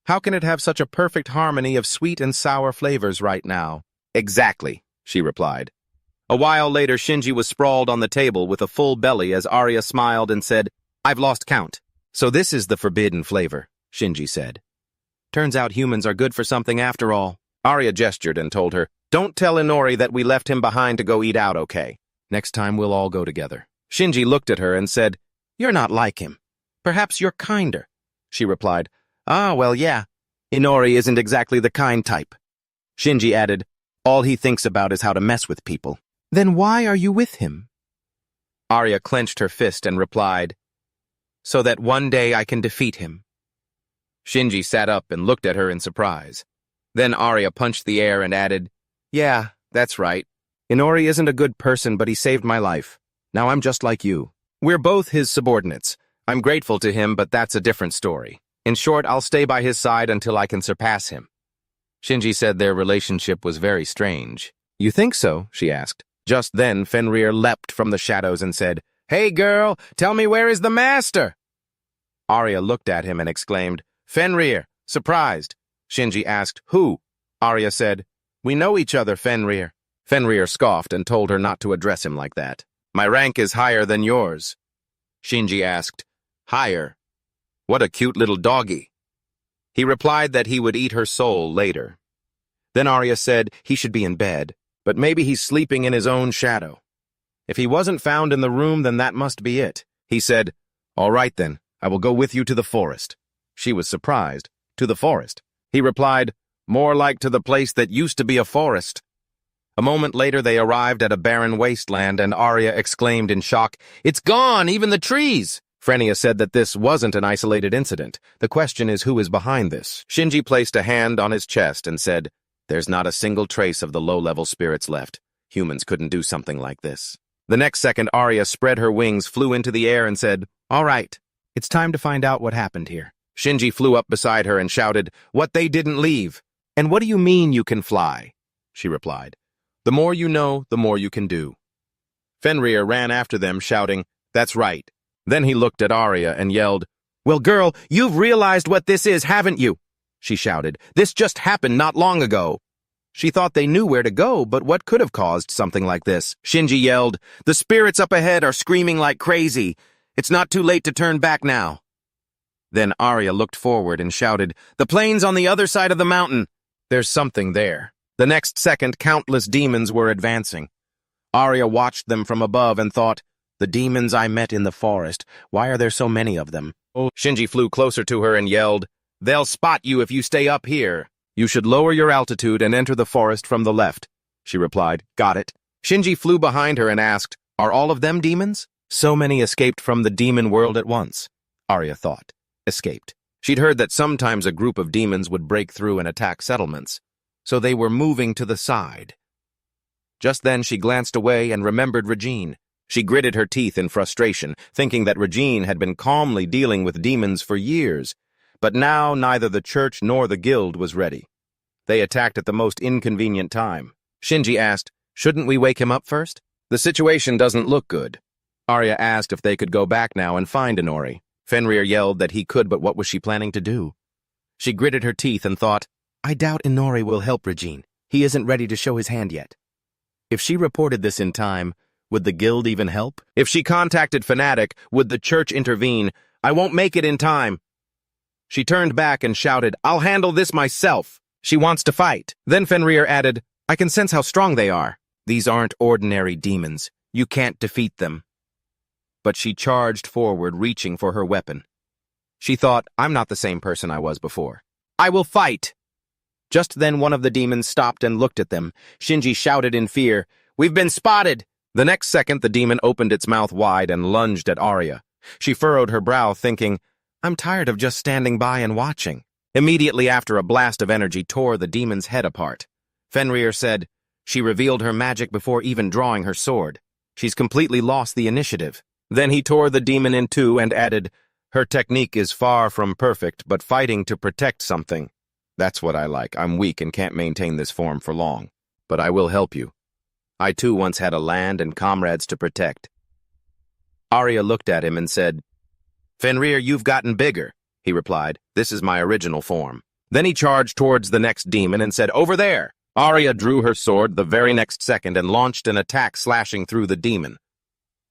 How can it have such a perfect harmony of sweet and sour flavors right now?" "Exactly," she replied. A while later, Shinji was sprawled on the table with a full belly as Arya smiled and said, "I've lost count." "So this is the forbidden flavor," Shinji said. "Turns out humans are good for something after all." Arya gestured and told her, "Don't tell Inori that we left him behind to go eat out, okay? Next time we'll all go together." Shinji looked at her and said, "You're not like him. Perhaps you're kinder." She replied, "Ah, well, yeah. Inori isn't exactly the kind type." Shinji added, "All he thinks about is how to mess with people." "Then why are you with him?" Arya clenched her fist and replied, "So that one day I can defeat him." Shinji sat up and looked at her in surprise. Then Arya punched the air and added, "Yeah, that's right. Inori isn't a good person, but he saved my life. Now I'm just like you. We're both his subordinates. I'm grateful to him, but that's a different story. In short, I'll stay by his side until I can surpass him." Shinji said their relationship was very strange. "You think so?" she asked. Just then, Fenrirer leapt from the shadows and said, "Hey, girl, tell me where is the master?" Arya looked at him and exclaimed, "Fenrirer," surprised. Shinji asked, "Who?" Arya said, "We know each other, Fenrirer." Fenrirer scoffed and told her not to address him like that. "My rank is higher than yours." Shinji asked, "Higher? What a cute little doggy." He replied that he would eat her soul later. Then Arya said he should be in bed, but maybe he's sleeping in his own shadow. If he wasn't found in the room, then that must be it. He said, "All right then, I will go with you to the forest." She was surprised. "To the forest?" He replied, "More like to the place that used to be a forest." A moment later they arrived at a barren wasteland and Arya exclaimed in shock, "It's gone, even the trees!" Fenrirer said that this wasn't an isolated incident. The question is who is behind this. Shinji placed a hand on his chest and said, "There's not a single trace of the low-level spirits left. Humans couldn't do something like this." The next second, Arya spread her wings, flew into the air, and said, "All right, it's time to find out what happened here." Shinji flew up beside her and shouted, "What they didn't leave." "And what do you mean you can fly?" she replied. "The more you know, the more you can do." Fenrirer ran after them, shouting, "That's right." Then he looked at Arya and yelled, "Well, girl, you've realized what this is, haven't you?" she shouted. "This just happened not long ago." She thought they knew where to go, but what could have caused something like this? Shinji yelled, "The spirits up ahead are screaming like crazy. It's not too late to turn back now." Then Arya looked forward and shouted, "The plains on the other side of the mountain." There's something there. The next second, countless demons were advancing. Arya watched them from above and thought, "The demons I met in the forest, why are there so many of them?" Shinji flew closer to her and yelled, "They'll spot you if you stay up here." "You should lower your altitude and enter the forest from the left," she replied. "Got it." Shinji flew behind her and asked, "Are all of them demons?" So many escaped from the demon world at once, Arya thought. Escaped. She'd heard that sometimes a group of demons would break through and attack settlements, so they were moving to the side. Just then she glanced away and remembered Rean. She gritted her teeth in frustration, thinking that Rean had been calmly dealing with demons for years, but now neither the church nor the guild was ready. They attacked at the most inconvenient time. Shinji asked, "Shouldn't we wake him up first? The situation doesn't look good." Arya asked if they could go back now and find Inori. Fenrirer yelled that he could, but what was she planning to do? She gritted her teeth and thought, I doubt Inori will help Rean. He isn't ready to show his hand yet. If she reported this in time, would the guild even help? If she contacted Fanatic, would the church intervene? I won't make it in time. She turned back and shouted, I'll handle this myself. She wants to fight. Then Fenrirer added, I can sense how strong they are. These aren't ordinary demons. You can't defeat them. But she charged forward, reaching for her weapon. She thought, I'm not the same person I was before. I will fight! Just then one of the demons stopped and looked at them. Shinji shouted in fear, We've been spotted! The next second, the demon opened its mouth wide and lunged at Arya. She furrowed her brow, thinking, I'm tired of just standing by and watching. Immediately after, a blast of energy tore the demon's head apart. Fenrirer said, She revealed her magic before even drawing her sword. She's completely lost the initiative. Then he tore the demon in two and added, Her technique is far from perfect, but fighting to protect something. That's what I like. I'm weak and can't maintain this form for long. But I will help you. I too once had a land and comrades to protect. Arya looked at him and said, Fenrirer, you've gotten bigger, he replied. This is my original form. Then he charged towards the next demon and said, Over there! Arya drew her sword the very next second and launched an attack slashing through the demon.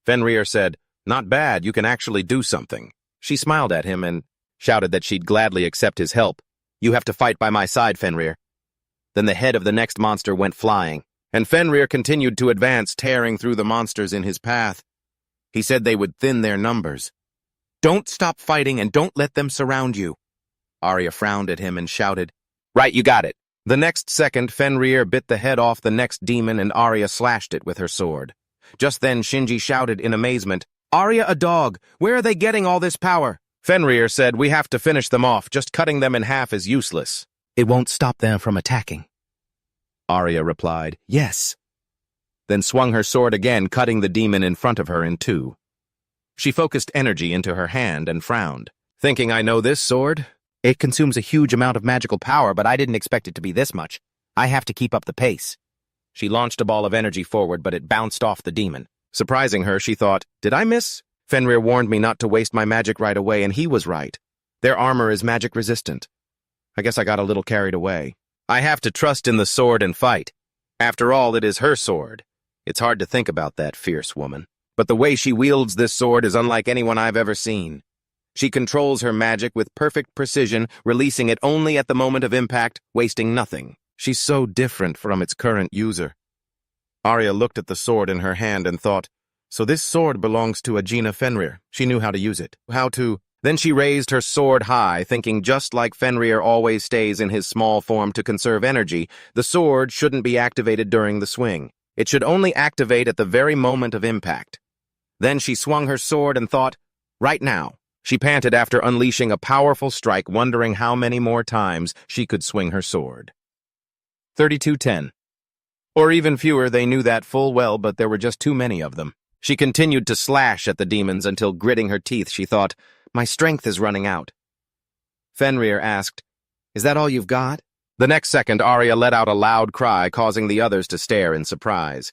Fenrirer said, Not bad, you can actually do something. She smiled at him and shouted that she'd gladly accept his help. You have to fight by my side, Fenrirer. Then the head of the next monster went flying, and Fenrirer continued to advance, tearing through the monsters in his path. He said they would thin their numbers. Don't stop fighting and don't let them surround you. Arya frowned at him and shouted, Right, you got it. The next second, Fenrirer bit the head off the next demon and Arya slashed it with her sword. Just then, Shinji shouted in amazement, Arya, a dog! Where are they getting all this power? Fenrirer said, We have to finish them off. Just cutting them in half is useless. It won't stop them from attacking. Arya replied, Yes. Then swung her sword again, cutting the demon in front of her in two. She focused energy into her hand and frowned, thinking, I know this sword. It consumes a huge amount of magical power, but I didn't expect it to be this much. I have to keep up the pace. She launched a ball of energy forward, but it bounced off the demon. Surprising her, she thought, Did I miss? Fenrirer warned me not to waste my magic right away, and he was right. Their armor is magic resistant. I guess I got a little carried away. I have to trust in the sword and fight. After all, it is her sword. It's hard to think about that fierce woman. But the way she wields this sword is unlike anyone I've ever seen. She controls her magic with perfect precision, releasing it only at the moment of impact, wasting nothing. She's so different from its current user. Arya looked at the sword in her hand and thought, So this sword belongs to Aiana Fenrirer. She knew how to use it. Then she raised her sword high, thinking just like Fenrirer always stays in his small form to conserve energy, the sword shouldn't be activated during the swing. It should only activate at the very moment of impact. Then she swung her sword and thought, Right now. She panted after unleashing a powerful strike, wondering how many more times she could swing her sword. 32:10. Or even fewer, they knew that full well, but there were just too many of them. She continued to slash at the demons until, gritting her teeth, she thought, My strength is running out. Fenrirer asked, Is that all you've got? The next second, Arya let out a loud cry, causing the others to stare in surprise.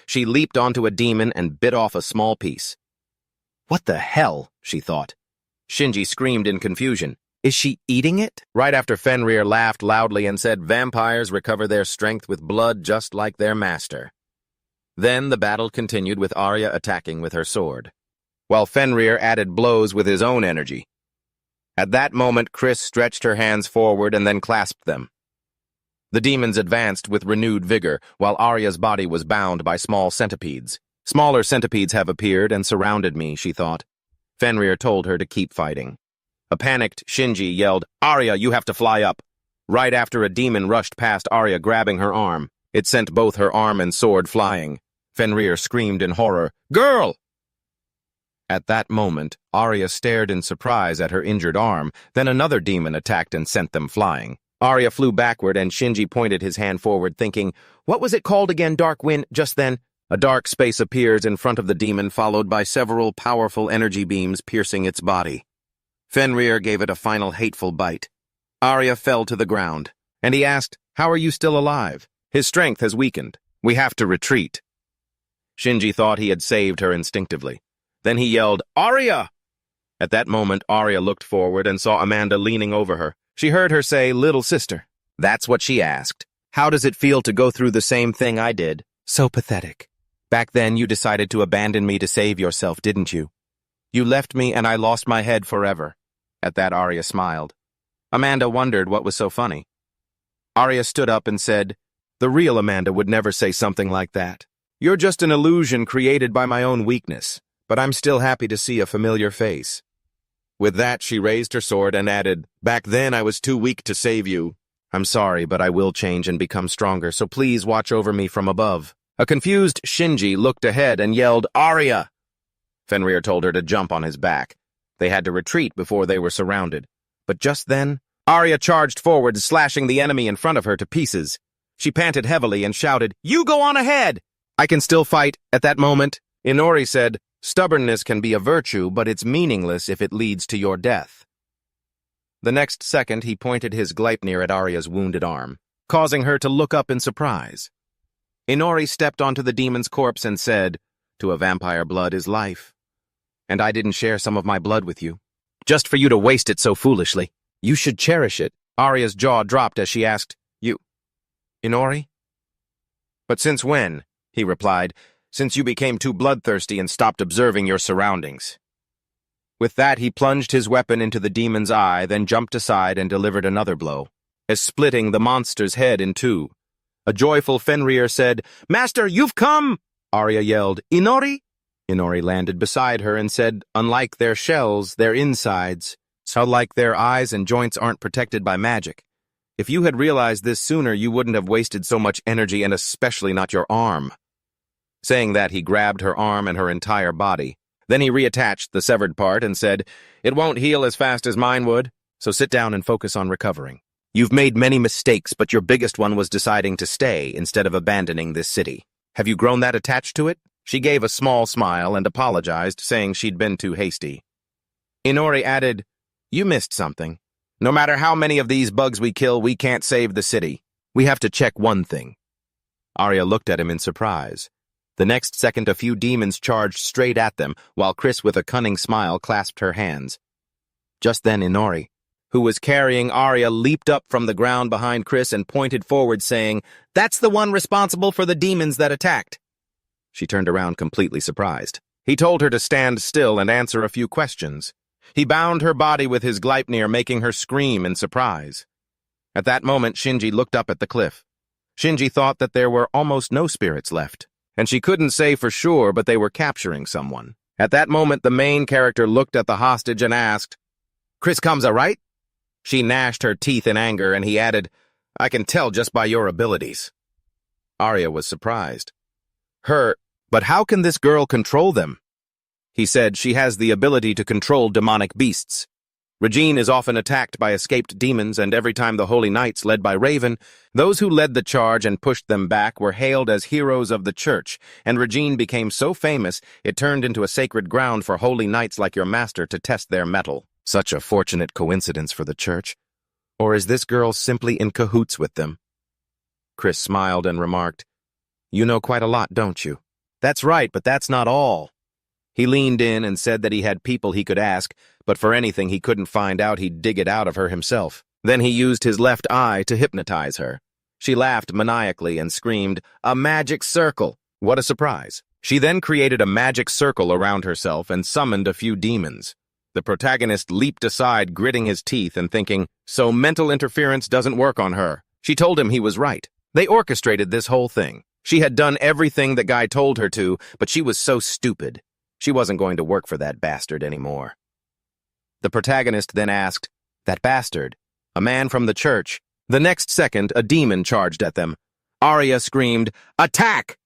She leaped onto a demon and bit off a small piece. What the hell? She thought. Shinji screamed in confusion. Is she eating it? Right after Fenrirer laughed loudly and said, Vampires recover their strength with blood just like their master. Then the battle continued with Arya attacking with her sword, while Fenrirer added blows with his own energy. At that moment, Chris stretched her hands forward and then clasped them. The demons advanced with renewed vigor, while Arya's body was bound by small centipedes. Smaller centipedes have appeared and surrounded me, she thought. Fenrirer told her to keep fighting. A panicked Shinji yelled, Arya, you have to fly up. Right after, a demon rushed past Arya, grabbing her arm. It sent both her arm and sword flying. Fenrirer screamed in horror, Girl! At that moment, Arya stared in surprise at her injured arm, then another demon attacked and sent them flying. Arya flew backward and Shinji pointed his hand forward, thinking, What was it called again, Dark Wind? Just then, a dark space appears in front of the demon, followed by several powerful energy beams piercing its body. Fenrirer gave it a final hateful bite. Arya fell to the ground, and he asked, How are you still alive? His strength has weakened. We have to retreat. Shinji thought he had saved her instinctively. Then he yelled, "Arya!" At that moment, Arya looked forward and saw Amanda leaning over her. She heard her say, "Little sister." That's what she asked. "How does it feel to go through the same thing I did?" "So pathetic. Back then, you decided to abandon me to save yourself, didn't you? You left me and I lost my head forever." At that, Arya smiled. Amanda wondered what was so funny. Arya stood up and said, "The real Amanda would never say something like that. You're just an illusion created by my own weakness, but I'm still happy to see a familiar face." With that, she raised her sword and added, "Back then I was too weak to save you. I'm sorry, but I will change and become stronger, so please watch over me from above." A confused Shinji looked ahead and yelled, "Arya!" Fenrirer told her to jump on his back. They had to retreat before they were surrounded. But just then, Arya charged forward, slashing the enemy in front of her to pieces. She panted heavily and shouted, "You go on ahead!" "I can still fight." At that moment, Inori said, "Stubbornness can be a virtue, but it's meaningless if it leads to your death." The next second, he pointed his Gleipnir at Arya's wounded arm, causing her to look up in surprise. Inori stepped onto the demon's corpse and said, "To a vampire, blood is life. And I didn't share some of my blood with you, just for you to waste it so foolishly. You should cherish it." Arya's jaw dropped as she asked, "You, Inori?" "But since when?" he replied, "since you became too bloodthirsty and stopped observing your surroundings." With that, he plunged his weapon into the demon's eye, then jumped aside and delivered another blow, as splitting the monster's head in two. A joyful Fenrirer said, "Master, you've come!" Arya yelled, "Inori?" Inori landed beside her and said, "Unlike their shells, their insides, so like their eyes and joints aren't protected by magic. If you had realized this sooner, you wouldn't have wasted so much energy, and especially not your arm." Saying that, he grabbed her arm and her entire body. Then he reattached the severed part and said, "It won't heal as fast as mine would, so sit down and focus on recovering. You've made many mistakes, but your biggest one was deciding to stay instead of abandoning this city. Have you grown that attached to it?" She gave a small smile and apologized, saying she'd been too hasty. Inori added, "You missed something. No matter how many of these bugs we kill, we can't save the city. We have to check one thing." Arya looked at him in surprise. The next second, a few demons charged straight at them, while Chris, with a cunning smile, clasped her hands. Just then, Inori, who was carrying Arya, leaped up from the ground behind Chris and pointed forward, saying, "That's the one responsible for the demons that attacked." She turned around completely surprised. He told her to stand still and answer a few questions. He bound her body with his Gleipnir, making her scream in surprise. At that moment, Shinji looked up at the cliff. Shinji thought that there were almost no spirits left, and she couldn't say for sure, but they were capturing someone. At that moment, the main character looked at the hostage and asked, "Chris Kamza, right?" She gnashed her teeth in anger, and he added, "I can tell just by your abilities." Arya was surprised. But how can this girl control them?" He said, "She has the ability to control demonic beasts. Rean is often attacked by escaped demons, and every time the Holy Knights, led by Raven, those who led the charge and pushed them back, were hailed as heroes of the church, and Rean became so famous it turned into a sacred ground for Holy Knights like your master to test their mettle. Such a fortunate coincidence for the church. Or is this girl simply in cahoots with them?" Chris smiled and remarked, "You know quite a lot, don't you?" "That's right, but that's not all." He leaned in and said that he had people he could ask, but for anything he couldn't find out, he'd dig it out of her himself. Then he used his left eye to hypnotize her. She laughed maniacally and screamed, "A magic circle!" What a surprise. She then created a magic circle around herself and summoned a few demons. The protagonist leaped aside, gritting his teeth and thinking, so mental interference doesn't work on her. She told him he was right. They orchestrated this whole thing. She had done everything the guy told her to, but she was so stupid. She wasn't going to work for that bastard anymore. The protagonist then asked, "That bastard? A man from the church?" The next second, a demon charged at them. Arya screamed, "Attack!"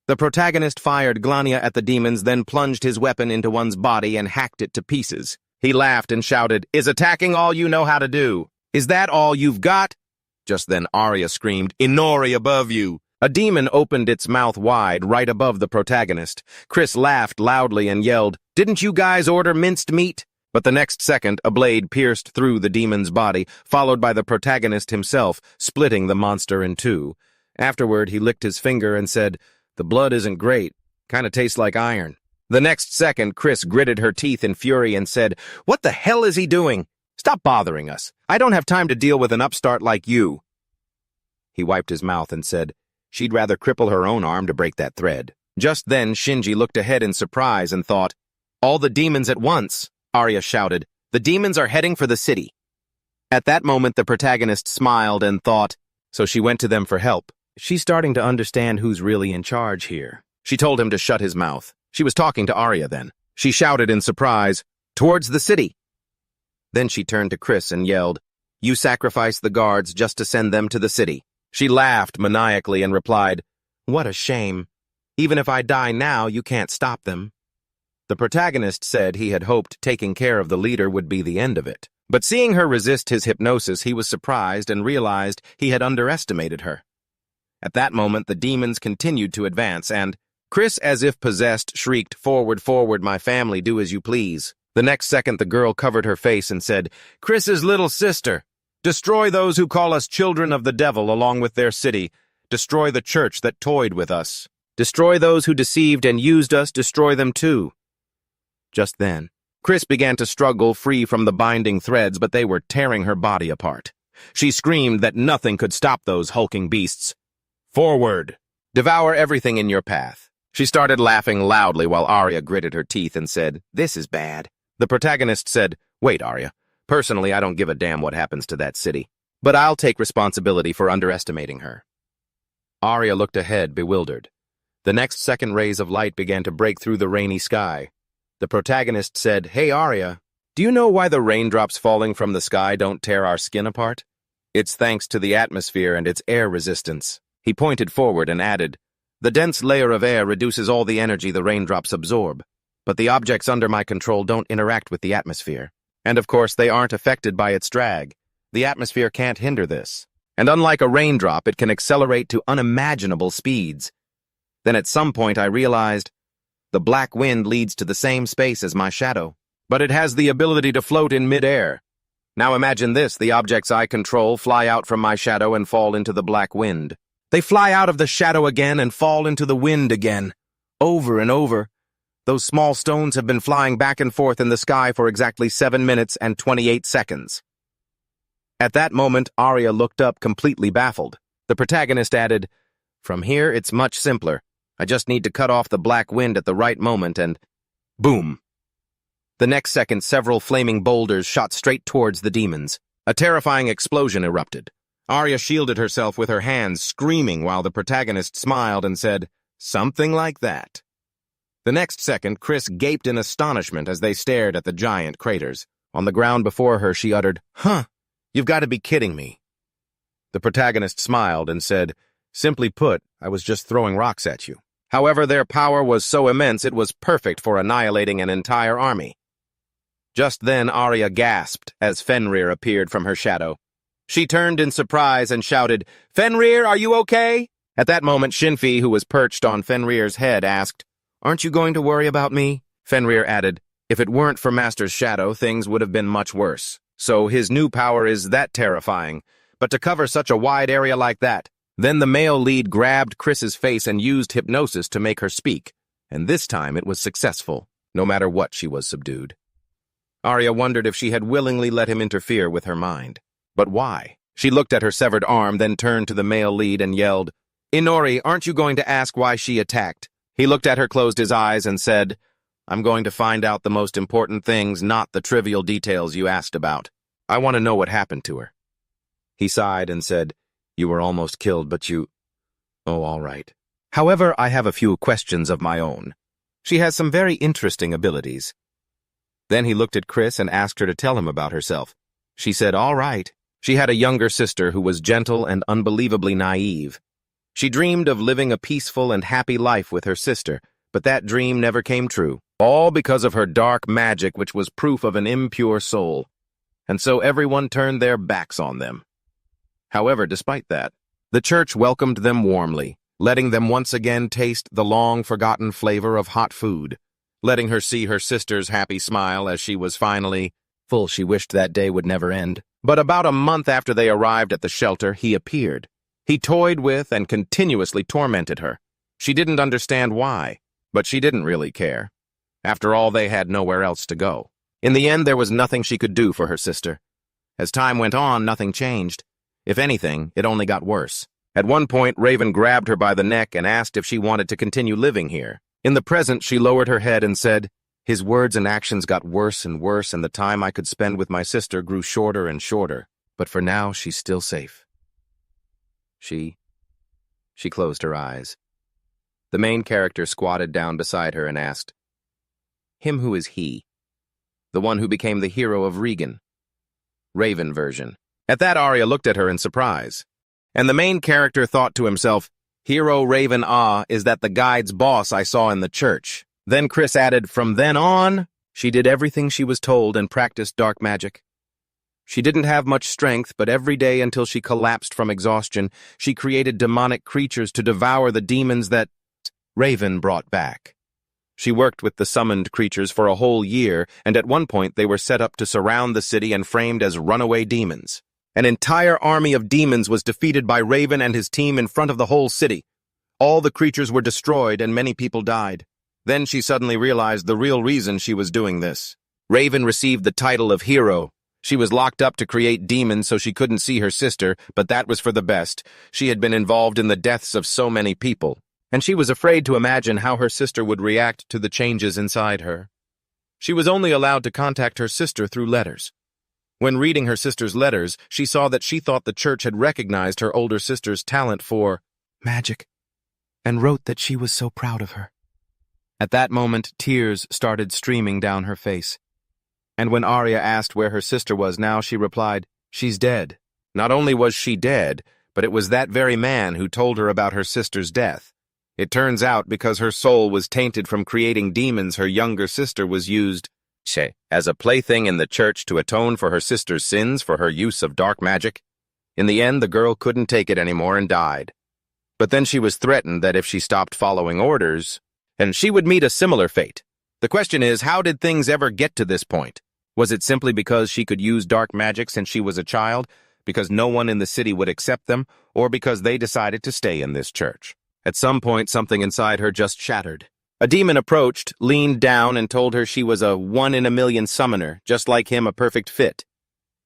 The protagonist fired Glania at the demons, then plunged his weapon into one's body and hacked it to pieces. He laughed and shouted, "Is attacking all you know how to do? Is that all you've got?" Just then Arya screamed, "Inori above you!" A demon opened its mouth wide right above the protagonist. Chris laughed loudly and yelled, "Didn't you guys order minced meat?" But the next second, a blade pierced through the demon's body, followed by the protagonist himself, splitting the monster in two. Afterward, he licked his finger and said, "The blood isn't great. Kinda tastes like iron." The next second, Chris gritted her teeth in fury and said, "What the hell is he doing? Stop bothering us. I don't have time to deal with an upstart like you." He wiped his mouth and said, she'd rather cripple her own arm to break that thread. Just then, Shinji looked ahead in surprise and thought, "All the demons at once," Arya shouted. "The demons are heading for the city." At that moment, the protagonist smiled and thought, so she went to them for help. She's starting to understand who's really in charge here. She told him to shut his mouth. She was talking to Arya then. She shouted in surprise, "Towards the city." Then she turned to Chris and yelled, "You sacrificed the guards just to send them to the city." She laughed maniacally and replied, "What a shame. Even if I die now, you can't stop them." The protagonist said he had hoped taking care of the leader would be the end of it. But seeing her resist his hypnosis, he was surprised and realized he had underestimated her. At that moment, the demons continued to advance, and Chris, as if possessed, shrieked, "Forward, forward, my family, do as you please." The next second, the girl covered her face and said, "Chris's little sister, destroy those who call us children of the devil along with their city. Destroy the church that toyed with us. Destroy those who deceived and used us, destroy them too." Just then, Chris began to struggle free from the binding threads, but they were tearing her body apart. She screamed that nothing could stop those hulking beasts. "Forward! Devour everything in your path." She started laughing loudly while Arya gritted her teeth and said, "This is bad." The protagonist said, "Wait, Arya. Personally, I don't give a damn what happens to that city, but I'll take responsibility for underestimating her." Arya looked ahead, bewildered. The next second, rays of light began to break through the rainy sky. The protagonist said, "Hey, Arya, do you know why the raindrops falling from the sky don't tear our skin apart? It's thanks to the atmosphere and its air resistance." He pointed forward and added, "The dense layer of air reduces all the energy the raindrops absorb, but the objects under my control don't interact with the atmosphere. And of course, they aren't affected by its drag. The atmosphere can't hinder this. And unlike a raindrop, it can accelerate to unimaginable speeds." Then at some point I realized, the black wind leads to the same space as my shadow, but it has the ability to float in midair. Now imagine this, the objects I control fly out from my shadow and fall into the black wind. They fly out of the shadow again and fall into the wind again. Over and over. Those small stones have been flying back and forth in the sky for exactly 7 minutes and 28 seconds. At that moment, Arya looked up completely baffled. The protagonist added, "From here, it's much simpler. I just need to cut off the black wind at the right moment and..." Boom! The next second, several flaming boulders shot straight towards the demons. A terrifying explosion erupted. Arya shielded herself with her hands, screaming while the protagonist smiled and said, "Something like that." The next second, Chris gaped in astonishment as they stared at the giant craters. On the ground before her, she uttered, "Huh, you've got to be kidding me." The protagonist smiled and said, "Simply put, I was just throwing rocks at you." However, their power was so immense it was perfect for annihilating an entire army. Just then, Arya gasped as Fenrirer appeared from her shadow. She turned in surprise and shouted, "Fenrirer, are you okay?" At that moment, Shinfi, who was perched on Fenrirer's head, asked, "Aren't you going to worry about me?" Fenrirer added, "If it weren't for Master's shadow, things would have been much worse. So his new power is that terrifying. But to cover such a wide area like that..." Then the male lead grabbed Chris's face and used hypnosis to make her speak, and this time it was successful, no matter what she was subdued. Arya wondered if she had willingly let him interfere with her mind. But why? She looked at her severed arm, then turned to the male lead and yelled, "Inori, aren't you going to ask why she attacked?" He looked at her, closed his eyes, and said, "I'm going to find out the most important things, not the trivial details you asked about. I want to know what happened to her." He sighed and said, "You were almost killed, but you..." "Oh, all right. However, I have a few questions of my own. She has some very interesting abilities." Then he looked at Chris and asked her to tell him about herself. She said, "All right." She had a younger sister who was gentle and unbelievably naive. She dreamed of living a peaceful and happy life with her sister, but that dream never came true, all because of her dark magic, which was proof of an impure soul. And so everyone turned their backs on them. However, despite that, the church welcomed them warmly, letting them once again taste the long-forgotten flavor of hot food, letting her see her sister's happy smile as she was finally full. She wished that day would never end. But about a month after they arrived at the shelter, he appeared. He toyed with and continuously tormented her. She didn't understand why, but she didn't really care. After all, they had nowhere else to go. In the end, there was nothing she could do for her sister. As time went on, nothing changed. If anything, it only got worse. At one point, Raven grabbed her by the neck and asked if she wanted to continue living here. In the present, she lowered her head and said, "His words and actions got worse and worse, and the time I could spend with my sister grew shorter and shorter. But for now, she's still safe." She closed her eyes. The main character squatted down beside her and asked, "Him who is he?" "The one who became the hero of Rean." Raven version. At that, Arya looked at her in surprise. And the main character thought to himself, "Hero Raven is that the guide's boss I saw in the church." Then Chris added, "From then on, she did everything she was told and practiced dark magic. She didn't have much strength, but every day until she collapsed from exhaustion, she created demonic creatures to devour the demons that Raven brought back. She worked with the summoned creatures for a whole year, and at one point they were set up to surround the city and framed as runaway demons. An entire army of demons was defeated by Raven and his team in front of the whole city. All the creatures were destroyed and many people died. Then she suddenly realized the real reason she was doing this. Raven received the title of hero. She was locked up to create demons so she couldn't see her sister, but that was for the best. She had been involved in the deaths of so many people, and she was afraid to imagine how her sister would react to the changes inside her. She was only allowed to contact her sister through letters. When reading her sister's letters, she saw that she thought the church had recognized her older sister's talent for magic, and wrote that she was so proud of her. At that moment, tears started streaming down her face. And when Arya asked where her sister was now, she replied, "She's dead." Not only was she dead, but it was that very man who told her about her sister's death. It turns out because her soul was tainted from creating demons, her younger sister was used as a plaything in the church to atone for her sister's sins for her use of dark magic. In the end, the girl couldn't take it anymore and died. But then she was threatened that if she stopped following orders, and she would meet a similar fate. The question is, how did things ever get to this point? Was it simply because she could use dark magic since she was a child, because no one in the city would accept them, or because they decided to stay in this church? At some point, something inside her just shattered. A demon approached, leaned down, and told her she was a one-in-a-million summoner, just like him, a perfect fit.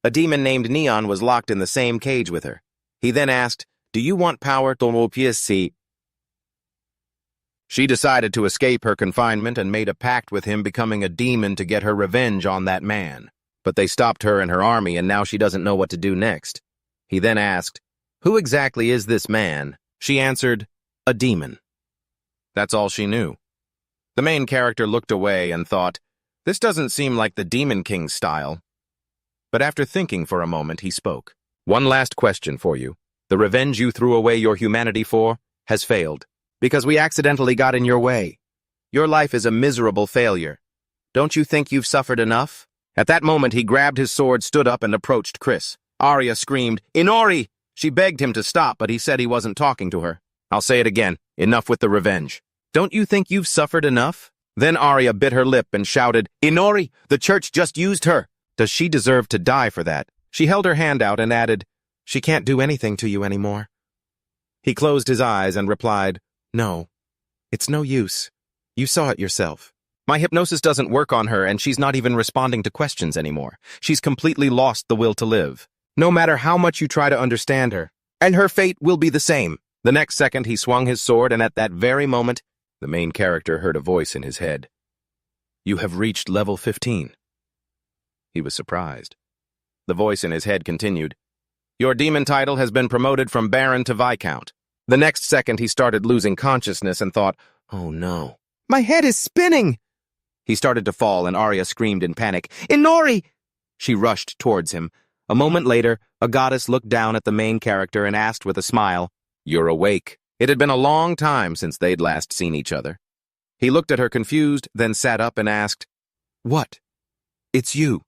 A demon named Neon was locked in the same cage with her. He then asked, "Do you want power, Tomopiesi?" She decided to escape her confinement and made a pact with him, becoming a demon to get her revenge on that man. But they stopped her and her army, and now she doesn't know what to do next. He then asked, "Who exactly is this man?" She answered, "A demon." That's all she knew. The main character looked away and thought, "This doesn't seem like the Demon King's style." But after thinking for a moment, he spoke. "One last question for you. The revenge you threw away your humanity for has failed, because we accidentally got in your way. Your life is a miserable failure. Don't you think you've suffered enough?" At that moment, he grabbed his sword, stood up, and approached Chris. Arya screamed, "Inori!" She begged him to stop, but he said he wasn't talking to her. "I'll say it again. Enough with the revenge. Don't you think you've suffered enough?" Then Arya bit her lip and shouted, "Inori! The church just used her! Does she deserve to die for that?" She held her hand out and added, "She can't do anything to you anymore." He closed his eyes and replied, "No, it's no use. You saw it yourself. My hypnosis doesn't work on her, and she's not even responding to questions anymore. She's completely lost the will to live. No matter how much you try to understand her, and her fate will be the same." The next second, he swung his sword, and at that very moment, the main character heard a voice in his head. "You have reached level 15. He was surprised. The voice in his head continued, "Your demon title has been promoted from Baron to Viscount." The next second, he started losing consciousness and thought, "Oh no. My head is spinning!" He started to fall, and Arya screamed in panic, "Inori!" She rushed towards him. A moment later, a goddess looked down at the main character and asked with a smile, "You're awake." It had been a long time since they'd last seen each other. He looked at her confused, then sat up and asked, "What? It's you."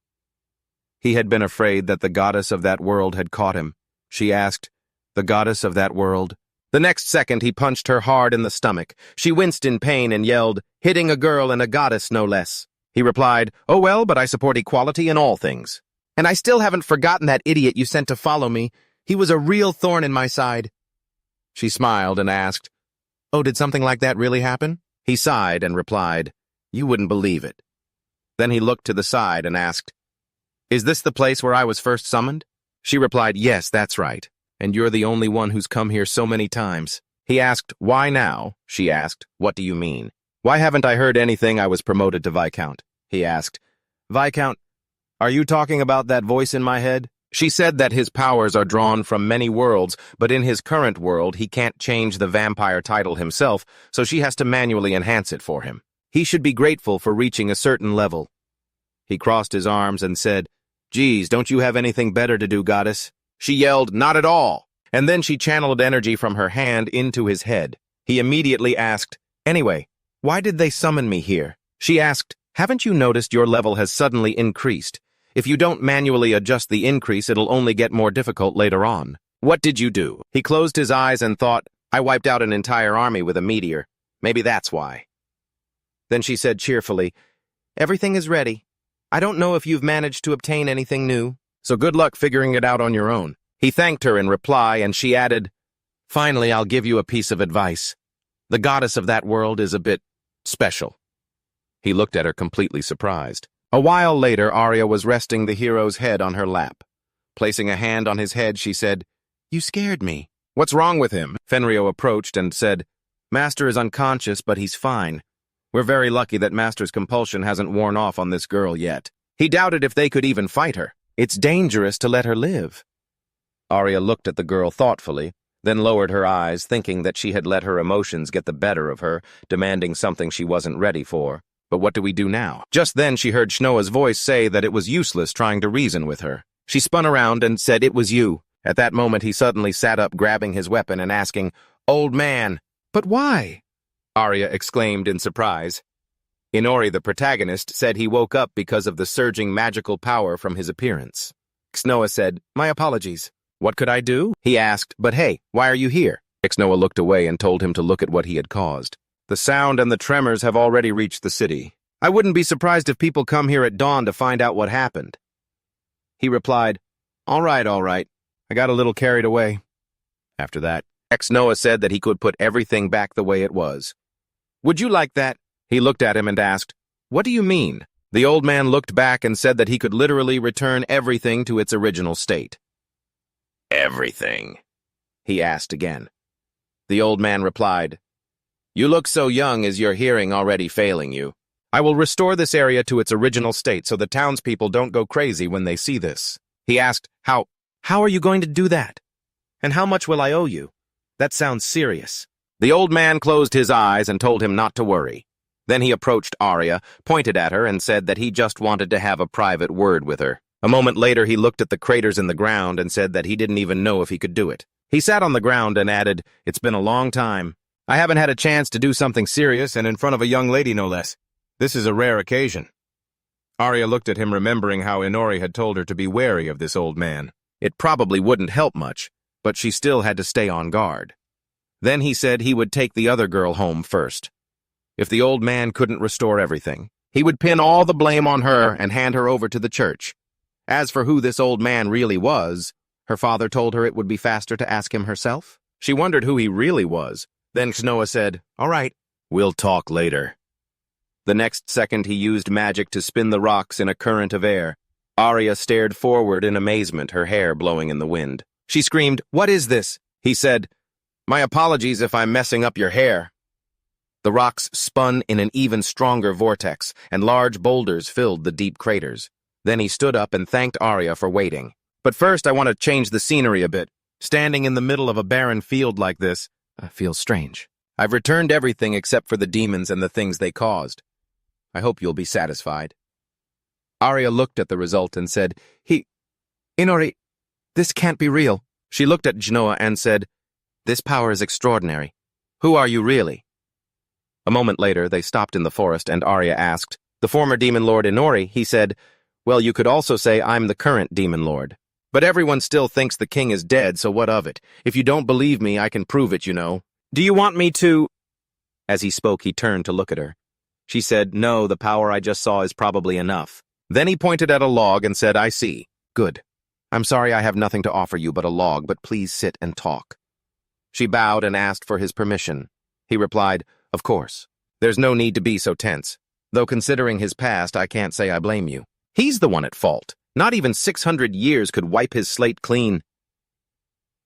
He had been afraid that the goddess of that world had caught him. She asked, "The goddess of that world?" The next second, he punched her hard in the stomach. She winced in pain and yelled, "Hitting a girl and a goddess, no less." He replied, "Oh well, but I support equality in all things. And I still haven't forgotten that idiot you sent to follow me. He was a real thorn in my side." She smiled and asked, "Oh, did something like that really happen?" He sighed and replied, You wouldn't believe it. Then he looked to the side and asked, "Is this the place where I was first summoned?" She replied, "Yes, that's right. And you're the only one who's come here so many times." He asked, "Why now?" She asked, "What do you mean?" "Why haven't I heard anything? I was promoted to Viscount." He asked, "Viscount, are you talking about that voice in my head?" She said that his powers are drawn from many worlds, but in his current world he can't change the vampire title himself, so she has to manually enhance it for him. He should be grateful for reaching a certain level. He crossed his arms and said, "Geez, don't you have anything better to do, goddess?" She yelled, "Not at all!" And then she channeled energy from her hand into his head. He immediately asked, "Anyway, why did they summon me here?" She asked, "Haven't you noticed your level has suddenly increased? If you don't manually adjust the increase, it'll only get more difficult later on. What did you do?" He closed his eyes and thought, "I wiped out an entire army with a meteor. Maybe that's why." Then she said cheerfully, "Everything is ready. I don't know if you've managed to obtain anything new, so good luck figuring it out on your own." He thanked her in reply, and she added, "Finally, I'll give you a piece of advice. The goddess of that world is a bit special." He looked at her completely surprised. A while later, Arya was resting the hero's head on her lap. Placing a hand on his head, she said, "You scared me." "What's wrong with him?" Fenrirer approached and said, "Master is unconscious, but he's fine. We're very lucky that Master's compulsion hasn't worn off on this girl yet." He doubted if they could even fight her. "It's dangerous to let her live." Arya looked at the girl thoughtfully, then lowered her eyes, thinking that she had let her emotions get the better of her, demanding something she wasn't ready for. But what do we do now? Just then she heard Shnoa's voice say that it was useless trying to reason with her. She spun around and said, "It was you." At that moment he suddenly sat up, grabbing his weapon and asking, "Old man." "But why?" Arya exclaimed in surprise. Inori, the protagonist, said he woke up because of the surging magical power from his appearance. Shnoa said, "My apologies." "What could I do?" he asked. "But hey, why are you here?" Shnoa looked away and told him to look at what he had caused. "The sound and the tremors have already reached the city. I wouldn't be surprised if people come here at dawn to find out what happened." He replied, All right. I got a little carried away." After that, Shnoa said that he could put everything back the way it was. "Would you like that?" He looked at him and asked, "What do you mean?" The old man looked back and said that he could literally return everything to its original state. "Everything?" he asked again. The old man replied, "You look so young. Is your hearing already failing you? I will restore this area to its original state so the townspeople don't go crazy when they see this." He asked, How are you going to do that? And how much will I owe you? That sounds serious." The old man closed his eyes and told him not to worry. Then he approached Arya, pointed at her, and said that he just wanted to have a private word with her. A moment later, he looked at the craters in the ground and said that he didn't even know if he could do it. He sat on the ground and added, "It's been a long time. I haven't had a chance to do something serious, and in front of a young lady, no less. This is a rare occasion." Arya looked at him, remembering how Inori had told her to be wary of this old man. It probably wouldn't help much, but she still had to stay on guard. Then he said he would take the other girl home first. If the old man couldn't restore everything, he would pin all the blame on her and hand her over to the church. As for who this old man really was, her father told her it would be faster to ask him herself. She wondered who he really was. Then Shnoa said, "All right, we'll talk later." The next second he used magic to spin the rocks in a current of air. Arya stared forward in amazement, her hair blowing in the wind. She screamed, "What is this?" He said, "My apologies if I'm messing up your hair." The rocks spun in an even stronger vortex, and large boulders filled the deep craters. Then he stood up and thanked Arya for waiting. "But first I want to change the scenery a bit. Standing in the middle of a barren field like this feels strange. I've returned everything except for the demons and the things they caused. I hope you'll be satisfied." Arya looked at the result and said, Inori, this can't be real." She looked at Shnoa and said, "This power is extraordinary. Who are you really?" A moment later, they stopped in the forest, and Arya asked, "The former demon lord Inori?" He said, "Well, you could also say I'm the current demon lord. But everyone still thinks the king is dead, so what of it? If you don't believe me, I can prove it, you know. Do you want me to—" As he spoke, he turned to look at her. She said, "No, the power I just saw is probably enough." Then he pointed at a log and said, "I see. Good. I'm sorry I have nothing to offer you but a log, but please sit and talk." She bowed and asked for his permission. He replied, "Of course. There's no need to be so tense. Though considering his past, I can't say I blame you. He's the one at fault. Not even 600 years could wipe his slate clean.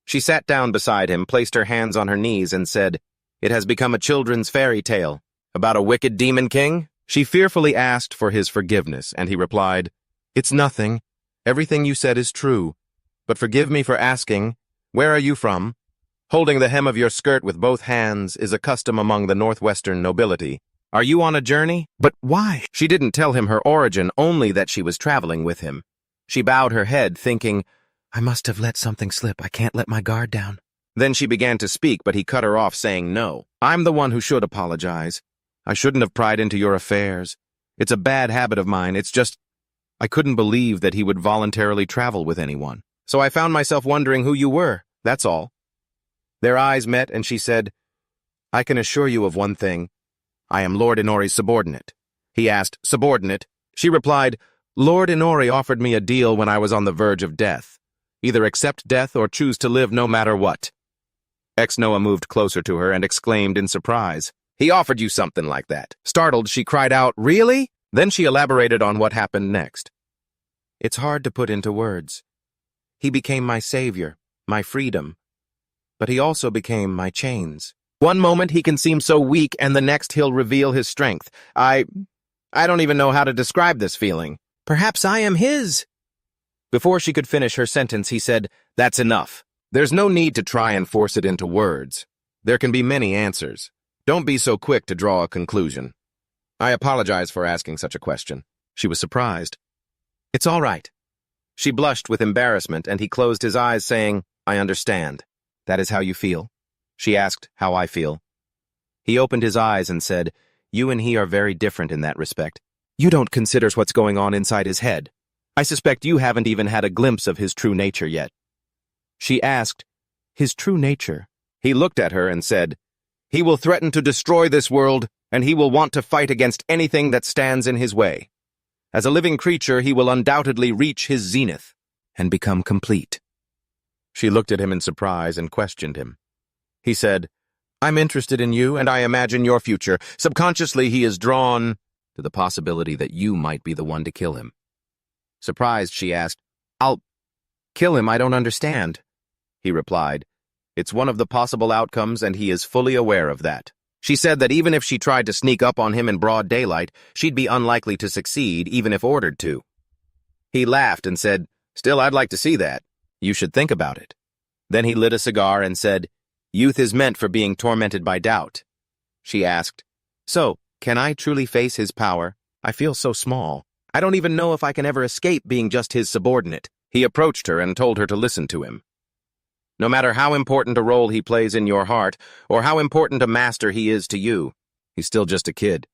She sat down beside him, placed her hands on her knees, and said, "It has become a children's fairy tale. About a wicked demon king?" She fearfully asked for his forgiveness, and he replied, "It's nothing. Everything you said is true. But forgive me for asking, where are you from?" Holding the hem of your skirt with both hands is a custom among the northwestern nobility. Are you on a journey? But why? She didn't tell him her origin, only that she was traveling with him. She bowed her head, thinking, I must have let something slip. I can't let my guard down. Then she began to speak, but he cut her off, saying, "No, I'm the one who should apologize. I shouldn't have pried into your affairs. It's a bad habit of mine. It's just, I couldn't believe that he would voluntarily travel with anyone. So I found myself wondering who you were, that's all." Their eyes met, and she said, "I can assure you of one thing. I am Lord Inori's subordinate." He asked, "Subordinate?" She replied, "Lord Inori offered me a deal when I was on the verge of death. Either accept death or choose to live no matter what." Ex-Noah moved closer to her and exclaimed in surprise, "He offered you something like that?" Startled, she cried out, "Really?" Then she elaborated on what happened next. "It's hard to put into words. He became my savior, my freedom. But he also became my chains. One moment he can seem so weak, and the next he'll reveal his strength. I don't even know how to describe this feeling. Perhaps I am his." Before she could finish her sentence, he said, "That's enough. There's no need to try and force it into words. There can be many answers. Don't be so quick to draw a conclusion. I apologize for asking such a question." She was surprised. "It's all right." She blushed with embarrassment, and he closed his eyes, saying, "I understand. That is how you feel?" She asked how I feel. He opened his eyes and said, "You and he are very different in that respect. You don't consider what's going on inside his head. I suspect you haven't even had a glimpse of his true nature yet." She asked, "His true nature?" He looked at her and said, "He will threaten to destroy this world, and he will want to fight against anything that stands in his way. As a living creature, he will undoubtedly reach his zenith and become complete." She looked at him in surprise and questioned him. He said, "I'm interested in you, and I imagine your future." Subconsciously, he is drawn to the possibility that you might be the one to kill him. Surprised, she asked, "I'll kill him? I don't understand." He replied, "It's one of the possible outcomes, and he is fully aware of that." She said that even if she tried to sneak up on him in broad daylight, she'd be unlikely to succeed, even if ordered to. He laughed and said, "Still, I'd like to see that. You should think about it." Then he lit a cigar and said, "Youth is meant for being tormented by doubt." She asked, "So, can I truly face his power? I feel so small. I don't even know if I can ever escape being just his subordinate." He approached her and told her to listen to him. "No matter how important a role he plays in your heart, or how important a master he is to you, he's still just a kid,"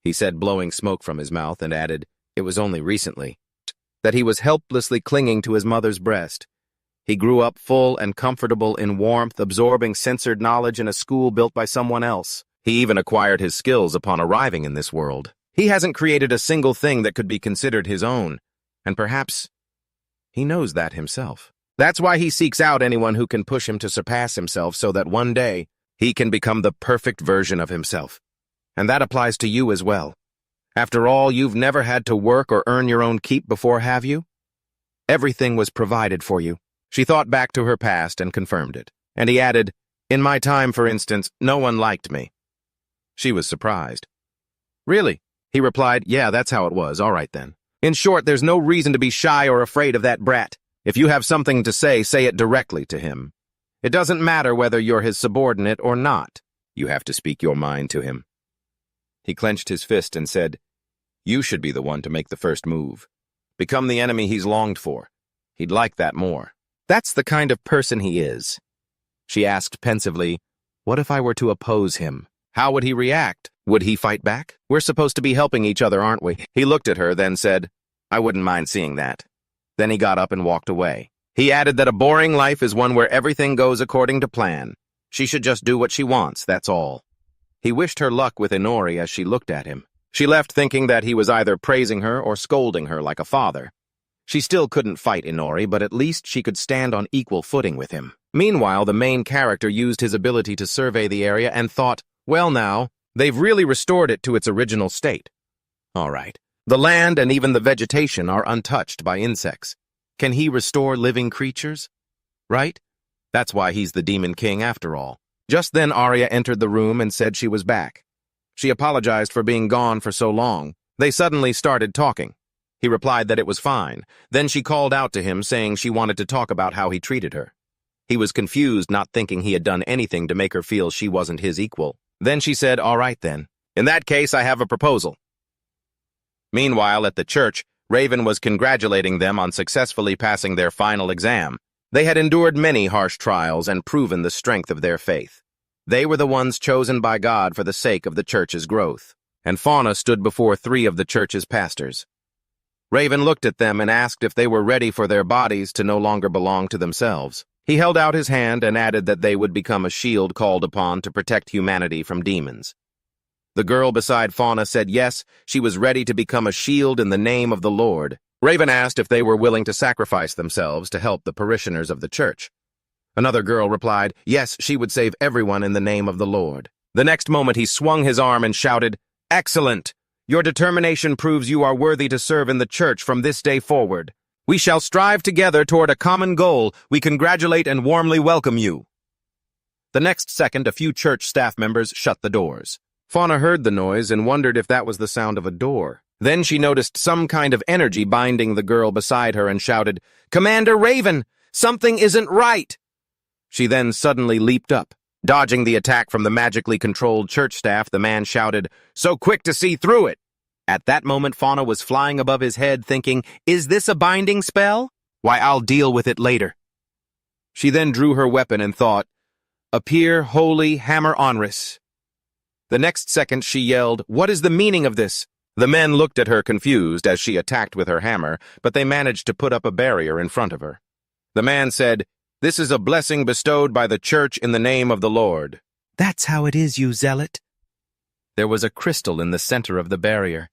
he said, blowing smoke from his mouth, and added, "It was only recently that he was helplessly clinging to his mother's breast. He grew up full and comfortable in warmth, absorbing censored knowledge in a school built by someone else. He even acquired his skills upon arriving in this world. He hasn't created a single thing that could be considered his own, and perhaps he knows that himself. That's why he seeks out anyone who can push him to surpass himself so that one day he can become the perfect version of himself. And that applies to you as well. After all, you've never had to work or earn your own keep before, have you? Everything was provided for you." She thought back to her past and confirmed it. And he added, "In my time, for instance, no one liked me." She was surprised. "Really?" He replied, "Yeah, that's how it was. All right then. In short, there's no reason to be shy or afraid of that brat. If you have something to say it directly to him. It doesn't matter whether you're his subordinate or not. You have to speak your mind to him." He clenched his fist and said, "You should be the one to make the first move. Become the enemy he's longed for. He'd like that more." "That's the kind of person he is." She asked pensively, "What if I were to oppose him? How would he react? Would he fight back? We're supposed to be helping each other, aren't we?" He looked at her, then said, "I wouldn't mind seeing that." Then he got up and walked away. He added that a boring life is one where everything goes according to plan. She should just do what she wants, that's all. He wished her luck with Inori as she looked at him. She left thinking that he was either praising her or scolding her like a father. She still couldn't fight Inori, but at least she could stand on equal footing with him. Meanwhile, the main character used his ability to survey the area and thought, well now, they've really restored it to its original state. All right. The land and even the vegetation are untouched by insects. Can he restore living creatures? Right? That's why he's the Demon King after all. Just then Arya entered the room and said she was back. She apologized for being gone for so long. They suddenly started talking. He replied that it was fine. Then she called out to him, saying she wanted to talk about how he treated her. He was confused, not thinking he had done anything to make her feel she wasn't his equal. Then she said, "All right then. In that case, I have a proposal." Meanwhile, at the church, Raven was congratulating them on successfully passing their final exam. They had endured many harsh trials and proven the strength of their faith. They were the ones chosen by God for the sake of the church's growth. And Fauna stood before 3 of the church's pastors. Raven looked at them and asked if they were ready for their bodies to no longer belong to themselves. He held out his hand and added that they would become a shield called upon to protect humanity from demons. The girl beside Fauna said yes, she was ready to become a shield in the name of the Lord. Raven asked if they were willing to sacrifice themselves to help the parishioners of the church. Another girl replied, yes, she would save everyone in the name of the Lord. The next moment he swung his arm and shouted, "Excellent! Your determination proves you are worthy to serve in the church from this day forward. We shall strive together toward a common goal. We congratulate and warmly welcome you." The next second, a few church staff members shut the doors. Fauna heard the noise and wondered if that was the sound of a door. Then she noticed some kind of energy binding the girl beside her and shouted, "Commander Raven, something isn't right!" She then suddenly leaped up. Dodging the attack from the magically controlled church staff, the man shouted, "So quick to see through it!" At that moment, Fauna was flying above his head, thinking, "Is this a binding spell? Why, I'll deal with it later." She then drew her weapon and thought, "Appear, holy hammer onris." The next second, she yelled, "What is the meaning of this?" The men looked at her confused as she attacked with her hammer, but they managed to put up a barrier in front of her. The man said, "This is a blessing bestowed by the church in the name of the Lord." "That's how it is, you zealot." There was a crystal in the center of the barrier.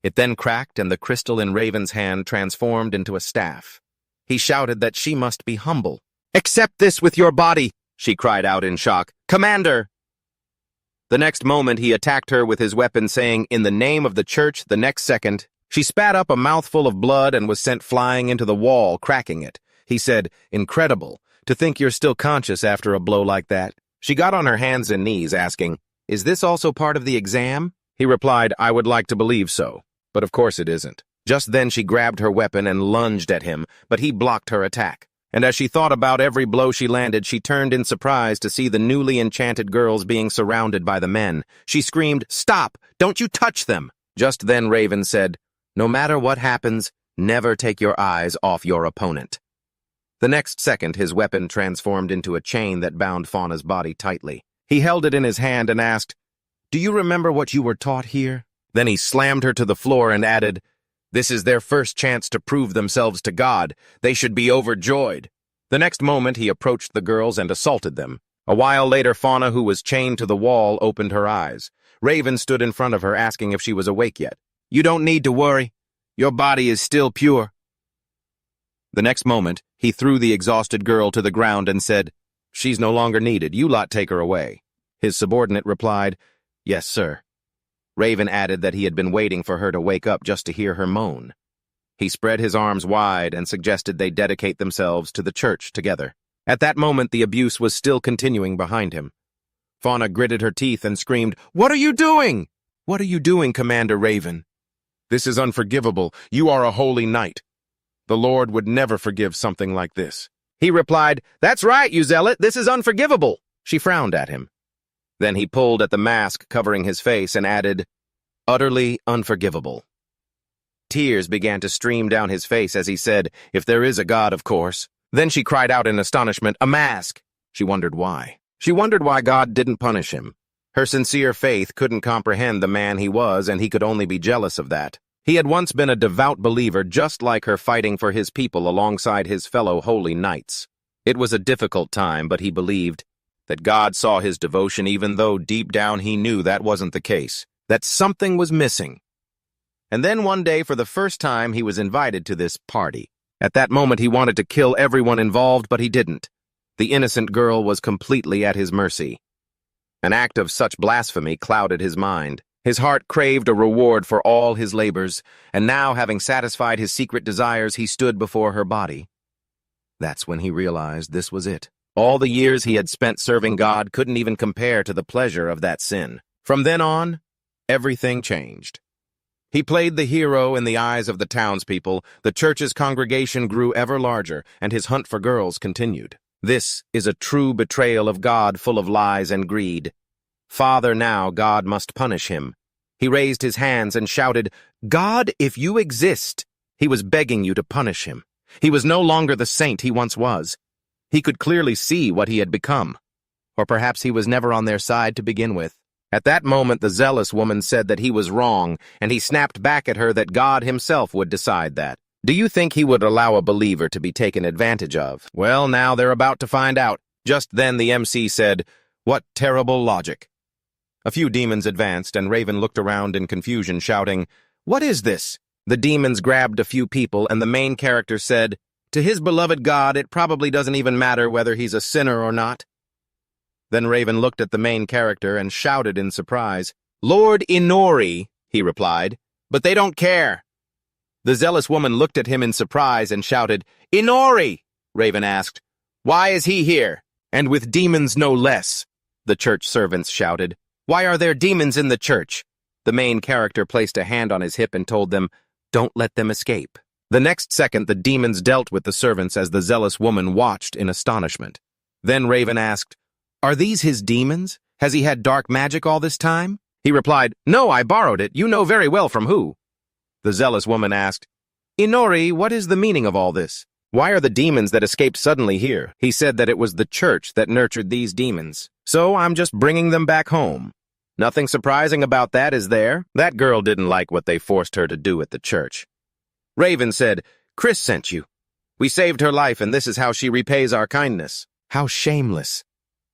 It then cracked, and the crystal in Raven's hand transformed into a staff. He shouted that she must be humble. "Accept this with your body," she cried out in shock. "Commander!" The next moment, he attacked her with his weapon, saying, "In the name of the church." The next second, she spat up a mouthful of blood and was sent flying into the wall, cracking it. He said, "Incredible. To think you're still conscious after a blow like that." She got on her hands and knees, asking, "Is this also part of the exam?" He replied, "I would like to believe so, but of course it isn't." Just then she grabbed her weapon and lunged at him, but he blocked her attack. And as she thought about every blow she landed, she turned in surprise to see the newly enchanted girls being surrounded by the men. She screamed, "Stop! Don't you touch them!" Just then Raven said, "No matter what happens, never take your eyes off your opponent." The next second, his weapon transformed into a chain that bound Fauna's body tightly. He held it in his hand and asked, "Do you remember what you were taught here?" Then he slammed her to the floor and added, "This is their first chance to prove themselves to God. They should be overjoyed." The next moment, he approached the girls and assaulted them. A while later, Fauna, who was chained to the wall, opened her eyes. Raven stood in front of her, asking if she was awake yet. "You don't need to worry. Your body is still pure." The next moment, he threw the exhausted girl to the ground and said, "She's no longer needed. You lot take her away." His subordinate replied, "Yes, sir." Raven added that he had been waiting for her to wake up just to hear her moan. He spread his arms wide and suggested they dedicate themselves to the church together. At that moment, the abuse was still continuing behind him. Fauna gritted her teeth and screamed, "What are you doing?" "What are you doing, Commander Raven?" "This is unforgivable. You are a holy knight. The Lord would never forgive something like this." He replied, "That's right, you zealot. This is unforgivable." She frowned at him. Then he pulled at the mask covering his face and added, "Utterly unforgivable." Tears began to stream down his face as he said, "If there is a God, of course." Then she cried out in astonishment, "A mask!" She wondered why. She wondered why God didn't punish him. Her sincere faith couldn't comprehend the man he was, and he could only be jealous of that. He had once been a devout believer, just like her, fighting for his people alongside his fellow holy knights. It was a difficult time, but he believed that God saw his devotion, even though deep down he knew that wasn't the case, that something was missing. And then one day, for the first time, he was invited to this party. At that moment, he wanted to kill everyone involved, but he didn't. The innocent girl was completely at his mercy. An act of such blasphemy clouded his mind. His heart craved a reward for all his labors, and now, having satisfied his secret desires, he stood before her body. That's when he realized this was it. All the years he had spent serving God couldn't even compare to the pleasure of that sin. From then on, everything changed. He played the hero in the eyes of the townspeople, the church's congregation grew ever larger, and his hunt for girls continued. This is a true betrayal of God, full of lies and greed. Father, now God must punish him. He raised his hands and shouted, "God, if you exist!" He was begging you to punish him. He was no longer the saint he once was. He could clearly see what he had become. Or perhaps he was never on their side to begin with. At that moment, the zealous woman said that he was wrong, and he snapped back at her that God himself would decide that. Do you think he would allow a believer to be taken advantage of? Well, now they're about to find out. Just then the MC said, "What terrible logic." A few demons advanced, and Raven looked around in confusion, shouting, "What is this?" The demons grabbed a few people, and the main character said, "To his beloved God, it probably doesn't even matter whether he's a sinner or not." Then Raven looked at the main character and shouted in surprise. "Lord Inori," he replied, "but they don't care." The zealous woman looked at him in surprise and shouted, "Inori!" Raven asked, "Why is he here? And with demons no less." The church servants shouted, "Why are there demons in the church?" The main character placed a hand on his hip and told them, "Don't let them escape." The next second, the demons dealt with the servants as the zealous woman watched in astonishment. Then Raven asked, "Are these his demons? Has he had dark magic all this time?" He replied, "No, I borrowed it. You know very well from who." The zealous woman asked, "Inori, what is the meaning of all this? Why are the demons that escaped suddenly here?" He said that it was the church that nurtured these demons. "So I'm just bringing them back home." Nothing surprising about that, is there? That girl didn't like what they forced her to do at the church. Raven said, "Chris sent you. We saved her life, and this is how she repays our kindness." How shameless.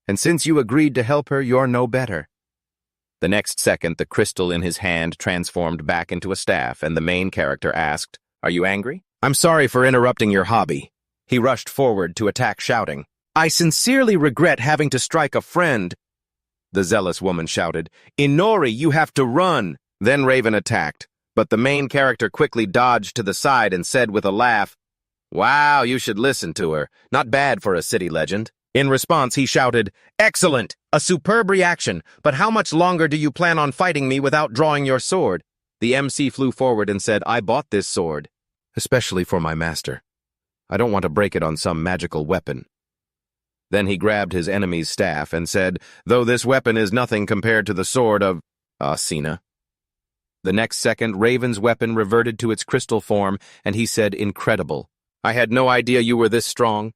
And since you agreed to help her, you're no better. The next second, the crystal in his hand transformed back into a staff, and the main character asked, "Are you angry?" "I'm sorry for interrupting your hobby." He rushed forward to attack, shouting, "I sincerely regret having to strike a friend." The zealous woman shouted, "Inori, you have to run." Then Raven attacked, but the main character quickly dodged to the side and said with a laugh, "Wow, you should listen to her. Not bad for a city legend." In response, he shouted, "Excellent! A superb reaction, but how much longer do you plan on fighting me without drawing your sword?" The MC flew forward and said, "I bought this sword, especially for my master. I don't want to break it on some magical weapon." Then he grabbed his enemy's staff and said, "Though this weapon is nothing compared to the sword of Aiana." The next second, Raven's weapon reverted to its crystal form, and he said, "Incredible. I had no idea you were this strong."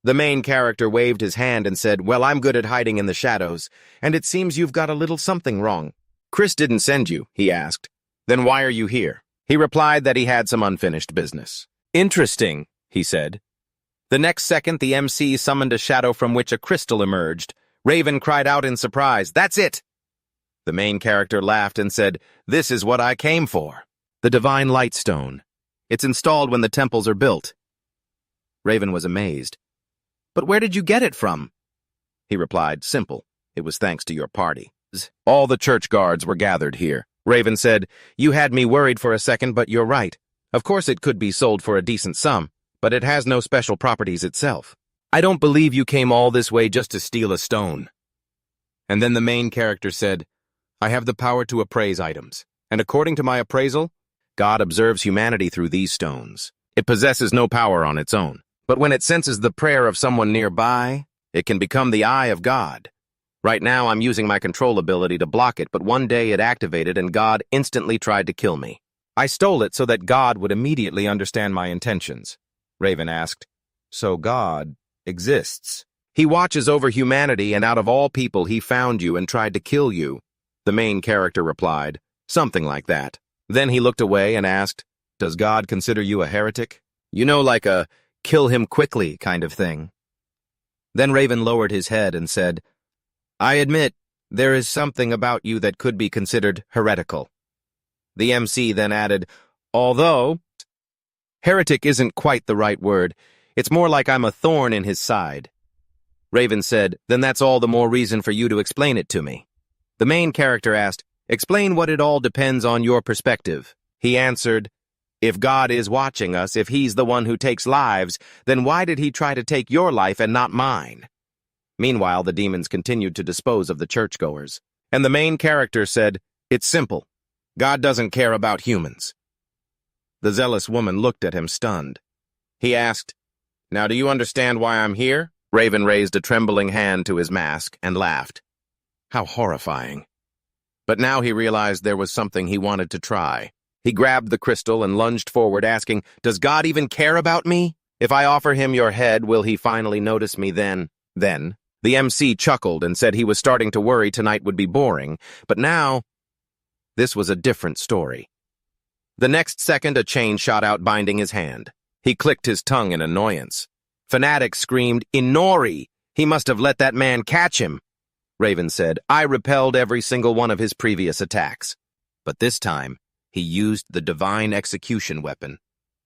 The main character waved his hand and said, "Well, I'm good at hiding in the shadows, and it seems you've got a little something wrong." "Chris didn't send you," he asked. "Then why are you here?" He replied that he had some unfinished business. "Interesting," he said. The next second, the MC summoned a shadow from which a crystal emerged. Raven cried out in surprise, "That's it!" The main character laughed and said, "This is what I came for. The Divine Light Stone. It's installed when the temples are built." Raven was amazed. "But where did you get it from?" He replied, "Simple. It was thanks to your party." All the church guards were gathered here. Raven said, "You had me worried for a second, but you're right. Of course it could be sold for a decent sum, but it has no special properties itself. I don't believe you came all this way just to steal a stone." And then the main character said, "I have the power to appraise items, and according to my appraisal, God observes humanity through these stones. It possesses no power on its own. But when it senses the prayer of someone nearby, it can become the eye of God. Right now, I'm using my control ability to block it, but one day it activated and God instantly tried to kill me. I stole it so that God would immediately understand my intentions." Raven asked, "So God exists? He watches over humanity, and out of all people he found you and tried to kill you." The main character replied, "Something like that." Then he looked away and asked, "Does God consider you a heretic? You know, like a kill him quickly kind of thing." Then Raven lowered his head and said, "I admit, there is something about you that could be considered heretical." The MC then added, "Although, heretic isn't quite the right word. It's more like I'm a thorn in his side." Raven said, "Then that's all the more reason for you to explain it to me." The main character asked, Explain what it all depends on your perspective. He answered, if God is watching us, if he's the one who takes lives, then why did he try to take your life and not mine? Meanwhile, the demons continued to dispose of the churchgoers. And the main character said, it's simple. God doesn't care about humans. The zealous woman looked at him stunned. He asked, now do you understand why I'm here? Raven raised a trembling hand to his mask and laughed. How horrifying. But now he realized there was something he wanted to try. He grabbed the crystal and lunged forward, asking, does God even care about me? If I offer him your head, will he finally notice me then? Then, the MC chuckled and said he was starting to worry tonight would be boring, but now, this was a different story. The next second, a chain shot out, binding his hand. He clicked his tongue in annoyance. Fanatic screamed, Inori! He must have let that man catch him. Raven said, I repelled every single one of his previous attacks. But this time, he used the divine execution weapon.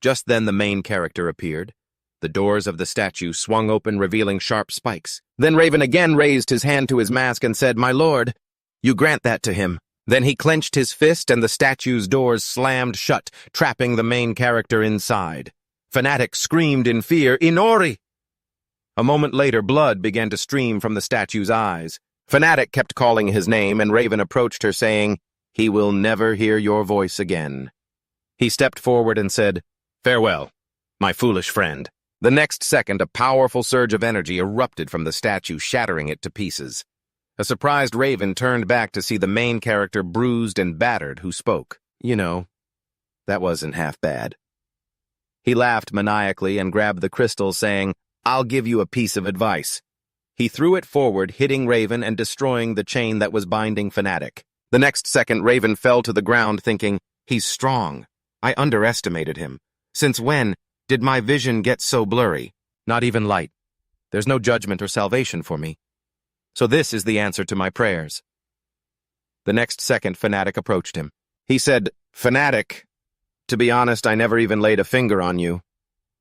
Just then the main character appeared. The doors of the statue swung open, revealing sharp spikes. Then Raven again raised his hand to his mask and said, my lord, you grant that to him. Then he clenched his fist and the statue's doors slammed shut, trapping the main character inside. Fanatic screamed in fear, Inori! A moment later, blood began to stream from the statue's eyes. Fanatic kept calling his name, and Raven approached her, saying, he will never hear your voice again. He stepped forward and said, farewell, my foolish friend. The next second, a powerful surge of energy erupted from the statue, shattering it to pieces. A surprised Raven turned back to see the main character bruised and battered, who spoke. You know, that wasn't half bad. He laughed maniacally and grabbed the crystal, saying, I'll give you a piece of advice. He threw it forward, hitting Raven and destroying the chain that was binding Fanatic. The next second, Raven fell to the ground, thinking, he's strong. I underestimated him. Since when did my vision get so blurry? Not even light. There's no judgment or salvation for me. So this is the answer to my prayers. The next second, Fanatic approached him. He said, Fanatic, to be honest, I never even laid a finger on you.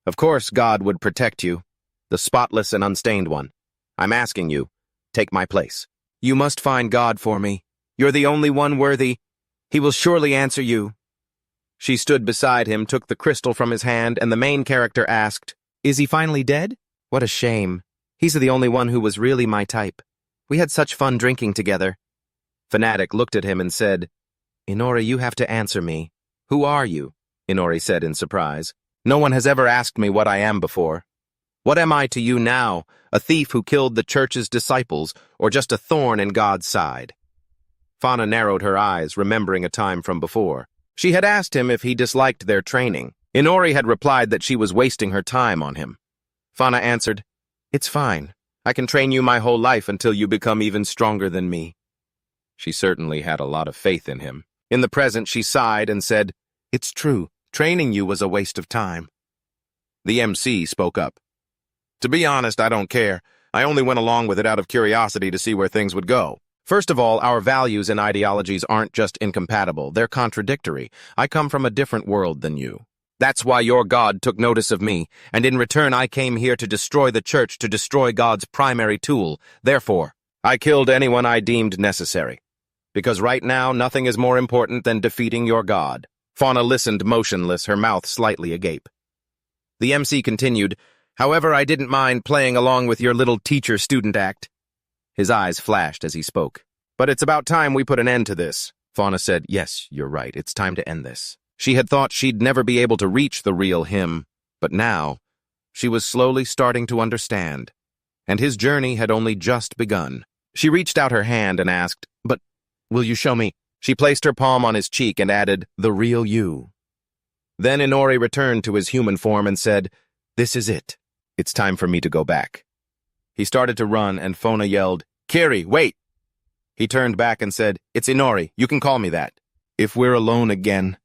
Of course, God would protect you, the spotless and unstained one. I'm asking you, take my place. You must find God for me. You're the only one worthy. He will surely answer you. She stood beside him, took the crystal from his hand, and the main character asked, is he finally dead? What a shame. He's the only one who was really my type. We had such fun drinking together. Fanatic looked at him and said, Inori, you have to answer me. Who are you? Inori said in surprise. No one has ever asked me what I am before. What am I to you now, a thief who killed the church's disciples, or just a thorn in God's side? Fauna narrowed her eyes, remembering a time from before. She had asked him if he disliked their training. Inori had replied that she was wasting her time on him. Fauna answered, it's fine. I can train you my whole life until you become even stronger than me. She certainly had a lot of faith in him. In the present, she sighed and said, it's true. Training you was a waste of time. The MC spoke up. To be honest, I don't care. I only went along with it out of curiosity to see where things would go. First of all, our values and ideologies aren't just incompatible, they're contradictory. I come from a different world than you. That's why your God took notice of me, and in return I came here to destroy the church, to destroy God's primary tool. Therefore, I killed anyone I deemed necessary. Because right now, nothing is more important than defeating your God. Fauna listened motionless, her mouth slightly agape. The MC continued, however, I didn't mind playing along with your little teacher-student act. His eyes flashed as he spoke. But it's about time we put an end to this. Fauna said, yes, you're right, it's time to end this. She had thought she'd never be able to reach the real him, but now she was slowly starting to understand, and his journey had only just begun. She reached out her hand and asked, but will you show me? She placed her palm on his cheek and added, the real you. Then Inori returned to his human form and said, this is it. It's time for me to go back. He started to run, and Fauna yelled, Kiri, wait! He turned back and said, it's Inori, you can call me that. If we're alone again.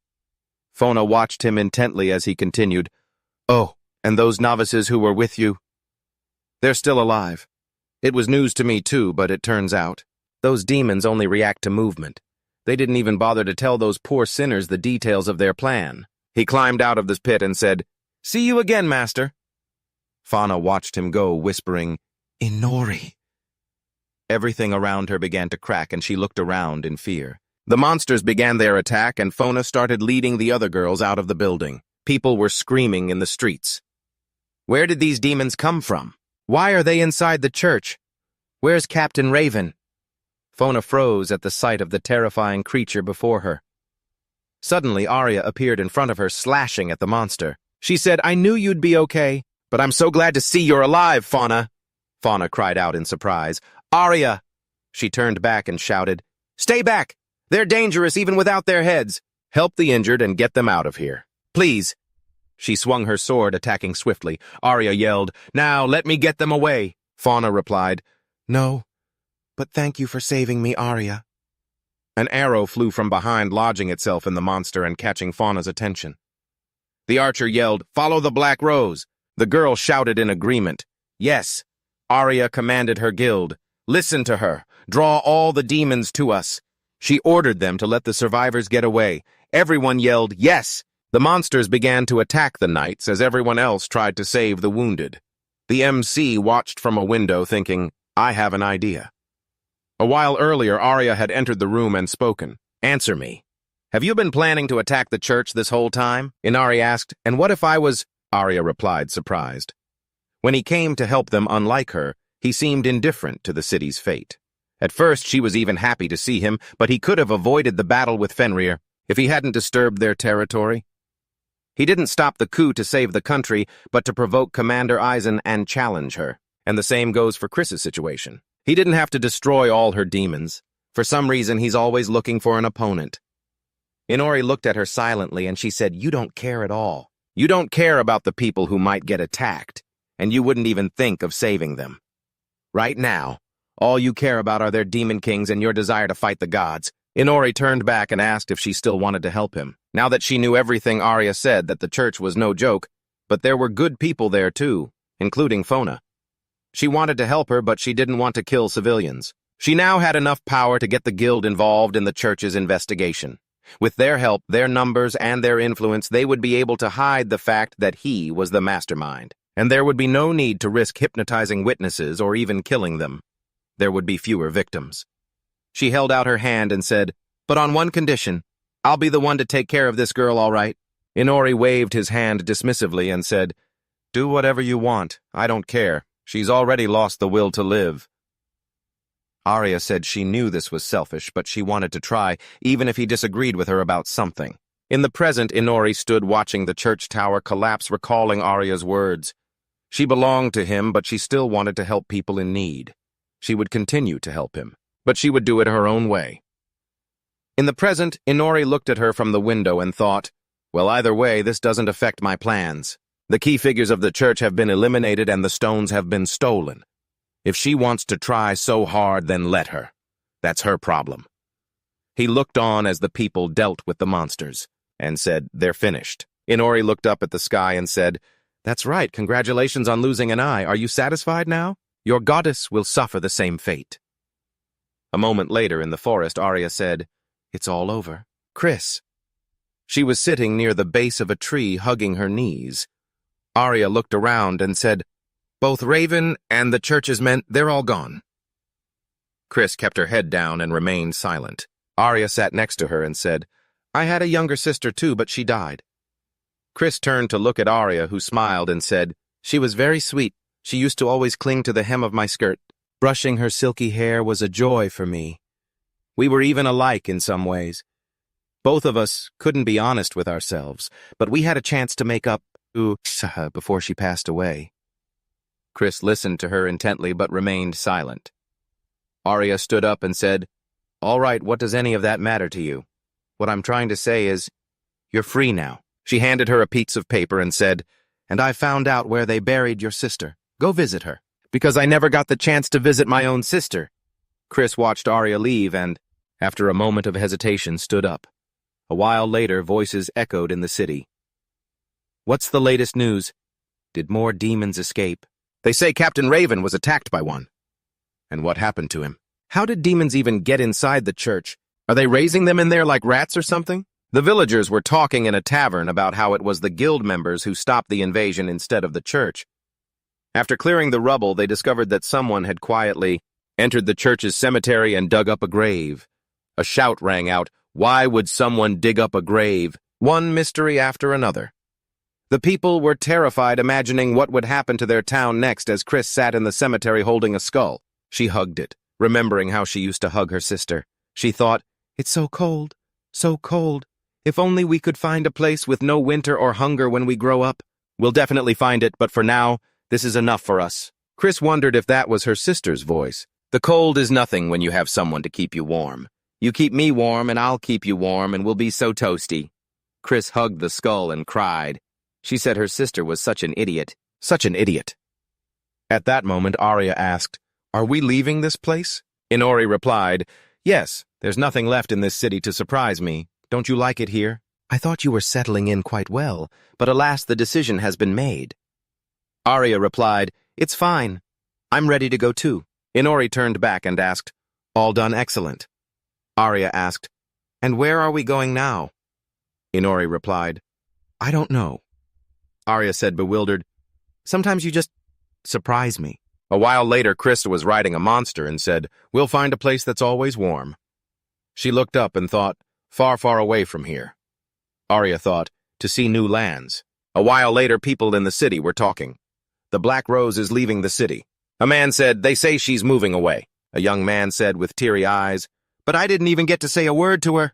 Fauna watched him intently as he continued, oh, and those novices who were with you? They're still alive. It was news to me too, but it turns out, those demons only react to movement. They didn't even bother to tell those poor sinners the details of their plan. He climbed out of the pit and said, see you again, master. Fauna watched him go, whispering, Inori. Everything around her began to crack, and she looked around in fear. The monsters began their attack, and Fona started leading the other girls out of the building. People were screaming in the streets. Where did these demons come from? Why are they inside the church? Where's Captain Raven? Fona froze at the sight of the terrifying creature before her. Suddenly, Arya appeared in front of her, slashing at the monster. She said, "I knew you'd be okay, but I'm so glad to see you're alive, Fona." Fona cried out in surprise. "Arya!" She turned back and shouted, "Stay back! They're dangerous even without their heads. Help the injured and get them out of here. Please." She swung her sword, attacking swiftly. Arya yelled, "Now let me get them away." Fona replied, "No, but thank you for saving me, Arya." An arrow flew from behind, lodging itself in the monster and catching Fauna's attention. The archer yelled, "Follow the Black Rose." The girl shouted in agreement. Yes. Arya commanded her guild. Listen to her. Draw all the demons to us. She ordered them to let the survivors get away. Everyone yelled, "Yes!" The monsters began to attack the knights as everyone else tried to save the wounded. The MC watched from a window thinking, I have an idea. A while earlier, Arya had entered the room and spoken. "Answer me. Have you been planning to attack the church this whole time?" Inori asked, "And what if I was—" Arya replied, surprised. When he came to help them, unlike her, he seemed indifferent to the city's fate. At first, she was even happy to see him, but he could have avoided the battle with Fenrirer if he hadn't disturbed their territory. He didn't stop the coup to save the country, but to provoke Commander Aizen and challenge her. And the same goes for Chris's situation. He didn't have to destroy all her demons. For some reason, he's always looking for an opponent. Inori looked at her silently, and she said, "You don't care at all. You don't care about the people who might get attacked, and you wouldn't even think of saving them. Right now, all you care about are their demon kings and your desire to fight the gods." Inori turned back and asked if she still wanted to help him. Now that she knew everything Arya said, that the church was no joke, but there were good people there too, including Fona. She wanted to help her, but she didn't want to kill civilians. She now had enough power to get the guild involved in the church's investigation. With their help, their numbers, and their influence, they would be able to hide the fact that he was the mastermind. And there would be no need to risk hypnotizing witnesses or even killing them. There would be fewer victims. She held out her hand and said, "But on one condition. I'll be the one to take care of this girl, all right?" Inori waved his hand dismissively and said, "Do whatever you want. I don't care. She's already lost the will to live." Arya said she knew this was selfish, but she wanted to try, even if he disagreed with her about something. In the present, Inori stood watching the church tower collapse, recalling Arya's words. She belonged to him, but she still wanted to help people in need. She would continue to help him, but she would do it her own way. In the present, Inori looked at her from the window and thought, well, either way, this doesn't affect my plans. The key figures of the church have been eliminated and the stones have been stolen. If she wants to try so hard, then let her. That's her problem. He looked on as the people dealt with the monsters and said, "They're finished." Inori looked up at the sky and said, "That's right, congratulations on losing an eye. Are you satisfied now? Your goddess will suffer the same fate." A moment later in the forest, Arya said, "It's all over. Chris." She was sitting near the base of a tree, hugging her knees. Arya looked around and said, "Both Raven and the church's men, they're all gone." Chris kept her head down and remained silent. Arya sat next to her and said, "I had a younger sister too, but she died." Chris turned to look at Arya, who smiled and said, "She was very sweet. She used to always cling to the hem of my skirt. Brushing her silky hair was a joy for me. We were even alike in some ways. Both of us couldn't be honest with ourselves, but we had a chance to make up before she passed away." Chris listened to her intently but remained silent. Arya stood up and said, "All right, what does any of that matter to you? What I'm trying to say is, you're free now." She handed her a piece of paper and said, "And I found out where they buried your sister. Go visit her." "Because I never got the chance to visit my own sister." Chris watched Arya leave and, after a moment of hesitation, stood up. A while later, voices echoed in the city. "What's the latest news? Did more demons escape?" "They say Captain Raven was attacked by one." "And what happened to him?" "How did demons even get inside the church? Are they raising them in there like rats or something?" The villagers were talking in a tavern about how it was the guild members who stopped the invasion instead of the church. After clearing the rubble, they discovered that someone had quietly entered the church's cemetery and dug up a grave. A shout rang out, "Why would someone dig up a grave?" One mystery after another. The people were terrified, imagining what would happen to their town next as Chris sat in the cemetery holding a skull. She hugged it, remembering how she used to hug her sister. She thought, "It's so cold, so cold. If only we could find a place with no winter or hunger when we grow up. We'll definitely find it, but for now, this is enough for us." Chris wondered if that was her sister's voice. The cold is nothing when you have someone to keep you warm. You keep me warm and I'll keep you warm and we'll be so toasty. Chris hugged the skull and cried. She said her sister was such an idiot. Such an idiot. At that moment, Arya asked, "Are we leaving this place?" Inori replied, "Yes, there's nothing left in this city to surprise me. Don't you like it here? I thought you were settling in quite well, but alas, the decision has been made." Arya replied, "It's fine. I'm ready to go too." Inori turned back and asked, "All done excellent." Arya asked, "And where are we going now?" Inori replied, "I don't know." Arya said, bewildered, "Sometimes you just surprise me." A while later, Chris was riding a monster and said, "We'll find a place that's always warm." She looked up and thought, "Far, far away from here." Arya thought, "To see new lands." A while later, people in the city were talking. "The Black Rose is leaving the city." A man said, "They say she's moving away." A young man said with teary eyes, "But I didn't even get to say a word to her."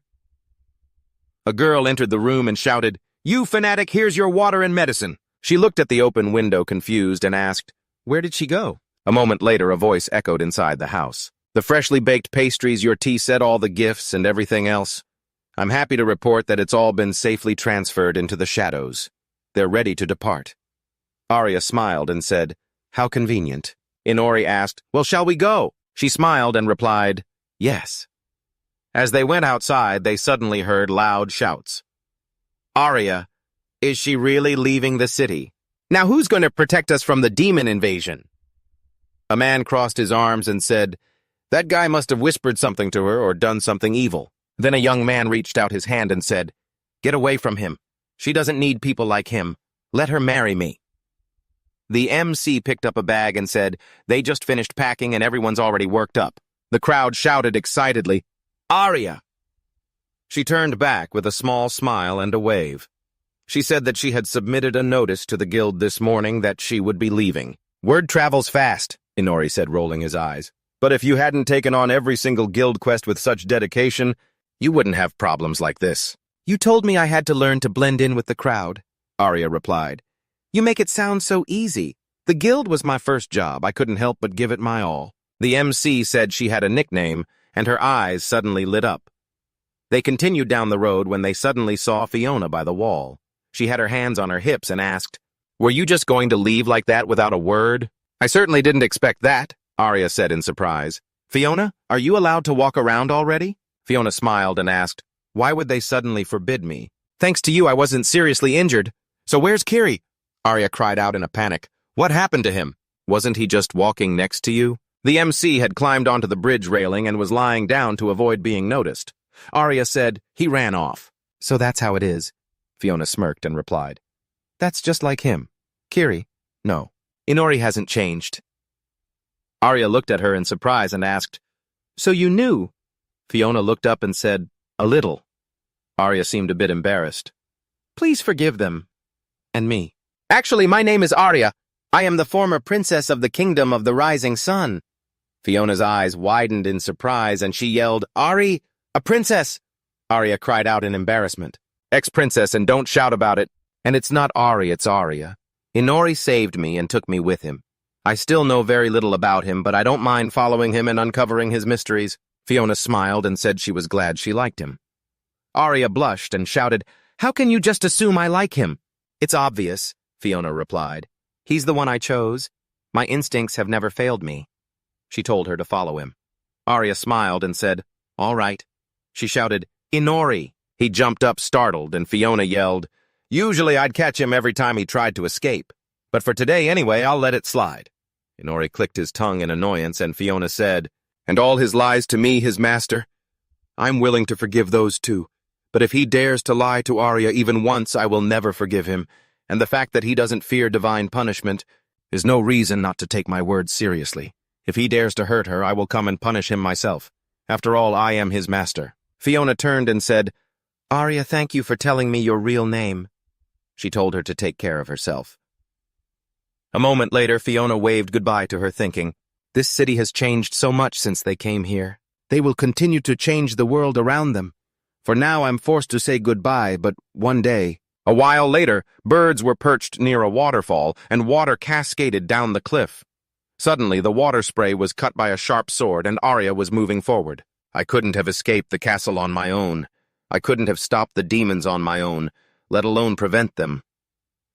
A girl entered the room and shouted, "You fanatic, here's your water and medicine." She looked at the open window confused and asked, "Where did she go?" A moment later, a voice echoed inside the house. "The freshly baked pastries, your tea set, all the gifts and everything else. I'm happy to report that it's all been safely transferred into the shadows. They're ready to depart." Arya smiled and said, "How convenient." Inori asked, "Well, shall we go?" She smiled and replied, "Yes." As they went outside, they suddenly heard loud shouts. "Arya, is she really leaving the city? Now who's going to protect us from the demon invasion?" A man crossed his arms and said, "That guy must have whispered something to her or done something evil." Then a young man reached out his hand and said, "Get away from him. She doesn't need people like him. Let her marry me." The MC picked up a bag and said, "They just finished packing and everyone's already worked up." The crowd shouted excitedly, "Arya!" She turned back with a small smile and a wave. She said that she had submitted a notice to the guild this morning that she would be leaving. "Word travels fast," Inori said, rolling his eyes. "But if you hadn't taken on every single guild quest with such dedication, you wouldn't have problems like this." "You told me I had to learn to blend in with the crowd," Arya replied. "You make it sound so easy. The guild was my first job. I couldn't help but give it my all." The MC said she had a nickname, and her eyes suddenly lit up. They continued down the road when they suddenly saw Fiona by the wall. She had her hands on her hips and asked, "Were you just going to leave like that without a word?" "I certainly didn't expect that," Arya said in surprise. "Fiona, are you allowed to walk around already?" Fiona smiled and asked, "Why would they suddenly forbid me? Thanks to you, I wasn't seriously injured. So where's Kiri?" Arya cried out in a panic. "What happened to him? Wasn't he just walking next to you?" The MC had climbed onto the bridge railing and was lying down to avoid being noticed. Arya said, "He ran off." "So that's how it is," Fiona smirked and replied. "That's just like him. Kiri? No. Inori hasn't changed." Arya looked at her in surprise and asked, "So you knew?" Fiona looked up and said, "A little." Arya seemed a bit embarrassed. "Please forgive them. And me." "Actually, my name is Arya. I am the former princess of the kingdom of the rising sun." Fiona's eyes widened in surprise and she yelled, "Ari, a princess!" Arya cried out in embarrassment. "Ex-princess, and don't shout about it. And it's not Ari, it's Arya. Inori saved me and took me with him. I still know very little about him, but I don't mind following him and uncovering his mysteries." Fiona smiled and said she was glad she liked him. Arya blushed and shouted, "How can you just assume I like him?" "It's obvious," Fiona replied. "He's the one I chose. My instincts have never failed me." She told her to follow him. Arya smiled and said, "All right." She shouted, "Inori!" He jumped up startled, and Fiona yelled, "Usually I'd catch him every time he tried to escape. But for today anyway, I'll let it slide." Inori clicked his tongue in annoyance, and Fiona said, "And all his lies to me, his master? I'm willing to forgive those too. But if he dares to lie to Arya even once, I will never forgive him. And the fact that he doesn't fear divine punishment is no reason not to take my words seriously. If he dares to hurt her, I will come and punish him myself. After all, I am his master. Fiona turned and said, Arya, thank you for telling me your real name. She told her to take care of herself. A moment later, Fiona waved goodbye to her, thinking, this city has changed so much since they came here. They will continue to change the world around them. For now, I'm forced to say goodbye, but one day... A while later, birds were perched near a waterfall, and water cascaded down the cliff. Suddenly, the water spray was cut by a sharp sword, and Arya was moving forward. I couldn't have escaped the castle on my own. I couldn't have stopped the demons on my own, let alone prevent them.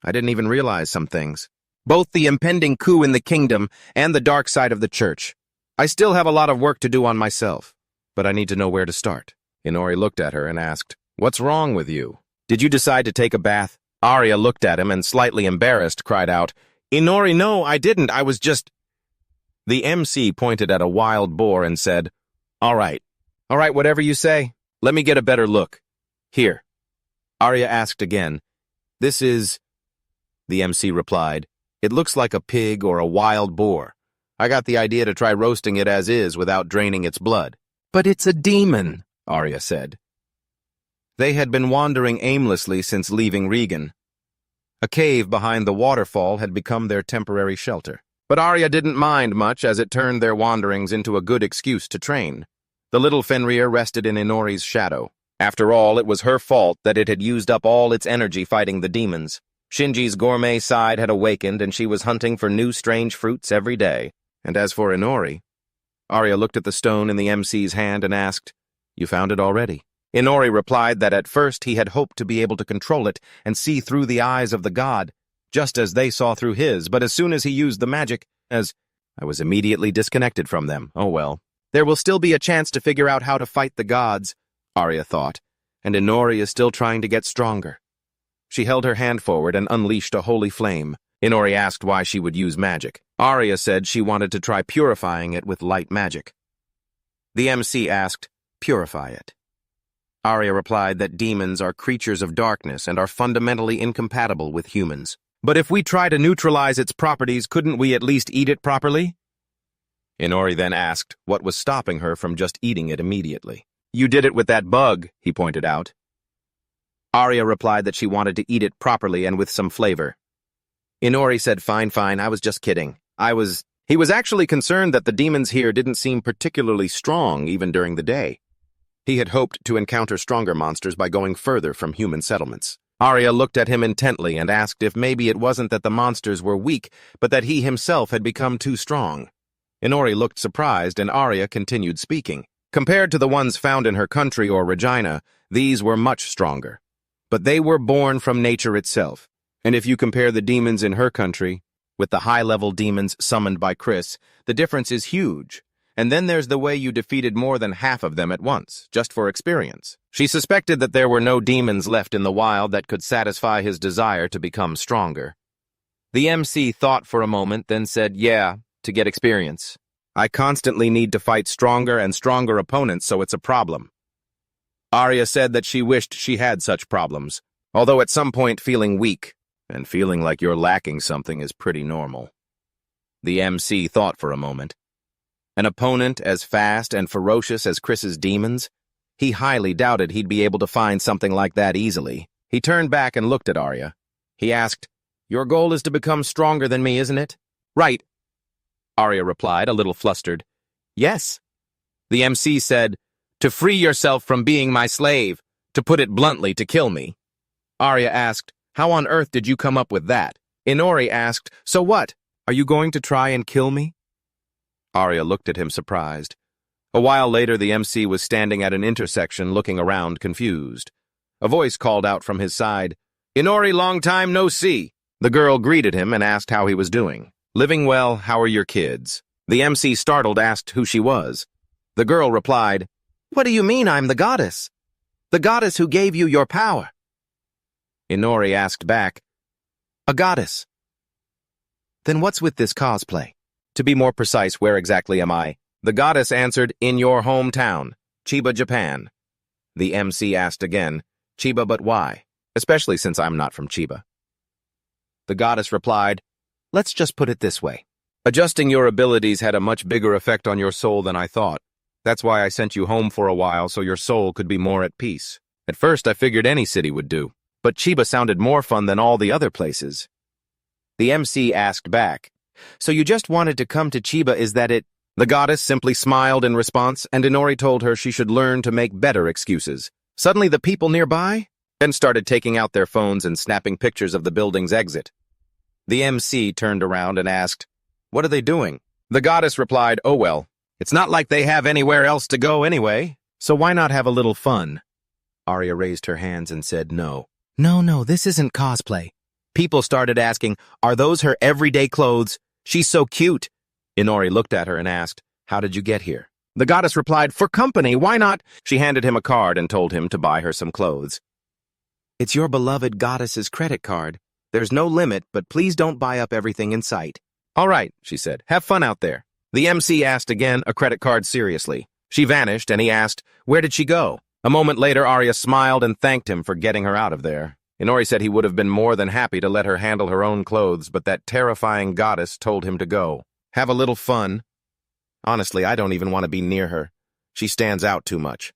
I didn't even realize some things. Both the impending coup in the kingdom and the dark side of the church. I still have a lot of work to do on myself, but I need to know where to start. Inori looked at her and asked, What's wrong with you? Did you decide to take a bath? Arya looked at him and, slightly embarrassed, cried out, Inori, no, I didn't. I was just... The MC pointed at a wild boar and said, All right, whatever you say. Let me get a better look. Here. Arya asked again, This is... The MC replied, It looks like a pig or a wild boar. I got the idea to try roasting it as is without draining its blood. But it's a demon, Arya said. They had been wandering aimlessly since leaving Rean. A cave behind the waterfall had become their temporary shelter. But Arya didn't mind much, as it turned their wanderings into a good excuse to train. The little Fenrirer rested in Inori's shadow. After all, it was her fault that it had used up all its energy fighting the demons. Shinji's gourmet side had awakened, and she was hunting for new strange fruits every day. And as for Inori, Arya looked at the stone in the MC's hand and asked, You found it already? Inori replied that at first he had hoped to be able to control it and see through the eyes of the god, just as they saw through his, but as soon as he used the magic, I was immediately disconnected from them. Oh well. There will still be a chance to figure out how to fight the gods, Arya thought, and Inori is still trying to get stronger. She held her hand forward and unleashed a holy flame. Inori asked why she would use magic. Arya said she wanted to try purifying it with light magic. The MC asked, Purify it. Arya replied that demons are creatures of darkness and are fundamentally incompatible with humans. But if we try to neutralize its properties, couldn't we at least eat it properly? Inori then asked what was stopping her from just eating it immediately. You did it with that bug, he pointed out. Arya replied that she wanted to eat it properly and with some flavor. Inori said, Fine, I was just kidding. He was actually concerned that the demons here didn't seem particularly strong even during the day. He had hoped to encounter stronger monsters by going further from human settlements. Arya looked at him intently and asked if maybe it wasn't that the monsters were weak, but that he himself had become too strong. Inori looked surprised, and Arya continued speaking. Compared to the ones found in her country or Regina, these were much stronger. But they were born from nature itself. And if you compare the demons in her country with the high-level demons summoned by Chris, the difference is huge. And then there's the way you defeated more than half of them at once, just for experience. She suspected that there were no demons left in the wild that could satisfy his desire to become stronger. The MC thought for a moment, then said, Yeah, to get experience. I constantly need to fight stronger and stronger opponents, so it's a problem. Arya said that she wished she had such problems, although at some point feeling weak and feeling like you're lacking something is pretty normal. The MC thought for a moment. An opponent as fast and ferocious as Chris's demons? He highly doubted he'd be able to find something like that easily. He turned back and looked at Arya. He asked, Your goal is to become stronger than me, isn't it? Right, Arya replied, a little flustered. Yes. The MC said, To free yourself from being my slave, to put it bluntly, to kill me. Arya asked, How on earth did you come up with that? Inori asked, So what? Are you going to try and kill me? Arya looked at him surprised. A while later, the MC was standing at an intersection looking around confused. A voice called out from his side, Inori, long time no see. The girl greeted him and asked how he was doing. Living well, how are your kids? The MC, startled, asked who she was. The girl replied, What do you mean I'm the goddess? The goddess who gave you your power. Inori asked back, A goddess. Then what's with this cosplay? To be more precise, where exactly am I? The goddess answered, In your hometown, Chiba, Japan. The MC asked again, Chiba, but why? Especially since I'm not from Chiba. The goddess replied, Let's just put it this way. Adjusting your abilities had a much bigger effect on your soul than I thought. That's why I sent you home for a while so your soul could be more at peace. At first I figured any city would do, but Chiba sounded more fun than all the other places. The MC asked back, "So you just wanted to come to Chiba, is that it?" The goddess simply smiled in response, and Inori told her she should learn to make better excuses. Suddenly the people nearby started taking out their phones and snapping pictures of the building's exit. The MC turned around and asked, "What are they doing?" The goddess replied, "Oh well, it's not like they have anywhere else to go anyway, so why not have a little fun?" Arya raised her hands and said no. No, this isn't cosplay. People started asking, "Are those her everyday clothes? She's so cute." Inori looked at her and asked, "How did you get here?" The goddess replied, "For company, why not?" She handed him a card and told him to buy her some clothes. "It's your beloved goddess's credit card. There's no limit, but please don't buy up everything in sight." "All right," she said. "Have fun out there." The MC asked again, a credit card seriously. She vanished, and he asked, "Where did she go?" A moment later, Arya smiled and thanked him for getting her out of there. Inori said he would have been more than happy to let her handle her own clothes, but that terrifying goddess told him to go. Have a little fun. Honestly, I don't even want to be near her. She stands out too much.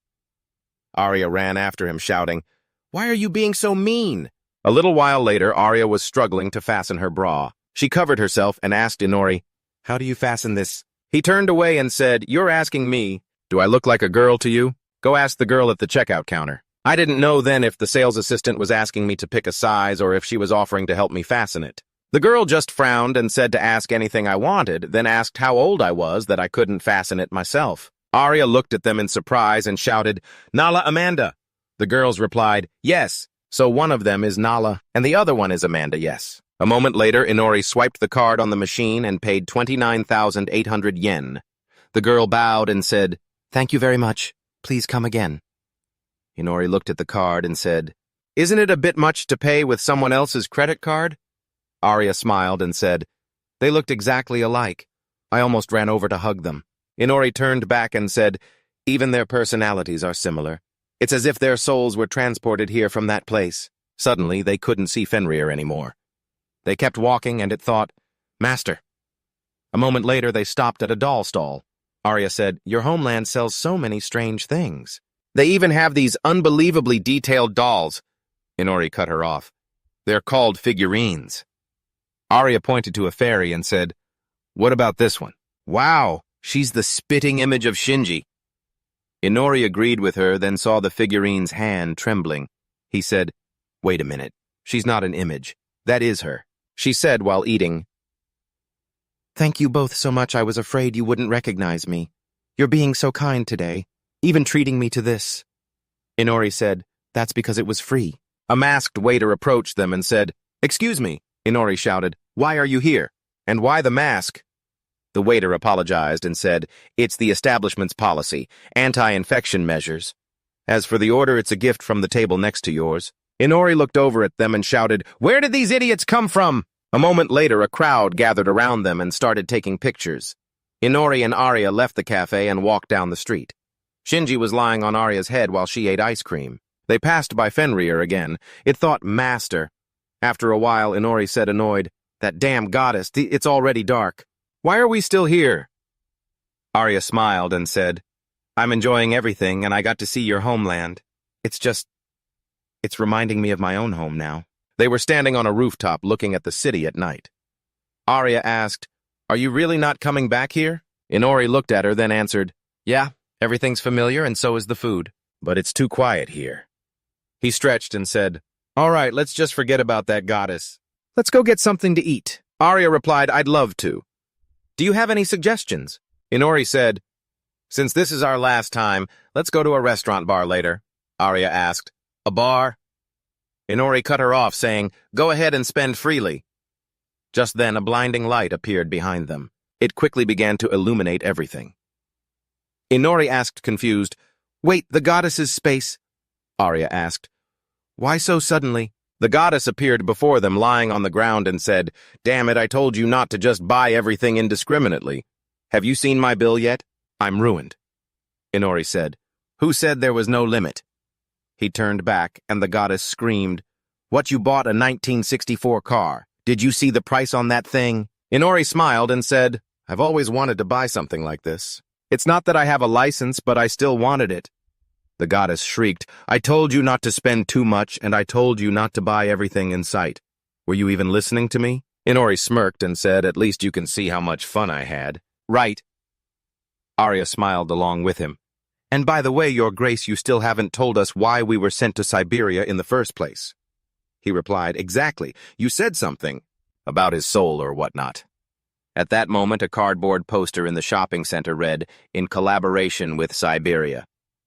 Arya ran after him, shouting, "Why are you being so mean?" A little while later, Arya was struggling to fasten her bra. She covered herself and asked Inori, "How do you fasten this?" He turned away and said, "You're asking me. Do I look like a girl to you? Go ask the girl at the checkout counter." I didn't know then if the sales assistant was asking me to pick a size or if she was offering to help me fasten it. The girl just frowned and said to ask anything I wanted, then asked how old I was that I couldn't fasten it myself. Arya looked at them in surprise and shouted, "Nala Amanda." The girls replied, "Yes, so one of them is Nala and the other one is Amanda, yes." A moment later, Inori swiped the card on the machine and paid 29,800 yen. The girl bowed and said, "Thank you very much. Please come again." Inori looked at the card and said, "Isn't it a bit much to pay with someone else's credit card?" Arya smiled and said, "They looked exactly alike. I almost ran over to hug them." Inori turned back and said, "Even their personalities are similar. It's as if their souls were transported here from that place." Suddenly, they couldn't see Fenrirer anymore. They kept walking, and it thought, "Master." A moment later, they stopped at a doll stall. Arya said, "Your homeland sells so many strange things. They even have these unbelievably detailed dolls." Inori cut her off. "They're called figurines." Arya pointed to a fairy and said, "What about this one? Wow, she's the spitting image of Shinji." Inori agreed with her, then saw the figurine's hand trembling. He said, "Wait a minute. She's not an image. That is her." She said while eating, "Thank you both so much. I was afraid you wouldn't recognize me. You're being so kind today, even treating me to this." Inori said, "That's because it was free." A masked waiter approached them and said, "Excuse me." Inori shouted, "Why are you here? And why the mask?" The waiter apologized and said, "It's the establishment's policy, anti-infection measures. As for the order, it's a gift from the table next to yours." Inori looked over at them and shouted, "Where did these idiots come from?" A moment later, a crowd gathered around them and started taking pictures. Inori and Arya left the cafe and walked down the street. Shinji was lying on Arya's head while she ate ice cream. They passed by Fenrirer again. It thought, "Master." After a while, Inori said annoyed, "That damn goddess, it's already dark. Why are we still here?" Arya smiled and said, "I'm enjoying everything and I got to see your homeland. It's reminding me of my own home now." They were standing on a rooftop looking at the city at night. Arya asked, "Are you really not coming back here?" Inori looked at her, then answered, "Yeah, everything's familiar and so is the food. But it's too quiet here." He stretched and said, "All right, let's just forget about that goddess. Let's go get something to eat." Arya replied, "I'd love to. Do you have any suggestions?" Inori said, "Since this is our last time, let's go to a restaurant bar later." Arya asked, "A bar?" Inori cut her off, saying, "Go ahead and spend freely." Just then, a blinding light appeared behind them. It quickly began to illuminate everything. Inori asked, confused, "Wait, the goddess's space?" Arya asked, "Why so suddenly?" The goddess appeared before them, lying on the ground, and said, "Damn it, I told you not to just buy everything indiscriminately. Have you seen my bill yet? I'm ruined." Inori said, "Who said there was no limit?" He turned back, and the goddess screamed, "What, you bought a 1964 car? Did you see the price on that thing?" Inori smiled and said, "I've always wanted to buy something like this." It's not that I have a license, but I still wanted it. The goddess shrieked, I told you not to spend too much, and I told you not to buy everything in sight. Were you even listening to me? Inori smirked and said, at least you can see how much fun I had. Right. Arya smiled along with him. And by the way, Your Grace, you still haven't told us why we were sent to Siberia in the first place. He replied, exactly. You said something about his soul or whatnot. At that moment, a cardboard poster in the shopping center read, in collaboration with Siberia.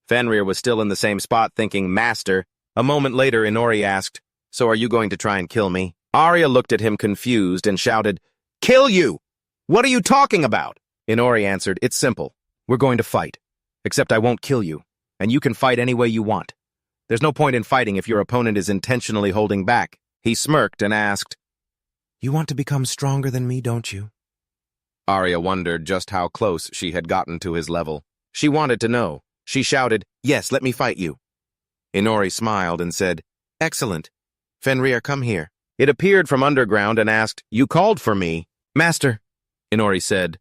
Fenrirer was still in the same spot thinking, Master. A moment later, Inori asked, so are you going to try and kill me? Arya looked at him confused and shouted, Kill you! What are you talking about? Inori answered, it's simple. We're going to fight. Except I won't kill you, and you can fight any way you want. There's no point in fighting if your opponent is intentionally holding back. He smirked and asked, You want to become stronger than me, don't you? Arya wondered just how close she had gotten to his level. She wanted to know. She shouted, Yes, let me fight you. Inori smiled and said, Excellent. Fenrirer, come here. It appeared from underground and asked, You called for me? Master, Inori said,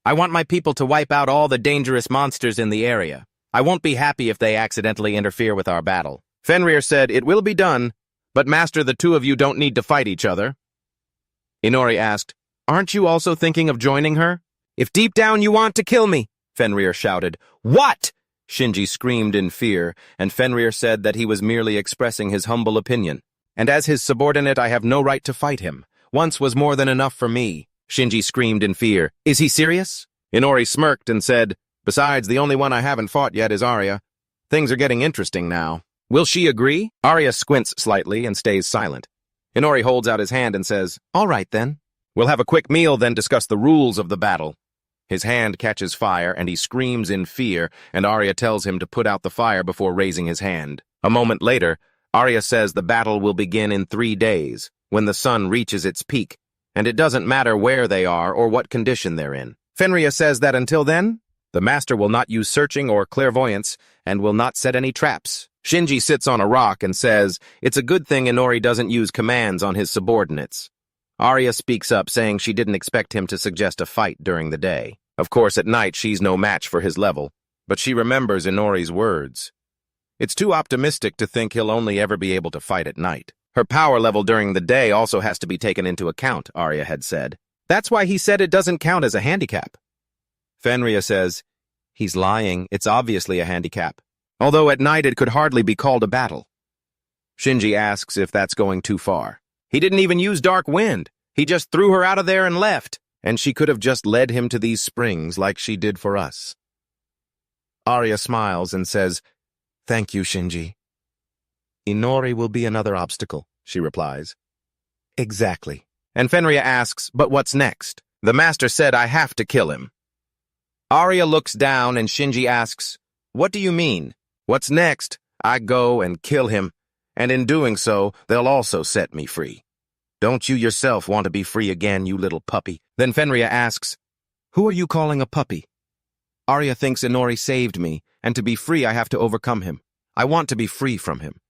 I want my people to wipe out all the dangerous monsters in the area. I won't be happy if they accidentally interfere with our battle. Fenrirer said, It will be done, but Master, the two of you don't need to fight each other. Inori asked, Aren't you also thinking of joining her? If deep down you want to kill me, Fenrirer shouted. What? Shinji screamed in fear, and Fenrirer said that he was merely expressing his humble opinion. And as his subordinate, I have no right to fight him. Once was more than enough for me. Shinji screamed in fear. Is he serious? Inori smirked and said, Besides, the only one I haven't fought yet is Arya. Things are getting interesting now. Will she agree? Arya squints slightly and stays silent. Inori holds out his hand and says, All right then. We'll have a quick meal, then discuss the rules of the battle. His hand catches fire, and he screams in fear, and Arya tells him to put out the fire before raising his hand. A moment later, Arya says the battle will begin in 3 days, when the sun reaches its peak, and it doesn't matter where they are or what condition they're in. Fenrirer says that until then, the master will not use searching or clairvoyance, and will not set any traps. Shinji sits on a rock and says, It's a good thing Inori doesn't use commands on his subordinates. Arya speaks up, saying she didn't expect him to suggest a fight during the day. Of course, at night, she's no match for his level, but she remembers Inori's words. It's too optimistic to think he'll only ever be able to fight at night. Her power level during the day also has to be taken into account, Arya had said. That's why he said it doesn't count as a handicap. Fenrirer says, He's lying, it's obviously a handicap. Although at night it could hardly be called a battle. Shinji asks if that's going too far. He didn't even use dark wind. He just threw her out of there and left. And she could have just led him to these springs like she did for us. Arya smiles and says, Thank you, Shinji. Inori will be another obstacle, she replies. Exactly. And Fenrirer asks, But what's next? The master said I have to kill him. Arya looks down and Shinji asks, What do you mean? What's next? I go and kill him, and in doing so, they'll also set me free. Don't you yourself want to be free again, you little puppy? Then Fenrirer asks, Who are you calling a puppy? Arya thinks Inori saved me, and to be free I have to overcome him. I want to be free from him.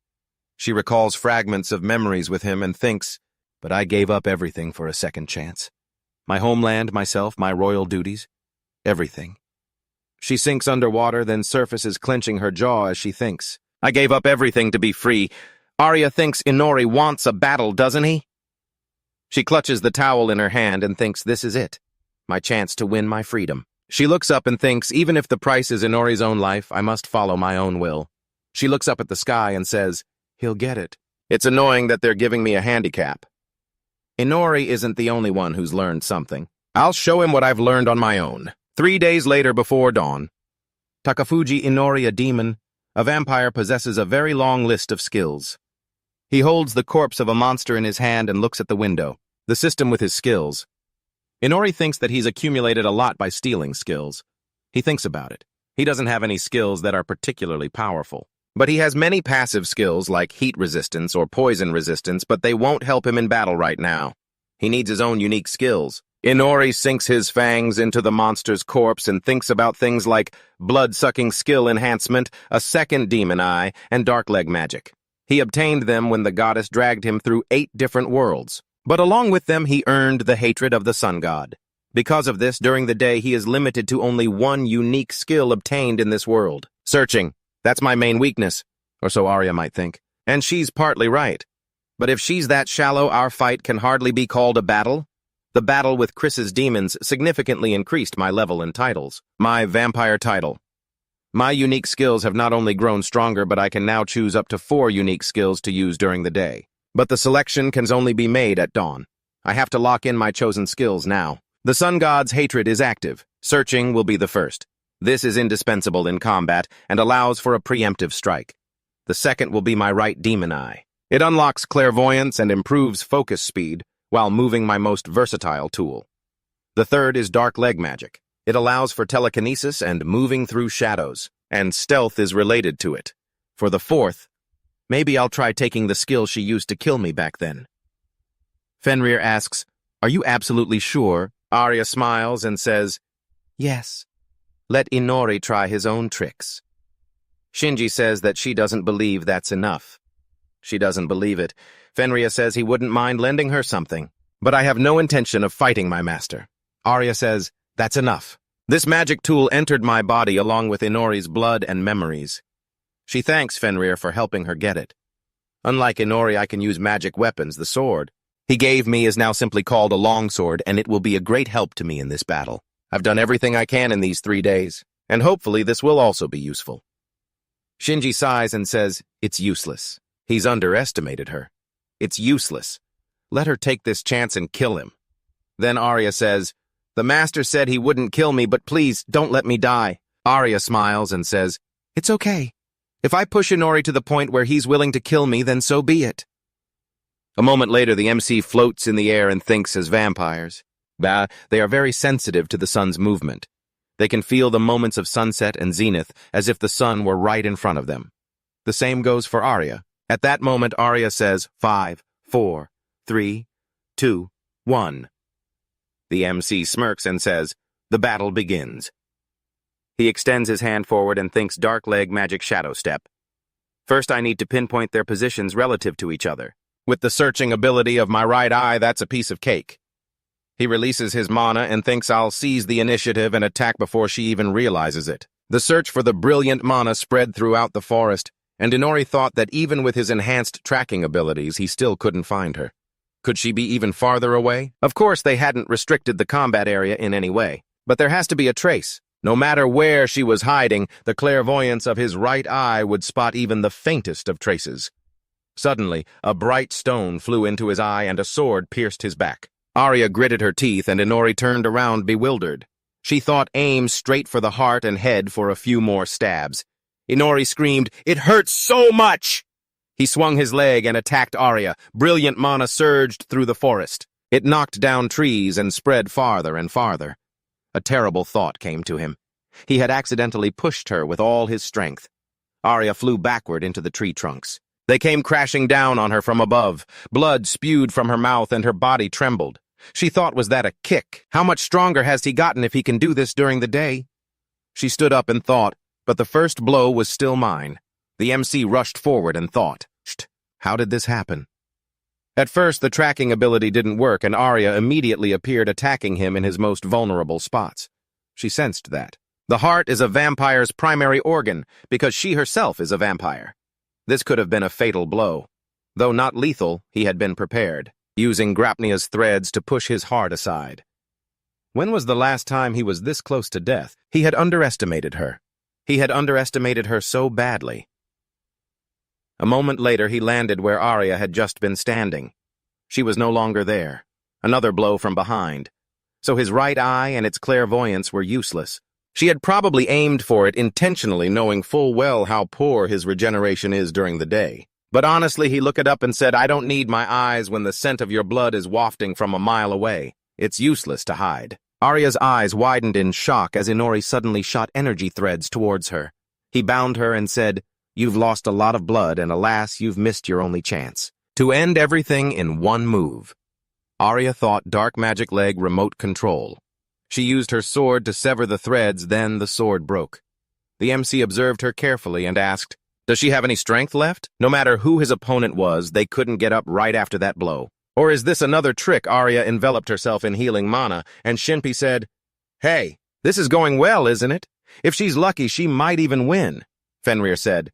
She recalls fragments of memories with him and thinks, But I gave up everything for a second chance. My homeland, myself, my royal duties, everything. She sinks underwater, then surfaces, clenching her jaw as she thinks. I gave up everything to be free. Arya thinks Inori wants a battle, doesn't he? She clutches the towel in her hand and thinks this is it, my chance to win my freedom. She looks up and thinks, even if the price is Inori's own life, I must follow my own will. She looks up at the sky and says, He'll get it. It's annoying that they're giving me a handicap. Inori isn't the only one who's learned something. I'll show him what I've learned on my own. 3 days later before dawn, Takafuji Inori, a demon, a vampire, possesses a very long list of skills. He holds the corpse of a monster in his hand and looks at the window, the system with his skills. Inori thinks that he's accumulated a lot by stealing skills. He thinks about it. He doesn't have any skills that are particularly powerful. But he has many passive skills like heat resistance or poison resistance, but they won't help him in battle right now. He needs his own unique skills. Inori sinks his fangs into the monster's corpse and thinks about things like blood-sucking skill enhancement, a second demon eye, and dark leg magic. He obtained them when the goddess dragged him through 8 different worlds. But along with them, he earned the hatred of the sun god. Because of this, during the day, he is limited to only one unique skill obtained in this world. Searching. That's my main weakness. Or so Arya might think. And she's partly right. But if she's that shallow, our fight can hardly be called a battle. The battle with Chris's demons significantly increased my level and titles. My vampire title. My unique skills have not only grown stronger, but I can now choose up to 4 unique skills to use during the day. But the selection can only be made at dawn. I have to lock in my chosen skills now. The sun god's hatred is active. Searching will be the first. This is indispensable in combat and allows for a preemptive strike. The second will be my right demon eye. It unlocks clairvoyance and improves focus speed while moving my most versatile tool. The third is dark leg magic. It allows for telekinesis and moving through shadows, and stealth is related to it. For the fourth, maybe I'll try taking the skill she used to kill me back then. Fenrirer asks, "Are you absolutely sure?" Arya smiles and says, "Yes. Let Inori try his own tricks." Shinji says that she doesn't believe that's enough. She doesn't believe it. Fenrirer says he wouldn't mind lending her something. But I have no intention of fighting my master. Arya says, "That's enough." This magic tool entered my body along with Inori's blood and memories. She thanks Fenrirer for helping her get it. Unlike Inori, I can use magic weapons, the sword he gave me is now simply called a longsword, and it will be a great help to me in this battle. I've done everything I can in these 3 days, and hopefully this will also be useful. Shinji sighs and says, "It's useless." He's underestimated her. It's useless. Let her take this chance and kill him. Then Arya says, "The master said he wouldn't kill me, but please, don't let me die." Arya smiles and says, "It's okay. If I push Inori to the point where he's willing to kill me, then so be it." A moment later, the MC floats in the air and thinks as vampires. They are very sensitive to the sun's movement. They can feel the moments of sunset and zenith as if the sun were right in front of them. The same goes for Arya. At that moment, Arya says, 5, 4, 3, 2, 1. The MC smirks and says, "The battle begins." He extends his hand forward and thinks dark leg magic shadow step. First, I need to pinpoint their positions relative to each other. With the searching ability of my right eye, that's a piece of cake. He releases his mana and thinks I'll seize the initiative and attack before she even realizes it. The search for the brilliant mana spread throughout the forest, and Inori thought that even with his enhanced tracking abilities, he still couldn't find her. Could she be even farther away? Of course, they hadn't restricted the combat area in any way, but there has to be a trace. No matter where she was hiding, the clairvoyance of his right eye would spot even the faintest of traces. Suddenly, a bright stone flew into his eye and a sword pierced his back. Arya gritted her teeth and Inori turned around bewildered. She thought aim straight for the heart and head for a few more stabs. Inori screamed, "It hurts so much!" He swung his leg and attacked Arya. Brilliant mana surged through the forest. It knocked down trees and spread farther and farther. A terrible thought came to him. He had accidentally pushed her with all his strength. Arya flew backward into the tree trunks. They came crashing down on her from above. Blood spewed from her mouth and her body trembled. She thought, was that a kick? How much stronger has he gotten if he can do this during the day? She stood up and thought, but the first blow was still mine. The MC rushed forward and thought, how did this happen? At first, the tracking ability didn't work, and Arya immediately appeared attacking him in his most vulnerable spots. She sensed that. The heart is a vampire's primary organ, because she herself is a vampire. This could have been a fatal blow. Though not lethal, he had been prepared, using Grapnia's threads to push his heart aside. When was the last time he was this close to death? He had underestimated her. He had underestimated her so badly. A moment later, he landed where Arya had just been standing. She was no longer there. Another blow from behind. So his right eye and its clairvoyance were useless. She had probably aimed for it intentionally, knowing full well how poor his regeneration is during the day. But honestly, he looked up and said, "I don't need my eyes when the scent of your blood is wafting from a mile away. It's useless to hide." Arya's eyes widened in shock as Inori suddenly shot energy threads towards her. He bound her and said, "You've lost a lot of blood, and alas, you've missed your only chance. To end everything in one move." Arya thought dark magic leg remote control. She used her sword to sever the threads, then the sword broke. The MC observed her carefully and asked, "Does she have any strength left?" No matter who his opponent was, they couldn't get up right after that blow. Or is this another trick? Arya enveloped herself in healing mana, and Shinpi said, "Hey, this is going well, isn't it? If she's lucky, she might even win." Fenrirer said,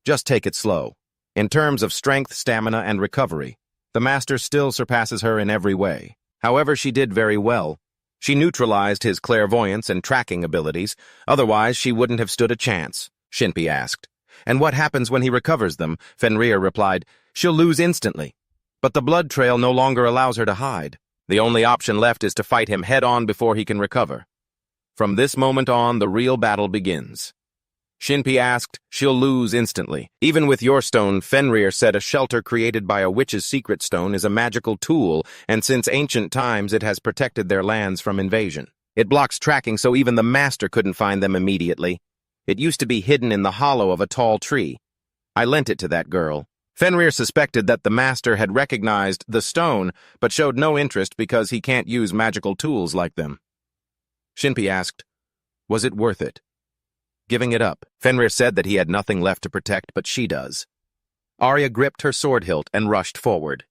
"Just take it slow. In terms of strength, stamina, and recovery, the master still surpasses her in every way. However, she did very well. She neutralized his clairvoyance and tracking abilities, otherwise she wouldn't have stood a chance," Shinpi asked. "And what happens when he recovers them?" Fenrirer replied, "She'll lose instantly. But the blood trail no longer allows her to hide. The only option left is to fight him head-on before he can recover. From this moment on, the real battle begins." Shinpi asked, "She'll lose instantly. Even with your stone," Fenrirer said, "a shelter created by a witch's secret stone is a magical tool, and since ancient times it has protected their lands from invasion. It blocks tracking so even the master couldn't find them immediately. It used to be hidden in the hollow of a tall tree. I lent it to that girl." Fenrirer suspected that the master had recognized the stone, but showed no interest because he can't use magical tools like them. Shinpi asked, "Was it worth it?" "Giving it up." Fenrirer said that he had nothing left to protect, but she does. Arya gripped her sword hilt and rushed forward.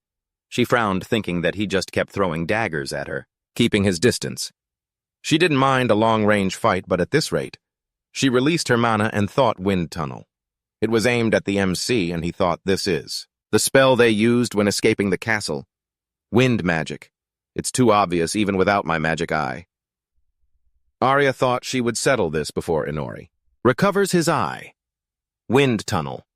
She frowned, thinking that he just kept throwing daggers at her, keeping his distance. She didn't mind a long-range fight, but at this rate, she released her mana and thought wind tunnel. It was aimed at the MC, and he thought, this is the spell they used when escaping the castle. Wind magic. It's too obvious even without my magic eye. Arya thought she would settle this before Inori. Recovers his eye. Wind tunnel.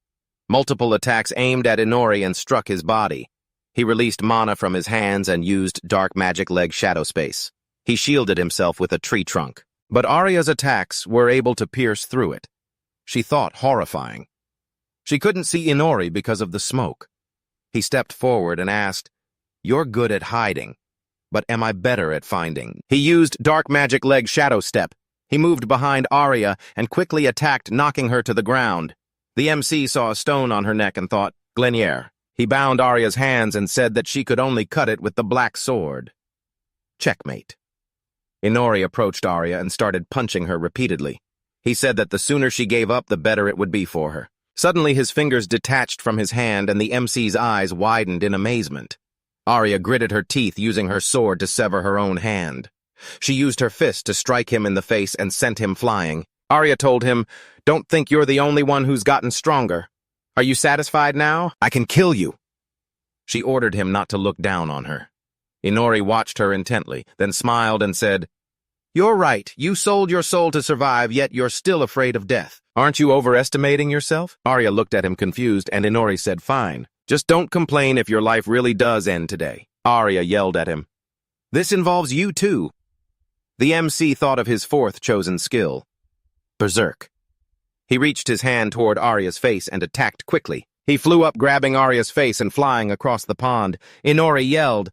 Multiple attacks aimed at Inori and struck his body. He released mana from his hands and used dark magic leg shadow space. He shielded himself with a tree trunk. But Arya's attacks were able to pierce through it. She thought horrifying. She couldn't see Inori because of the smoke. He stepped forward and asked, "You're good at hiding, but am I better at finding?" He used dark magic leg shadow step. He moved behind Arya and quickly attacked, knocking her to the ground. The MC saw a stone on her neck and thought, Glenier. He bound Arya's hands and said that she could only cut it with the black sword. Checkmate. Inori approached Arya and started punching her repeatedly. He said that the sooner she gave up, the better it would be for her. Suddenly his fingers detached from his hand and the MC's eyes widened in amazement. Arya gritted her teeth, using her sword to sever her own hand. She used her fist to strike him in the face and sent him flying. Arya told him, "Don't think you're the only one who's gotten stronger. Are you satisfied now? I can kill you." She ordered him not to look down on her. Inori watched her intently, then smiled and said, "You're right. You sold your soul to survive, yet you're still afraid of death. Aren't you overestimating yourself?" Arya looked at him confused, and Inori said, "Fine. Just don't complain if your life really does end today." Arya yelled at him, "This involves you too." The MC thought of his fourth chosen skill, Berserk. He reached his hand toward Arya's face and attacked quickly. He flew up, grabbing Arya's face and flying across the pond. Inori yelled,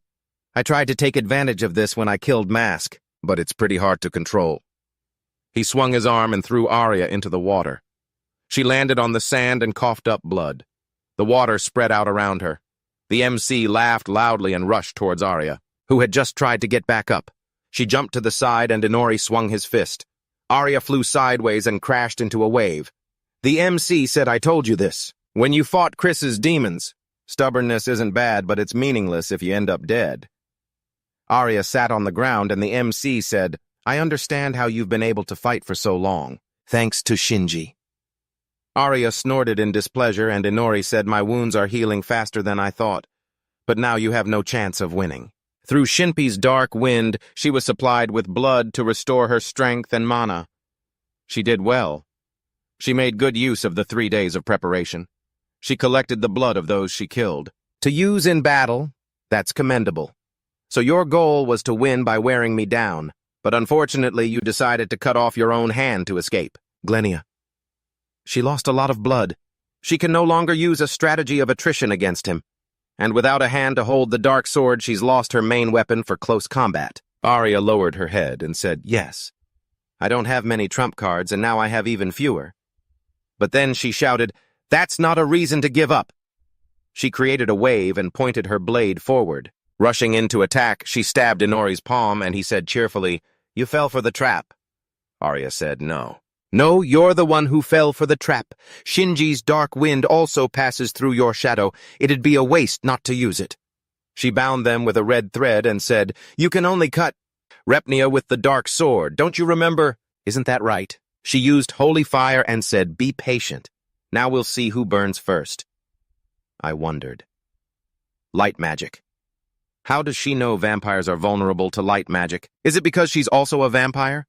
"I tried to take advantage of this when I killed Mask, but it's pretty hard to control." He swung his arm and threw Arya into the water. She landed on the sand and coughed up blood. The water spread out around her. The MC laughed loudly and rushed towards Arya, who had just tried to get back up. She jumped to the side and Inori swung his fist. Arya flew sideways and crashed into a wave. The MC said, "I told you this. When you fought Chris's demons, stubbornness isn't bad, but it's meaningless if you end up dead." Arya sat on the ground and the MC said, "I understand how you've been able to fight for so long, thanks to Shinji." Arya snorted in displeasure and Inori said, "My wounds are healing faster than I thought, but now you have no chance of winning." Through Shinpi's dark wind, she was supplied with blood to restore her strength and mana. She did well. She made good use of the 3 days of preparation. She collected the blood of those she killed. To use in battle, that's commendable. So your goal was to win by wearing me down, but unfortunately you decided to cut off your own hand to escape. Glenia. She lost a lot of blood. She can no longer use a strategy of attrition against him. And without a hand to hold the dark sword, she's lost her main weapon for close combat. Arya lowered her head and said, "Yes. I don't have many trump cards, and now I have even fewer." But then she shouted, "That's not a reason to give up." She created a wave and pointed her blade forward. Rushing in to attack, she stabbed Inori's palm, and he said cheerfully, "You fell for the trap." Arya said, "No. No, you're the one who fell for the trap. Shinji's dark wind also passes through your shadow. It'd be a waste not to use it." She bound them with a red thread and said, "You can only cut Repnia with the dark sword. Don't you remember?" "Isn't that right?" She used holy fire and said, "Be patient. Now we'll see who burns first." I wondered. Light magic. How does she know vampires are vulnerable to light magic? Is it because she's also a vampire?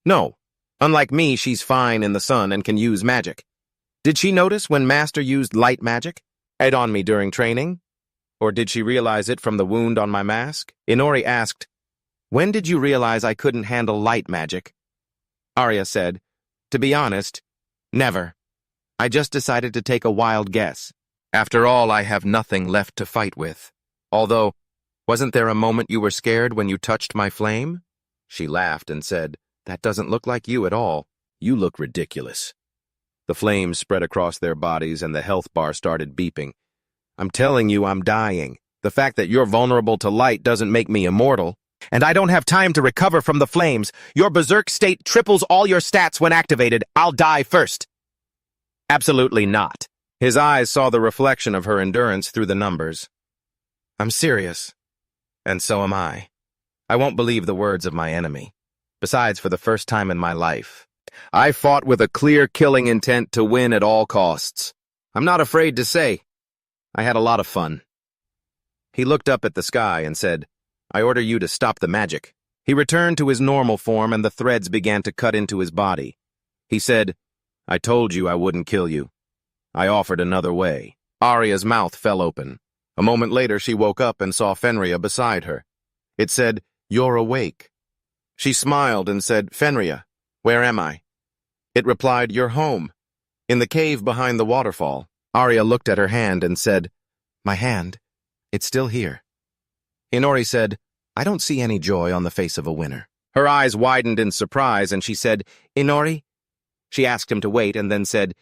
No. Unlike me, she's fine in the sun and can use magic. Did she notice when Master used light magic? It on me during training? Or did she realize it from the wound on my mask? Inori asked, "When did you realize I couldn't handle light magic?" Arya said, "To be honest, never. I just decided to take a wild guess. After all, I have nothing left to fight with. Although, wasn't there a moment you were scared when you touched my flame?" She laughed and said, "That doesn't look like you at all. You look ridiculous." The flames spread across their bodies and the health bar started beeping. "I'm telling you, I'm dying. The fact that you're vulnerable to light doesn't make me immortal. And I don't have time to recover from the flames. Your berserk state triples all your stats when activated. I'll die first." "Absolutely not." His eyes saw the reflection of her endurance through the numbers. "I'm serious. And so am I. I won't believe the words of my enemy. Besides, for the first time in my life, I fought with a clear killing intent to win at all costs. I'm not afraid to say, I had a lot of fun." He looked up at the sky and said, "I order you to stop the magic." He returned to his normal form and the threads began to cut into his body. He said, "I told you I wouldn't kill you. I offered another way." Arya's mouth fell open. A moment later, she woke up and saw Fenrirer beside her. It said, "You're awake." She smiled and said, "Fenrirer, where am I?" It replied, "You're home, in the cave behind the waterfall." Arya looked at her hand and said, "My hand? It's still here." Inori said, "I don't see any joy on the face of a winner." Her eyes widened in surprise and she said, "Inori?" She asked him to wait and then said,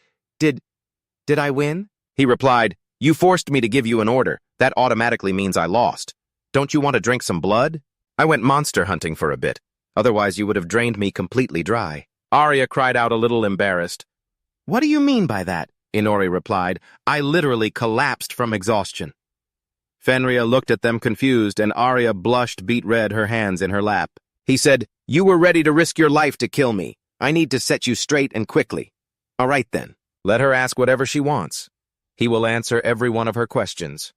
Did I win?" He replied, "You forced me to give you an order. That automatically means I lost. Don't you want to drink some blood? I went monster hunting for a bit. Otherwise you would have drained me completely dry." Arya cried out a little embarrassed. "What do you mean by that?" Inori replied, "I literally collapsed from exhaustion." Fenrirer looked at them confused and Arya blushed beet red, her hands in her lap. He said, "You were ready to risk your life to kill me. I need to set you straight and quickly. All right then. Let her ask whatever she wants. He will answer every one of her questions."